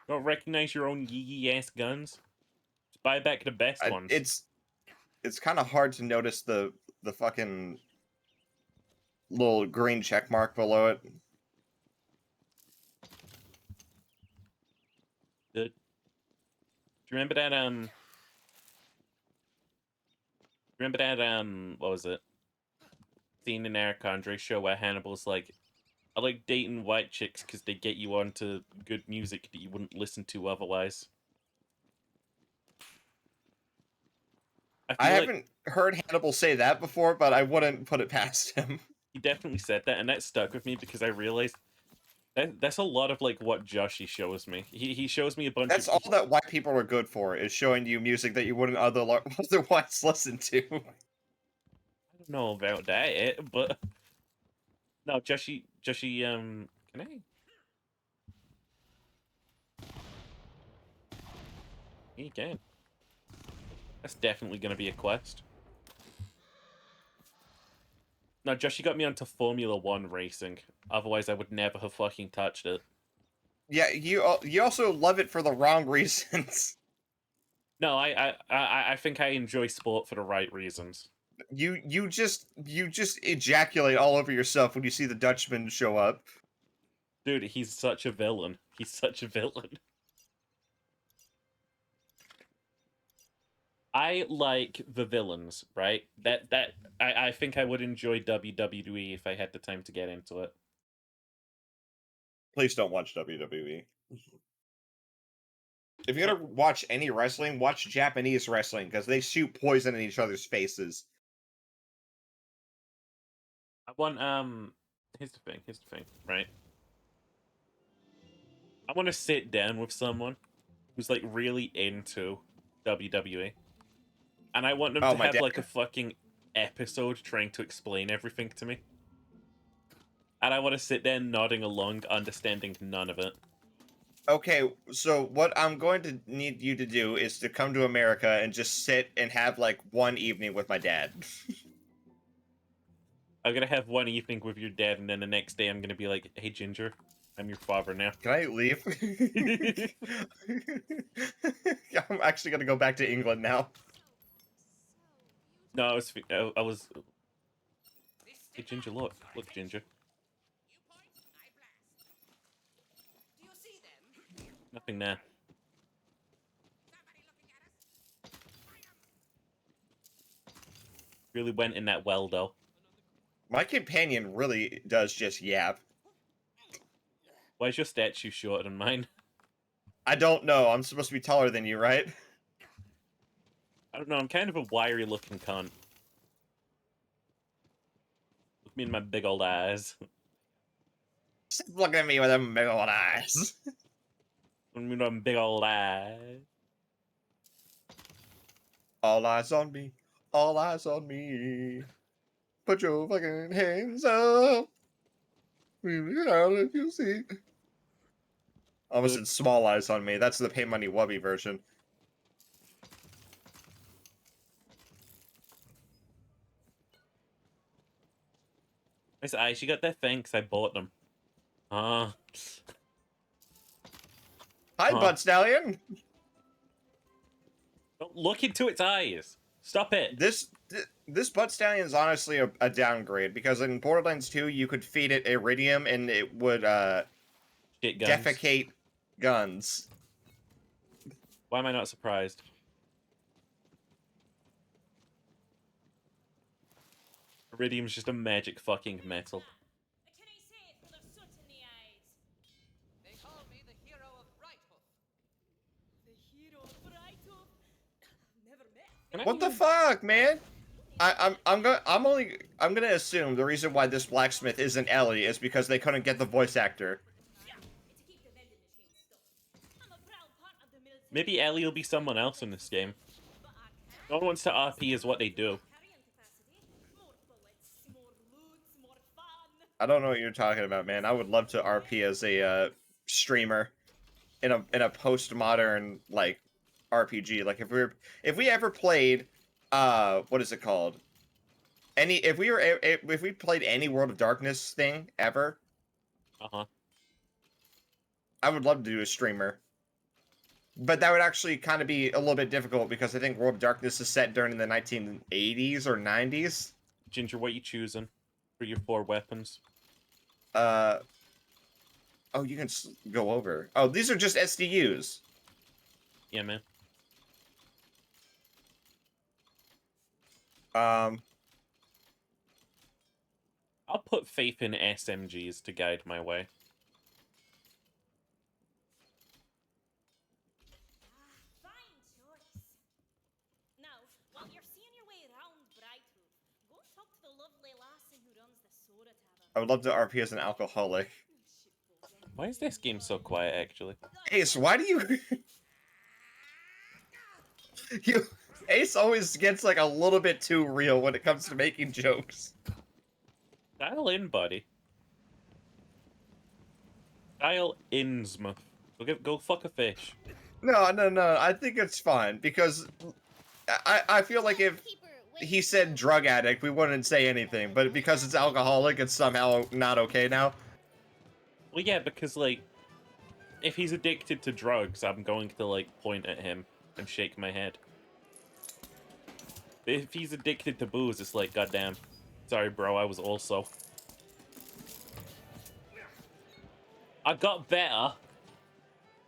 Don't recognize your own yee ass guns? Just buy back the best ones. It's kind of hard to notice the fucking little green check mark below it. Good. Do you remember that what was it? Scene in Eric Andre show where Hannibal's like, I like dating white chicks because they get you onto good music that you wouldn't listen to otherwise. I feel like haven't heard Hannibal say that before, but I wouldn't put it past him. he definitely said that, and that stuck with me because I realized that's a lot of like what Joshi shows me. He shows me a bunch That's of all that white people are good for, is showing you music that you wouldn't otherwise listen to. I don't know about that, but no, Joshi, can I? Yeah, you can. That's definitely gonna be a quest. No, Joshi got me onto Formula 1 racing. Otherwise, I would never have fucking touched it. Yeah, you also love it for the wrong reasons. No, I think I enjoy sport for the right reasons. You just ejaculate all over yourself when you see the Dutchman show up. Dude, he's such a villain. He's such a villain. I like the villains, right? I think I would enjoy WWE if I had the time to get into it. Please don't watch WWE. If you're gonna watch any wrestling, watch Japanese wrestling, because they shoot poison in each other's faces. I want here's the thing, right? I want to sit down with someone who's like really into WWE. And I want them Oh, to my have dad. like a fucking episode trying to explain everything to me. And I want to sit there nodding along, understanding none of it. Okay, so what I'm going to need you to do is to come to America and just sit and have like one evening with my dad. I'm gonna have one evening with your dad, and then the next day I'm gonna be like, "Hey, Ginger, I'm your father now." Can I leave? I'm actually gonna go back to England now. No, I was. Hey, Ginger, look, Ginger. You point, I blast. Do you see them? Nothing there. Somebody looking at us? Really went in that well, though. My companion really does just yap. Why is your statue shorter than mine? I don't know. I'm supposed to be taller than you, right? I don't know. I'm kind of a wiry-looking cunt. Look me in my big old eyes. Stop looking at me with them big old eyes. With them big old eyes. All eyes on me. All eyes on me. Put your fucking hands up. I'll let you see. Almost said small eyes on me. That's the Pay Money Wubby version. Nice eyes. You got that thing 'cause I bought them. Ah. Hi, Huh. Butt Stallion. Don't look into its eyes. Stop it. This Butt Stallion is honestly a downgrade because in Borderlands 2 you could feed it iridium and it would Shit guns. defecate guns. Why am I not surprised? Iridium's just a magic fucking metal. Can I say it full of soot in the eyes? They call me the hero of Brighthoof. The hero of Brighthoof? Never met. Can I What the even- fuck, man? I'm gonna assume the reason why this blacksmith isn't Ellie is because they couldn't get the voice actor. To keep the vending machine stuck. I'm a proud part of the military. Maybe Ellie will be someone else in this game. But I can't. No one wants to RP is what they do. Carrying capacity. More bullets, more loot, more fun. I don't know what you're talking about, man. I would love to RP as a streamer in a postmodern like RPG. Like if we ever played what is it called? If we played any World of Darkness thing ever, Uh-huh. I would love to do a streamer. But that would actually kind of be a little bit difficult because I think World of Darkness is set during the 1980s or 90s. Ginger, what you choosing for your 4 weapons? Oh, you can go over. Oh, these are just SDUs. Yeah, man. I'll put faith in SMGs to guide my way. Fine choice. Now, while you're seeing your way around Brighthoof, go and talk to the lovely lassie who runs the soda tavern. I would love to RP as an alcoholic. Why is this game so quiet, actually? Ace, why do you... Ace always gets like a little bit too real when it comes to making jokes. Dial in, buddy. Dial Innsmouth. Go fuck a fish. No, I think it's fine because I feel like if he said drug addict, we wouldn't say anything, but because it's alcoholic, it's somehow not okay now. Well, yeah, because, like, if he's addicted to drugs, I'm going to, like, point at him and shake my head. But if he's addicted to booze, it's like, goddamn. Sorry, bro, I was also. I got better.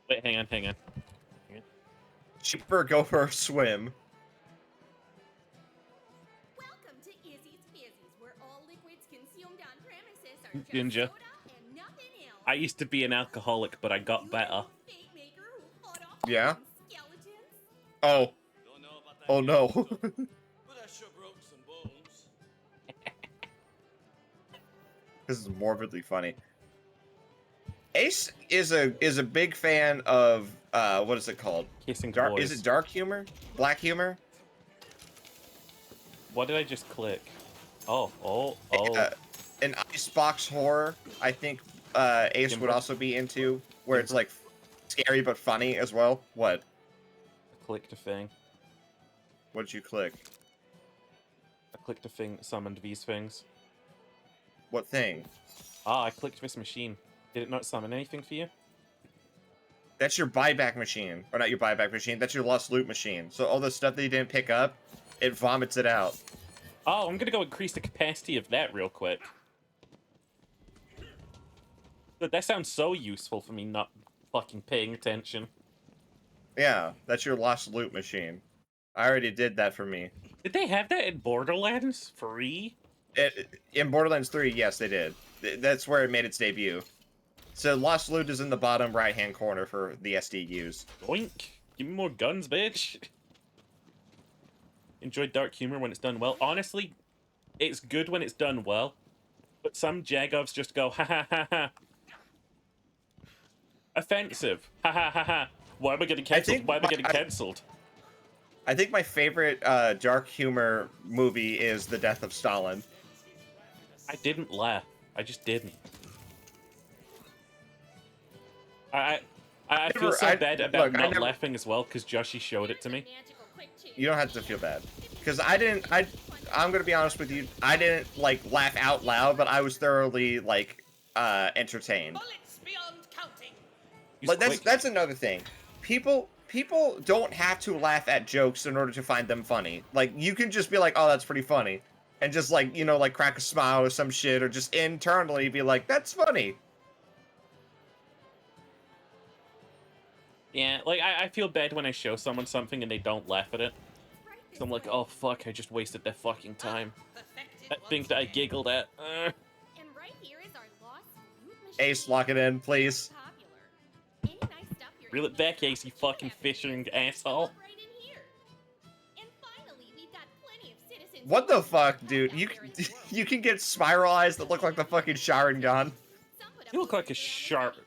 Wait, hang on. Cheaper, go for a swim. Welcome to Izzy's Fizzies, where all liquids consumed on premises are just Ginger. soda and nothing else. I used to be an alcoholic, but I got You better. know the fake maker who fought off Yeah? some skeletons? Oh, Don't know about that. oh no. But I sure broke some bones. This is morbidly funny. Ace is a big fan of what is it called? Kissing Dark boys. is it dark humor? Black humor? What did I just click? Oh. An icebox horror, I think Ace would Timber. also be into, where it's Timber. like scary but funny as well. What? I clicked a thing. What did you click? I clicked a thing that summoned these things. What thing? Ah, I clicked this machine. Did it not summon anything for you? That's your buyback machine. Or not your buyback machine, that's your lost loot machine. So all the stuff that you didn't pick up, it vomits it out. Oh, I'm gonna go increase the capacity of that real quick. But that sounds so useful for me not fucking paying attention. Yeah, that's your lost loot machine. I already did that for me. Did they have that in Borderlands? Free? In Borderlands 3, yes, they did. That's where it made its debut. So lost loot is in the bottom right-hand corner for the SDUs. Boink! Give me more guns, bitch! Enjoy dark humor when it's done well. Honestly, it's good when it's done well. But some Jagovs just go, ha ha ha ha. Offensive. Ha ha ha ha. Why am I getting cancelled? think Why am I getting my- cancelled? I think my favorite dark humor movie is The Death of Stalin. I didn't laugh. I just didn't. I feel Never- so I- bad about look, I not never- laughing as well because Joshy showed it to me. You don't have to feel bad. Because I'm gonna be honest with you, I didn't like laugh out loud, but I was thoroughly like entertained. Bullets beyond counting. Use Like quick- that's another thing. People don't have to laugh at jokes in order to find them funny. Like you can just be like, "Oh, that's pretty funny." And just like, you know, like crack a smile or some shit or just internally be like, "That's funny." Yeah, like I feel bad when I show someone something and they don't laugh at it. So I'm like, oh fuck, I just wasted their fucking time. Perfected That once thing that I again. giggled at. And right here is our lost food machine. Ace, lock it in, please. Popular. Any nice stuff you're Reel it eating back, now, Ace, you you fucking have to fishing use this asshole. stuff right in here. And finally, we've got plenty of citizens What who the want to fuck, help dude? out You there in can, the world. you can get spiral eyes that look like the fucking Sharon gun. Some put up You look like a posters around the shark. city.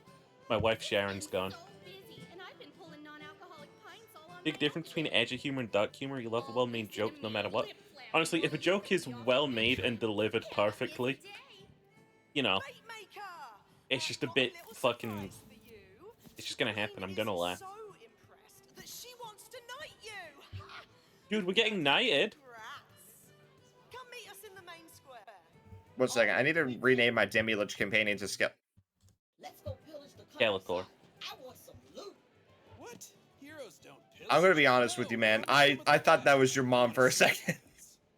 My wife It's Sharon's been gone. so busy, and I've been pulling non-alcoholic pints all on Big my difference own. between edgy humor and dark humor. You love a well-made Always joke no sending matter me what. lip flaps. Honestly, if a joke is well made and delivered perfectly, you know, it's just a bit fucking. It's just gonna happen. I'm gonna laugh. So impressed that she wants to knight you. Dude, we're getting knighted. Come meet us in the main square. 1 second, I need to rename my Demi-Lich companion to Skip. Let's go pillage the Skeletor. I want some loot. What? Heroes don't pillage. I'm gonna be honest with you, man. I thought that was your mom for a second.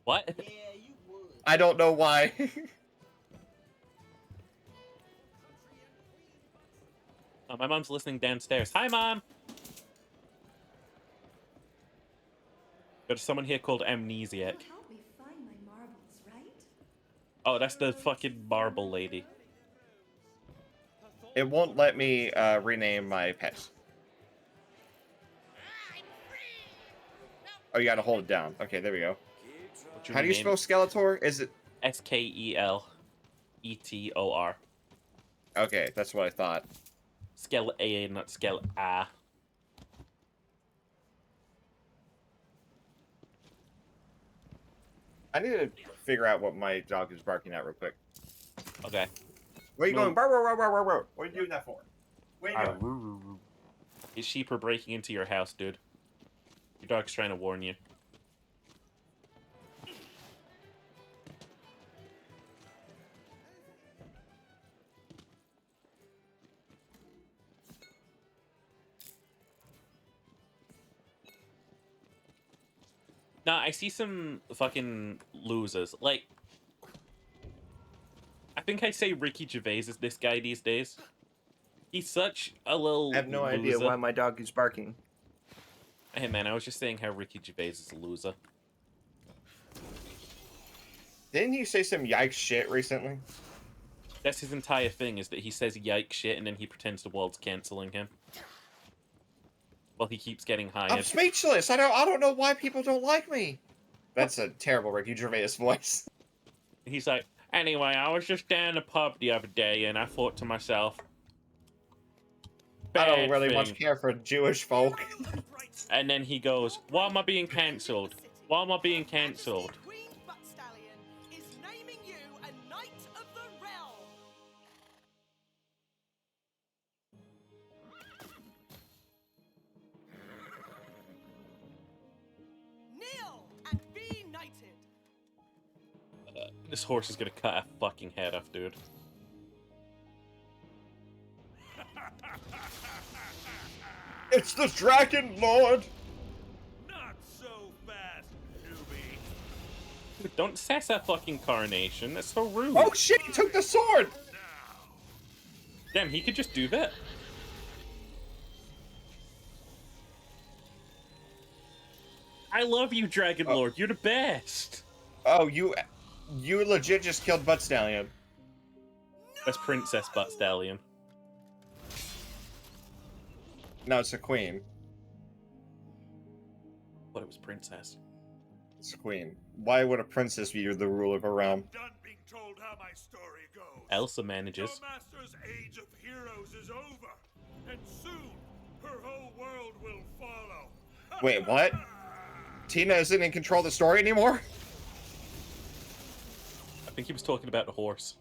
What? Yeah, you would. I don't know why. Oh, my mom's listening downstairs. Hi, Mom! There's someone here called Amnesiac. Help me find my marbles, right? Oh, that's the fucking marble lady. It won't let me rename my pets. Oh, you gotta hold it down. Okay, there we go. What's your How do you name? spell Skeletor? Is it... Skeletor. Okay, that's what I thought. Skele-A, not Skele-A. I need to figure out what my dog is barking at real quick. Okay. Where are you No. going? Bark, bark, bark, bark, bark, bark. What are you doing that for? Where are you going? His sheep are breaking into your house, dude. Your dog's trying to warn you. Nah, I see some fucking losers. Like, I think I say Ricky Gervais is this guy these days. He's such a little I have no idea loser. why my dog is barking. Hey man, I was just saying how Ricky Gervais is a loser. Didn't he say some yikes shit recently? That's his entire thing, is that he says yike shit and then he pretends the world's canceling him. Well, he keeps getting I'm hired. speechless. I don't know why people don't like me. That's a terrible Ricky Gervais voice. He's like, anyway, I was just down the pub the other day and I thought to myself, I don't bad really thing. much care for Jewish folk. And then he goes, why am I being cancelled? Why am I being cancelled? Queen Butt Stallion is naming you a Knight of the Realm. Kneel and be knighted. This horse is gonna cut a fucking head off, dude. It's the Dragon Lord! Not so fast, newbie. Don't sass that fucking carnation. That's so rude. Oh shit, he took the sword! Damn, he could just do that. I love you, Dragon Oh. Lord. You're the best. Oh, you legit just killed Butt Stallion. That's Princess Butt Stallion. No, it's a queen. What, it was Princess? It's a queen. Why would a princess be the ruler of a realm? Done being told how my story goes. Elsa manages. Your master's age of heroes is over. and soon her whole world will follow. Wait, what? Tina isn't in control of the story anymore? I think he was talking about the horse.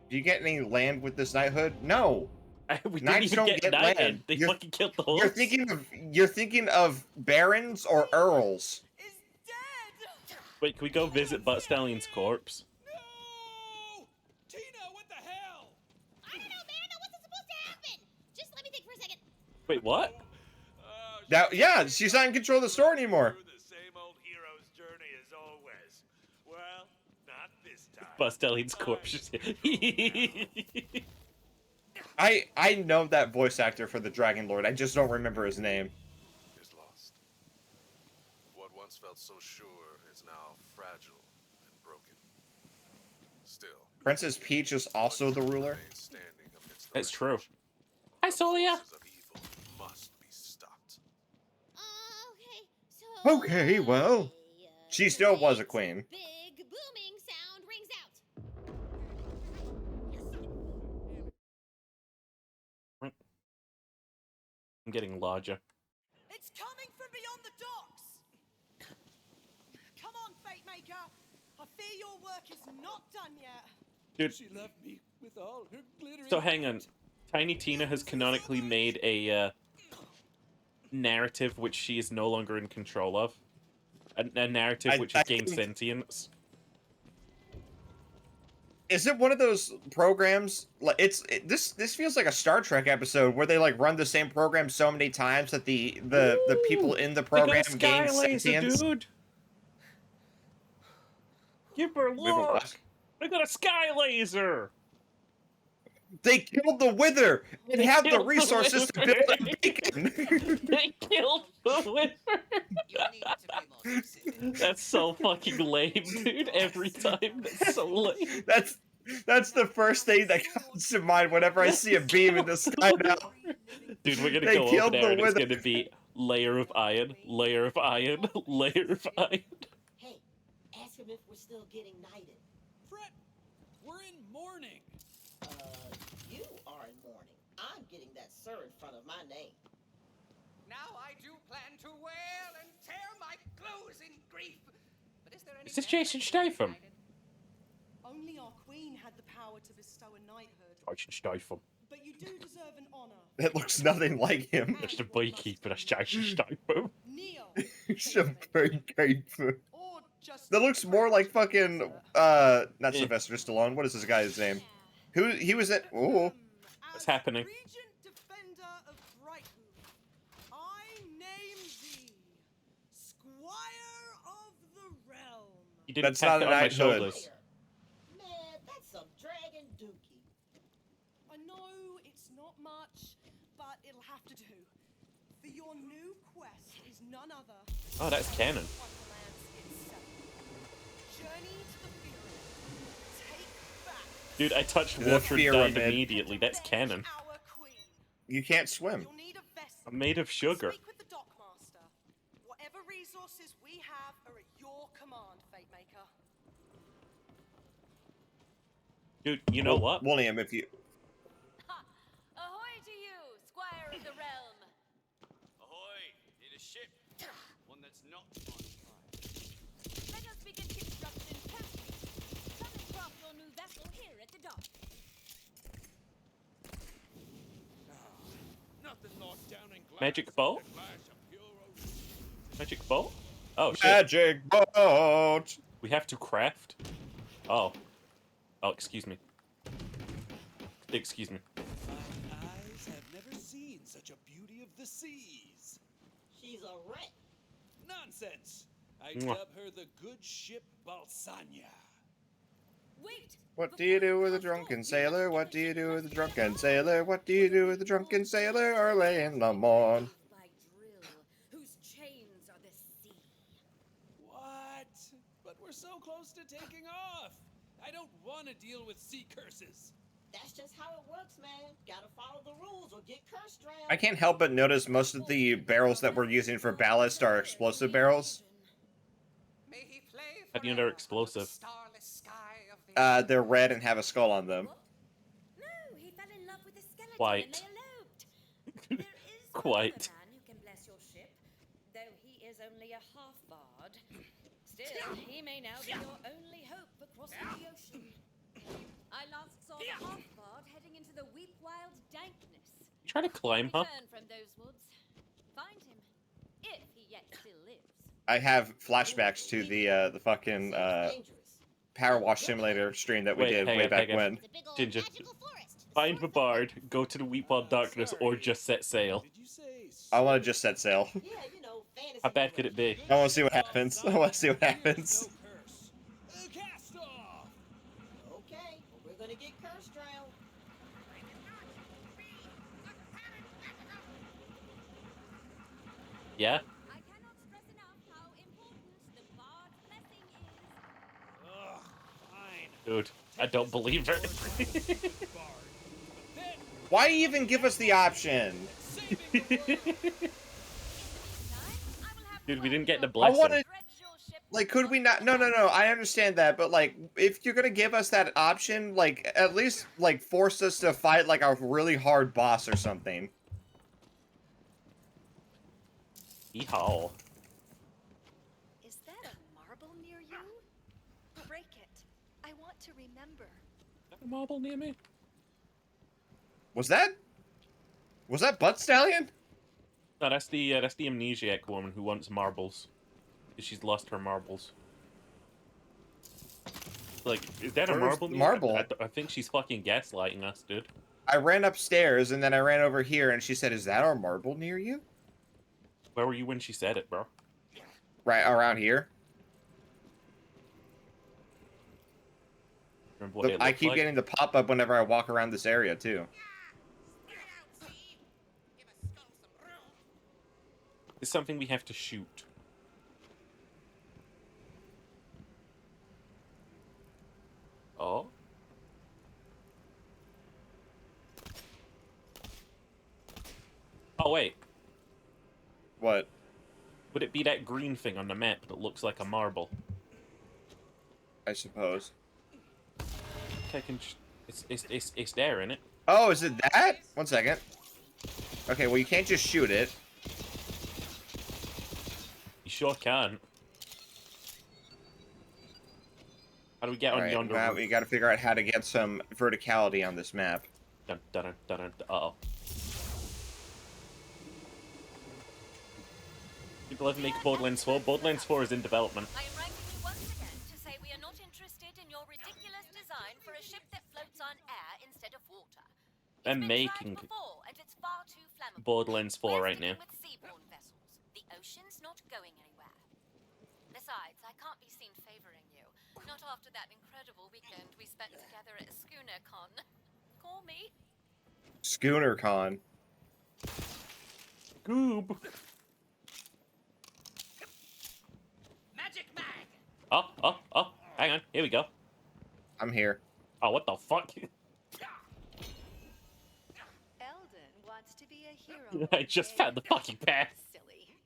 Do you get any land with this knighthood? No. We didn't Knights even don't get get knighted. land. They You're- fucking killed the horse. You're thinking of barons or earls. Is dead! Wait, can we go visit Butt Stallion's corpse? No! Tina, what the hell? I don't know, man. What's supposed to happen? Just let me think for a second. Wait, what? Now, yeah, she's not in control of the story anymore. Through the same old hero's journey as always. Well, not this time. Butt Stallion's corpse. I know that voice actor for the Dragon Lord. I just don't remember his name. Is lost. What once felt so sure is now fragile and broken. Still, Princess Peach is also the ruler. remains standing amidst the That's true. wreckage. Hi, Solia. Forces of evil must be stopped. Okay, so. Okay, well, she still was a great queen. Big booming sound rings out. I'm getting larger. It's coming from beyond the docks! Come on, Fate Maker! I fear your work is not done yet. Dude, She left me with all her glittering. so hang on. Tiny Tina has canonically made a narrative which she is no longer in control of. A narrative which has I gained think- sentience. Is it one of those programs? Like this feels like a Star Trek episode where they like run the same program so many times that the people in the program gain sentience. dude. Give her a Wait, what? look. I got a sky laser. They killed the Wither and They have the killed the resources to Wither. build a beacon. They killed the Wither. You need to be more specific. That's so fucking lame, dude. Every time, that's so lame. That's the first thing that comes to mind whenever I see a beam in the sky now. Dude, we're gonna They go over killed there the and it's Wither. gonna be layer of iron, layer of iron, layer of iron. Hey, ask him if we're still getting knighted. Fret, we're in mourning. You are in mourning. I'm getting that sir in front of my name. Now I do plan to wail and tear my clothes in grief. But is there any Is this better Jason way to Statham? hide it? Only our queen had the power to bestow a knighthood. I should Statham. But you do deserve an honor. It looks nothing like him. That's the beekeeper, that's Jason Statham. Kneel. He's a very grateful. Or just That looks more like fucking not Yeah. Sylvester Stallone. What is this guy's name? Who he was at? Oh, What's happening? Regent Defender of Brighthoof, I name thee Squire of the Realm. He didn't That's tap not it an on my knighthood. shoulders. Man, that's some dragon dookie. I know it's not much, but it'll have to do. For your new quest is none other. Oh, that's canon. Wonderlands itself. Journey to the Pyramid. Take back Dude, I touched The water and died pyramid. immediately. That's canon. our queen. you can't swim. You'll need a vessel. I'm made of sugar. Speak with the dockmaster. Whatever resources we have are at your command, Fate Maker. Dude, you know what? William, if you Ha! Ahoy to you, Squire of the Realm. Ahoy! Need a ship. One that's not on fire. Let us begin construction post. Come and craft your new vessel here at the dock. Nothing locked down in glass. Magic bolt? The clash of pure ocean. Magic bolt? Oh shit. magic boat. We have to craft? Oh. Oh, excuse me. Excuse me. My eyes have never seen such a beauty of the seas. She's a wreck. Nonsense! I Mwah. dub her the good ship Balsania. Wait! What do you do with a drunken sailor? What do you do with a drunken sailor? What do you do with a drunken sailor early in the morn? By drill, whose chains are the sea. What? But we're so close to taking off. I don't want to deal with sea curses. That's just how it works, man. Gotta follow the rules or get cursed drowned. I can't help but notice most of the barrels that we're using for ballast are explosive barrels. May he play How do you know they're explosive? starless sky of the They're red and have a skull on them. No, he fell in love with a skeleton White. and they eloped. Quite. man who can bless your ship, though he is only a half bard. Still, he may now be your only hope for crossing the ocean. I last saw the half bard heading into the weep wild dankness. You try to climb, huh? Return from those woods. Find him, if he yet still lives. I have flashbacks to the fucking Power Wash Simulator stream that we Wait, did hang way on, back hang on. when. Ginger, find the bard, go to the Weepod Darkness, or just set sail. Did you say I want to just set sail. Yeah, you know, fantasy. How bad could it be? I want to see what happens. I want to see what happens. no curse? Cast off! Okay, well, we're gonna get cursed drowned. Yeah? I cannot stress enough how important the bard's blessing is. Ugh, fine. Dude, I don't believe her. Why even give us the option? Dude, we didn't get the I blessing. want to. Like, could we not? No, no, no. I understand that, but like, if you're gonna give us that option, like, at least like force us to fight like a really hard boss or something. Yeehaw. Is that a marble near you? Break it. I want to remember. A marble near me? Was that Butt Stallion? No, that's the amnesiac woman who wants marbles. She's lost her marbles. Like, is that a Where's marble? the near- marble? I think she's fucking gaslighting us, dude. I ran upstairs and then I ran over here and she said, "Is that our marble near you?" Where were you when she said it, bro? Right around here. Remember what it I looked keep like? getting the pop up whenever I walk around this area too. It's something we have to shoot. Oh? Oh, wait. What? Would it be that green thing on the map that looks like a marble? I suppose. It's there, innit? Oh, is it that? One second. Okay, well you can't just shoot it. You sure can. How do we get on Alright, yonder well, roof? we gotta figure out how to get some verticality on this map. Dun, dun, dun, dun, dun, uh-oh. People have make Borderlands 4. Borderlands 4 is in development. I am writing you once again to say we are not interested in your ridiculous design for a ship that floats on air instead of water. They're It's been making tried before, and it's far too flammable. Borderlands 4 We're right now. sticking with seaborne vessels. The ocean's not going anywhere. Besides, I can't be seen favoring you. Not after that incredible weekend we spent together at SchoonerCon. Call me. SchoonerCon. Goob. Magic mag! Oh, hang on. Here we go. I'm here. Oh, what the fuck? Eldon wants to be a hero. I just found the fucking path. Silly.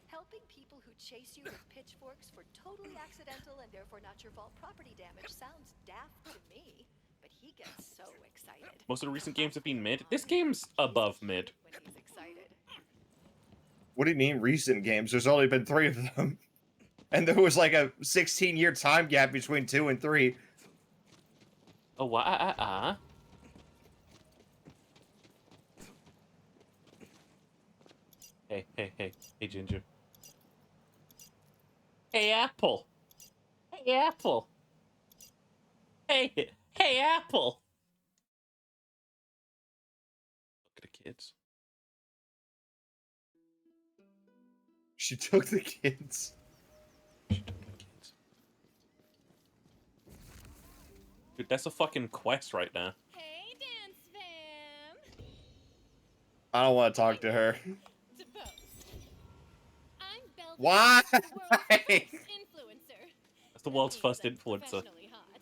Helping people who chase you with pitchforks for totally accidental and therefore not your fault property damage sounds daft to me, but he gets so excited. Most of the recent games have been mid. This game's above mid. When he's excited. What do you mean recent games? There's only been 3 of them. And there was like a 16-year time gap between 2 and 3. Oh, Hey, Ginger. Hey, Apple. Hey, Apple. Hey, Apple. Look at the kids. She took the kids. Dude, that's a fucking quest right now. Hey, dance fam! I don't want to talk to her. To boast. I'm Belgium's Why? world's first influencer. That's the world's That first means I'm influencer. professionally hot.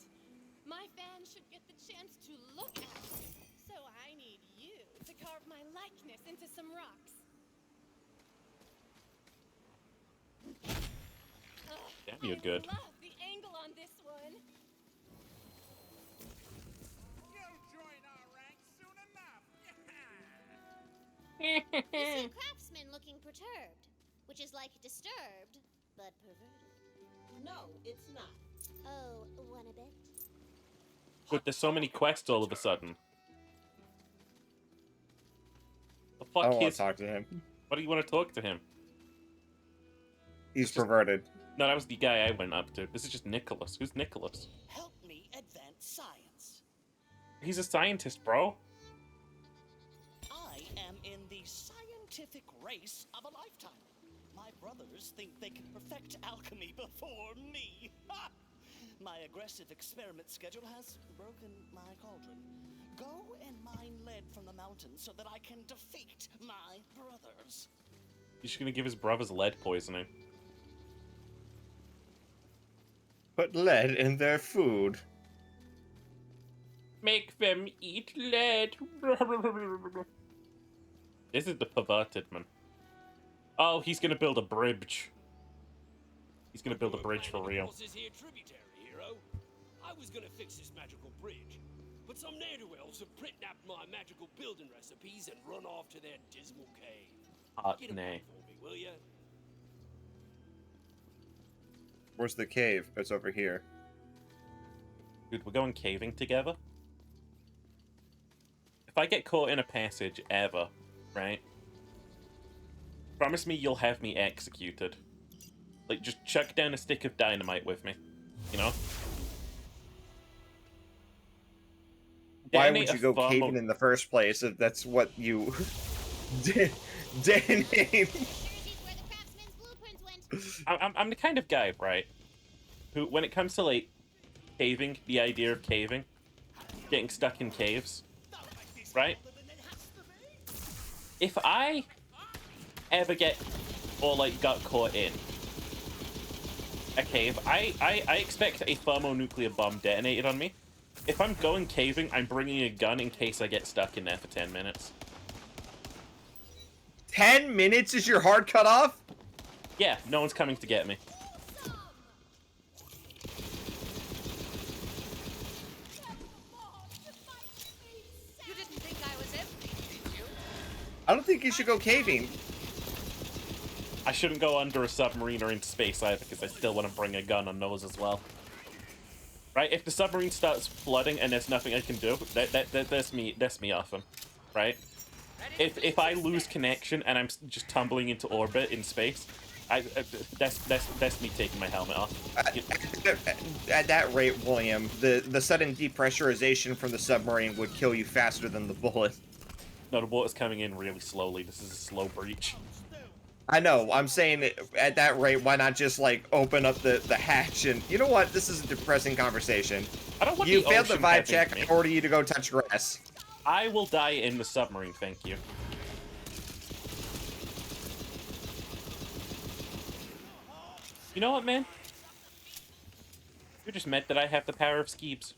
My fans should get the chance to look at it. So I need you to carve my likeness into some rocks. Damn, you're good. I love the angle on this one. You'll join our ranks soon enough. You see craftsman looking perturbed, which is like disturbed, but perverted. No, it's not. Oh, one a bit. But there's so many quests all of a sudden. The I fuck don't want is... to talk to him. Why do you want to talk to him? He's perverted. No, that was the guy I went up to. This is just Nicholas. Who's Nicholas? Help me advance science. He's a scientist, bro. I am in the scientific race of a lifetime. My brothers think they can perfect alchemy before me. Ha! My aggressive experiment schedule has broken my cauldron. Go and mine lead from the mountains so that I can defeat my brothers. He's just gonna give his brothers lead poisoning. Put lead in their food. Make them eat lead. This is the perverted man. Oh, he's gonna build a bridge. He's gonna build a bridge for real. Here, tributary hero. I was gonna fix this magical bridge, but some ne'er-do-wells have kidnapped my magical building recipes and run off to their dismal cave. Get 'em Nay. for me, will ya? Where's the cave? It's over here. Dude, we're going caving together. If I get caught in a passage ever, right? Promise me you'll have me executed. Like, just chuck down a stick of dynamite with me. You know? Why Detonate would you a go caving in the first place if that's what you... Detonate. I'm the kind of guy, right? Who, when it comes to, like, caving, the idea of caving, getting stuck in caves, right? If I ever get, or, like, got caught in a cave, I expect a thermonuclear bomb detonated on me. If I'm going caving, I'm bringing a gun in case I get stuck in there for 10 minutes. 10 minutes is your hard cut off? Yeah, no one's coming to get me. You didn't think I was empty, did you? I don't think you should go caving. I shouldn't go under a submarine or into space either, because I still want to bring a gun on those as well. Right? If the submarine starts flooding and there's nothing I can do, that's me off him. Right? If I lose connection and I'm just tumbling into orbit in space, that's me taking my helmet off. At that rate, William, the sudden depressurization from the submarine would kill you faster than the bullet. No, the water's coming in really slowly. This is a slow breach. I know, I'm saying at that rate, why not just, like, open up the hatch and... You know what? This is a depressing conversation. I don't want You the failed the ocean vibe having check, me. I order you to go touch grass. I will die in the submarine, thank you. You know what, man? You just meant that I have the power of skeebs.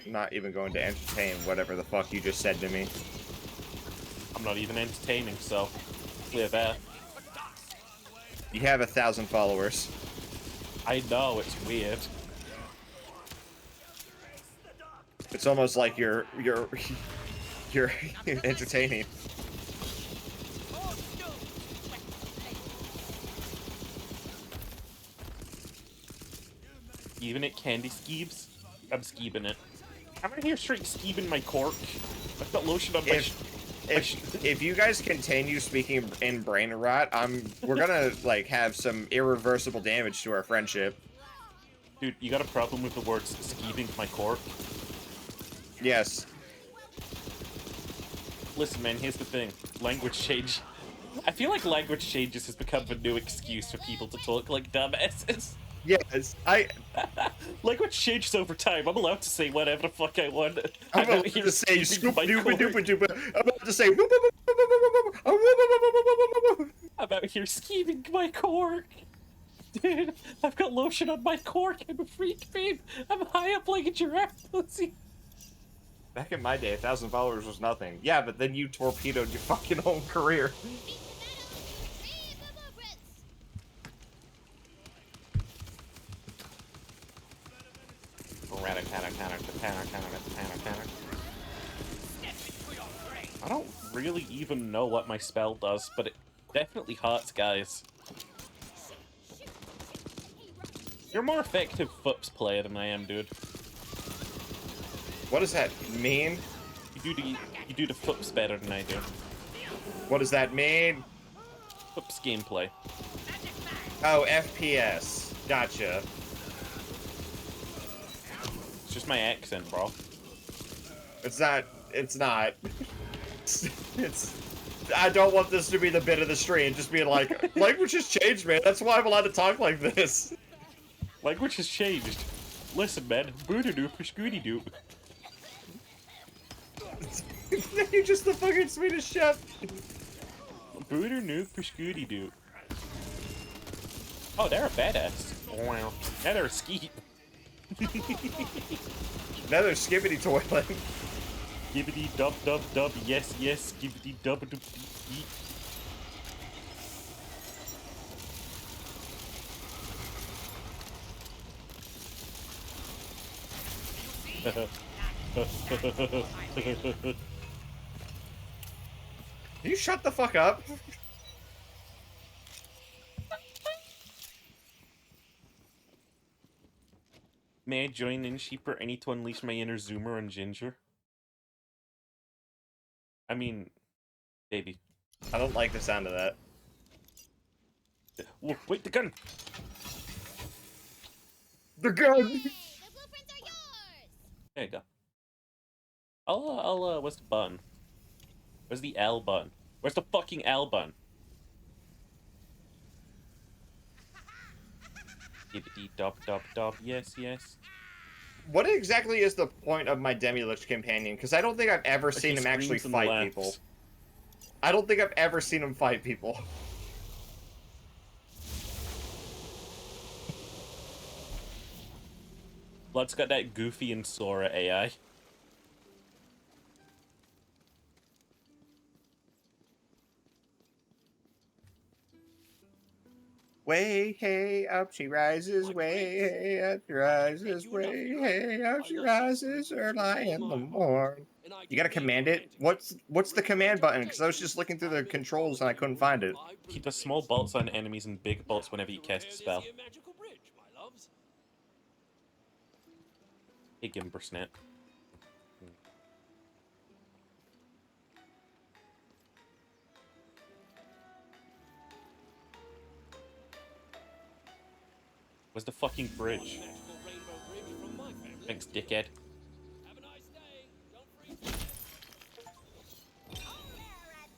I'm not even going to entertain whatever the fuck you just said to me. I'm not even entertaining, so clear that. You have 1,000 followers. I know, it's weird. It's almost like you're entertaining. Skeeving it, candy skeeves? I'm skeeving it. I'm out here straight skeeving my cork. I've got lotion on my If you guys continue speaking in brain rot, we're gonna like have some irreversible damage to our friendship. Dude, you got a problem with the words skeeving my cork? Yes. Listen, man, here's the thing. Language change. I feel like language changes has become the new excuse for people to talk like dumbasses. Yes, Language changes over time. I'm allowed to say whatever the fuck I want. I'm out about here to say skeeving scoop my doopa cork. doopa doopa. I'm about to say I'm out here skeeving my cork. Dude, I've got lotion on my cork. I'm a freak, babe. I'm high up like a giraffe pussy. Back in my day, 1,000 followers was nothing. Yeah, but then you torpedoed your fucking own career. really even know what my spell does, but it definitely hurts guys. You're a more effective Foops player than I am, dude. What does that mean? You do the Foops better than I do. What does that mean? Foops gameplay. Oh, FPS. Gotcha. It's just my accent, bro. It's not. It's not. It's. I don't want this to be the bit of the stream. Just being like, language has changed, man. That's why I'm allowed to talk like this. Language has changed. Listen, man. Boo-doo-doo for Scooty-Doo. You're just the fucking Swedish chef. Boo-doo-doo for Scooty-Doo. Oh, they're a badass. Wow. Now they're a skeet. Now they're skibbity toilet. Gibbity dub dub dub, yes yes, gibbity dub dub eat. You shut the fuck up. May I join in, Sheeper? I need to unleash my inner Zoomer on Ginger. I mean, baby. I don't like the sound of that. Whoa, wait, the gun! The gun! There you go. Where's the button? Where's the L button? Where's the fucking L button? Gibbity dub dub dub, yes yes. What exactly is the point of my Demilux companion? Because I don't think I've ever seen him actually fight people. I don't think I've ever seen him fight people. Blood's got that Goofy and Sora AI. Way hey up she rises, way hey up she rises, way hey up she rises early in the morn. You gotta command it? What's the command button? Because I was just looking through the controls and I couldn't find it. He does small bolts on enemies and big bolts whenever you cast a spell. Hey, Gimbersnap. Where's the fucking bridge? Thanks, dickhead.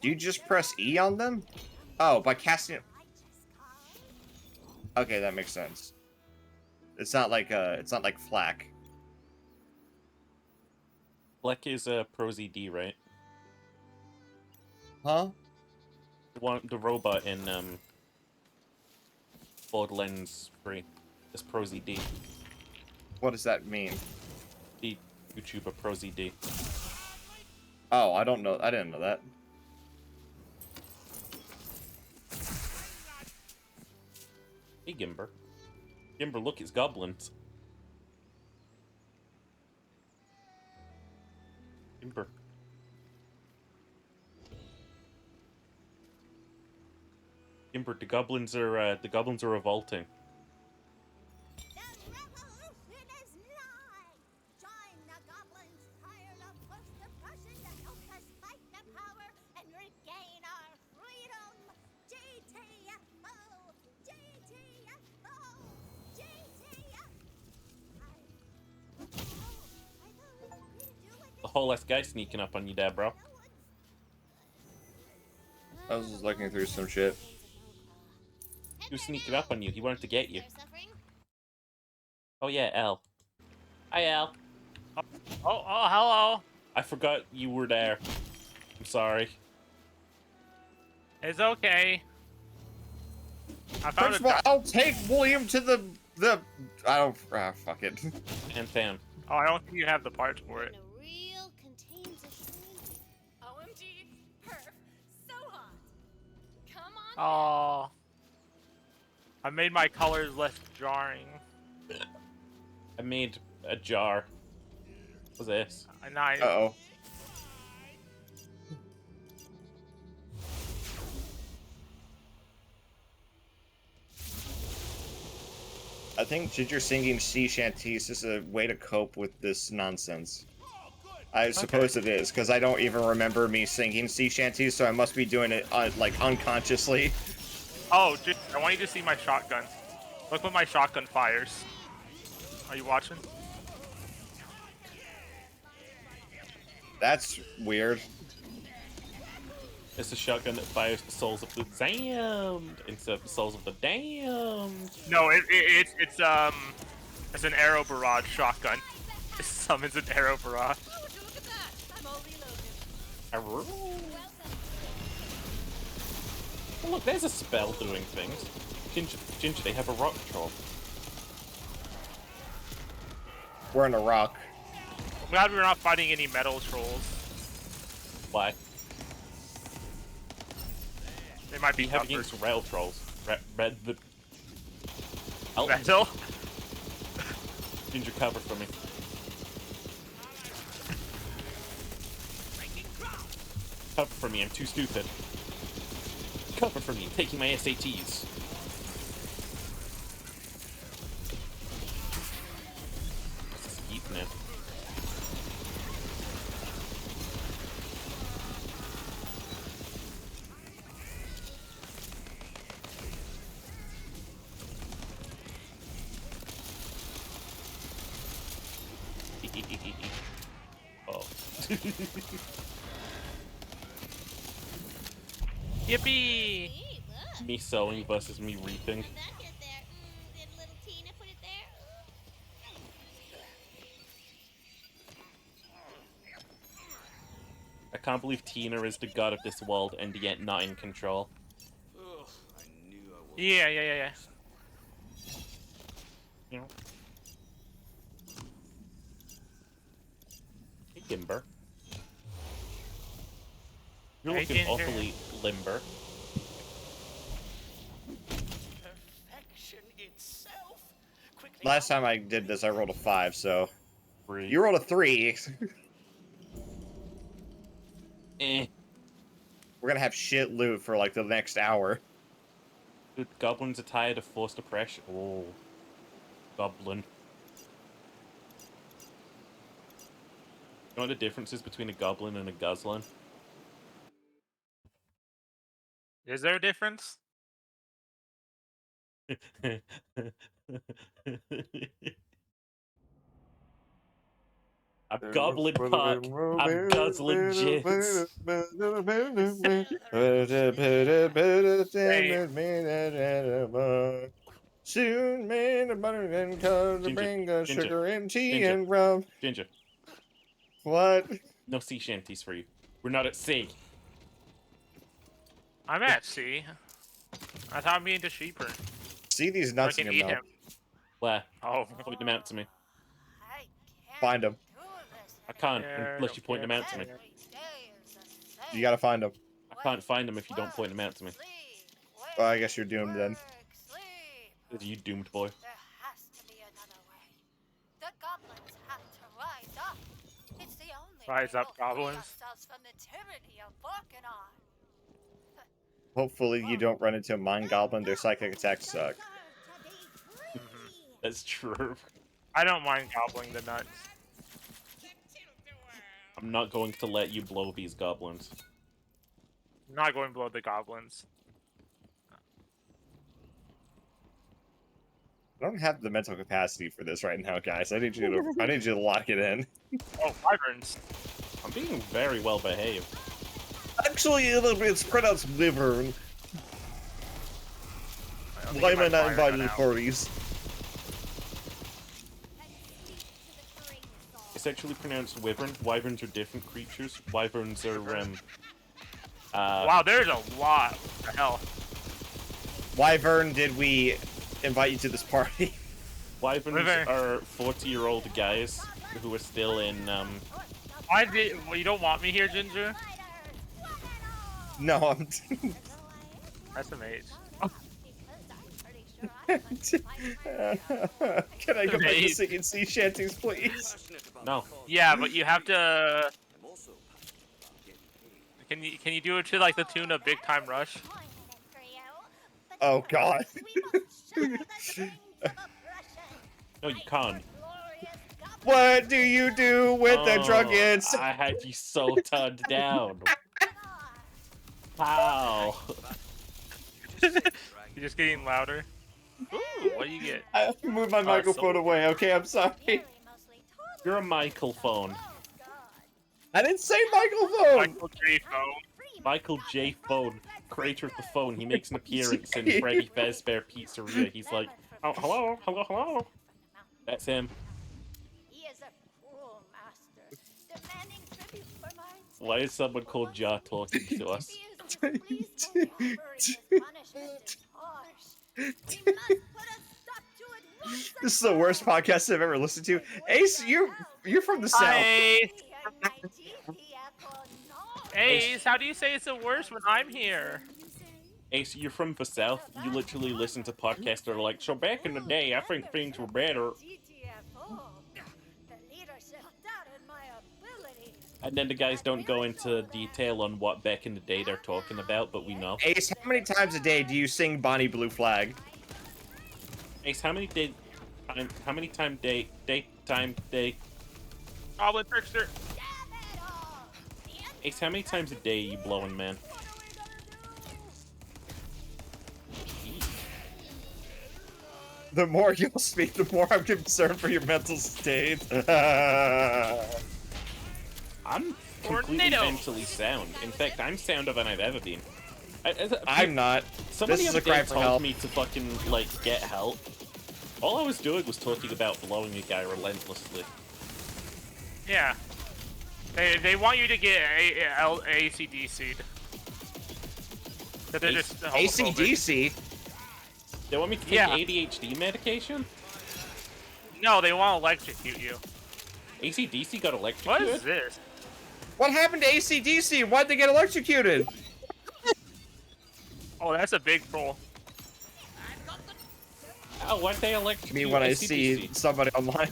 Do you just press E on them? Oh, by casting it. Okay, that makes sense. It's not like Flack. Fleck is a Pro ZD, right? Huh? The robot in Borderlands 3 is Pro ZD. What does that mean? The YouTuber Pro ZD. Oh, I don't know. I didn't know that. Hey, Gimber. Gimber, look, it's goblins. Gimber. Gimber, the goblins are revolting. The whole ass guy sneaking up on you there, bro. I was just looking through some shit. He was sneaking up on you. He wanted to get you. Oh yeah, L. Hi, Al. Oh, hello. I forgot you were there. I'm sorry. It's okay. I found First of all, I'll take William to the I don't fuck it. And Tham. Oh, I don't think you have the parts for it. OMG, perf, so hot. Come on. Oh. I made my colors less jarring. I made a jar. What's this? Nice. Uh-oh. I think Ginger singing sea shanties is a way to cope with this nonsense. I suppose it is, because I don't even remember me singing sea shanties, so I must be doing it, like, unconsciously. Oh, dude, I want you to see my shotgun. Look what my shotgun fires. Are you watching? That's weird. It's a shotgun that fires the souls of the damned instead of the souls of the damned. No, it's an arrow barrage shotgun. It summons an arrow barrage. Arrow. Oh, look, there's a spell doing things. Ginger, they have a rock troll. We're in a rock. I'm glad we're not fighting any metal trolls. Why? They might be We have tougher. against rail trolls. Red the. Oh. Metal? Ginger, cover for me. Cover for me, I'm too stupid. Cover for me, I'm taking my SATs. This is eating it. Oh. Yippee! Me sowing versus me reaping. I can't believe Tina is the god of this world and yet not in control. Yeah. You know. Hey, Gimber. You're Hey, looking Ginger. awfully limber. Perfection itself. Quickly. Last time I did this, I rolled a 5, so... 3. You rolled a 3. Eh. We're gonna have shit loot for, like, the next hour. The goblins are tired of forced oppression. Oh. Goblin. You know what the difference is between a goblin and a guzzlin? Is there a difference? I'm goblin puck. I'm guzzling jits. Soon may the butter and come to bring us sugar and tea and rum. Ginger. What? No sea shanties for you. We're not at sea. I'm at sea. I thought me into sheeper. See these I nuts can in eat your mouth. him. Where? Oh. Point them out to me. Find them. I can't Yeah, unless you point them out to me. You gotta find them. I can't find them if you don't point them out to me. Well, I guess you're doomed then. Are you doomed, boy? The goblins have to rise up. It's the only Rise way up, we'll free goblins. ourselves from the tyranny of Vorkanon. Hopefully you don't run into a mind goblin. Their psychic attacks suck. That's true. I don't mind gobbling the nuts. I'm not going to let you blow these goblins. I'm not going below the goblins. I don't have the mental capacity for this right now, guys. I need you to lock it in. Oh, wyverns. I'm being very well behaved. Actually, it's pronounced wyvern. Why am I not invited to parties? It's actually pronounced wyvern. Wyverns are different creatures. Wyverns are wow, there's a lot. What the hell? Wyvern, did we invite you to this party? Wyverns are 40-year-old guys who are still in Why did? Well, you don't want me here, Ginger? No, I'm. SMH. Can I go back to singing sea shanties, please? No. Yeah, but you have to. Can you do it to like the tune of Big Time Rush? Oh God. No, you can't. What do you do with the drunken? I had you so turned down. How? You're just getting louder. Ooh, what do you get? I moved my microphone away. Okay, I'm sorry. You're a Michael phone. I didn't say microphone. Michael J. Phone. Michael J. Phone, creator of the phone. He makes an appearance in Freddy Fazbear Pizzeria. He's like, oh, hello, hello, hello. That's him. He is a cruel master, demanding tribute for my Why is someone called Ja talking to us? This is the worst podcast I've ever listened to. Ace, you're from the south. Ace, how do you say it's the worst when I'm here? Ace, you're from the south. You literally listen to podcasts that are like, so back in the day, I think things were better. And then the guys don't go into detail on what back in the day they're talking about, but we know. Ace, how many times a day do you sing Bonnie Blue Flag? Ace, how many time day? Goblin Trickster. Ace, how many times a day are you blowing, man? The more you'll speak, the more I'm concerned for your mental state. I'm completely mentally sound. In fact, I'm sounder than I've ever been. I'm not. Somebody This is the a other cry day for told help. me to fucking, like, get help. All I was doing was talking about blowing a guy relentlessly. Yeah. They want you to get ACDC'd. That they're just homophobic. ACDC? They want me to take ADHD medication? No, they want to electrocute you. ACDC got electrocuted? What is this? What happened to ACDC? Why'd they get electrocuted? Oh, that's a big troll. Oh, why'd they electrocute Me when I AC/DC? see somebody online.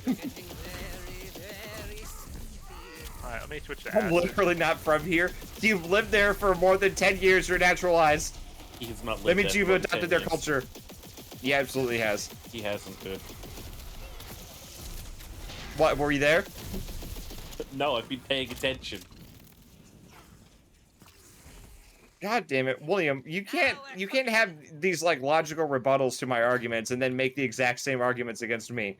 Alright, let me switch to I'm literally not from here. You've lived there for more than 10 years, you're naturalized. He has not lived That means there you've for adopted 10 their years. culture. He absolutely has. He hasn't, dude. What, were you there? No, I've been paying attention. God damn it, William, you can't have these like logical rebuttals to my arguments and then make the exact same arguments against me.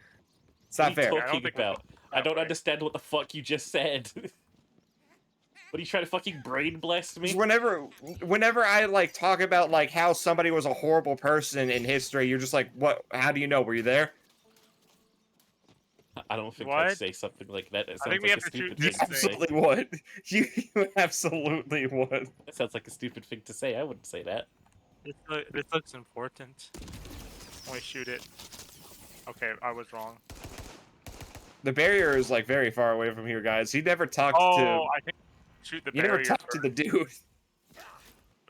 It's not fair. What are you talking about? I don't understand what the fuck you just said. What, are you trying to fucking brain blast me? Whenever I like talk about like how somebody was a horrible person in history, you're just like, what? How do you know? Were you there? I don't think What? I'd say something like that. It I sounds think we like have a to shoot stupid You thing to say. absolutely would. You absolutely would. That sounds like a stupid thing to say. I wouldn't say that. This looks important. Let me shoot it. Okay, I was wrong. The barrier is like very far away from here, guys. He never talked Oh, to. I think shoot the You barrier never talked to the dude.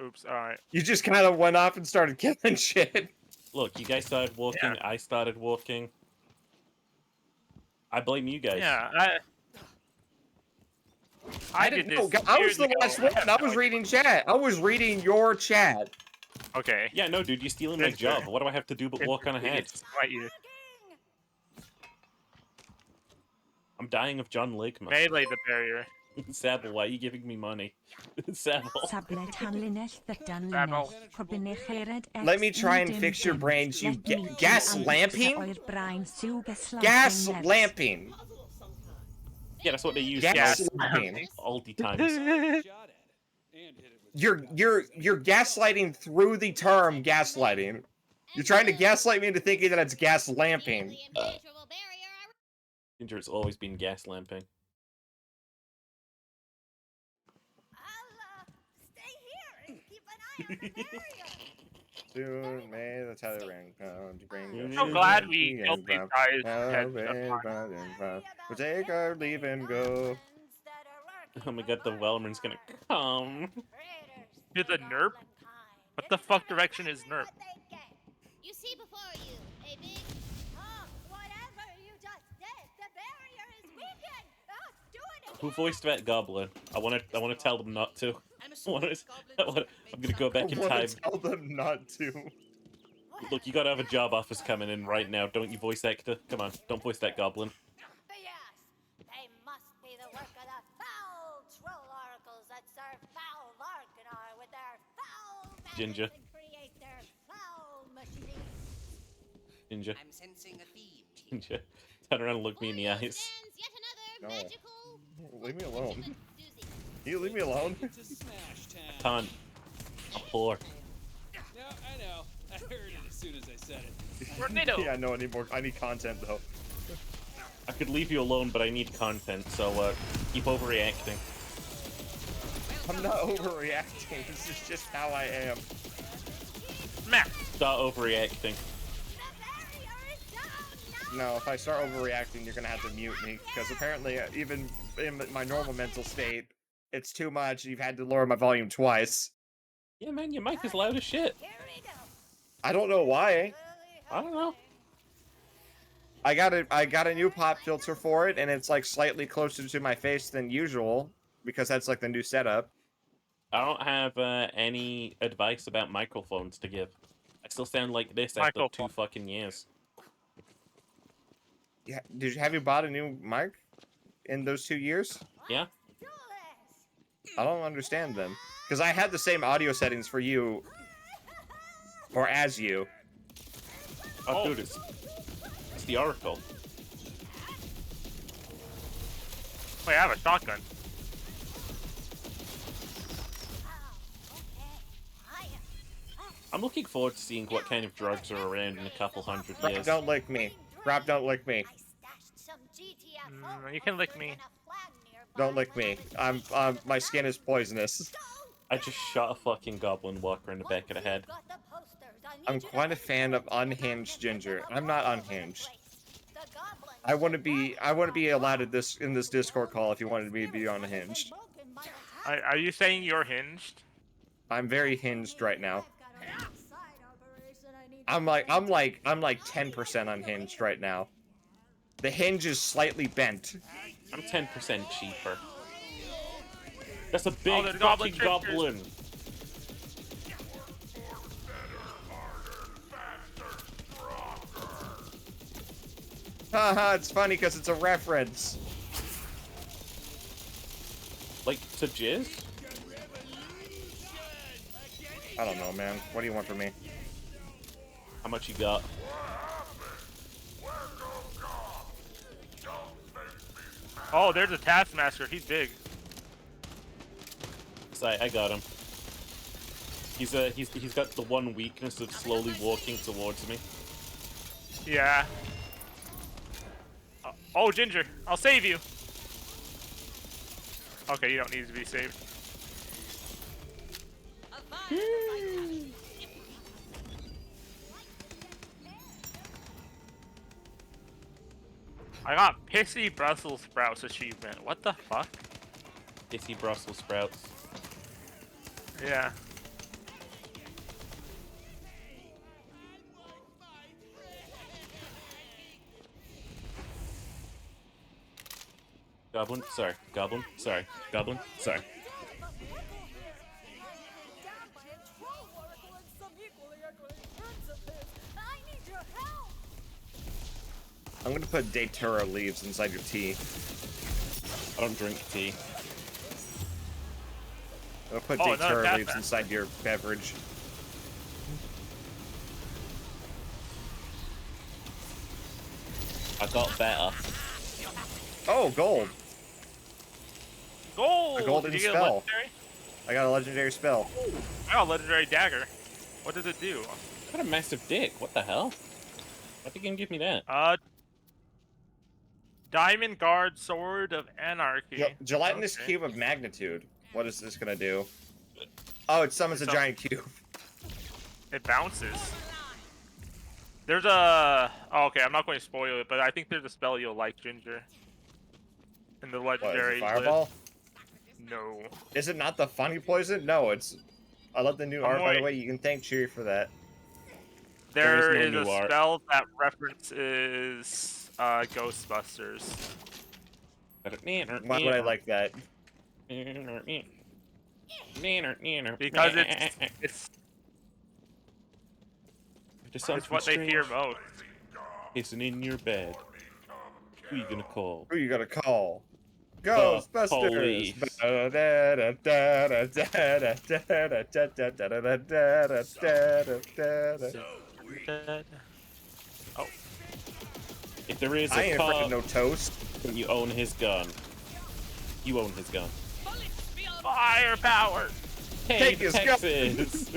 Oops, alright. You just kind of went off and started killing shit. Look, you guys started walking. I started walking. I blame you guys. Yeah, I did didn't know. this I was years the ago. last one. I was reading chat. I was reading your chat. Okay. Yeah, no, dude, you're stealing my job. What do I have to do but walk on ahead? Fight you. I'm dying of John Lakema. Melee the barrier. Sable, why are you giving me money? Sable. Let me try and fix your brains, you gas lamping? Gas lamping. Yeah, that's what they use. Gas lamping. All the times. You're gaslighting through the term gaslighting. You're trying to gaslight me into thinking that it's gas lamping. Ginger's always been gas lamping. Soon may the telegram come to bring I'm so glad we killed these guys. We'll take our leave and go. Oh my god, the Wellman's gonna come. To the NERP? What the fuck direction is NERP? You see before you, a big... Whatever you just did, the barrier is weakened. Do it again. Who voiced that goblin? I wanna tell them not to. I'm gonna go back in time. Tell them not to. Look, you gotta have a job offers coming in right now, don't you, voice actor? Come on, don't voice that goblin. Yes, they must be the work of the foul troll oracles that serve foul Larkanar with their foul methods Ginger. and create their foul machines. Ginger. I'm sensing a theme. Ginger. Turn around and look me in the eyes. No. Leave me alone. You leave me alone. I can't. I'm poor. No, I know. I heard it as soon as I said it. Tornado. Yeah, no, I need content though. I could leave you alone, but I need content, so keep overreacting. I'm not overreacting. This is just how I am. Smack. Start overreacting. No, if I start overreacting, you're gonna have to mute me because apparently, even in my normal mental state, it's too much. You've had to lower my volume twice. Yeah, man, your mic is loud as shit. I don't know why. I don't know. I got a new pop filter for it, and it's like slightly closer to my face than usual because that's like the new setup. I don't have any advice about microphones to give. I still sound like this after Microphone. 2 fucking years. Yeah, have you bought a new mic in those 2 years? Yeah. I don't understand them because I had the same audio settings for you or as you. Oh, dude, it's the Oracle. Wait, I have a shotgun. I'm looking forward to seeing what kind of drugs are around in a couple hundred Rob, years. don't lick me. Rob, don't lick me. You can lick me. Don't lick me. My skin is poisonous. I just shot a fucking goblin walker in the back of the head. I'm quite a fan of unhinged Ginger. I'm not unhinged. I want to be allowed in this Discord call if you wanted me to be unhinged. Are you saying you're hinged? I'm very hinged right now. I'm like 10% unhinged right now. The hinge is slightly bent. I'm 10% cheaper. That's a big there's fucking goblin goblin. Haha, it's funny because it's a reference. Like, to jizz? I don't know, man. What do you want from me? How much you got? Oh, there's a Taskmaster. He's big. I got him. He's got the one weakness of slowly walking towards me. Yeah. Oh, Ginger, I'll save you. Okay, you don't need to be saved. I got Pissy Brussels Sprouts achievement. What the fuck? Pissy Brussels sprouts. Yeah. Goblin, sorry. Goblin, sorry. Goblin, sorry. I'm gonna put Datura leaves inside your tea. I don't drink tea. I'm gonna put Oh, Datura leaves inside your beverage. I got better. Oh, gold. Gold! A golden Did you get a spell. legendary? I got a legendary spell. I got a legendary dagger. What does it do? I got a massive dick. What the hell? Why did the game give me that? Diamond Guard Sword of Anarchy. Gelatinous Okay. cube of magnitude. What is this gonna do? Oh, it summons a giant cube. It bounces. There's a... Oh, okay, I'm not going to spoil it, but I think there's a spell you'll like, Ginger. In the What, is legendary it fireball? list. No. Is it not the funny poison? No, it's... I love the new art, by the way. You can thank Cheery for that. There is is no a new art. spell that references Ghostbusters. Why would I like that? Because it's Just something It's what they fear strange most. Pissing in your bed. Who you gonna call? Who you gonna call? The Ghostbusters! police. Oh. If there is I a ain't afraid cop, of no toast. then you own his gun. You own his gun. Firepower! Pay Take his taxes.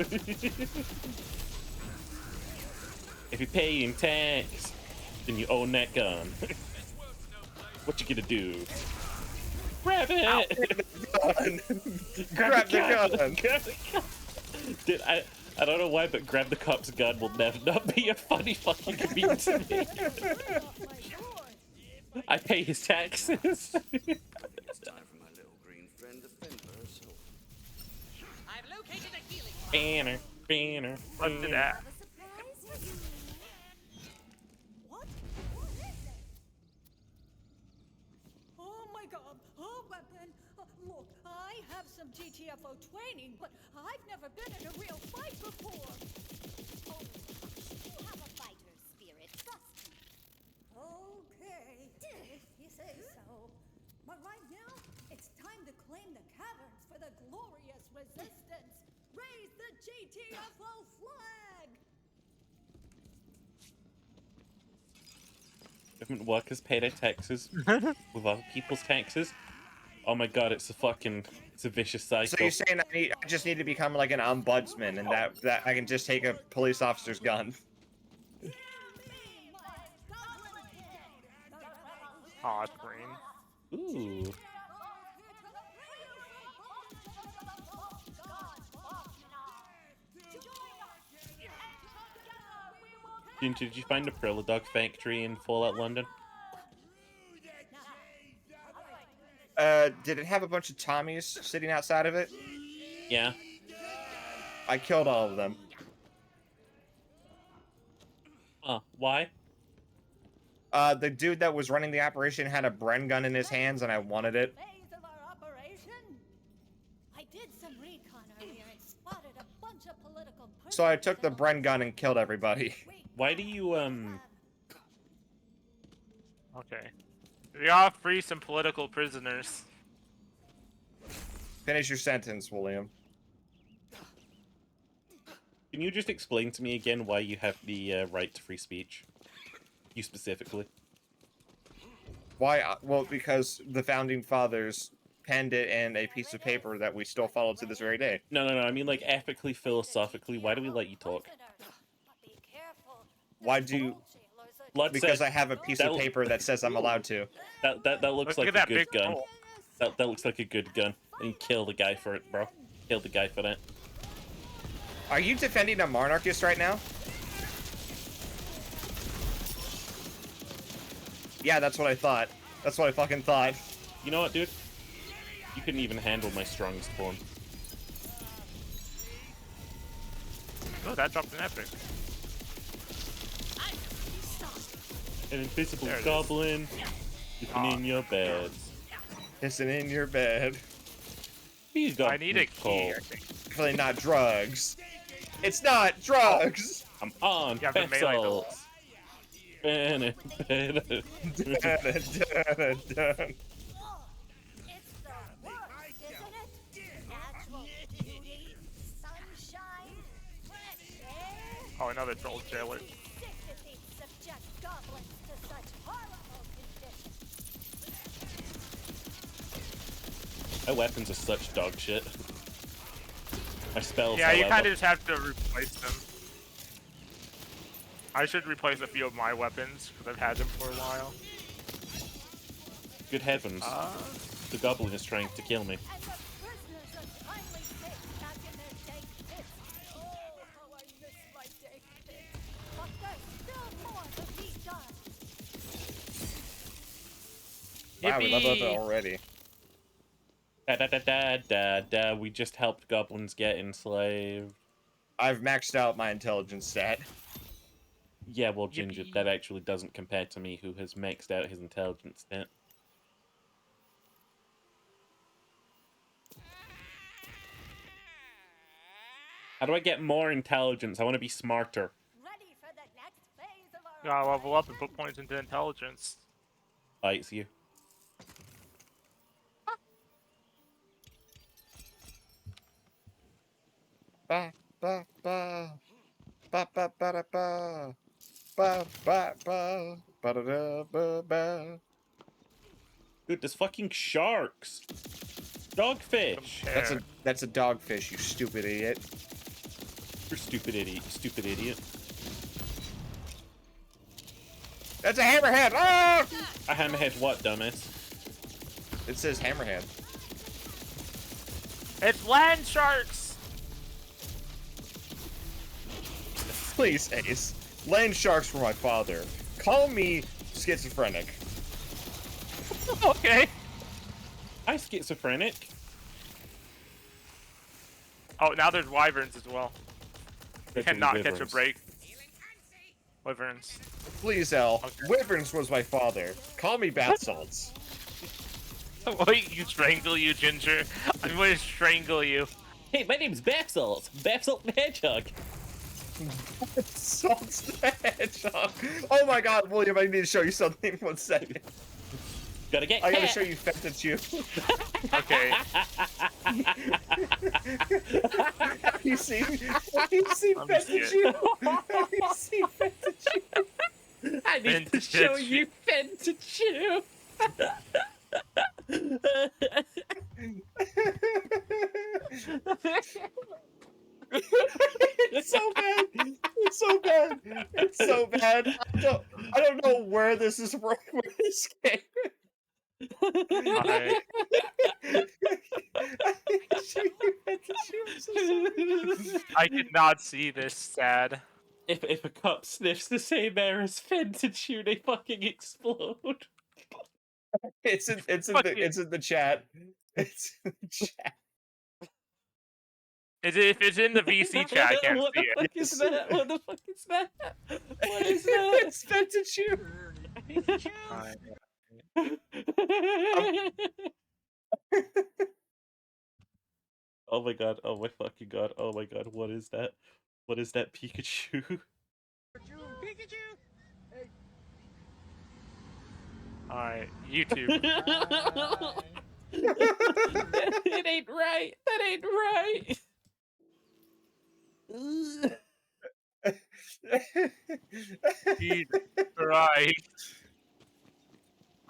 If you pay in tax, then you own that gun. What you gonna do? Grab it! Grab the gun! Grab the gun! Dude, I don't know why, but grab the cop's gun will never not be a funny fucking beat to me. I pay his taxes. It's time for my little green friend to fend for herself. I've located a healing. Banner, banner. What's it at? Oh my god, a weapon! Look, I have some GTFO training, but I've never been in a real fight before. Oh, you have a fighter's spirit, trust me. Okay, if you say so. But right now, it's time to claim the caverns for the glorious resistance. Raise the GTFO flag! Government workers pay their taxes with other people's taxes. Oh my god, it's a vicious cycle. So you're saying I just need to become like an ombudsman, and that I can just take a police officer's gun? Aw, it's green. Ooh. Did you find a Prilodog factory in Fallout London? Did it have a bunch of Tommies sitting outside of it? Yeah. I killed all of them. Why? The dude that was running the operation had a Bren gun in his hands, and I wanted it. Phase of our operation. I did some recon earlier and spotted a bunch of political So I took the Bren gun and killed everybody. Why do you, Okay. We gotta free some political prisoners. Finish your sentence, William. Can you just explain to me again why you have the right to free speech? You specifically. Why? Well, because the founding fathers penned it in a piece of paper that we still follow to this very day. No, I mean, like, ethically, philosophically, why do we let you talk? Why do you... Blood Because says- I have a piece of paper that says I'm allowed to. That looks Look like at a that good big gun. hole. That looks like a good gun. And you kill the guy for it, bro. Kill the guy for that. Are you defending a monarchist right now? Yeah, that's what I thought. That's what I fucking thought. You know what, dude? You couldn't even handle my strongest form. Oh, that dropped an epic. An invisible There it is. goblin. Sleeping in your beds. Pissing in your bed. You got I need a key, I think. Definitely not drugs. It's not drugs! I'm on You have to melee pencils. Dun, dun, dun. It's the worst, isn't it? Natural beauty, sunshine, fresh air. Oh, another troll jailer. Sick that they subject goblins to such horrible conditions. My weapons are such dog shit. My spells, Yeah, you however- kind of just have to replace them. I should replace a few of my weapons because I've had them for a while. Good heavens. The goblin is trying to kill me. And the prisoners are finally safe back in their dank pits. Oh, how I miss my dank pits. But there's still more to be done. Wow, we leveled up Yippee! already. Da. We just helped goblins get enslaved. I've maxed out my intelligence stat. Yeah, well, Ginger, that actually doesn't compare to me, who has maxed out his intelligence stat. How do I get more intelligence? I want to be smarter. Ready for Gotta level up and put points into intelligence. Bites you. Ba ba ba ba ba ba da ba ba ba ba ba da da ba ba. Dude, there's fucking sharks. Dogfish. That's a dogfish, you stupid idiot. You're stupid idiot. You stupid idiot. That's a hammerhead. Ah! A hammerhead what, dumbass? It says hammerhead. It's land sharks. Please, Ace. Land sharks were my father. Call me schizophrenic. Okay. I'm schizophrenic. Oh, now there's wyverns as well. You Catching cannot catch a wyverns. break. Wyverns. Please, El. Wyverns was my father. Call me bath salts. Wait, you strangle you, Ginger. I'm going to strangle you. Hey, my name's Bathsalt. Bathsalt the Hedgehog. Salts the hedgehog. Oh my god, William, I need to show you something. 1 second. Gotta get I gotta cat. show you Fetachew. Okay. Have you seen Fetachew? Have you seen Fetachew? I need to show you Fentachew. It's so bad. It's so bad. It's so bad. I don't know where this is from. Where this came. Alright. I did not see this, sad. If a cop sniffs the same air as Fentachew, they fucking explode. It's in the chat. It's in the chat. If it's in the VC chat, I can't What see the fuck it. is that? What the fuck is that? What is that? It's Fetachew. Oh my god, oh my fucking god, oh my god, what is that? What is that Pikachu? Pikachu! Hey. Alright, YouTube. It ain't right! That ain't right! Jesus Christ.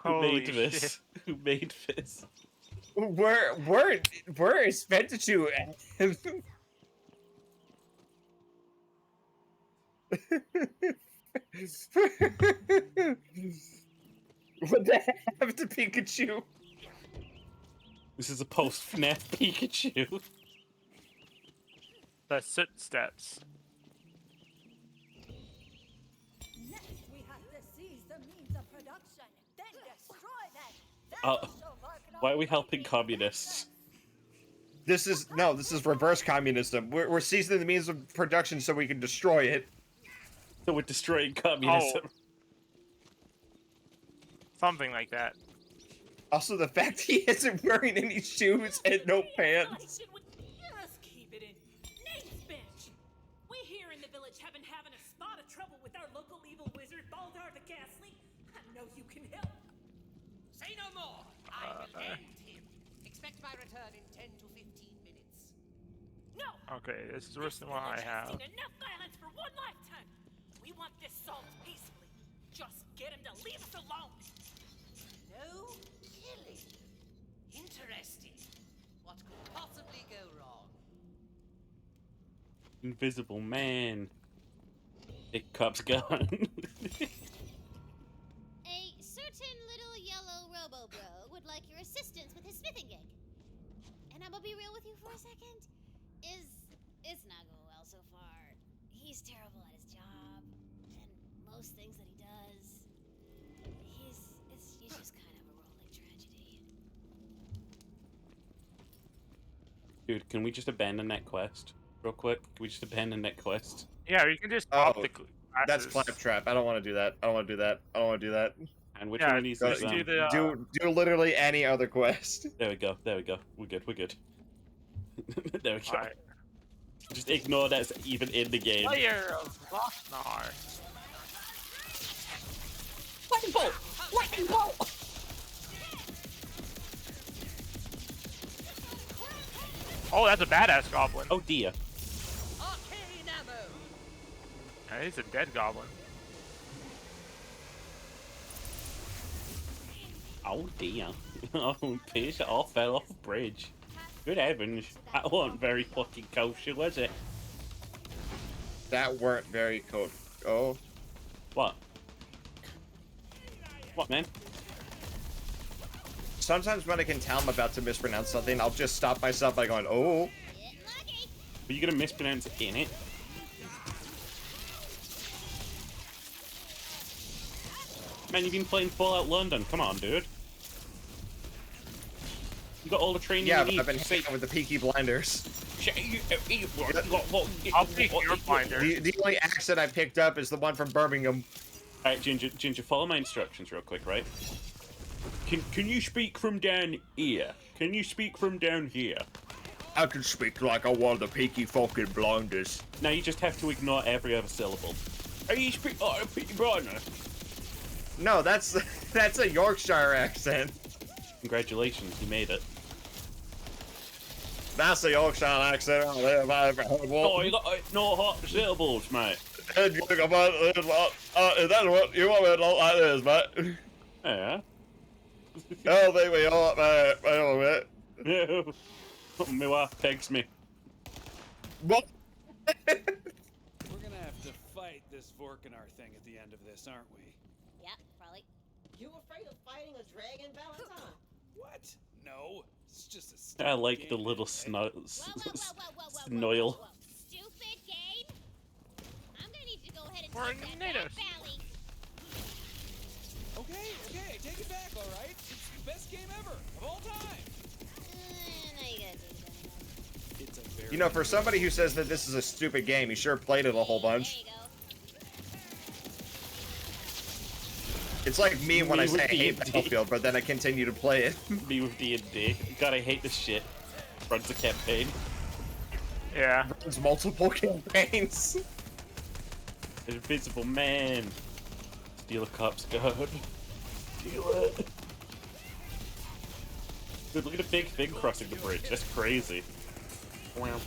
Who Holy made this? shit. Who made this? Where is Fetachew at? What the heck happened to Pikachu? This is a post-FNAF Pikachu. The soot steps. Next, we have to seize the means of production, then destroy them. Why are we helping communists? This is reverse communism. We're seizing the means of production so we can destroy it. So we're destroying communism. Oh. Something like that. Also, the fact he isn't wearing any shoes and no pants. Just keep it in. Nate's bench. We here in the village have been having a spot of trouble with our local evil wizard, Baldar the Ghastly. I know you can help. Say no more. I will end him. Expect my return in 10 to 15 minutes. No! Okay, this is worse than what I have. Seen enough violence for one lifetime. We want this solved peacefully. Just get him to leave us alone. No killing. Interesting. What could possibly go wrong? Invisible man. Big cop's gone. A certain little yellow robo-bro would like your assistance with his smithing gig. And I'm gonna be real with you for a second. It's not going well so far. He's terrible at his job, and most things that he does. He's just kind of a rolling tragedy. Dude, can we just abandon that quest? Real quick? Can we just abandon that quest? Yeah, you can just pop the classes. That's Claptrap. I don't want to do that. I don't want to do that. I don't want to do that. And which Yeah, one needs Go- this? do literally any other quest. There we go. There we go. We're good. We're good. There we go. Alright. Just ignore that's even in the game. Player of Lochnar. Lightning bolt! Lightning bolt! Oh, that's a badass goblin. Oh dear. Arcane ammo. Yeah, he's a dead goblin. Oh dear. Oh, piece it off, fell off a bridge. Good heavens. That wasn't very fucking kosher, was it? That weren't very cool. Oh. What? What, man? Sometimes when I can tell I'm about to mispronounce something, I'll just stop myself by going, oh. Are you gonna mispronounce it in it? Man, you've been playing Fallout London. Come on, dude. You got all the training Yeah, you need. but I've been hanging with the Peaky Blinders. I'll take your blinders. The only accent I picked up is the one from Birmingham. Alright, Ginger, follow my instructions real quick, right? Can you speak from down here? Can you speak from down here? I can speak like I want the Peaky fucking Blinders. Now you just have to ignore every other syllable. Are you speak like a Peaky Blinder? No, that's a Yorkshire accent. Congratulations, you made it. That's a Yorkshire accent I have ever heard one. Oh, you got no hot syllables, mate. And you think about it, that's what you want me to look like this, mate. Yeah. Oh, think we are, mate. Wait a minute. My wife pegs me. What? We're gonna have to fight this Vorkanar thing at the end of this, aren't we? Yep, probably. You afraid of fighting a dragon, Valentine? What? No. It's just a I like game the little Whoa, snoil. Stupid game? I'm gonna need you to go ahead and We're take that natives. back, Valley. Okay, take it back, alright? It's the best game ever, of all time! No, you gotta take it back. It's a very You know, for somebody who says that this is a stupid game, you sure played it a whole bunch. It's like me when I say I hate Battlefield, but then I continue to play it. Me with D&D. God, I hate this shit. Runs a campaign. Yeah. Runs multiple campaigns. Invisible Man. Steal a cop's gun. Steal it. Dude, look at a big thing crossing the bridge. That's crazy. Wow.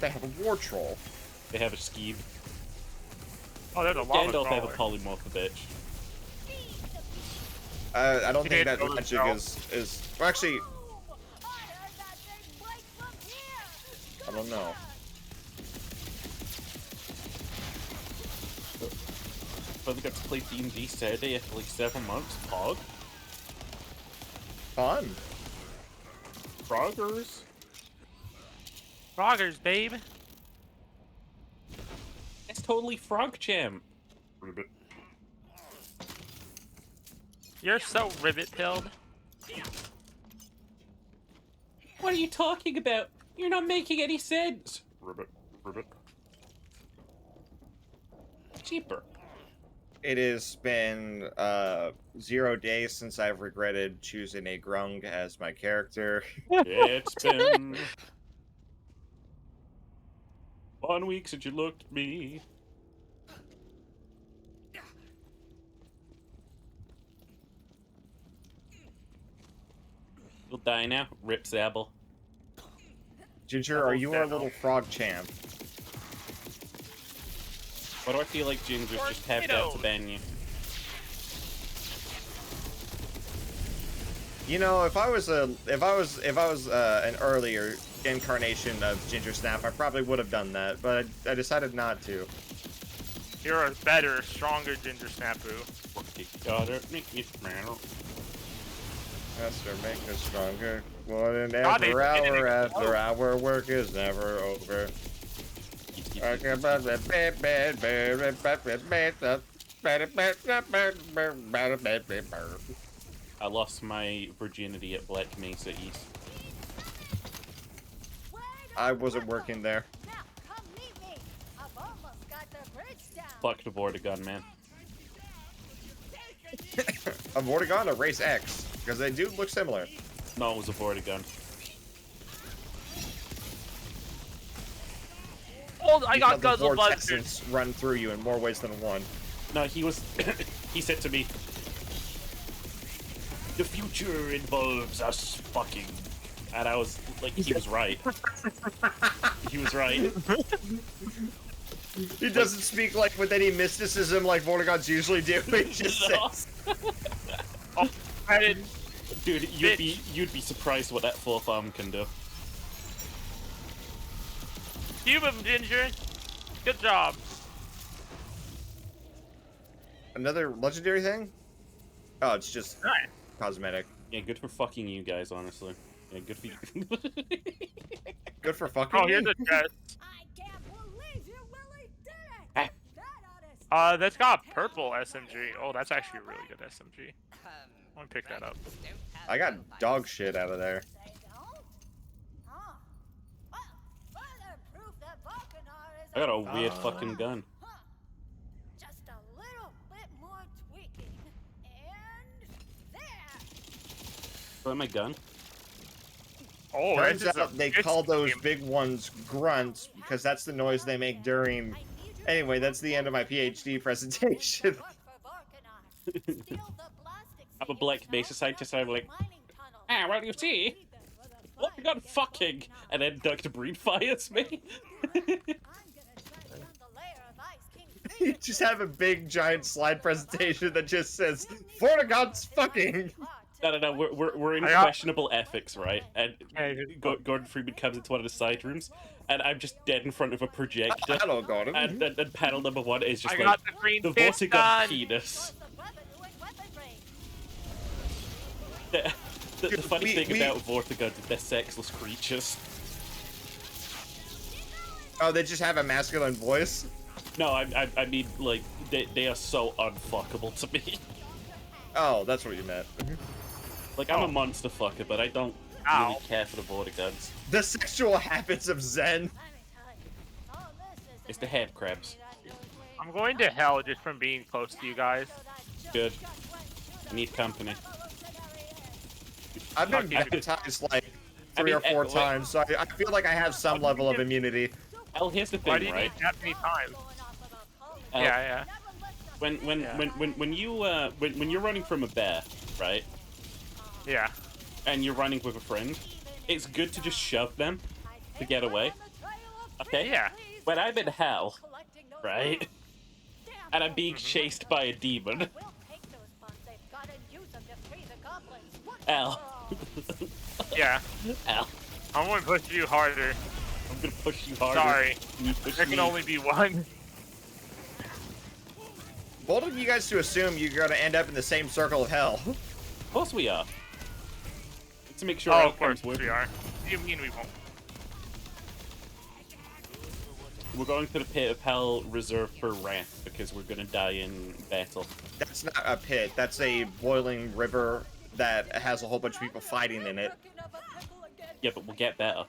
They have a war troll. They have a skeeb. Oh, there's a lava Gandalf have a crawler. polymorph bitch. I don't You think did that go to magic Shell. is. Well, actually, I don't know. I think I've played D&D Saturday after like 7 months. Pog? Fun. Froggers? Froggers, babe. It's totally Frog Champ. You're so rivet-pilled. What are you talking about? You're not making any sense. Ribbit. Cheaper. It has been 0 days since I've regretted choosing a Grung as my character. It's been 1 week since you looked at me. You'll die now. Rip Zabble. Ginger, are you our little frog champ? Why do I feel like Gingers just tapped out to ban you? You know, if I was an earlier incarnation of Ginger Snap, I probably would have done that, but I decided not to. You're a better, stronger Ginger Snafu. Gotta make me smile. Faster, make us stronger. One and God, every they- hour after our work is never over. I lost my virginity at Black Mesa East. I wasn't working there. Now, come meet me. I've almost got the bridge down. Fuck the Vortigern, man. A Vortigern or Race X? Because they do look similar. No, it was a Vortigern. Oh, I got the guzzled by the vortexes run through you in more ways than one. No, he was... he said to me, The future involves us fucking. And I was like, he was right. He was right. He doesn't speak like with any mysticism like Vortigods usually do. He just says. Oh, I didn't. Dude, you'd be surprised what that fourth arm can do. Cube him, Ginger. Good job. Another legendary thing? Oh, it's just cosmetic. Yeah, good for fucking you guys, honestly. Yeah, good for you. Good for fucking Oh, here's a chest. That's got a purple SMG. Oh, that's actually a really good SMG. I'm gonna pick that up. I got dog shit out of there. I got a weird fucking gun. Just a little bit more tweaking, and there. Got my gun. Oh, Turns out they call those big ones grunts because that's the noise they make during. Anyway, that's the end of my PhD presentation. I'm a black mesa scientist, and I'm like, well, you see, what we got fucking, and then Dr. Breed fires me. You just have a big giant slide presentation that just says Vortigods fucking. No, we're in questionable ethics, right? And Gordon Freeman comes into one of the side rooms, and I'm just dead in front of a projector. Hello, Gordon. And panel number one is just I like got the green the fist Vortigod gun. penis. The funny thing about Vortigods is they're sexless creatures. Oh, they just have a masculine voice? No, I mean, like, they are so unfuckable to me. Oh, that's what you meant. Like, I'm a monster fucker, but I don't really care for the Vortigods. The sexual habits of Zen. It's the head crabs. I'm going to hell just from being close to you guys. Good. I need company. I've been baptized like 3 or 4 times, so I feel like I have some level of immunity. Well, here's the thing, Why do you right? need that many times? Yeah. When you're running from a bear, right? Yeah. And you're running with a friend, it's good to just shove them to get away. Okay? Yeah. When I'm in hell, right? And I'm being chased by a demon. Al. Yeah. Al. I'm going to push you harder. I'm going to push you harder. Sorry. You push There me. can only be one. Bold of you guys to assume you're going to end up in the same circle of hell. Of course we are. To make sure Of course outcomes work. we are. What do you mean we won't? We're going to the pit of hell reserved for wrath because we're going to die in battle. That's not a pit. That's a boiling river that has a whole bunch of people fighting in it. Yeah, but we'll get better.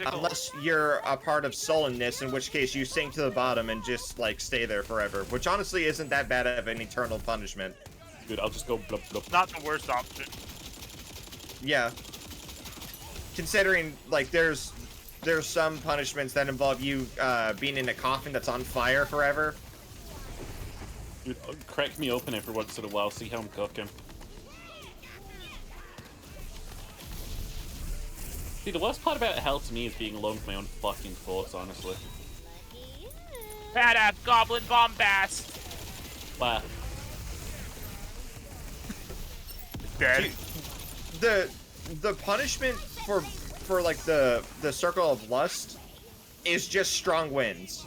Unless you're a part of sullenness, in which case you sink to the bottom and just, like, stay there forever. Which honestly isn't that bad of an eternal punishment. Dude, I'll just go blub blub. Not the worst option. Yeah. Considering, like, there's some punishments that involve you being in a coffin that's on fire forever. Dude, crack me open every once in a while, see how I'm cooking. See, the worst part about hell to me is being alone with my own fucking thoughts, honestly. Badass goblin bombast. Wow. Dead. The punishment for like the circle of lust is just strong winds.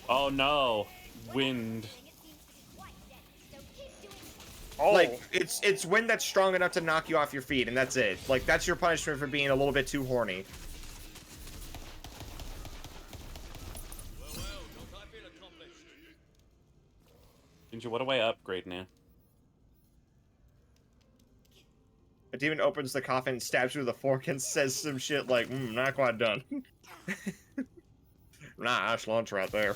Oh no, wind. Oh. Like it's wind that's strong enough to knock you off your feet, and that's it. Like that's your punishment for being a little bit too horny. Ginger, what do I upgrade now? A demon opens the coffin, stabs you with a fork, and says some shit like, not quite done. Nah, that's lunch right there.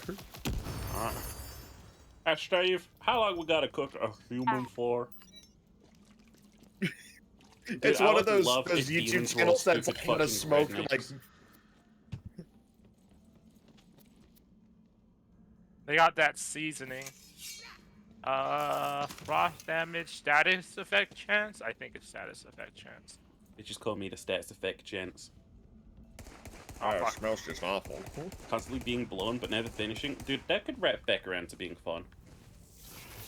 Hey, Steve, how long we gotta cook a human for? It's Dude, one I of those love if YouTube demons channels roll that's like stupid how to fucking smoke rednecks. like. They got that seasoning. Frost damage, status effect chance? I think it's status effect chance. They just call me the stats effect gents. Oh, it fuck. smells just awful. Constantly being blown but never finishing. Dude, that could wrap back around to being fun.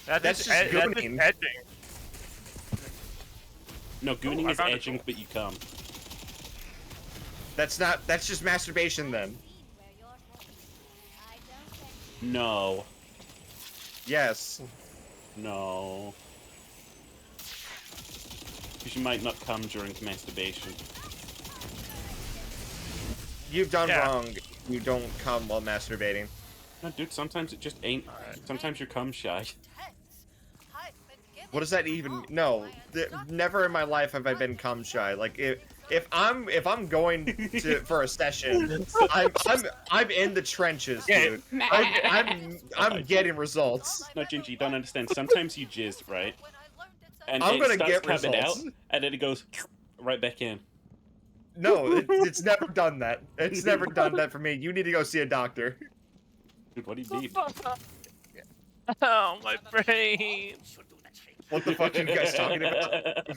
That's just gooning. edging. No, gooning I is found it edging, but you come. That's just masturbation then. No. Yes. No. Because you might not come during masturbation. You've done Yeah. wrong. You don't come while masturbating. No, dude, sometimes it just ain't. Sometimes you're cum shy. What does that even? No, never in my life have I been cum shy. Like if I'm going to for a session, I'm in the trenches, dude. I'm getting results. No, Gingy, you don't understand. Sometimes you jizz, right? And I'm it gonna starts get coming results. out, and then it goes right back in. No, it's never done that. It's never done that for me. You need to go see a doctor. Dude, what do you need? Oh, my brain. What the fuck are you guys talking about?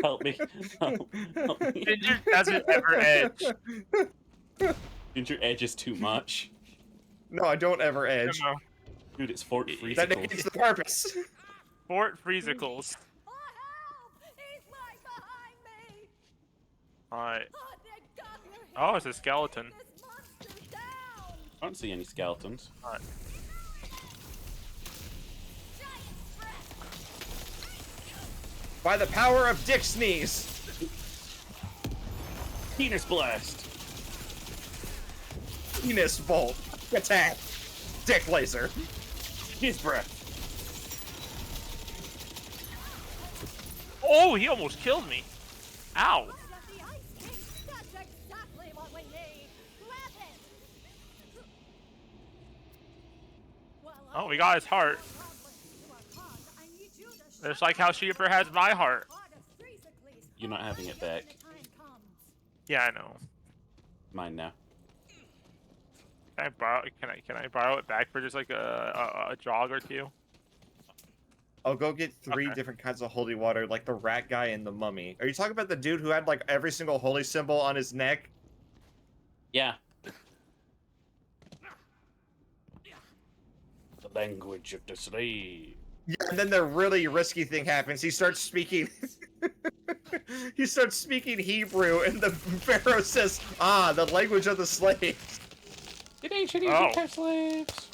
help me. Help me. Ginger doesn't ever edge. Ginger edges too much. No, I don't ever edge. No. Dude, it's Fort That Freezicles. defeats the purpose. Fort Freezicles. Alright. Oh, it's a skeleton. I don't see any skeletons. Alright. By the power of Dick Sneeze. Penis blast. Penis bolt. Attack. Dick laser. His breath. Oh, he almost killed me. Ow. Oh, we got his heart. It's like how Sheeper has my heart. You're not having it back. Yeah, I know. Mine now. Can I borrow? Can I borrow it back for just like a jog or two? I'll go get three different kinds of holy water, like the rat guy and the mummy. Are you talking about the dude who had like every single holy symbol on his neck? Yeah. The language of the slave. Yeah, and then the really risky thing happens. He starts speaking. He starts speaking Hebrew, and the pharaoh says, "Ah, the language of the slaves." Did ancient Egypt have slaves?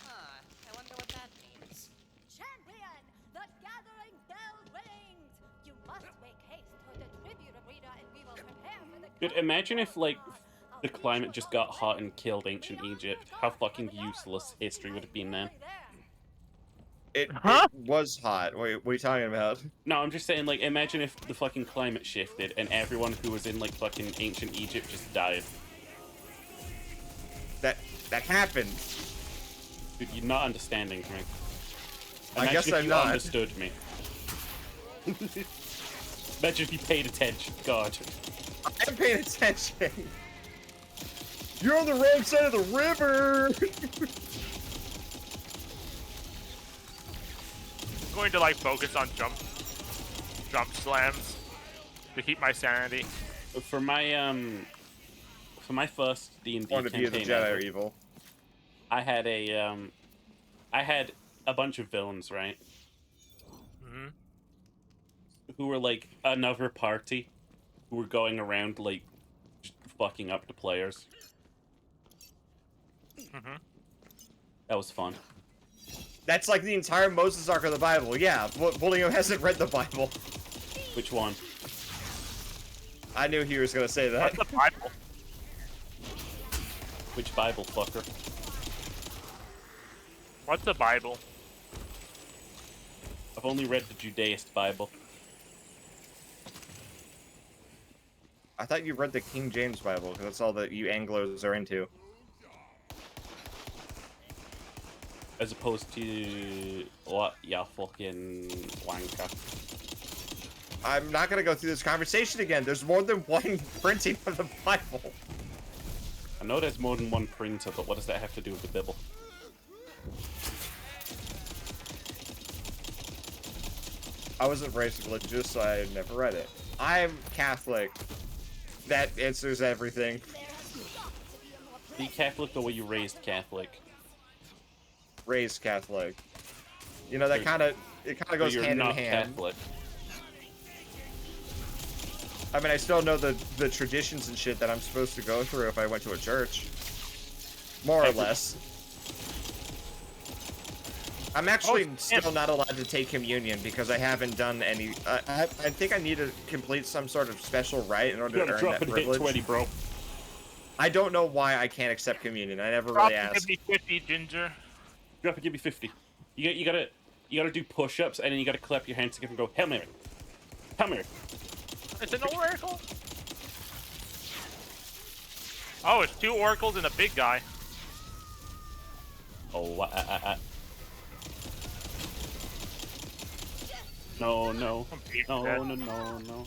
I wonder what that means. Champion, the gathering bell rings. You must make haste to the tribute arena, and we will prepare for the. Dude, imagine if, like, the climate just got hot and killed ancient Egypt. How fucking useless history would have been then. It was hot. Wait, what are you talking about? No, I'm just saying, like, imagine if the fucking climate shifted and everyone who was in, like, fucking ancient Egypt just died. That happened. Dude, you're not understanding me. I guess Imagine if I'm you not. understood me. Imagine if you paid attention. God. I'm paying attention. You're on the wrong side of the river. I'm going to like focus on jump slams to keep my sanity. For my first D&D Point of view, the campaign Jedi ever, are evil. I had a bunch of villains, right? Mm-hmm. Who were like another party, who were going around like just fucking up the players. Mm-hmm. That was fun. That's like the entire Moses arc of the Bible. Yeah, William hasn't read the Bible. Which one? I knew he was gonna say that. What's the Bible? Which Bible, fucker? What's the Bible? I've only read the Judaist Bible. I thought you read the King James Bible, because that's all that you Anglos are into. As opposed to what? Yeah, fucking wanker. I'm not gonna go through this conversation again. There's more than one printing of the Bible. I know there's more than one printer, but what does that have to do with the Bible? I wasn't raised religious, so I never read it. I'm Catholic. That answers everything. Be Catholic the way you raised Catholic. Raised Catholic. You know, that kind of goes you're hand in not hand. Catholic. I mean, I still know the traditions and shit that I'm supposed to go through if I went to a church. More or less. I'm actually still not allowed to take communion because I haven't done any. I think I need to complete some sort of special rite in order to earn that privilege. 20, bro. I don't know why I can't accept communion. I never Drop really and asked. give me 50, Ginger. Drop and give me 50. You gotta do push-ups and then you gotta clap your hands together and go, Hail Mary. Hail Mary. It's an oracle. Oh, it's 2 oracles and a big guy. Oh, No, no. No.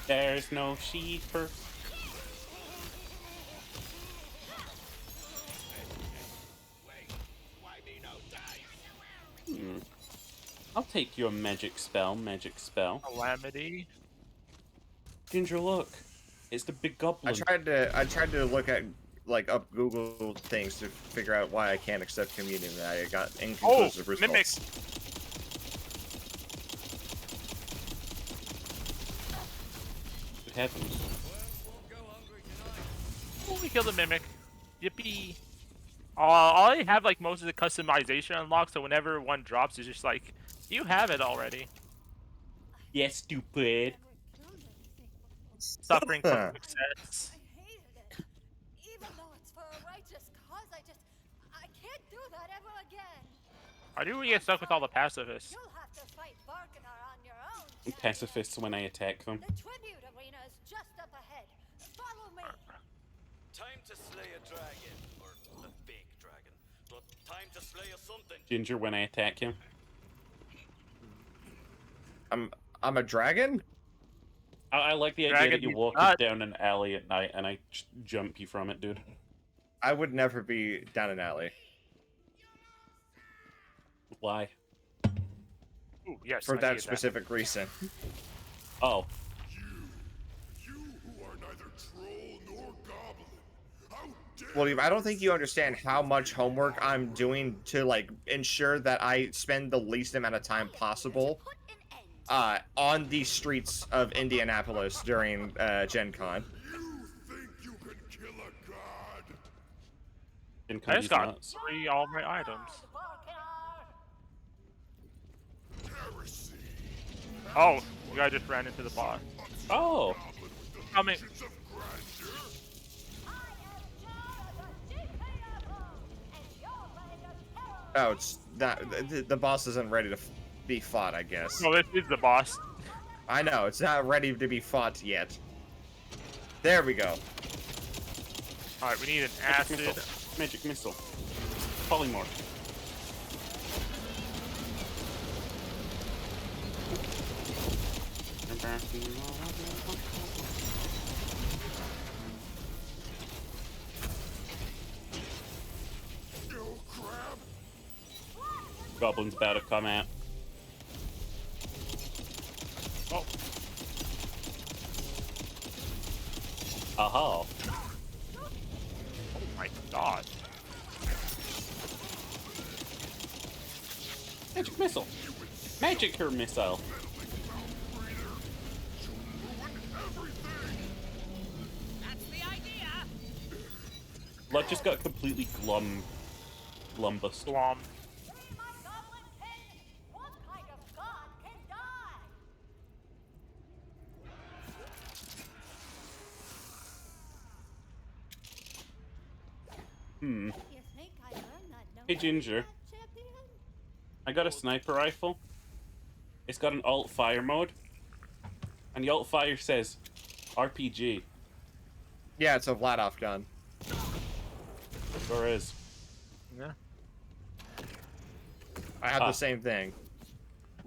There's no sheeper. I'll take your magic spell, Calamity. Ginger, look. It's the big goblin. I tried to look at like up Google things to figure out why I can't accept communion, and I got inconclusive results. Mimic. It happens. Oh, we killed the mimic. Yippee. I already have like most of the customization unlocked, so whenever one drops, it's just like, you have it already. Yeah, stupid. Suffering from success. I hated it. Even though it's for a righteous cause, I can't do that ever again. Why do we get stuck with all the pacifists? You'll have to fight Barkanar on your own. I'm pacifists when I attack them. The tribute arena is just up ahead. Follow me. Time to slay a dragon, or a big dragon. But time to slay a something. Ginger when I attack him. I'm a dragon? I like the idea that you walk down an alley at night and I jump you from it, dude. I would never be down an alley. Why? Ooh, yes, For I that needed specific reason. Oh. Well, I don't think you understand how much homework I'm doing to like ensure that I spend the least amount of time possible on the streets of Indianapolis during Gen Con. I just got 3 all my items. Oh, you guys just ran into the boss. Oh. Coming. Oh, it's not. The boss isn't ready to be fought, I guess. No, this is the boss. I know, it's not ready to be fought yet. There we go. Alright, we need an Magic acid. missile. Magic missile. Polymorph. Goblin's about to come out. Oh. Aha. Oh my god. Magic missile. Magic her missile. That's the idea. Blood just got completely glumbus. Glom. You think I learned that no Hey Ginger, I got a sniper rifle. It's got an alt fire mode, and the alt fire says RPG. Yeah, it's a Vladoff gun. Sure is. Yeah. I have the same thing.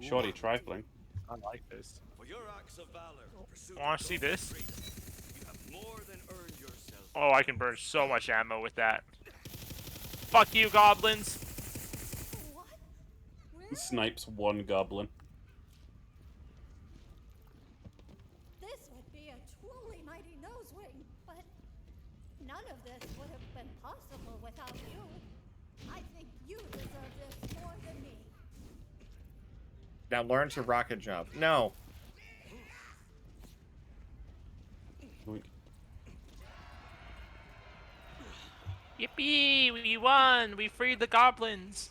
Shorty trifling. I like this. For your acts of valor, pursue Want to see this? you have more than earned yourself. Oh, I can burn so much ammo with that. Fuck you, goblins. Snipes one goblin. This would be a truly mighty nosewing, but none of this would have been possible without you. I think you deserve this more than me. Now learn to rocket jump. No. Yippee! We won! We freed the goblins!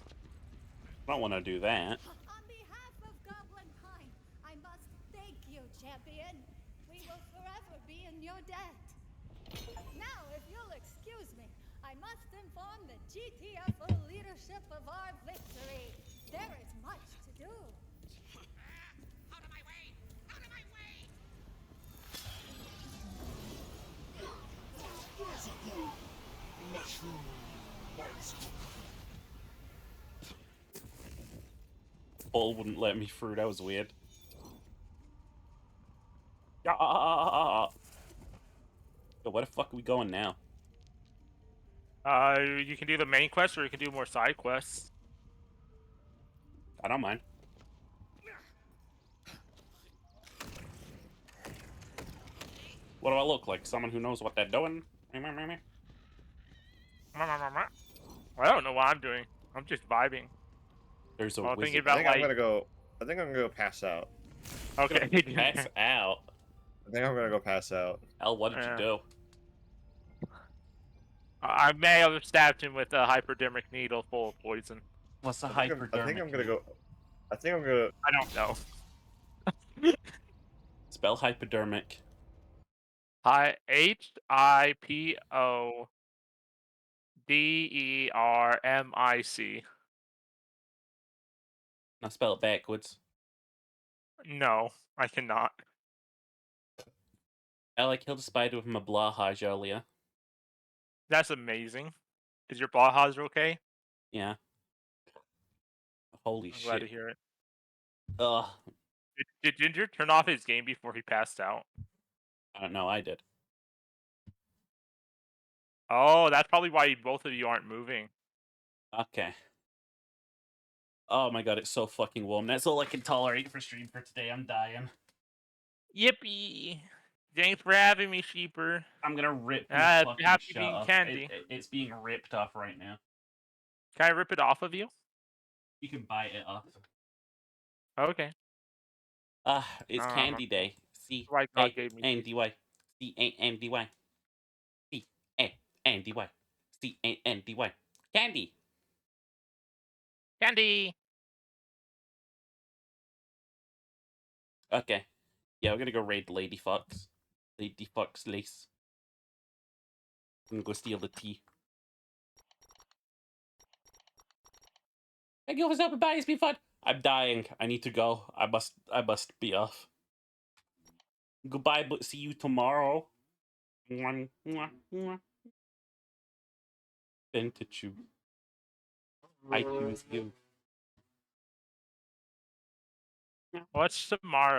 I don't want to do that. On behalf of Goblinkind, I must thank you, champion. We will forever be in your debt. Now, if you'll excuse me, I must inform the GTFO leadership of our victory. There is much to do. Out of my way! Out of my way! Paul wouldn't let me through. That was weird. Yeah. So where the fuck are we going now? You can do the main quest, or you can do more side quests. I don't mind. What do I look like? Someone who knows what they're doing? I don't know what I'm doing. I'm just vibing. There's a Well, wizard. thinking about, I think I'm gonna go pass out. Okay. Pass out. I think I'm gonna go pass out. Hell, what did you do? I may have stabbed him with a hypodermic needle full of poison. What's a I think I'm gonna go. I think I'm gonna. I don't know. Spell hypodermic. Hypodermic. Now spell it backwards. No, I cannot. I killed a spider with my blahaj earlier. That's amazing. Is your Blahaz okay? Yeah. Holy I'm glad to shit. hear it. Ugh. Did Ginger turn off his game before he passed out? I don't know, I did. Oh, that's probably why both of you aren't moving. Okay. Oh my god, it's so fucking warm. That's all I can tolerate for stream for today. I'm dying. Yippee! Thanks for having me, Sheeper. I'm gonna rip your fucking happy shut being off. candy. It's being ripped off right now. Can I rip it off of you? You can bite it off. Okay. It's Candy Day. C Right, God A gave me N D Y. C A N D Y. C A N D Y. C A N D Y. Candy. Candy. Okay. Yeah, we're gonna go raid Lady Fox. Lady Fox Lace. I'm gonna go steal the tea. Thank you for stopping by. It's been fun. I'm dying. I need to go. I must be off. Goodbye, but see you tomorrow. Then to choose. I choose you. What's tomorrow?